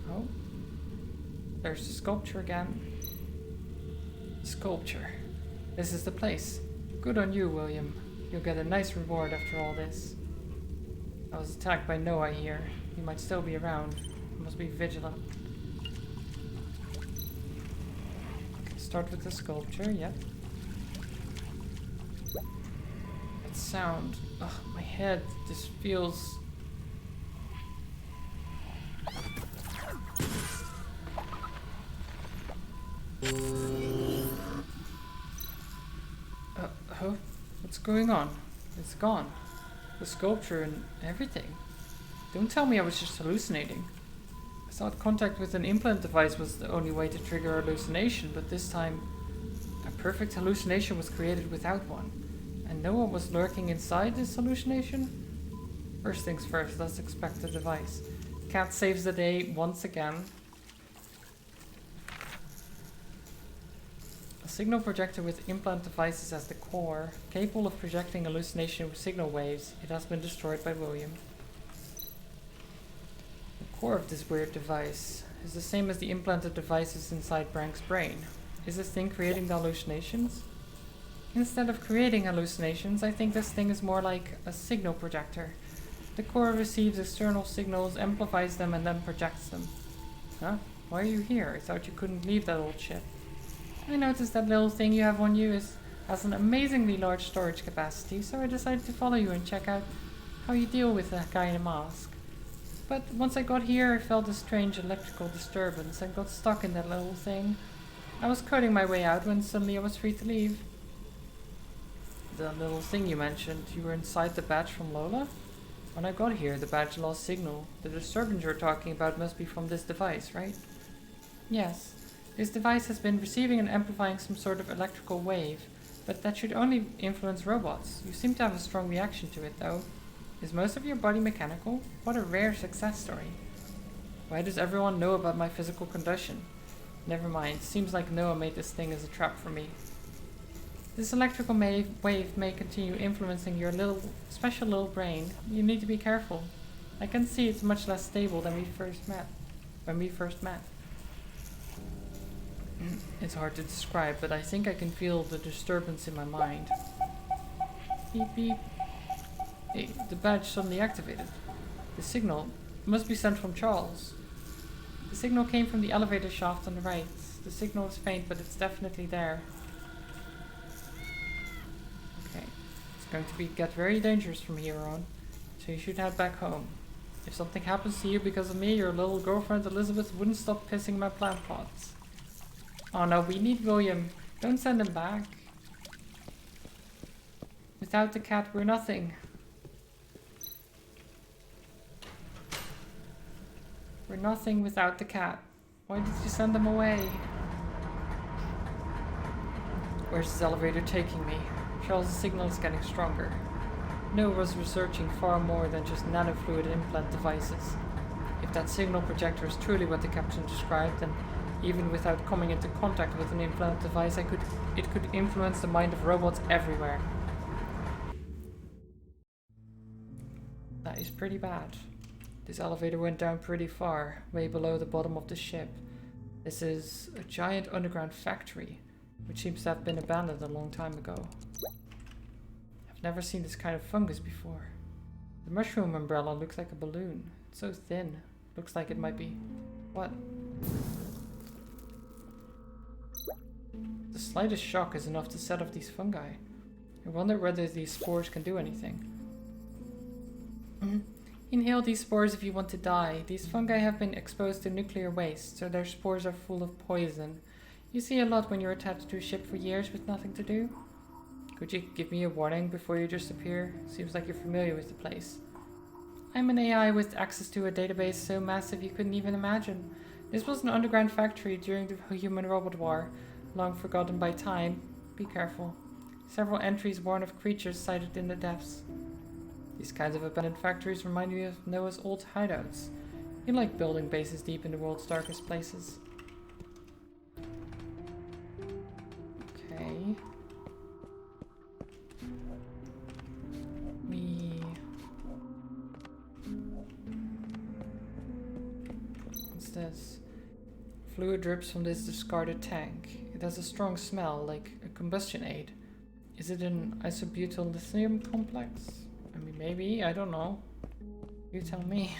Oh. There's the sculpture again. Sculpture. This is the place. Good on you, William. You'll get a nice reward after all this. I was attacked by Noah here. He might still be around. I must be vigilant. Okay, start with the sculpture, yep. That sound. Ugh, my head just feels... Oh, what's going on? It's gone. The sculpture and everything. Don't tell me I was just hallucinating. I thought contact with an implant device was the only way to trigger a hallucination, but this time a perfect hallucination was created without one. And no one was lurking inside this hallucination? First things first, let's expect the device. Cat saves the day once again. A signal projector with implant devices as the core, capable of projecting hallucination with signal waves. It has been destroyed by William. The core of this weird device is the same as the implanted devices inside Brank's brain. Is this thing creating the hallucinations? Instead of creating hallucinations, I think this thing is more like a signal projector. The core receives external signals, amplifies them, and then projects them. Huh? Why are you here? I thought you couldn't leave that old ship. I noticed that little thing you have on you has an amazingly large storage capacity, so I decided to follow you and check out how you deal with that guy in a mask. But once I got here, I felt a strange electrical disturbance and got stuck in that little thing. I was cutting my way out when suddenly I was free to leave. The little thing you mentioned, you were inside the badge from Lola? When I got here, the badge lost signal. The disturbance you're talking about must be from this device, right? Yes. This device has been receiving and amplifying some sort of electrical wave, but that should only influence robots. You seem to have a strong reaction to it, though. Is most of your body mechanical? What a rare success story. Why does everyone know about my physical condition? Never mind, seems like Noah made this thing as a trap for me. This electrical wave may continue influencing your special little brain. You need to be careful. I can see it's much less stable than when we first met. It's hard to describe, but I think I can feel the disturbance in my mind. Beep beep. Hey, the badge suddenly activated. The signal must be sent from Charles. The signal came from the elevator shaft on the right. The signal is faint, but it's definitely there. Okay, it's going to get very dangerous from here on, so you should head back home. If something happens to you because of me, your little girlfriend Elizabeth wouldn't stop pissing my plant pots. Oh no, we need William. Don't send him back. Without the cat, we're nothing. We're nothing without the cat. Why did you send him away? Where's this elevator taking me? Charles' signal is getting stronger. Noah was researching far more than just nanofluid implant devices. If that signal projector is truly what the captain described, then even without coming into contact with an implant device, it could influence the mind of robots everywhere. That is pretty bad. This elevator went down pretty far, way below the bottom of the ship. This is a giant underground factory, which seems to have been abandoned a long time ago. I've never seen this kind of fungus before. The mushroom umbrella looks like a balloon. It's so thin. Looks like it might be... What? The slightest shock is enough to set off these fungi. I wonder whether these spores can do anything. Inhale these spores if you want to die. These fungi have been exposed to nuclear waste, so their spores are full of poison. You see a lot when you're attached to a ship for years with nothing to do. Could you give me a warning before you just appear? Seems like you're familiar with the place. I'm an AI with access to a database so massive you couldn't even imagine. This was an underground factory during the human-robot war, long forgotten by time. Be careful. Several entries warn of creatures sighted in the depths. These kinds of abandoned factories remind me of Noah's old hideouts. He liked building bases deep in the world's darkest places. Okay. What's this? Fluid drips from this discarded tank. It has a strong smell, like a combustion aid. Is it an isobutyl lithium complex? I mean, maybe, I don't know. You tell me.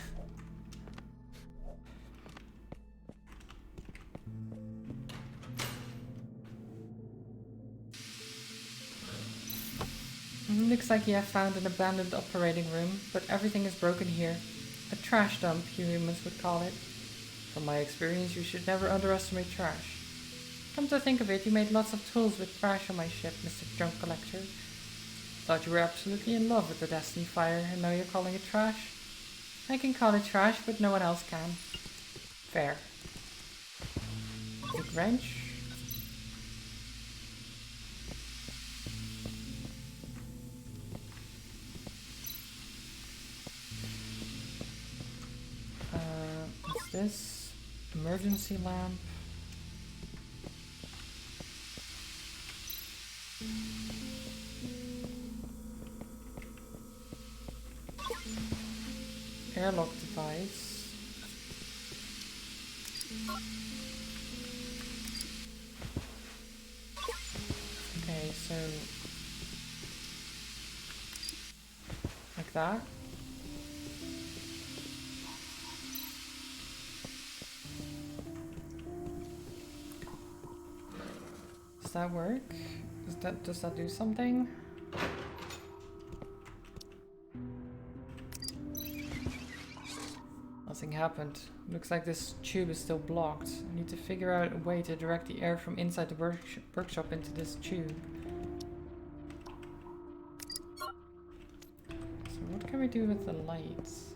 Looks like you have found an abandoned operating room, but everything is broken here. A trash dump, humans would call it. From my experience, you should never underestimate trash. Come to think of it, you made lots of tools with trash on my ship, Mr. Junk Collector. Thought you were absolutely in love with the Destiny Fire, and now you're calling it trash? I can call it trash, but no one else can. Fair. Big wrench. What's this? Emergency lamp. Airlock device. Okay, so like that. Does that work? Does that do something? Nothing happened. Looks like this tube is still blocked. I need to figure out a way to direct the air from inside the workshop into this tube. So what can we do with the lights?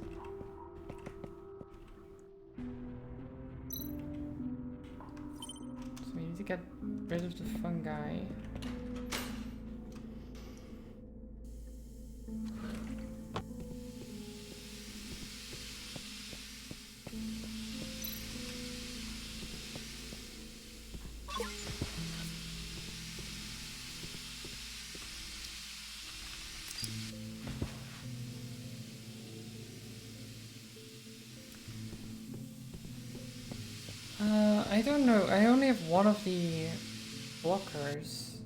So we need to get rid of the fungi. I don't know. I only have one of the blockers.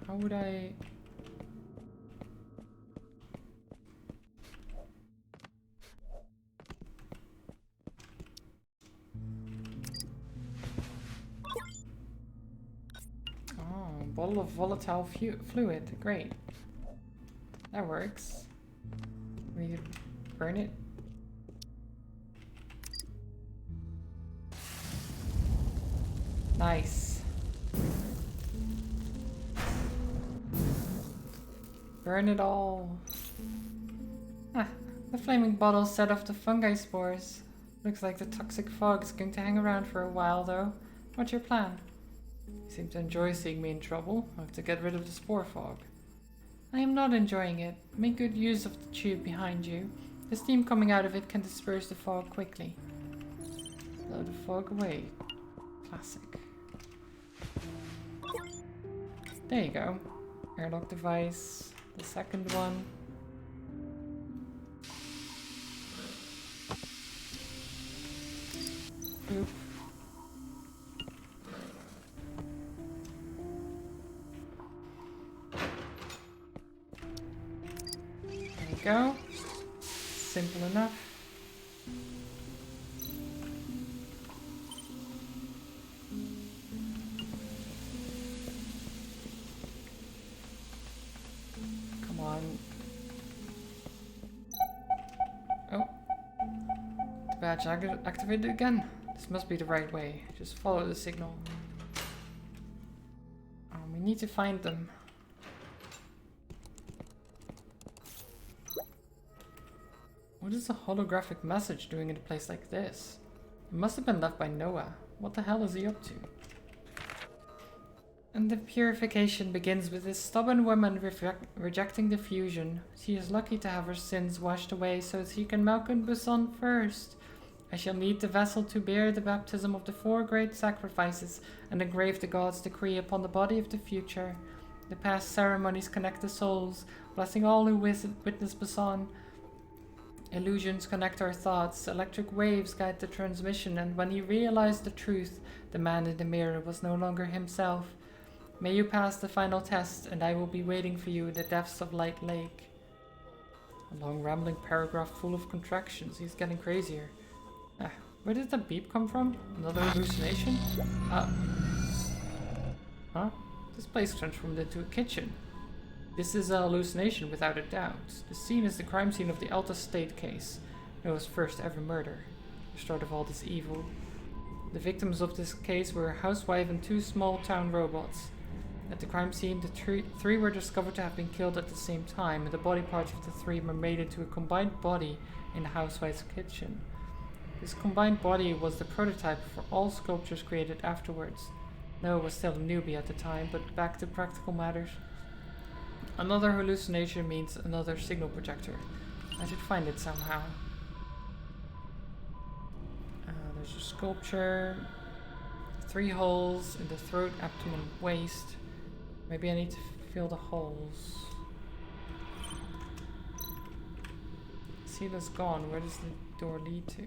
How would I... Oh, bottle of volatile fluid. Great. That works. We burn it. Nice. Burn it all. Ah, the flaming bottle set off the fungi spores. Looks like the toxic fog is going to hang around for a while though. What's your plan? You seem to enjoy seeing me in trouble. I have to get rid of the spore fog. I am not enjoying it. Make good use of the tube behind you. The steam coming out of it can disperse the fog quickly. Blow the fog away. Classic. There you go. Airlock device. The second one. Oop. There you go. Simple enough. Come on. Oh. The badge activated again. This must be the right way. Just follow the signal. We need to find them. What is a holographic message doing in a place like this? It must have been left by Noah. What the hell is he up to? And the purification begins with this stubborn woman rejecting the fusion. She is lucky to have her sins washed away so that she can Malcolm Buson first. I shall need the vessel to bear the baptism of the 4 great sacrifices and engrave the god's decree upon the body of the future. The past ceremonies connect the souls, blessing all who witness Buson. Illusions connect our thoughts, electric waves guide the transmission, and when he realized the truth, the man in the mirror was no longer himself. May you pass the final test, and I will be waiting for you in the depths of Light Lake. A long rambling paragraph full of contractions. He's getting crazier. Where did that beep come from? Another hallucination? Huh? This place transformed into a kitchen. This is a hallucination without a doubt. The scene is the crime scene of the Alta State case. Noah's first ever murder. The start of all this evil. The victims of this case were a housewife and 2 small town robots. At the crime scene, the three were discovered to have been killed at the same time, and the body parts of the 3 were made into a combined body in the housewife's kitchen. This combined body was the prototype for all sculptures created afterwards. Noah was still a newbie at the time, but back to practical matters. Another hallucination means another signal projector. I should find it somehow. There's a sculpture. 3 holes in the throat, abdomen, waist. Maybe I need to fill the holes. Seal is gone. Where does the door lead to?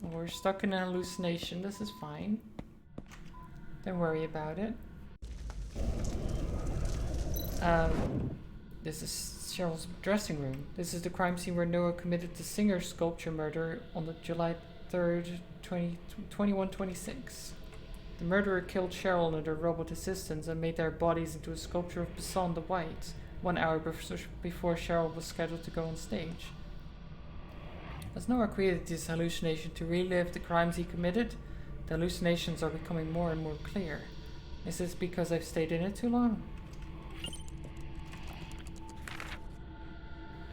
Well, we're stuck in a hallucination. This is fine. Don't worry about it. This is Cheryl's dressing room. This is the crime scene where Noah committed the Singer sculpture murder on the July 3rd, 2126. The murderer killed Cheryl and her robot assistants and made their bodies into a sculpture of Buson the White, 1 hour before Cheryl was scheduled to go on stage. As Noah created this hallucination to relive the crimes he committed, the hallucinations are becoming more and more clear. Is this because I've stayed in it too long?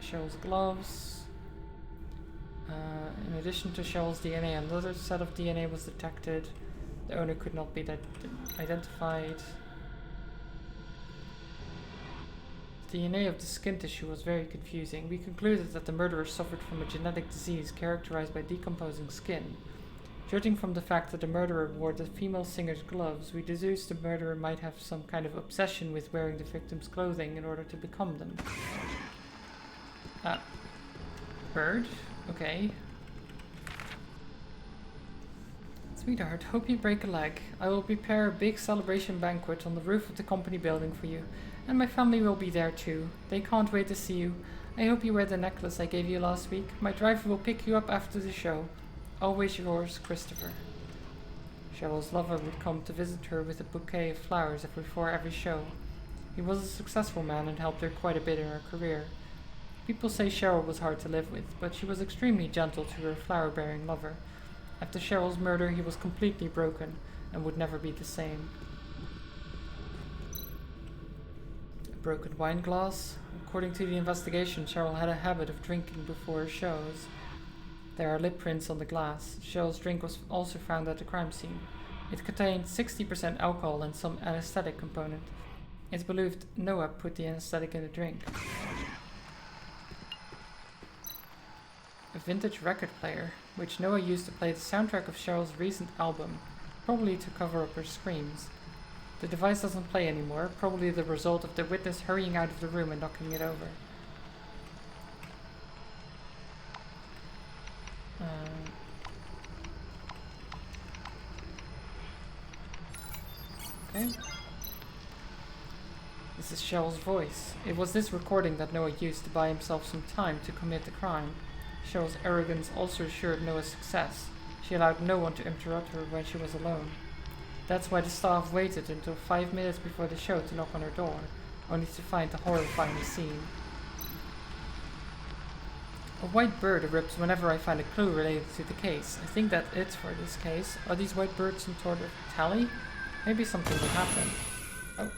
Cheryl's gloves. In addition to Cheryl's DNA, another set of DNA was detected. The owner could not be identified. The DNA of the skin tissue was very confusing. We concluded that the murderer suffered from a genetic disease characterized by decomposing skin. Judging from the fact that the murderer wore the female singer's gloves, we deduced the murderer might have some kind of obsession with wearing the victim's clothing in order to become them. Bird? Okay. Sweetheart, hope you break a leg. I will prepare a big celebration banquet on the roof of the company building for you. And my family will be there too. They can't wait to see you. I hope you wear the necklace I gave you last week. My driver will pick you up after the show. Always yours, Christopher. Cheryl's lover would come to visit her with a bouquet of flowers before every show. He was a successful man and helped her quite a bit in her career. People say Cheryl was hard to live with, but she was extremely gentle to her flower-bearing lover. After Cheryl's murder, he was completely broken and would never be the same. A broken wine glass. According to the investigation, Cheryl had a habit of drinking before her shows. There are lip prints on the glass. Cheryl's drink was also found at the crime scene. It contained 60% alcohol and some anesthetic component. It's believed Noah put the anesthetic in the drink. A vintage record player. which Noah used to play the soundtrack of Cheryl's recent album, probably to cover up her screams. The device doesn't play anymore, probably the result of the witness hurrying out of the room and knocking it over. Okay. This is Cheryl's voice. It was this recording that Noah used to buy himself some time to commit the crime. Cheryl's arrogance also assured Noah's success. She allowed no one to interrupt her when she was alone. That's why the staff waited until 5 minutes before the show to knock on her door, only to find the horrifying scene. A white bird erupts whenever I find a clue related to the case. I think that's it for this case. Are these white birds some sort of tally? Maybe something will happen. Oh.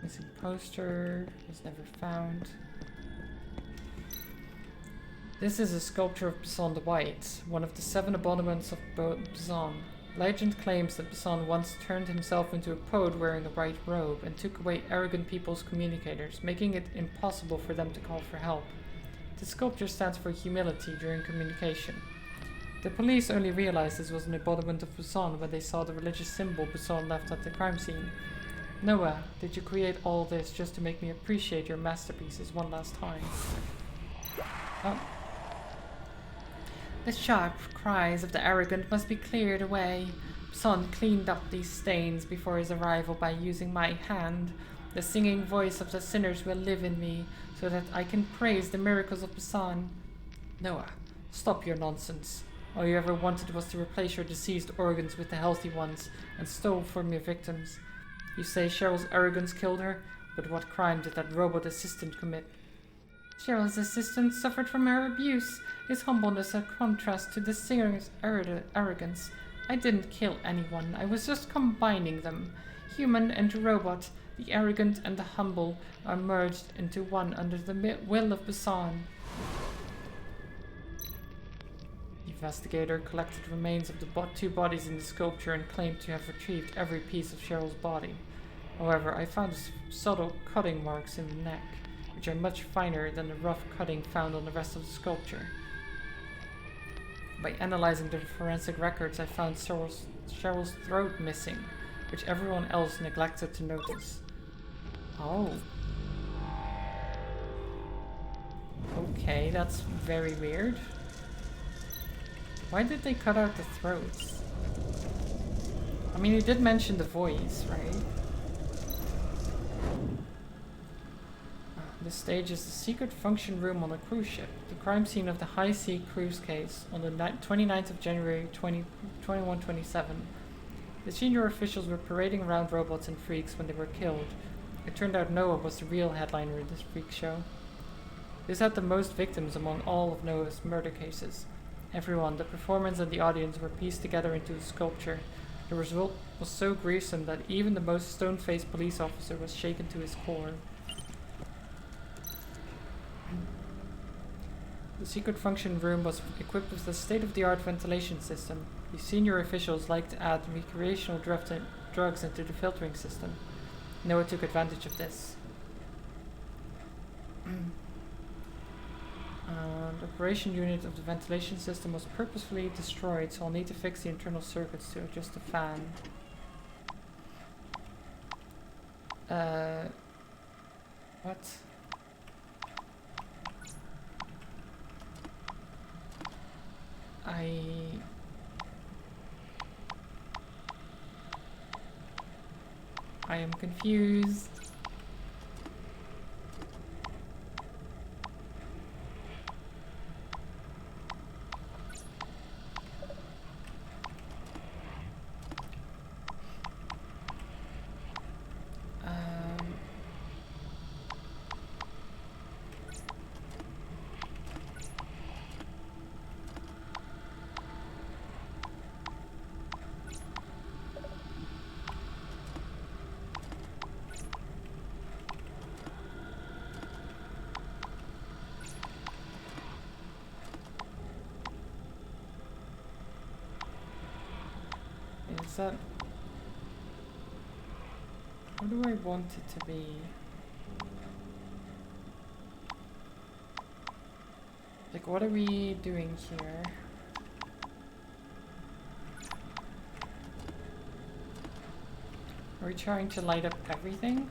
Missing poster was never found. This is a sculpture of Bassan the White, one of the 7 embodiments of Bassan. Legend claims that Bassan once turned himself into a poet wearing a white robe and took away arrogant people's communicators, making it impossible for them to call for help. The sculpture stands for humility during communication. The police only realized this was an embodiment of Bassan when they saw the religious symbol Bassan left at the crime scene. Noah, did you create all this just to make me appreciate your masterpieces one last time? Oh. The sharp cries of the arrogant must be cleared away. Bassan cleaned up these stains before his arrival by using my hand. The singing voice of the sinners will live in me, so that I can praise the miracles of Bassan. Noah, stop your nonsense. All you ever wanted was to replace your deceased organs with the healthy ones, and stole from your victims. You say Cheryl's arrogance killed her, but what crime did that robot assistant commit? Cheryl's assistant suffered from her abuse. His humbleness a contrast to the singer's arrogance. I didn't kill anyone, I was just combining them. Human and robot, the arrogant and the humble, are merged into one under the will of Bassan. The investigator collected remains of the 2 bodies in the sculpture and claimed to have retrieved every piece of Cheryl's body. However, I found subtle cutting marks in the neck, which are much finer than the rough cutting found on the rest of the sculpture. By analyzing the forensic records, I found Cheryl's throat missing, which everyone else neglected to notice. Oh. Okay, that's very weird. Why did they cut out the throats? I mean, you did mention the voice, right? This stage is the secret function room on a cruise ship, the crime scene of the High Sea cruise case on the 29th of January 2127. The senior officials were parading around robots and freaks when they were killed. It turned out Noah was the real headliner in this freak show. This had the most victims among all of Noah's murder cases. Everyone, the performance and the audience, were pieced together into a sculpture. The result was so gruesome that even the most stone-faced police officer was shaken to his core. The secret function room was equipped with a state-of-the-art ventilation system. The senior officials liked to add recreational drugs into the filtering system. Noah took advantage of this. The operation unit of the ventilation system was purposefully destroyed, so I'll need to fix the internal circuits to adjust the fan. What? I am confused. Is that... What do I want it to be? Like, what are we doing here? Are we trying to light up everything?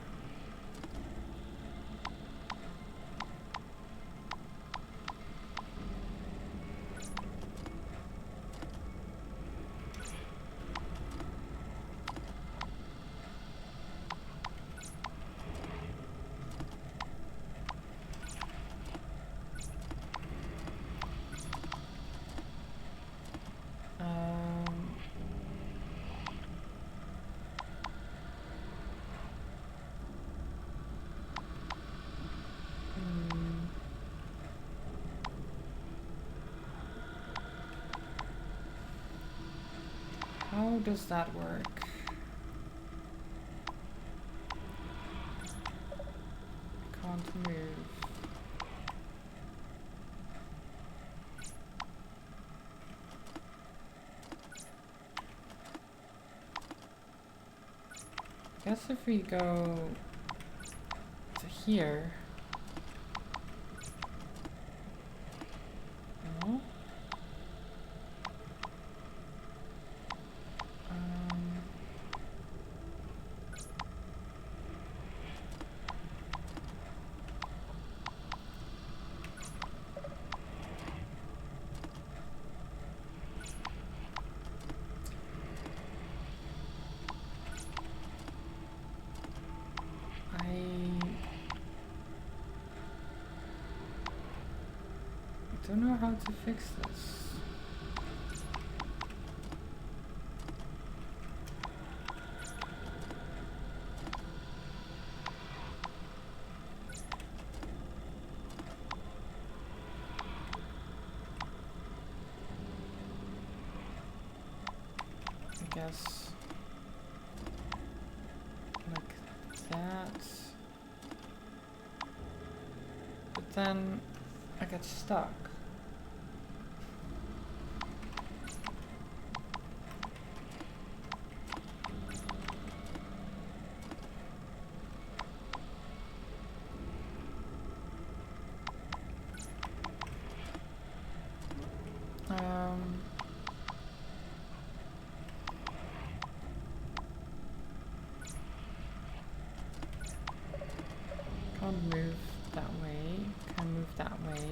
How does that work? Can't move. I guess if we go to here. No? I don't know how to fix this. I guess like that. But then I get stuck. Can't move that way. Can move that way.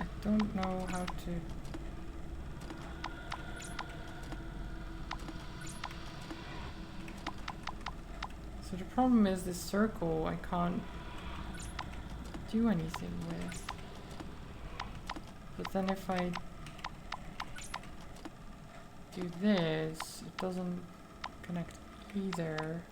I don't know how to. So the problem is this circle I can't do anything with. But then if I do this, it doesn't connect either.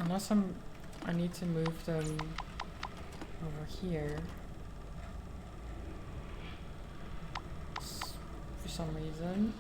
Unless I need to move them over here for some reason.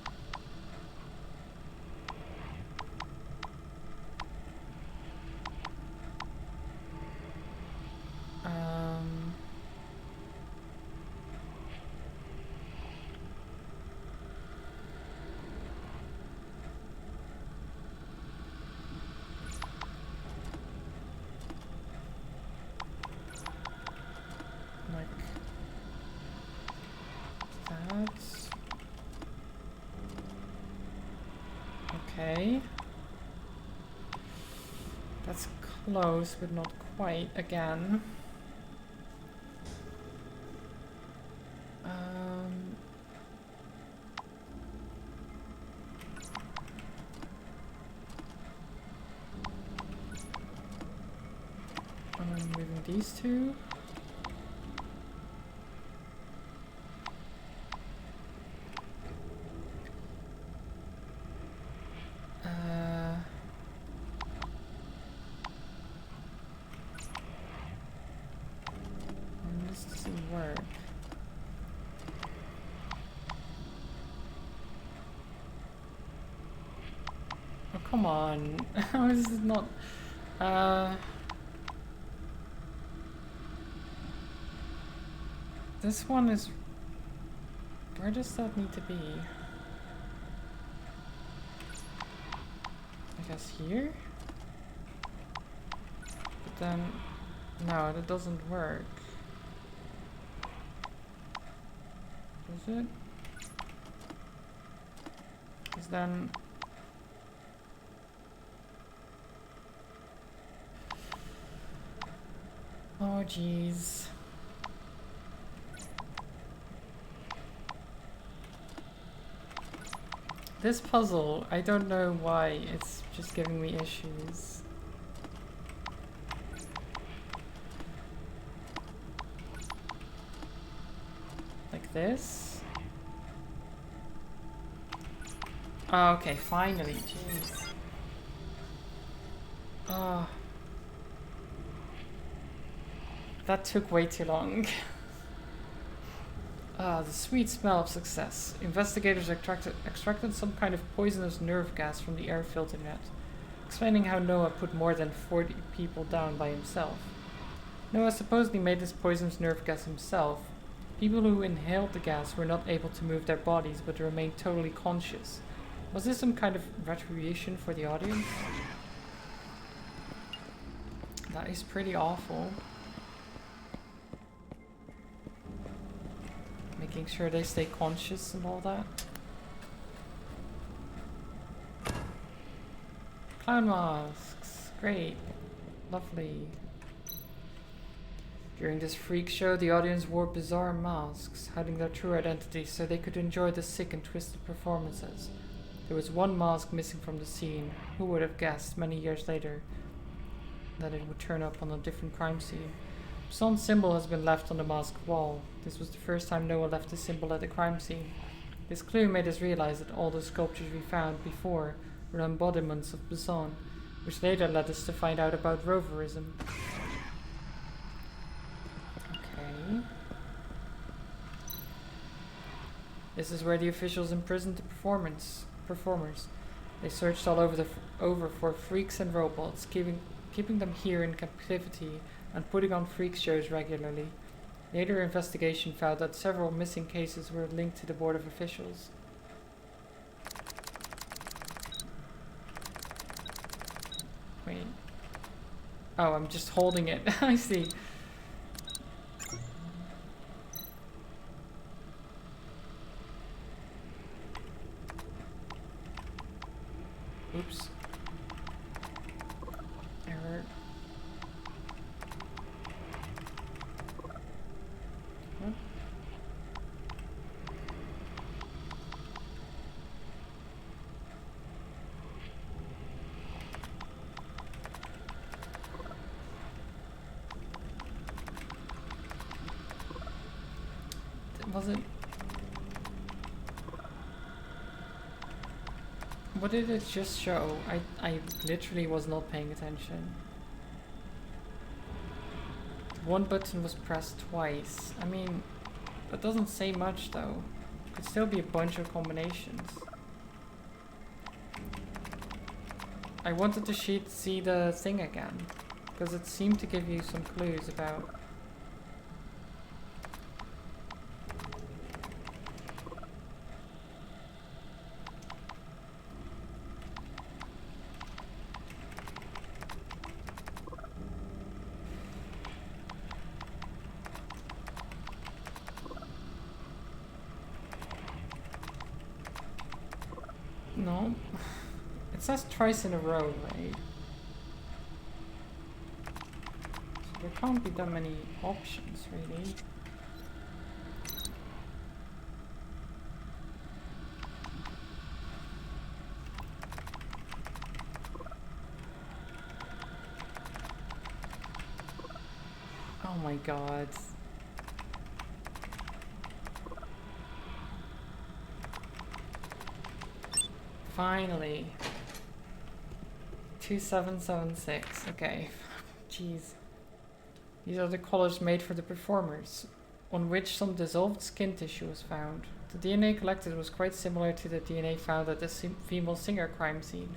Okay. That's close, but not quite again. I'm moving these two. This doesn't work. come on. How is it not? This one is... Where does that need to be? I guess here? But then... No, that doesn't work. Does it? Because then... Oh jeez. This puzzle, I don't know why it's just giving me issues. Like this? Oh, okay, finally, jeez. Oh. That took way too long. The sweet smell of success. Investigators extracted some kind of poisonous nerve gas from the air filter net, explaining how Noah put more than 40 people down by himself. Noah supposedly made this poisonous nerve gas himself. People who inhaled the gas were not able to move their bodies but remained totally conscious. Was this some kind of retribution for the audience? That is pretty awful. Making sure they stay conscious and all that. Clown masks. Great. Lovely. During this freak show, the audience wore bizarre masks, hiding their true identities so they could enjoy the sick and twisted performances. There was one mask missing from the scene. Who would have guessed many years later that it would turn up on a different crime scene? Poison's symbol has been left on the mask wall. This was the first time Noah left the symbol at the crime scene. This clue made us realize that all the sculptures we found before were embodiments of Poison, which later led us to find out about roverism. Okay. This is where the officials imprisoned the performers. They searched all over for freaks and robots, keeping them here in captivity and putting on freak shows regularly. Later investigation found that several missing cases were linked to the board of officials. Wait. Oh, I'm just holding it. I see. Oops. Error. What? Was it? What did it just show? I literally was not paying attention. One button was pressed twice. I mean, that doesn't say much though. Could still be a bunch of combinations. I wanted to see the thing again, because it seemed to give you some clues about... No. It says twice in a row, right? So there can't be that many options, really. Oh my god. Finally. 2776. Okay. Jeez. These are the collars made for the performers, on which some dissolved skin tissue was found. The DNA collected was quite similar to the DNA found at the female singer crime scene.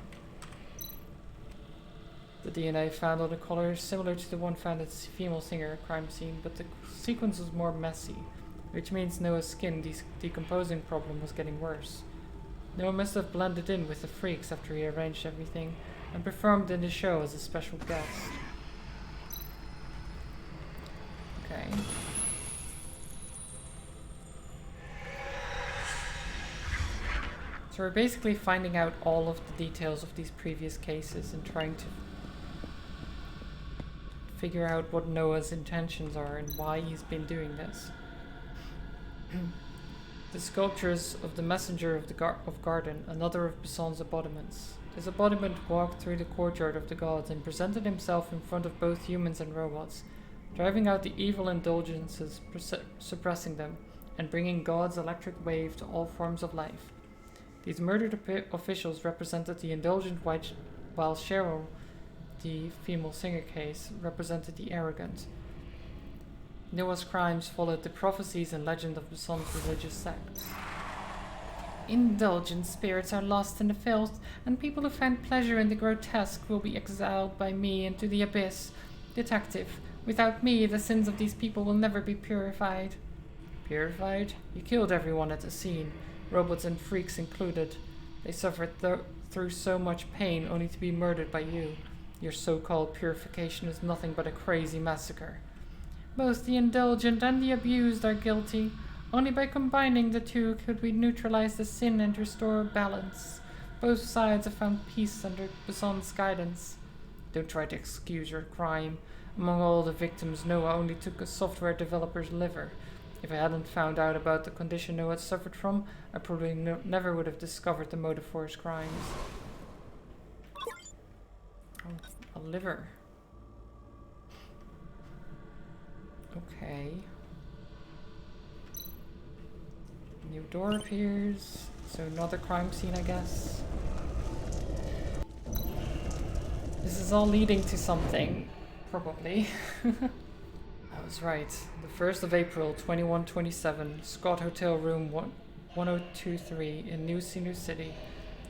The DNA found on the collar is similar to the one found at the female singer crime scene, but the sequence was more messy, which means Noah's skin decomposing problem was getting worse. Noah must have blended in with the freaks after he arranged everything and performed in the show as a special guest. Okay. So we're basically finding out all of the details of these previous cases and trying to figure out what Noah's intentions are and why he's been doing this. The sculptures of the Messenger of Garden, another of Beson's embodiments. This embodiment walked through the courtyard of the gods and presented himself in front of both humans and robots, driving out the evil indulgences, suppressing them, and bringing God's electric wave to all forms of life. These murdered officials represented the indulgent while Cheryl, the female singer case, represented the arrogant. Noah's crimes followed the prophecies and legend of Beson's religious sects. Indulgent spirits are lost in the filth, and people who find pleasure in the grotesque will be exiled by me into the abyss. Detective, without me, the sins of these people will never be purified. Purified? You killed everyone at the scene, robots and freaks included. They suffered through so much pain only to be murdered by you. Your so-called purification is nothing but a crazy massacre. Both the indulgent and the abused are guilty. Only by combining the two could we neutralize the sin and restore balance. Both sides have found peace under Beson's guidance. Don't try to excuse your crime. Among all the victims, Noah only took a software developer's liver. If I hadn't found out about the condition Noah suffered from, I probably never would have discovered the motive for his crimes. Oh, a liver. Okay. New door appears. So another crime scene, I guess. This is all leading to something. Probably. I was right. The 1st of April, 2127, Scott Hotel Room 1023 in New City.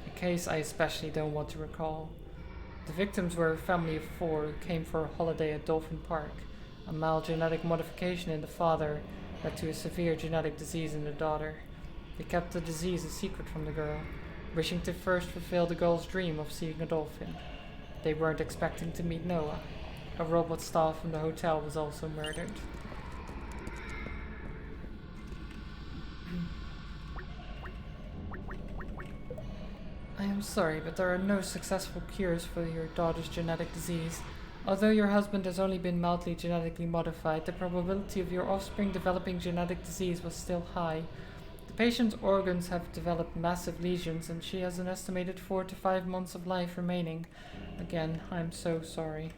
A case I especially don't want to recall. The victims were a family of 4 who came for a holiday at Dolphin Park. A mild genetic modification in the father led to a severe genetic disease in the daughter. They kept the disease a secret from the girl, wishing to first fulfill the girl's dream of seeing a dolphin. They weren't expecting to meet Noah. A robot staff from the hotel was also murdered. I am sorry, but there are no successful cures for your daughter's genetic disease. Although your husband has only been mildly genetically modified, the probability of your offspring developing genetic disease was still high. The patient's organs have developed massive lesions, and she has an estimated 4 to 5 months of life remaining. Again, I'm so sorry.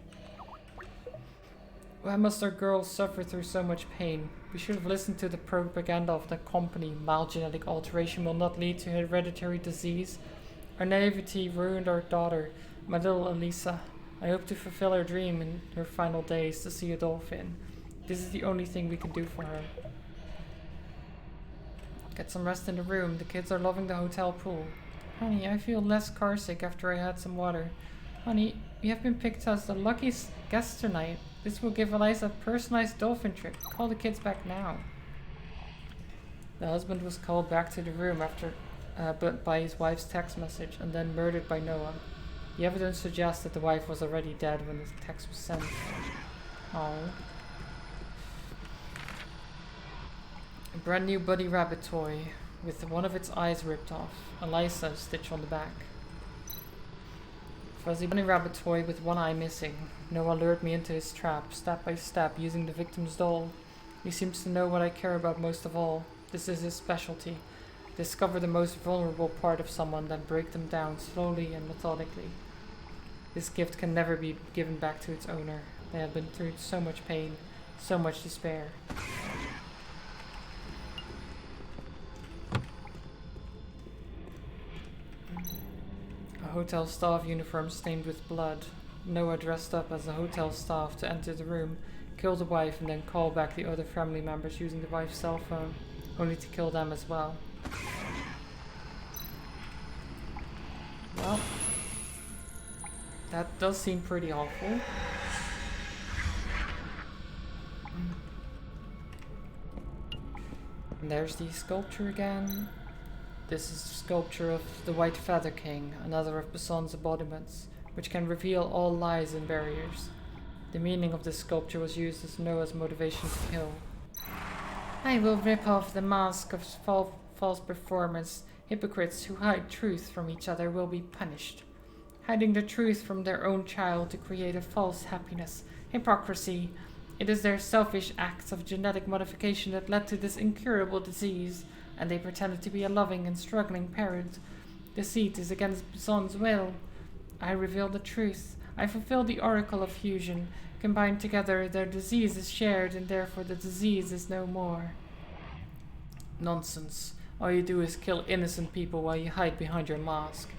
Why must our girls suffer through so much pain? We should have listened to the propaganda of the company. Mild genetic alteration will not lead to hereditary disease. Our naivety ruined our daughter, my little Elisa. I hope to fulfill her dream in her final days to see a dolphin. This is the only thing we can do for her. Get some rest in the room. The kids are loving the hotel pool. Honey, I feel less carsick after I had some water. Honey, we have been picked as the luckiest guests tonight. This will give Eliza a personalized dolphin trip. Call the kids back now. The husband was called back to the room but by his wife's text message and then murdered by Noah. The evidence suggests that the wife was already dead when the text was sent. Oh. A brand new Buddy Rabbit toy with one of its eyes ripped off. Eliza stitch on the back. Fuzzy Bunny Rabbit toy with one eye missing. Noah lured me into his trap, step by step, using the victim's doll. He seems to know what I care about most of all. This is his specialty. Discover the most vulnerable part of someone, then break them down slowly and methodically. This gift can never be given back to its owner. They have been through so much pain, so much despair. A hotel staff uniform stained with blood. Noah dressed up as a hotel staff to enter the room, kill the wife, and then call back the other family members using the wife's cell phone, only to kill them as well. Well, That does seem pretty awful. And there's the sculpture again. This is a sculpture of the White Feather King, another of Bassan's embodiments, which can reveal all lies and barriers. The meaning of this sculpture was used as Noah's motivation to kill. I will rip off the mask of false performers. Hypocrites who hide truth from each other will be punished. Hiding the truth from their own child to create a false happiness. Hypocrisy. It is their selfish acts of genetic modification that led to this incurable disease, and they pretended to be a loving and struggling parent. Deceit is against Bassan's will. I reveal the truth. I fulfill the oracle of fusion. Combined together, their disease is shared, and therefore the disease is no more. Nonsense. All you do is kill innocent people while you hide behind your mask.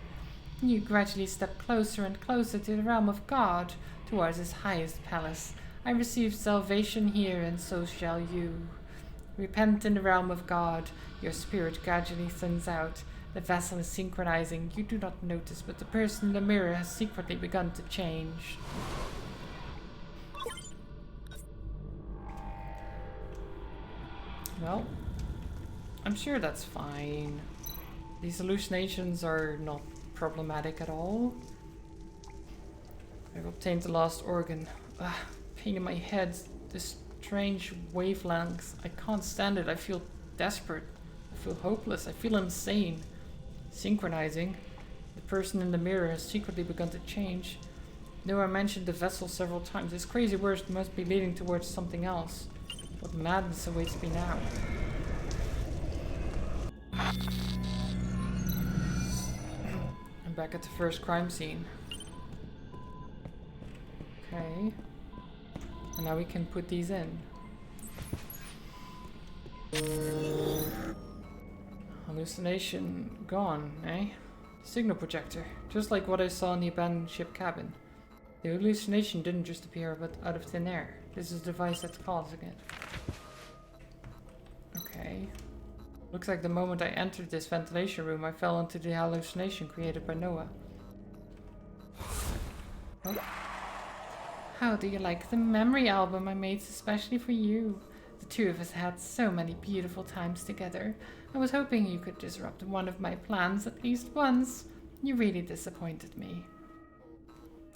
You gradually step closer and closer to the realm of God, towards his highest palace. I received salvation here, and so shall you. Repent in the realm of God. Your spirit gradually thins out. The vessel is synchronizing. You do not notice, but the person in the mirror has secretly begun to change. Well, I'm sure that's fine. These hallucinations are not problematic at all. I've obtained the last organ. Pain in my head. This strange wavelength. I can't stand it. I feel desperate. I feel hopeless. I feel insane. Synchronizing. The person in the mirror has secretly begun to change. Noah mentioned the vessel several times. This crazy words must be leading towards something else. What madness awaits me now? I'm back at the first crime scene. Okay. And now we can put these in. Hallucination gone, eh? Signal projector. Just like what I saw in the abandoned ship cabin. The hallucination didn't just appear but out of thin air. This is the device that's causing it. Okay. Looks like the moment I entered this ventilation room, I fell into the hallucination created by Noah. Oh. How do you like the memory album I made especially for you? The two of us had so many beautiful times together. I was hoping you could disrupt one of my plans at least once. You really disappointed me.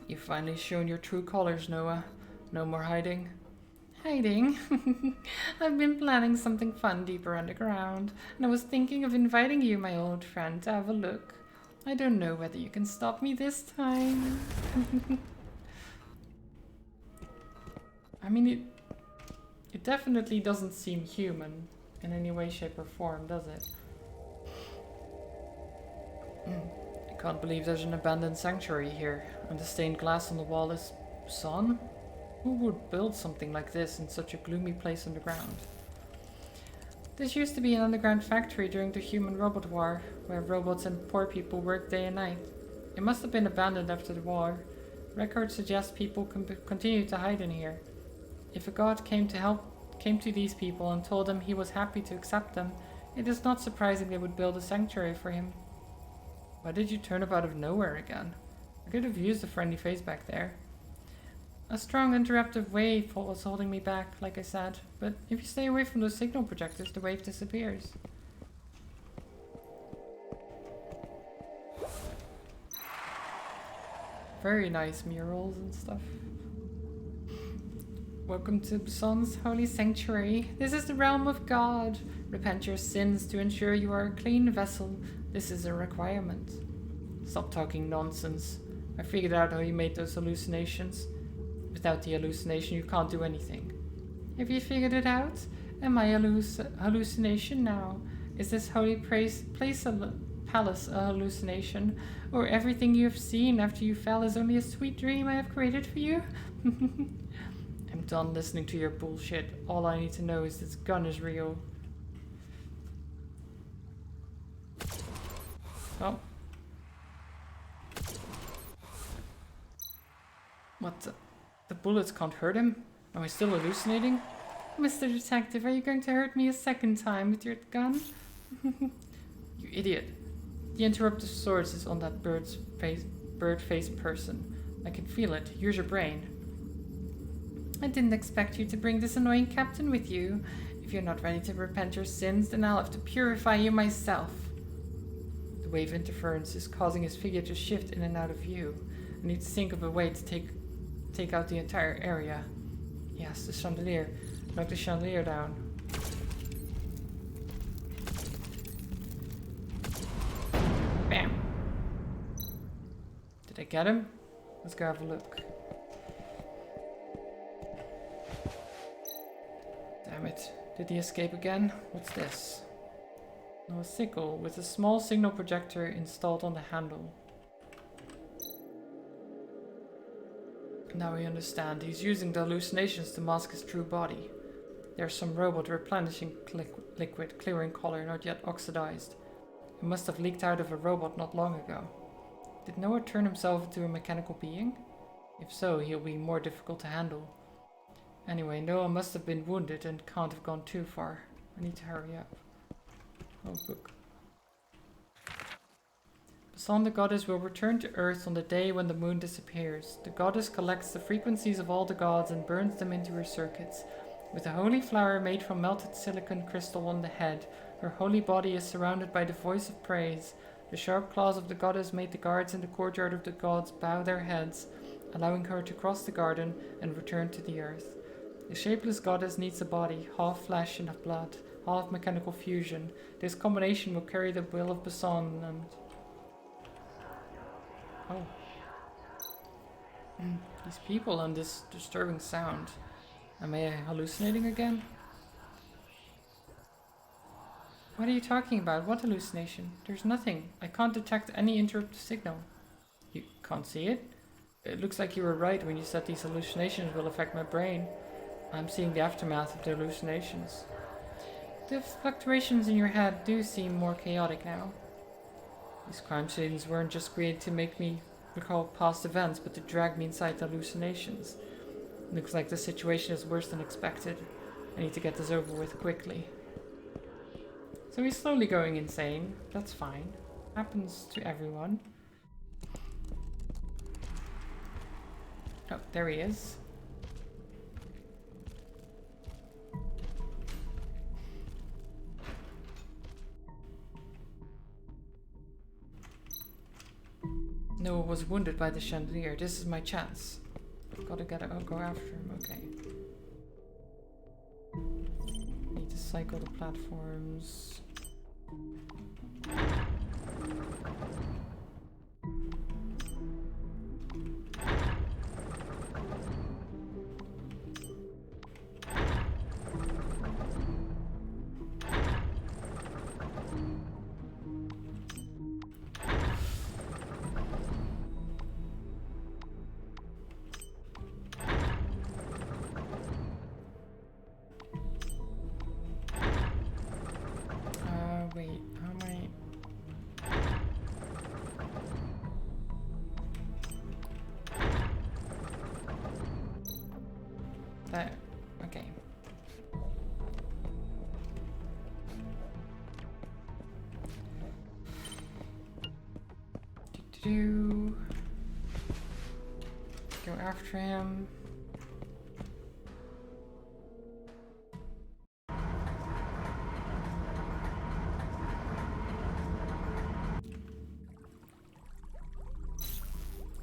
You've finally shown your true colors, Noah. No more hiding. Hiding? I've been planning something fun deeper underground, and I was thinking of inviting you, my old friend, to have a look. I don't know whether you can stop me this time. I mean, it definitely doesn't seem human in any way, shape, or form, does it? I can't believe there's an abandoned sanctuary here, and the stained glass on the wall is Bassan? Who would build something like this in such a gloomy place underground? This used to be an underground factory during the human-robot war, where robots and poor people worked day and night. It must have been abandoned after the war. Records suggest people continue to hide in here. If a god came to these people and told them he was happy to accept them, it is not surprising they would build a sanctuary for him. Why did you turn up out of nowhere again? I could have used a friendly face back there. A strong interruptive wave was holding me back, like I said, but if you stay away from those signal projectors, the wave disappears. Very nice murals and stuff. Welcome to Bassan's holy sanctuary. This is the realm of God. Repent your sins to ensure you are a clean vessel. This is a requirement. Stop talking nonsense. I figured out how you made those hallucinations. Without the hallucination, you can't do anything. Have you figured it out? Am I a hallucination now? Is this holy palace a hallucination? Or everything you have seen after you fell is only a sweet dream I have created for you? I'm done listening to your bullshit. All I need to know is this gun is real. Oh. What the? The bullets can't hurt him? Am I still hallucinating? Mr. Detective, are you going to hurt me a second time with your gun? You idiot. The interruptive source is on that bird-faced person. I can feel it. Here's your brain. I didn't expect you to bring this annoying captain with you. If you're not ready to repent your sins, then I'll have to purify you myself. The wave interference is causing his figure to shift in and out of view. I need to think of a way to take out the entire area. Yes, the chandelier. Knock the chandelier down. Bam! Did I get him? Let's go have a look. Damn it. Did he escape again? What's this? No, a sickle with a small signal projector installed on the handle. Now we understand. He's using the hallucinations to mask his true body. There's some robot replenishing liquid, clear in color, not yet oxidized. It must have leaked out of a robot not long ago. Did Noah turn himself into a mechanical being? If so, he'll be more difficult to handle. Anyway, Noah must have been wounded and can't have gone too far. I need to hurry up. Oh, book. Basan the goddess will return to Earth on the day when the moon disappears. The goddess collects the frequencies of all the gods and burns them into her circuits. With a holy flower made from melted silicon crystal on the head, her holy body is surrounded by the voice of praise. The sharp claws of the goddess made the guards in the courtyard of the gods bow their heads, allowing her to cross the garden and return to the earth. The shapeless goddess needs a body, half flesh and blood, half mechanical fusion. This combination will carry the will of Basan and... Oh. These people and this disturbing sound. Am I hallucinating again? What are you talking about? What hallucination? There's nothing. I can't detect any interrupted signal. You can't see it? It looks like you were right when you said these hallucinations will affect my brain. I'm seeing the aftermath of the hallucinations. The fluctuations in your head do seem more chaotic now. These crime scenes weren't just created to make me recall past events, but to drag me inside the hallucinations. Looks like the situation is worse than expected. I need to get this over with quickly. So he's slowly going insane. That's fine. Happens to everyone. Oh, there he is. Noah was wounded by the chandelier. This is my chance. Gotta go after him. Okay. Need to cycle the platforms. Wait, how am I... That... okay. Go after him.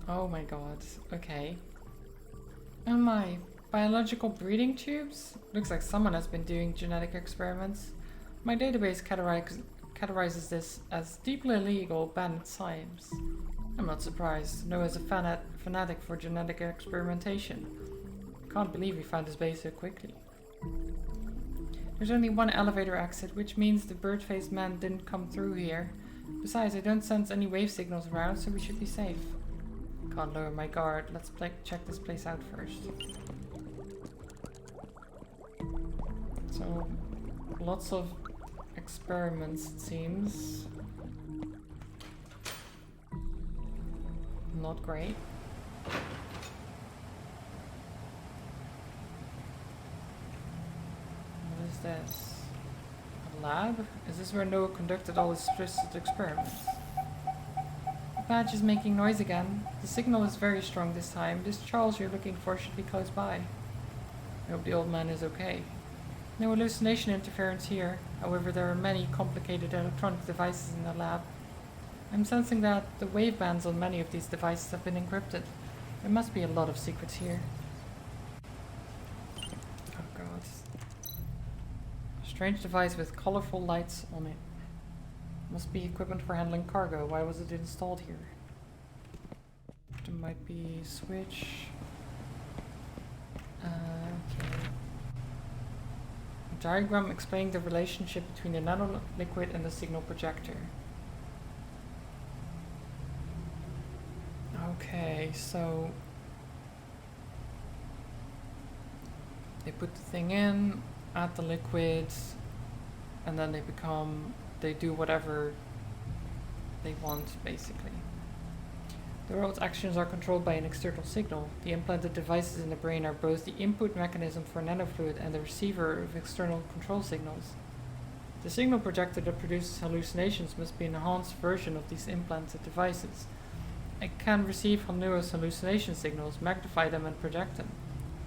Oh my god, okay. Oh my, biological breeding tubes? Looks like someone has been doing genetic experiments. My database categorizes this as deeply illegal, banned science. I'm not surprised. Noah's a fanatic for genetic experimentation. Can't believe we found this base so quickly. There's only one elevator exit, which means the bird-faced man didn't come through here. Besides, I don't sense any wave signals around, so we should be safe. Can't lower my guard. Let's check this place out first. So, lots of experiments, it seems. Not great. What is this? A lab? Is this where Noah conducted all his twisted experiments? badge is making noise again. The signal is very strong this time. This Charles you're looking for should be close by. I hope the old man is okay. No hallucination interference here. However, there are many complicated electronic devices in the lab. I'm sensing that the wave bands on many of these devices have been encrypted. There must be a lot of secrets here. Oh god. A strange device with colorful lights on it. Must be equipment for handling cargo. Why was it installed here? There might be a switch. Okay. A diagram explaining the relationship between the nanoliquid and the signal projector. Okay, so they put the thing in, add the liquids, and then they do whatever they want, basically. The robot's actions are controlled by an external signal. The implanted devices in the brain are both the input mechanism for nanofluid and the receiver of external control signals. The signal projector that produces hallucinations must be an enhanced version of these implanted devices. It can receive Hanuo's hallucination signals, magnify them, and project them.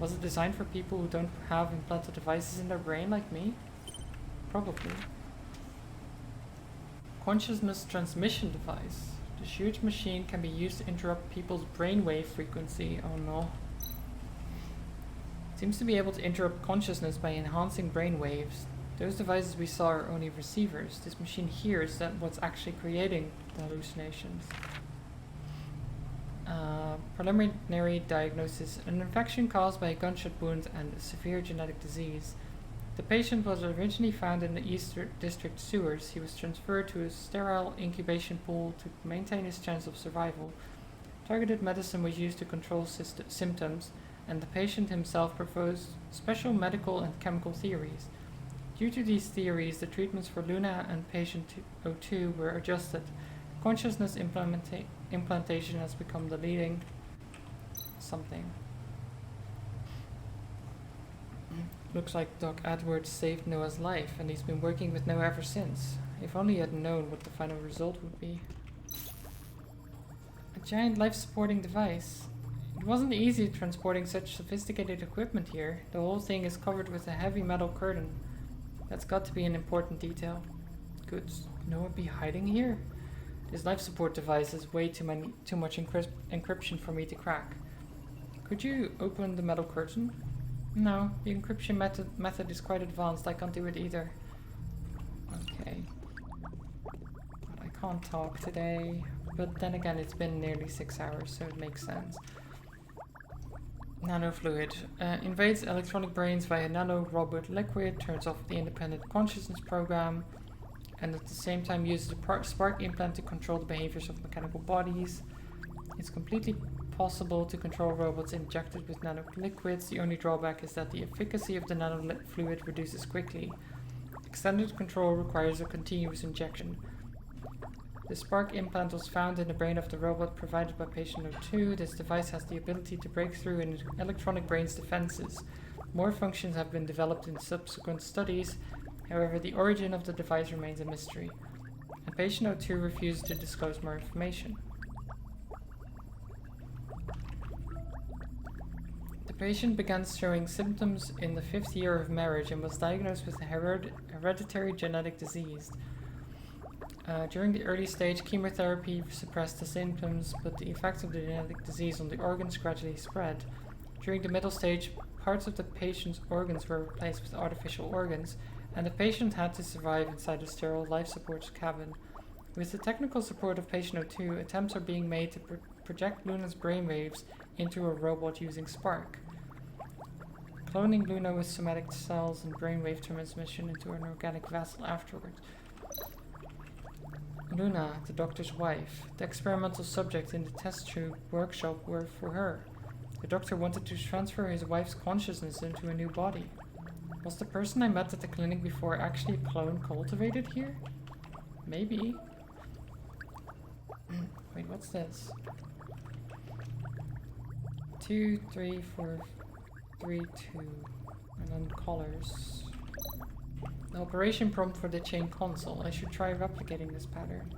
Was it designed for people who don't have implanted devices in their brain like me? Probably. Consciousness transmission device. This huge machine can be used to interrupt people's brainwave frequency. Oh no. It seems to be able to interrupt consciousness by enhancing brainwaves. Those devices we saw are only receivers. This machine hears that what's actually creating the hallucinations. Preliminary diagnosis: an infection caused by a gunshot wound and a severe genetic disease. The patient was originally found in the East District sewers. He was transferred to a sterile incubation pool to maintain his chance of survival. Targeted medicine was used to control symptoms, and the patient himself proposed special medical and chemical theories. Due to these theories, the treatments for Luna and patient 02 were adjusted. Consciousness implantation has become the leading something. Looks like Doc Edwards saved Noah's life, and he's been working with Noah ever since. If only he had known what the final result would be. A giant life-supporting device. It wasn't easy transporting such sophisticated equipment here. The whole thing is covered with a heavy metal curtain. That's got to be an important detail. Could Noah be hiding here? This life support device is way too much encryption for me to crack. Could you open the metal curtain? No, the encryption method is quite advanced. I can't do it either. Okay. But I can't talk today. But then again, it's been nearly 6 hours, so it makes sense. Nanofluid. Invades electronic brains via nanorobot liquid, turns off the independent consciousness program, and at the same time uses a spark implant to control the behaviors of mechanical bodies. It's completely possible to control robots injected with nanoliquids. The only drawback is that the efficacy of the nanofluid reduces quickly. Extended control requires a continuous injection. The spark implant was found in the brain of the robot provided by patient 02. This device has the ability to break through an electronic brain's defenses. More functions have been developed in subsequent studies. However, the origin of the device remains a mystery, and patient 02 refused to disclose more information. The patient began showing symptoms in the 5th year of marriage and was diagnosed with a hereditary genetic disease. During the early stage, chemotherapy suppressed the symptoms, but the effects of the genetic disease on the organs gradually spread. During the middle stage, parts of the patient's organs were replaced with artificial organs, and the patient had to survive inside a sterile life support cabin. With the technical support of patient 02, attempts are being made to project Luna's brainwaves into a robot using Spark. Cloning Luna with somatic cells and brainwave transmission into an organic vessel afterwards. Luna, the doctor's wife. The experimental subject in the test tube workshop were for her. The doctor wanted to transfer his wife's consciousness into a new body. Was the person I met at the clinic before actually a clone cultivated here? Maybe. Wait, what's this? 2, 3, 4, 3, 2. And then colors. The operation prompt for the chain console. I should try replicating this pattern.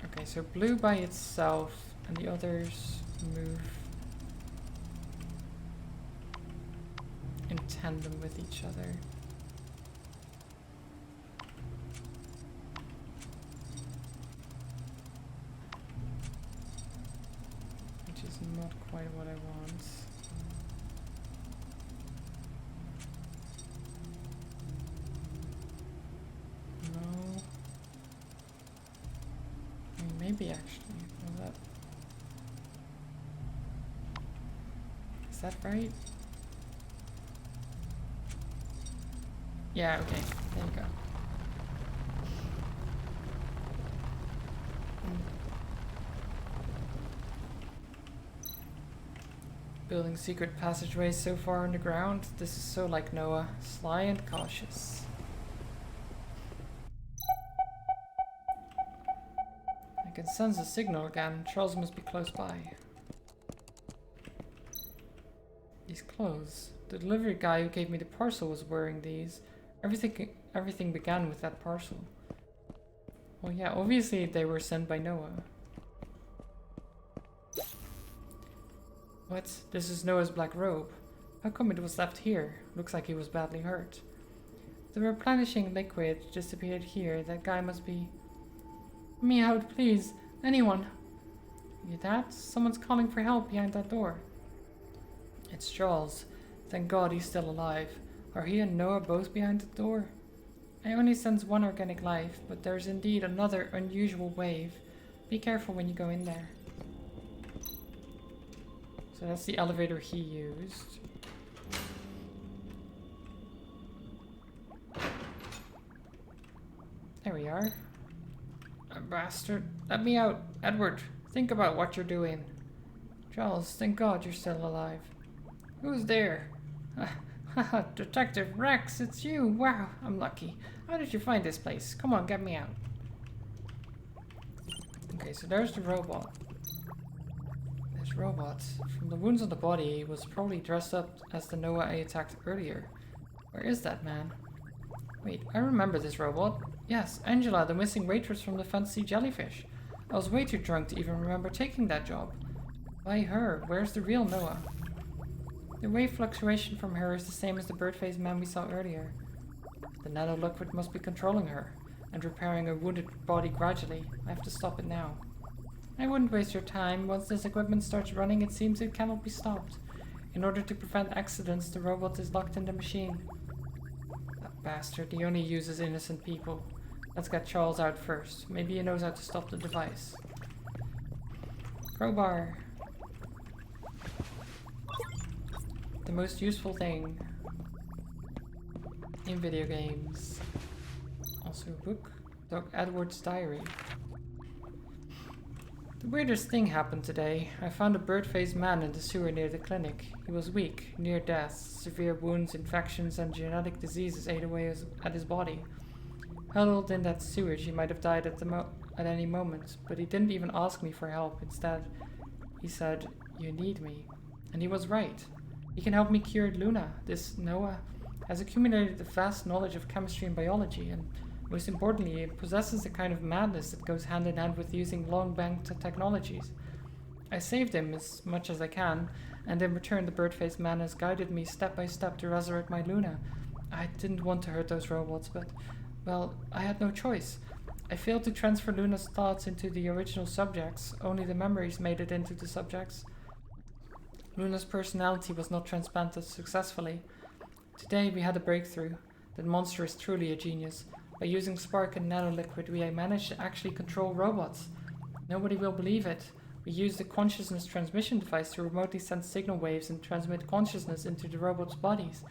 Okay, so blue by itself and the others move in tandem with each other. Which is not quite what I want. No. I mean, maybe actually. Was that... Is that right? Yeah, okay. There you go. Building secret passageways so far underground. This is so like Noah. Sly and cautious. I can sense a signal again. Charles must be close by. These clothes. The delivery guy who gave me the parcel was wearing these. Everything began with that parcel. Well, yeah, obviously they were sent by Noah. What? This is Noah's black robe. How come it was left here? Looks like he was badly hurt. The replenishing liquid disappeared here. That guy must be... Let me out, please. Anyone. You that? Someone's calling for help behind that door. It's Charles. Thank God he's still alive. Are he and Noah both behind the door? I only sense one organic life, but there's indeed another unusual wave. Be careful when you go in there. So that's the elevator he used. There we are. A bastard. Let me out. Edward, think about what you're doing. Charles, thank God you're still alive. Who's there? Haha, Detective Rex, it's you. Wow, I'm lucky. How did you find this place? Come on, get me out. Okay, so there's the robot. This robot. From the wounds on the body, he was probably dressed up as the Noah I attacked earlier. Where is that man? Wait, I remember this robot. Yes, Angela, the missing waitress from the Fantasy Jellyfish. I was way too drunk to even remember taking that job. Why her? Where's the real Noah? The wave fluctuation from her is the same as the bird-faced man we saw earlier. The nano-liquid must be controlling her, and repairing her wounded body gradually. I have to stop it now. I wouldn't waste your time. Once this equipment starts running, it seems it cannot be stopped. In order to prevent accidents, the robot is locked in the machine. That bastard, he only uses innocent people. Let's get Charles out first. Maybe he knows how to stop the device. Crowbar. The most useful thing in video games. Also a book. Doc Edward's diary. The weirdest thing happened today. I found a bird-faced man in the sewer near the clinic. He was weak, near death. Severe wounds, infections, and genetic diseases ate away at his body. Huddled in that sewage, he might have died at any moment, but he didn't even ask me for help. Instead, he said, "You need me." And he was right. He can help me cure Luna. This Noah has accumulated a vast knowledge of chemistry and biology, and most importantly, it possesses the kind of madness that goes hand in hand with using long-banked technologies. I saved him as much as I can, and in return the bird-faced man has guided me step by step to resurrect my Luna. I didn't want to hurt those robots, but, well, I had no choice. I failed to transfer Luna's thoughts into the original subjects. Only the memories made it into the subjects. Luna's personality was not transplanted successfully. Today we had a breakthrough. That monster is truly a genius. By using spark and nanoliquid, we managed to actually control robots. Nobody will believe it. We used the consciousness transmission device to remotely send signal waves and transmit consciousness into the robots' bodies.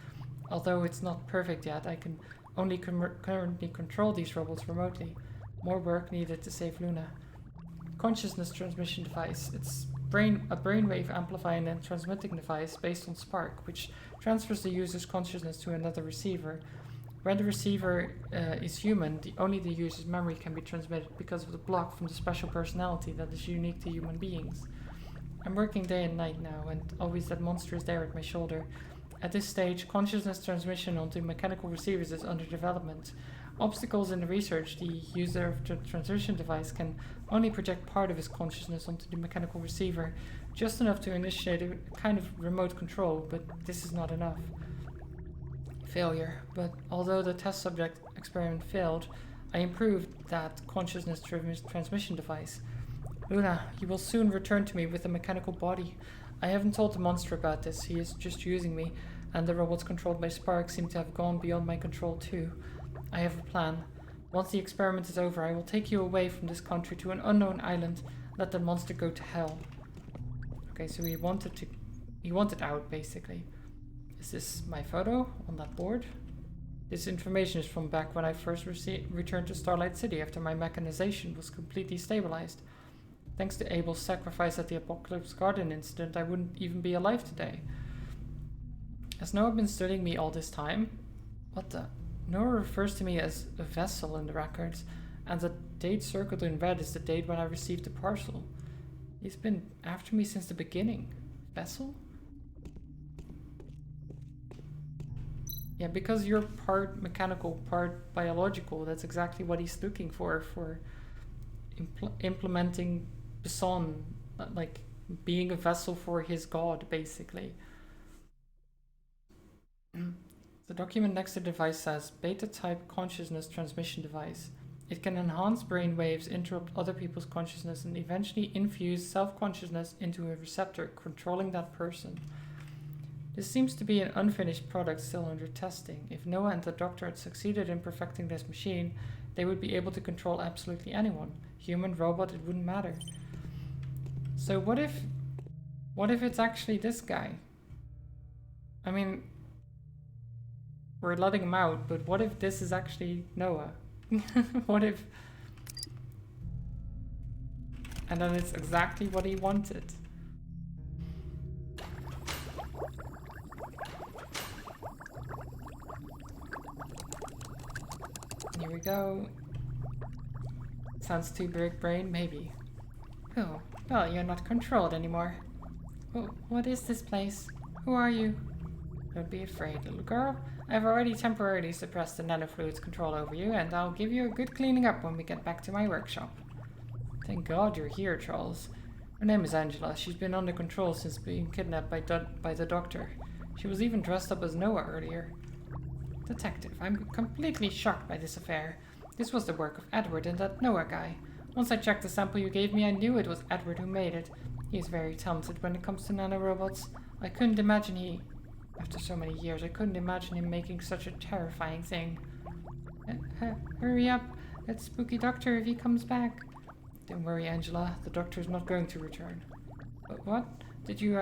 Although it's not perfect yet, I can only currently control these robots remotely. More work needed to save Luna. Consciousness transmission device. It's a brainwave amplifying and transmitting device based on Spark, which transfers the user's consciousness to another receiver. When the receiver is human, only the user's memory can be transmitted because of the block from the special personality that is unique to human beings. I'm working day and night now, and always that monster is there at my shoulder. At this stage, consciousness transmission onto mechanical receivers is under development. Obstacles in the research, the user of the transmission device can only project part of his consciousness onto the mechanical receiver, just enough to initiate a kind of remote control, but this is not enough. Failure. But although the test subject experiment failed, I improved that consciousness transmission device. Luna, he will soon return to me with a mechanical body. I haven't told the monster about this, he is just using me, and the robots controlled by Spark seem to have gone beyond my control too. I have a plan. Once the experiment is over, I will take you away from this country to an unknown island, let the monster go to hell. Okay, so he wanted out, basically. Is this my photo on that board? This information is from back when I first returned to Starlight City after my mechanization was completely stabilized. Thanks to Abel's sacrifice at the Apocalypse Garden incident, I wouldn't even be alive today. Has Noah been studying me all this time? What the? Noah refers to me as a vessel in the records, and the date circled in red is the date when I received the parcel. He's been after me since the beginning. Vessel? Yeah, because you're part mechanical, part biological, that's exactly what he's looking for implementing Bison, like being a vessel for his god, basically. The document next to the device says, Beta-type consciousness transmission device. It can enhance brain waves, interrupt other people's consciousness, and eventually infuse self-consciousness into a receptor, controlling that person. This seems to be an unfinished product still under testing. If Noah and the doctor had succeeded in perfecting this machine, they would be able to control absolutely anyone. Human, robot, it wouldn't matter. So what if it's actually this guy? I mean, we're letting him out, but what if this is actually Noah? What if... And then it's exactly what he wanted. Here we go. Sounds too big brain, maybe. Oh, well, you're not controlled anymore. Oh, what is this place? Who are you? Don't be afraid, little girl. I've already temporarily suppressed the nanofluid's control over you, and I'll give you a good cleaning up when we get back to my workshop. Thank God you're here, Charles. Her name is Angela. She's been under control since being kidnapped by the doctor. She was even dressed up as Noah earlier. Detective, I'm completely shocked by this affair. This was the work of Edward and that Noah guy. Once I checked the sample you gave me, I knew it was Edward who made it. He is very talented when it comes to nanorobots. I couldn't imagine after so many years, I couldn't imagine him making such a terrifying thing. Hurry up. That spooky doctor if he comes back. Don't worry, Angela. The doctor's not going to return. But what? Did you,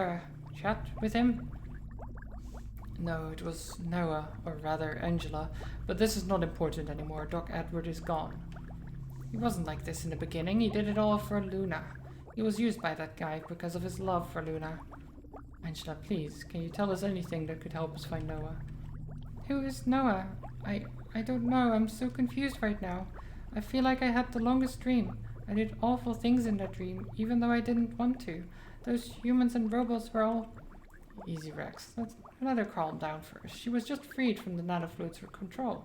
chat with him? No, it was Noah, or rather Angela, but this is not important anymore. Doc Edward is gone. He wasn't like this in the beginning. He did it all for Luna. He was used by that guy because of his love for Luna. Angela, please, can you tell us anything that could help us find Noah? Who is Noah? I don't know. I'm so confused right now. I feel like I had the longest dream. I did awful things in that dream, even though I didn't want to. Those humans and robots were all... Easy, Rex. Let her calm down first. She was just freed from the nanofluid's control.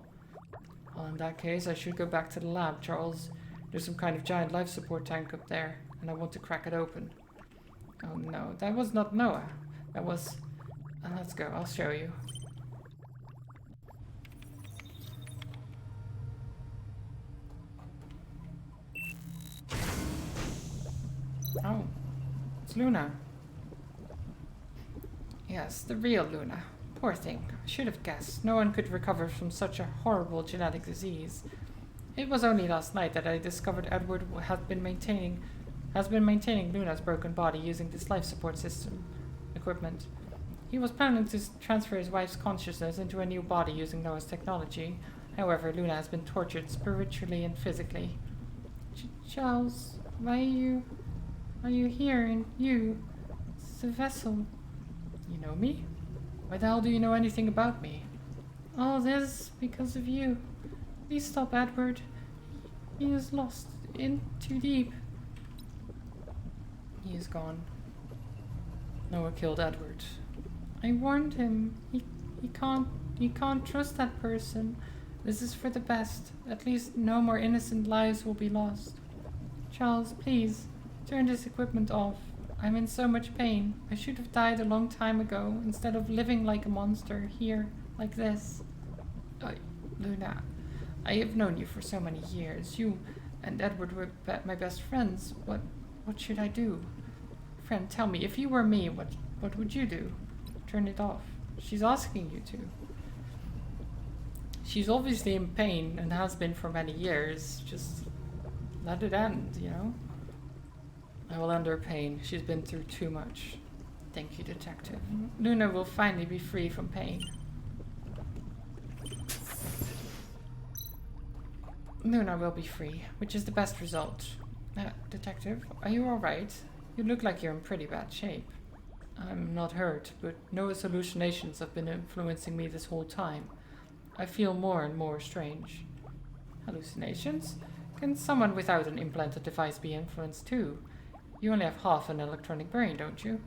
Well, in that case, I should go back to the lab, Charles. There's some kind of giant life support tank up there, and I want to crack it open. Oh no, that was not Noah. That was... let's go, I'll show you. Oh, it's Luna. Yes, the real Luna. Poor thing. I should have guessed. No one could recover from such a horrible genetic disease. It was only last night that I discovered Edward has been maintaining Luna's broken body using this life support system equipment. He was planning to transfer his wife's consciousness into a new body using Noah's technology. However, Luna has been tortured spiritually and physically. Charles, why are you here? And it's a vessel. You know me? Why the hell do you know anything about me? All this because of you. Please stop Edward. He is lost in too deep. He is gone. Noah killed Edward. I warned him. He can't trust that person. This is for the best. At least no more innocent lives will be lost. Charles, please, turn this equipment off. I'm in so much pain. I should have died a long time ago, instead of living like a monster, here, like this. Luna, I have known you for so many years. You and Edward were my best friends. What should I do? Friend, tell me, if you were me, what would you do? Turn it off. She's asking you to. She's obviously in pain and has been for many years. Just let it end, you know? I will end her pain. She's been through too much. Thank you, Detective. Luna will finally be free from pain. Luna will be free, which is the best result. Detective, are you alright? You look like you're in pretty bad shape. I'm not hurt, but Noah's hallucinations have been influencing me this whole time. I feel more and more strange. Hallucinations? Can someone without an implanted device be influenced too? You only have half an electronic brain, don't you?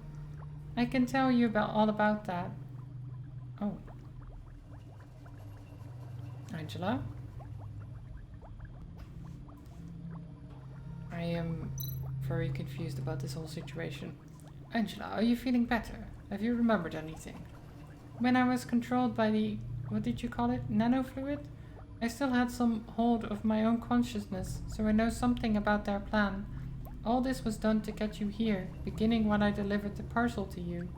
I can tell you all about that. Oh. Angela? I am very confused about this whole situation. Angela, are you feeling better? Have you remembered anything? When I was controlled by the... what did you call it? Nanofluid? I still had some hold of my own consciousness, so I know something about their plan. All this was done to get you here, beginning when I delivered the parcel to you.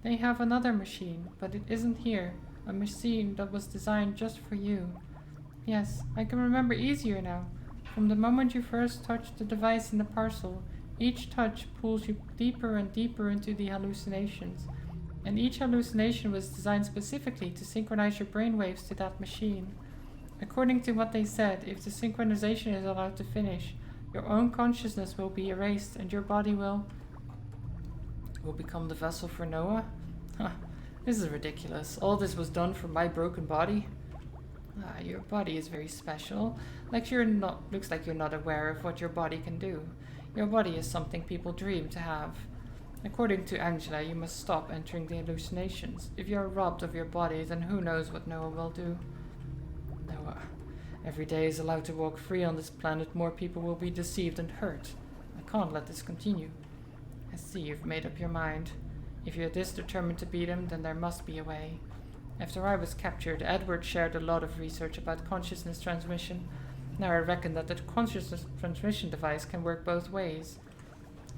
They have another machine, but it isn't here. A machine that was designed just for you. Yes, I can remember easier now. From the moment you first touched the device in the parcel, each touch pulls you deeper and deeper into the hallucinations. And each hallucination was designed specifically to synchronize your brainwaves to that machine. According to what they said, if the synchronization is allowed to finish, your own consciousness will be erased and your body will become the vessel for Noah? This is ridiculous. All this was done for my broken body? Your body is very special. Looks like you're not aware of what your body can do. Your body is something people dream to have. According to Angela, you must stop entering the hallucinations. If you are robbed of your body, then who knows what Noah will do. Noah, every day is allowed to walk free on this planet, more people will be deceived and hurt. I can't let this continue. I see you've made up your mind. If you're this determined to beat him, then there must be a way. After I was captured, Edward shared a lot of research about consciousness transmission. Now I reckon that the consciousness transmission device can work both ways.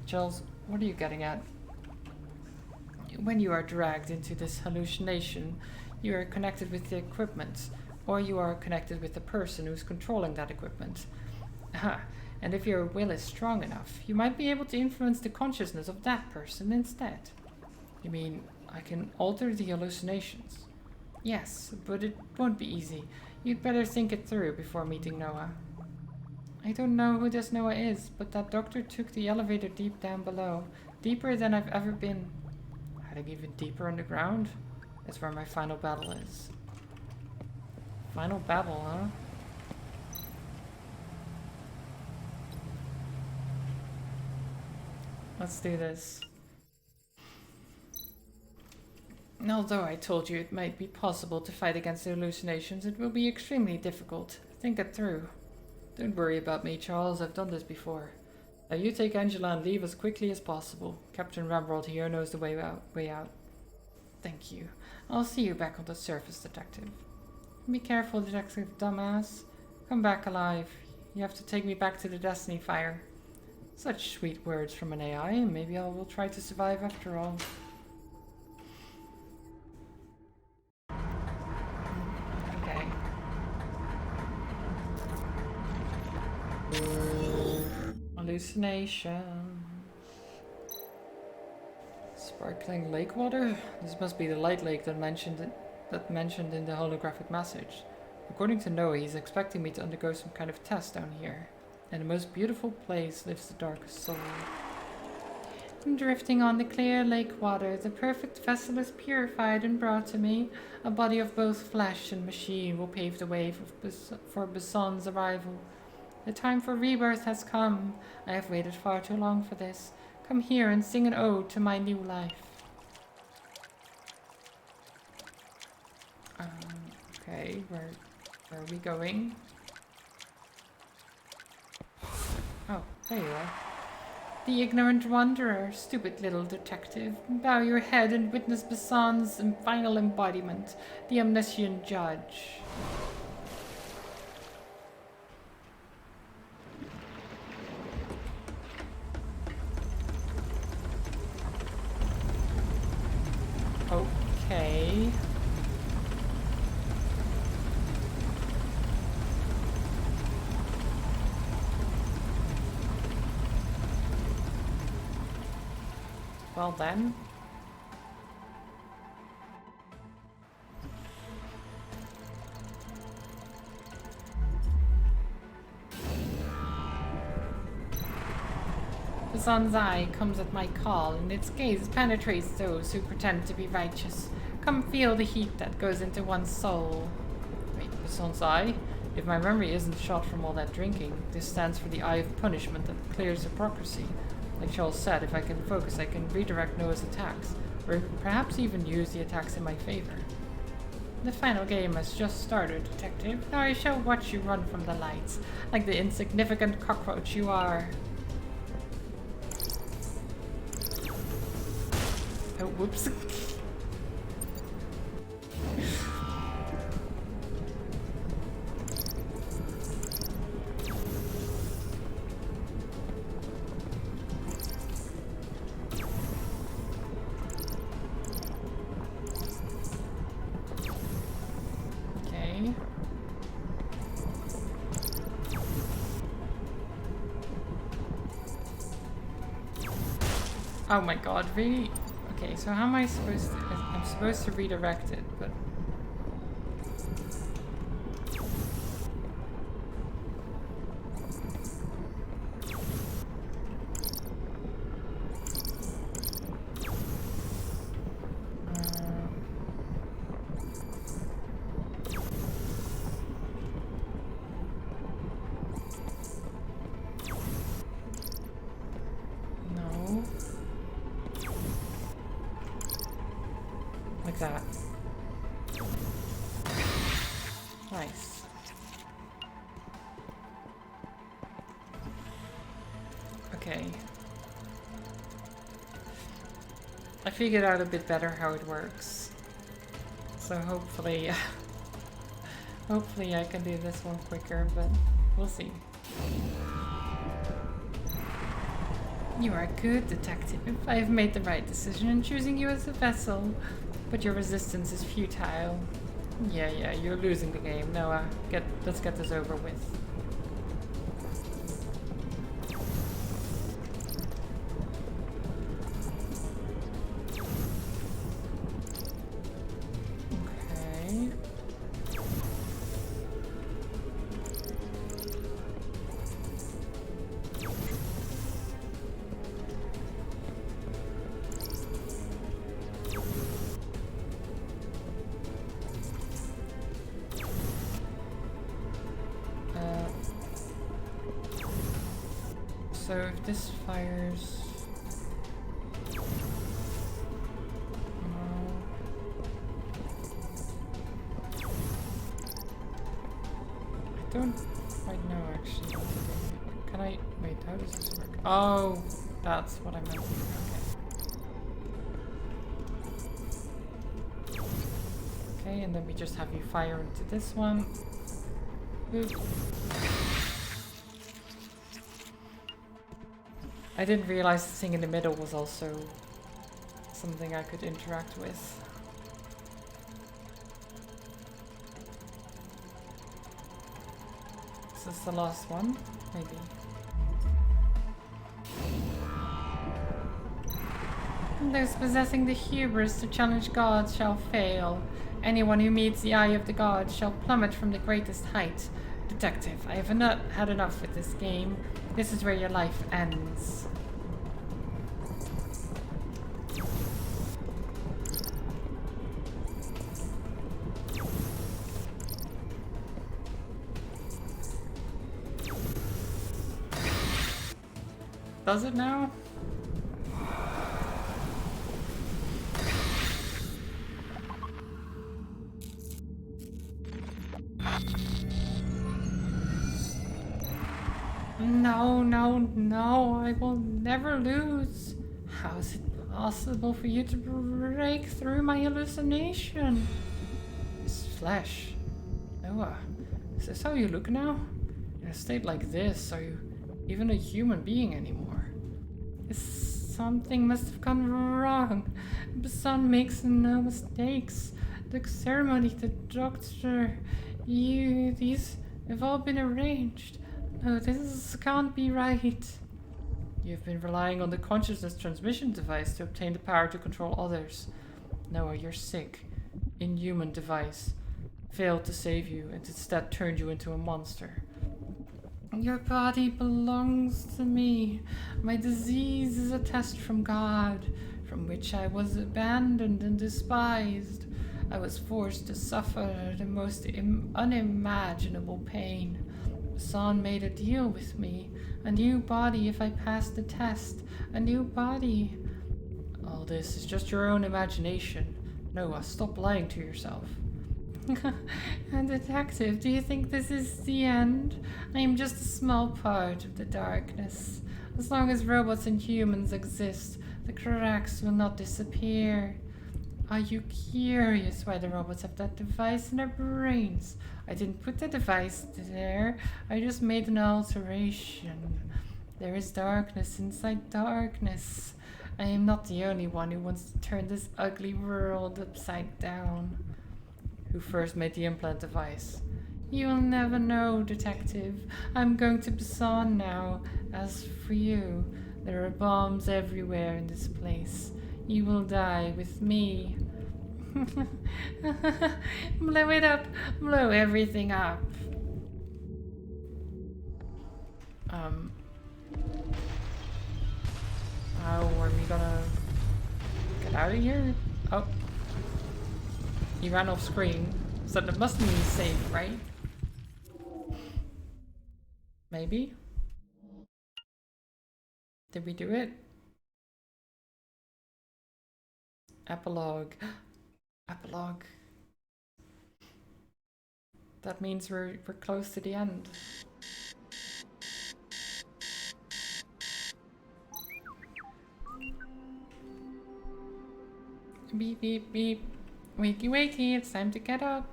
Charles, what are you getting at? When you are dragged into this hallucination, you are connected with the equipment, or you are connected with the person who's controlling that equipment. And if your will is strong enough, you might be able to influence the consciousness of that person instead. You mean, I can alter the hallucinations? Yes, but it won't be easy. You'd better think it through before meeting Noah. I don't know who this Noah is, but that doctor took the elevator deep down below. Deeper than I've ever been. Heading even deeper underground? That's where my final battle is. Final battle, huh? Let's do this. Although I told you it might be possible to fight against the hallucinations, it will be extremely difficult. Think it through. Don't worry about me, Charles. I've done this before. Now you take Angela and leave as quickly as possible. Captain Ramrold here knows the way out. Thank you. I'll see you back on the surface, Detective. Be careful, Detective Dumbass. Come back alive. You have to take me back to the Destiny Fire. Such sweet words from an AI, and maybe I will try to survive after all. Okay. Hallucination. Sparkling lake water? This must be the light lake that mentioned in the holographic message. According to Noah, he's expecting me to undergo some kind of test down here. In the most beautiful place lives the darkest soul. Drifting on the clear lake water, the perfect vessel is purified and brought to me. A body of both flesh and machine will pave the way for Bason's arrival. The time for rebirth has come. I have waited far too long for this. Come here and sing an ode to my new life. Okay, where are we going? Oh, there you are. The ignorant wanderer, stupid little detective. Bow your head and witness Bassan's final embodiment, the omniscient judge. Okay. Well then. The sun's eye comes at my call, and its gaze penetrates those who pretend to be righteous. Come feel the heat that goes into one's soul. Wait, the sun's eye? If my memory isn't shot from all that drinking, this stands for the eye of punishment that clears hypocrisy. Like Charles said, if I can focus, I can redirect Noah's attacks, or perhaps even use the attacks in my favor. The final game has just started, detective. Now I shall watch you run from the lights, like the insignificant cockroach you are. Oh, whoops. Okay. Oh my god, really? Okay, so how am I supposed to... I'm supposed to redirect it, but... no. Like that. Nice. Okay. I figured out a bit better how it works. So hopefully... hopefully I can do this one quicker, but we'll see. You are a good detective. I have made the right decision in choosing you as a vessel. But your resistance is futile. Yeah, you're losing the game. Noah, let's get this over with. Okay. So if this fires... No. I don't quite know actually. Can I... Wait, how does this work? Oh, that's what I meant to do. Okay. Okay, and then we just have you fire into this one. Oop. I didn't realize the thing in the middle was also something I could interact with. Is this the last one? Maybe. Those possessing the hubris to challenge gods shall fail. Anyone who meets the eye of the gods shall plummet from the greatest height. Detective, I have had enough with this game. This is where your life ends. Does it now? No, no, no, I will never lose. How is it possible for you to break through my hallucination? It's flesh. Noah, is this how you look now? In a state like this, are you even a human being anymore? Something must have gone wrong. The son makes no mistakes. The ceremony, the doctor, these have all been arranged. No, this can't be right. You've been relying on the consciousness transmission device to obtain the power to control others. Noah, your sick, inhuman device failed to save you and instead turned you into a monster. Your body belongs to me. My disease is a test from God, from which I was abandoned and despised. I was forced to suffer the most unimaginable pain. Son made a deal with me. A new body if I passed the test. A new body. All this is just your own imagination. Noah, stop lying to yourself. And detective, do you think this is the end? I am just a small part of the darkness. As long as robots and humans exist, the cracks will not disappear. Are you curious why the robots have that device in their brains? I didn't put the device there. I just made an alteration. There is darkness inside darkness. I am not the only one who wants to turn this ugly world upside down. Who first made the implant device? You'll never know, detective. I'm going to Busan now. As for you, there are bombs everywhere in this place. You will die with me. Blow it up. Blow everything up. How are we gonna get out of here? Oh. He ran off screen, so that must mean he's safe, right? Maybe? Did we do it? Epilogue. Epilogue. That means we're close to the end. Beep beep beep. Wakey wakey, it's time to get up.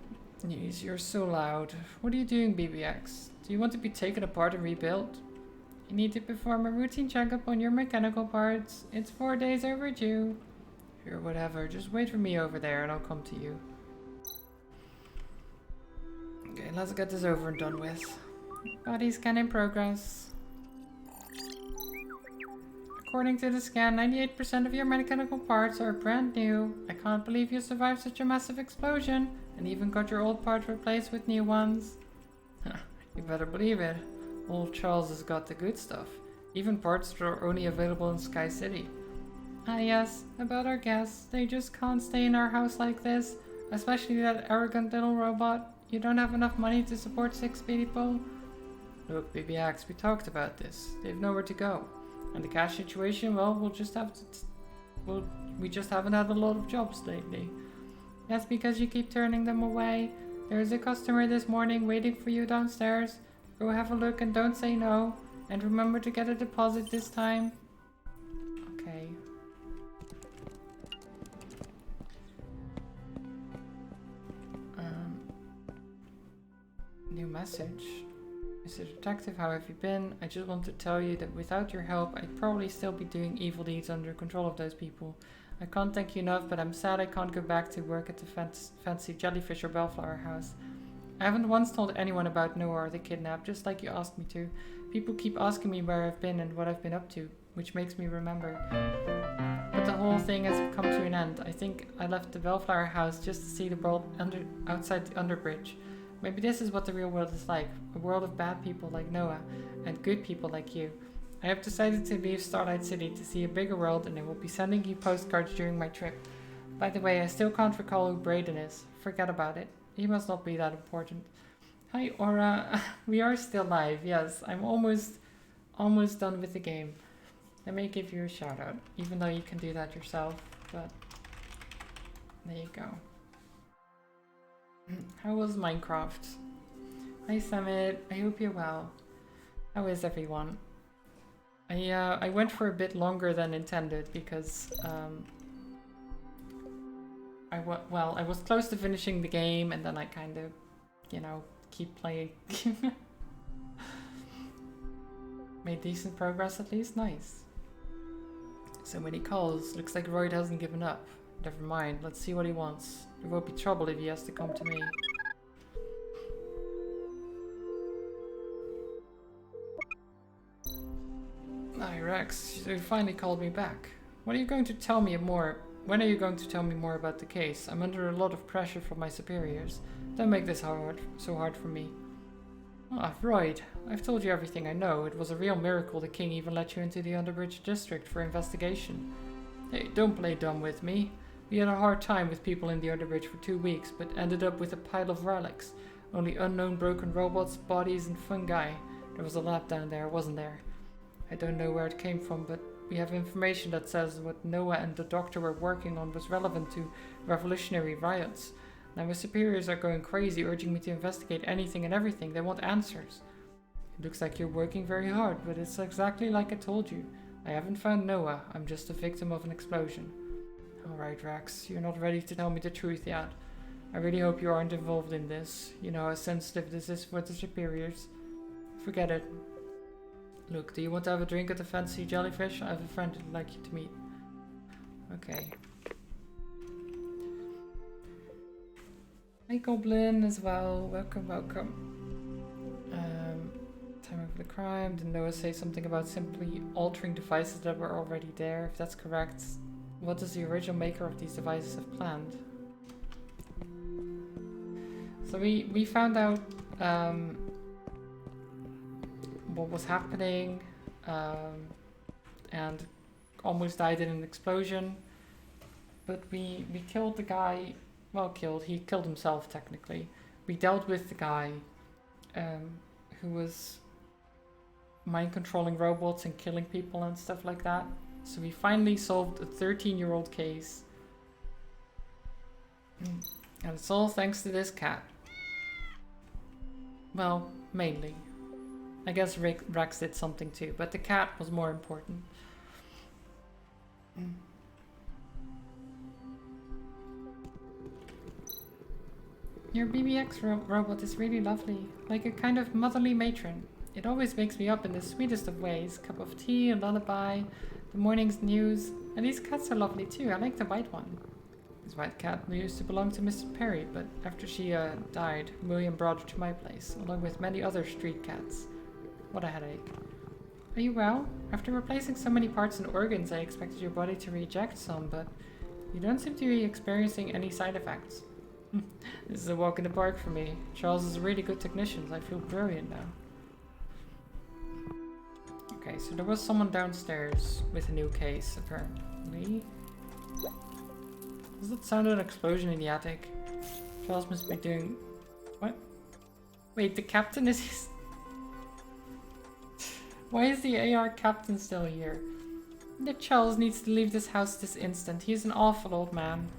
Jeez, you're so loud. What are you doing, BBX? Do you want to be taken apart and rebuilt? You need to perform a routine checkup on your mechanical parts. It's 4 days overdue. Sure, whatever. Just wait for me over there and I'll come to you. Okay, let's get this over and done with. Body scan in progress. According to the scan, 98% of your mechanical parts are brand new. I can't believe you survived such a massive explosion and even got your old parts replaced with new ones. You better believe it. Old Charles has got the good stuff. Even parts that are only available in Sky City. Ah yes, about our guests. They just can't stay in our house like this. Especially that arrogant little robot. You don't have enough money to support 6 people? Look, BBX, we talked about this. They've nowhere to go. And the cash situation, well, we just haven't had a lot of jobs lately. That's because you keep turning them away. There's a customer this morning waiting for you downstairs. Go have a look and don't say no. And remember to get a deposit this time. Okay. New message. Mr. Detective, how have you been? I just want to tell you that without your help, I'd probably still be doing evil deeds under control of those people. I can't thank you enough, but I'm sad I can't go back to work at the fancy Jellyfish or Bellflower house. I haven't once told anyone about Noah or the kidnap, just like you asked me to. People keep asking me where I've been and what I've been up to, which makes me remember. But the whole thing has come to an end. I think I left the Bellflower house just to see the world outside the Underbridge. Maybe this is what the real world is like. A world of bad people like Noah and good people like you. I have decided to leave Starlight City to see a bigger world and I will be sending you postcards during my trip. By the way, I still can't recall who Brayden is. Forget about it. He must not be that important. Hi Aura. We are still live. Yes, I'm almost done with the game. Let me give you a shout out. Even though you can do that yourself. But there you go. How was Minecraft? Hi Summit, I hope you're well. How is everyone? I went for a bit longer than intended because I was close to finishing the game and then I kind of, you know, keep playing. Made decent progress at least. Nice. So many calls. Looks like Royd hasn't given up. Never mind. Let's see what he wants. There won't be trouble if he has to come to me. Hi Rex, you finally called me back. When are you going to tell me more about the case? I'm under a lot of pressure from my superiors. Don't make this so hard for me. Ah, Royd, I've told you everything I know. It was a real miracle the king even let you into the Underbridge district for investigation. Hey, don't play dumb with me. We had a hard time with people in the Underbridge for 2 weeks, but ended up with a pile of relics. Only unknown broken robots, bodies, and fungi. There was a lab down there, wasn't there? I don't know where it came from, but we have information that says what Noah and the doctor were working on was relevant to revolutionary riots. Now my superiors are going crazy, urging me to investigate anything and everything. They want answers. It looks like you're working very hard, but it's exactly like I told you. I haven't found Noah. I'm just a victim of an explosion. Alright, Rex. You're not ready to tell me the truth yet. I really hope you aren't involved in this. You know how sensitive this is with the superiors. Forget it. Look, do you want to have a drink at the Fancy Jellyfish? I have a friend who'd like you to meet. Okay. Hey Goblin as well. Welcome, welcome. Time of the crime. Did Noah say something about simply altering devices that were already there? If that's correct, what does the original maker of these devices have planned? So we found out what was happening and almost died in an explosion. But we killed the guy. Well, he killed himself technically. We dealt with the guy who was mind controlling robots and killing people and stuff like that. So we finally solved a 13-year-old case. And it's all thanks to this cat. Well, mainly. I guess Rex did something too, but the cat was more important. Your BBX robot is really lovely, like a kind of motherly matron. It always wakes me up in the sweetest of ways. Cup of tea, a lullaby, the morning's news. And these cats are lovely too. I like the white one. This white cat used to belong to Mr. Perry, but after she died, William brought her to my place, along with many other street cats. What a headache. Are you well? After replacing so many parts and organs, I expected your body to reject some, but you don't seem to be experiencing any side effects. This is a walk in the park for me. Charles is a really good technician, so I feel brilliant now. Okay, so there was someone downstairs with a new case, apparently. Does that sound an explosion in the attic? Charles must be doing... What? Wait, the captain is... Why is the AR captain still here? That Charles needs to leave this house this instant. He's an awful old man.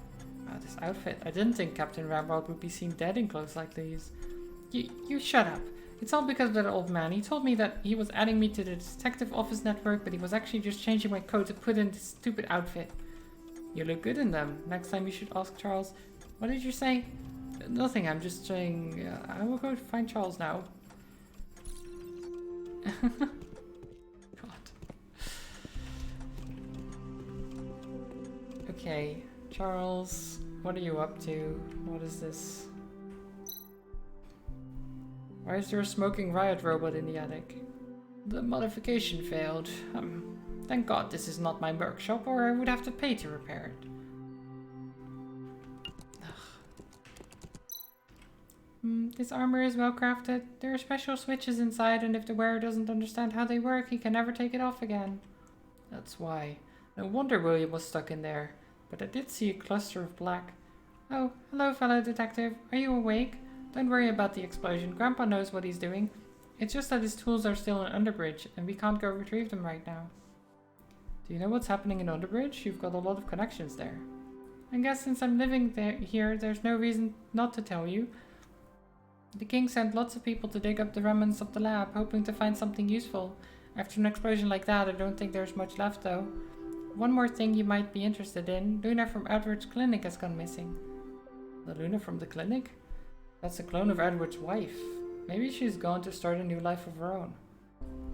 Wow, this outfit. I didn't think Captain Ramrod would be seen dead in clothes like these. You shut up. It's all because of that old man. He told me that he was adding me to the detective office network, but he was actually just changing my coat to put in this stupid outfit. You look good in them. Next time you should ask Charles. What did you say? Nothing, I'm just saying... I will go find Charles now. God. Okay, Charles, what are you up to? What is this? Why is there a smoking riot robot in the attic? The modification failed. Thank God this is not my workshop, or I would have to pay to repair it. This armor is well crafted. There are special switches inside, and if the wearer doesn't understand how they work, he can never take it off again. That's why. No wonder William was stuck in there. But I did see a cluster of black. Oh, hello, fellow detective. Are you awake? Don't worry about the explosion. Grandpa knows what he's doing. It's just that his tools are still in Underbridge, and we can't go retrieve them right now. Do you know what's happening in Underbridge? You've got a lot of connections there. I guess since I'm living here, there's no reason not to tell you. The king sent lots of people to dig up the remnants of the lab, hoping to find something useful. After an explosion like that, I don't think there's much left though. One more thing you might be interested in. Luna from Edward's clinic has gone missing. The Luna from the clinic? That's a clone of Edward's wife. Maybe she's gone to start a new life of her own.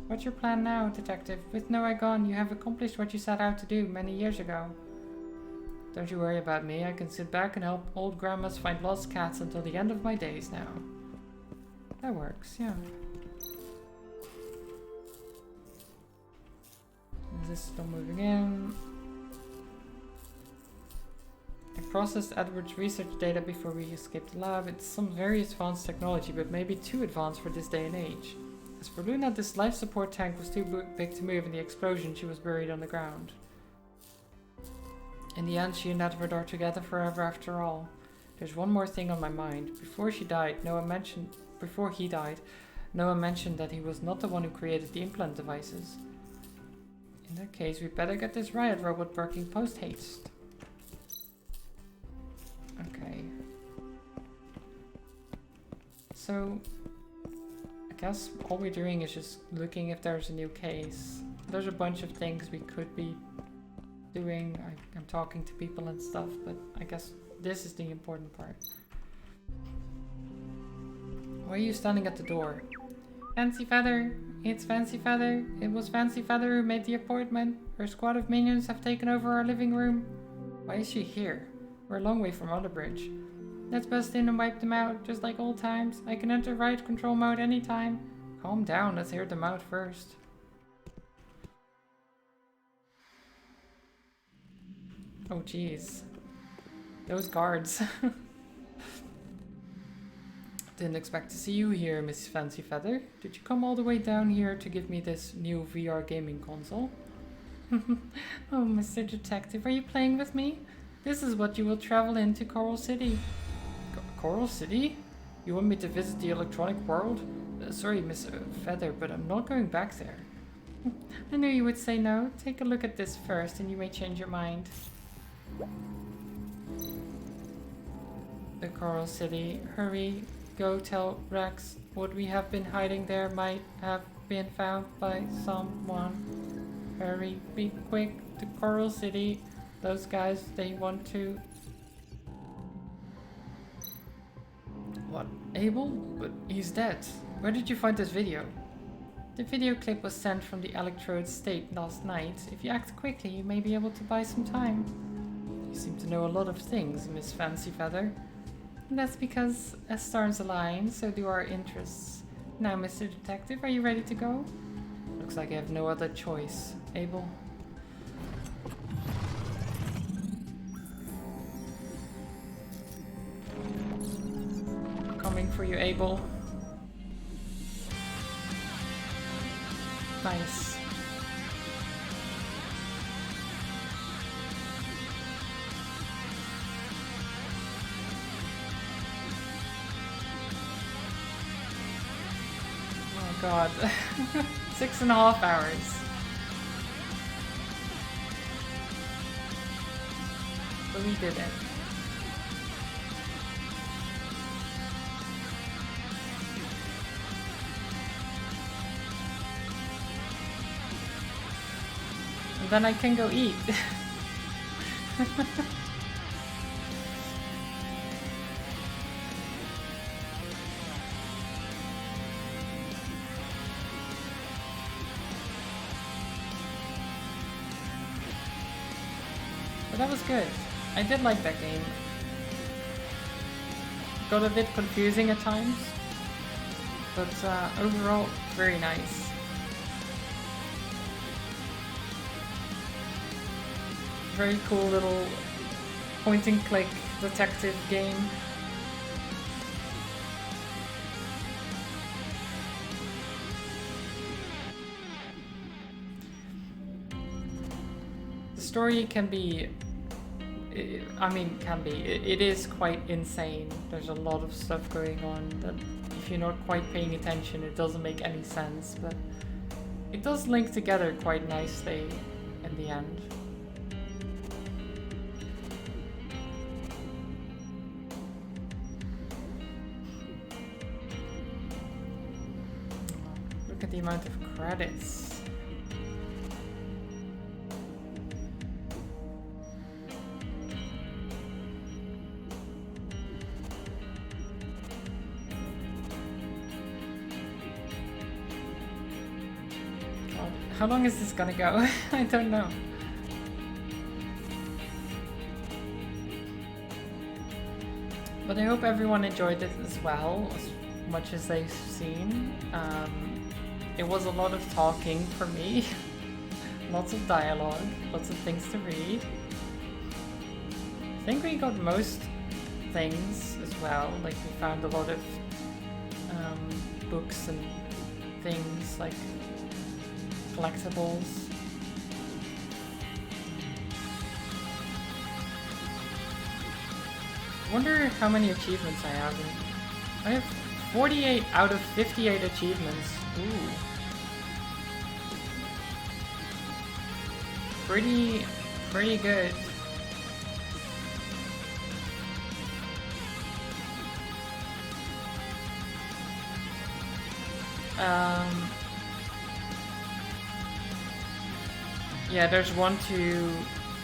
What's your plan now, detective? With Noah gone, you have accomplished what you set out to do many years ago. Don't you worry about me. I can sit back and help old grandmas find lost cats until the end of my days now. That works, yeah. Is this still moving in? I processed Edward's research data before we escaped the lab. It's some very advanced technology, but maybe too advanced for this day and age. As for Luna, this life support tank was too big to move in the explosion. She was buried on the ground. In the end, she and Edward are together forever after all. There's one more thing on my mind. Before he died, Noah mentioned that he was not the one who created the implant devices. In that case, we better get this riot robot working post-haste. Okay. So, I guess all we're doing is just looking if there's a new case. There's a bunch of things we could be doing. I'm talking to people and stuff, but I guess this is the important part. Why are you standing at the door? Fancy Feather! It's Fancy Feather! It was Fancy Feather who made the appointment. Her squad of minions have taken over our living room. Why is she here? We're a long way from Underbridge. Let's bust in and wipe them out, just like old times. I can enter riot control mode anytime. Calm down, let's hear them out first. Oh jeez. Those guards. Didn't expect to see you here, Mrs. Fancy Feather. Did you come all the way down here to give me this new VR gaming console? Oh, Mr. Detective, are you playing with me? This is what you will travel into Coral City. Coral City? You want me to visit the electronic world? Sorry, Miss Feather, but I'm not going back there. I knew you would say no. Take a look at this first and you may change your mind. The Coral City. Hurry. Go tell Rex what we have been hiding there might have been found by someone. Hurry. Be quick. To Coral City. Those guys, they want to... What? Abel? But he's dead. Where did you find this video? The video clip was sent from the Electrode State last night. If you act quickly, you may be able to buy some time. You seem to know a lot of things, Miss Fancy Feather. And that's because as stars align, so do our interests. Now, Mr. Detective, are you ready to go? Looks like I have no other choice. Abel? Coming for you, Abel. Nice. Oh god. 6.5 hours. But we did it. Then I can go eat. But that was good. I did like that game. Got a bit confusing at times, but overall, very nice. Very cool little point and click detective game. The story can be, it is quite insane. There's a lot of stuff going on that if you're not quite paying attention, it doesn't make any sense, but it does link together quite nicely in the end. Look at the amount of credits. God, how long is this gonna go? I don't know. But I hope everyone enjoyed it as well, as much as they've seen. It was a lot of talking for me. Lots of dialogue, lots of things to read. I think we got most things as well. Like we found a lot of books and things like collectibles. I wonder how many achievements I have. I have 48 out of 58 achievements. Ooh. Pretty good. Yeah, there's one to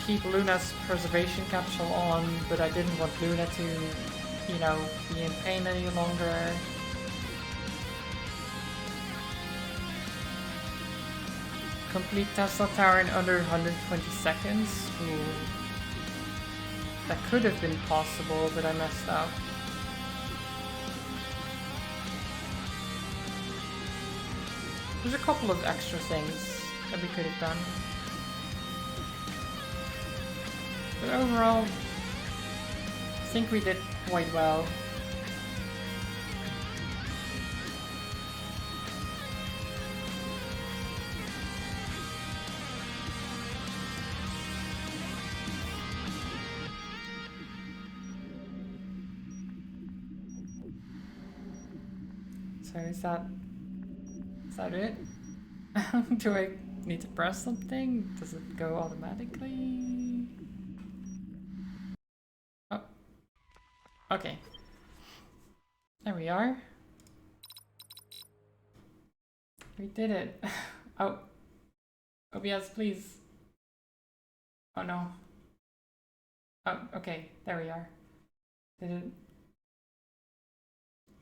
keep Luna's preservation capsule on, but I didn't want Luna to, you know, be in pain any longer. Complete Tesla Tower in under 120 seconds. Ooh. That could have been possible, but I messed up. There's a couple of extra things that we could have done. But overall, I think we did quite well. So is that it? Do I need to press something? Does it go automatically? Oh. Okay. There we are. We did it. Oh. OBS, please. Oh no. Oh, okay. There we are. Did it...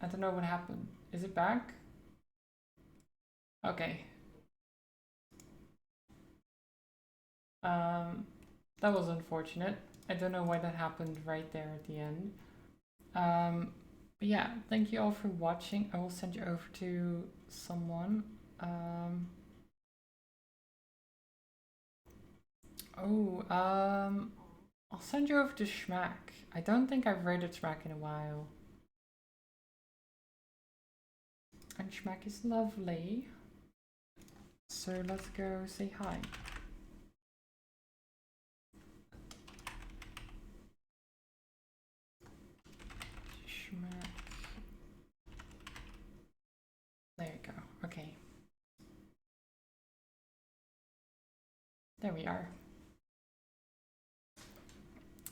I don't know what happened. Is it back? Okay. That was unfortunate. I don't know why that happened right there at the end. But yeah, thank you all for watching. I will send you over to someone. I'll send you over to Schmack. I don't think I've rated Schmack in a while. And Schmack is lovely. So let's go say hi. Schmack. There you go. Okay. There we are.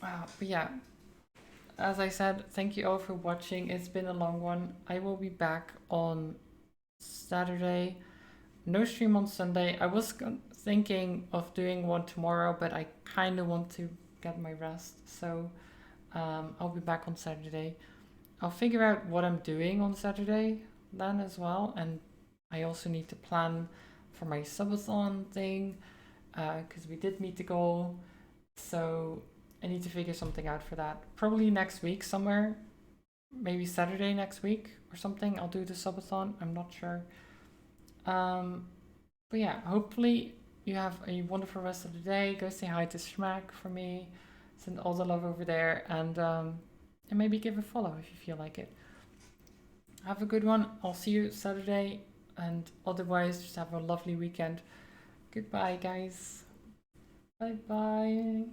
Wow, but yeah. As I said, thank you all for watching. It's been a long one. I will be back on Saturday. No stream on Sunday. I was thinking of doing one tomorrow, but I kind of want to get my rest. So I'll be back on Saturday. I'll figure out what I'm doing on Saturday then as well. And I also need to plan for my subathon thing because we did meet the goal. So I need to figure something out for that. Probably next week somewhere. Maybe Saturday next week or something. I'll do the subathon. I'm not sure. But yeah, hopefully you have a wonderful rest of the day. Go say hi to Schmack for me. Send all the love over there and maybe give a follow if you feel like it. Have a good one. I'll see you Saturday and otherwise just have a lovely weekend. Goodbye guys. Bye bye.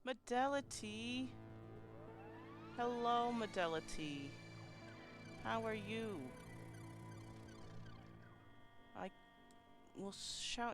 Medelity! Hello, Medelity. How are you? I will shout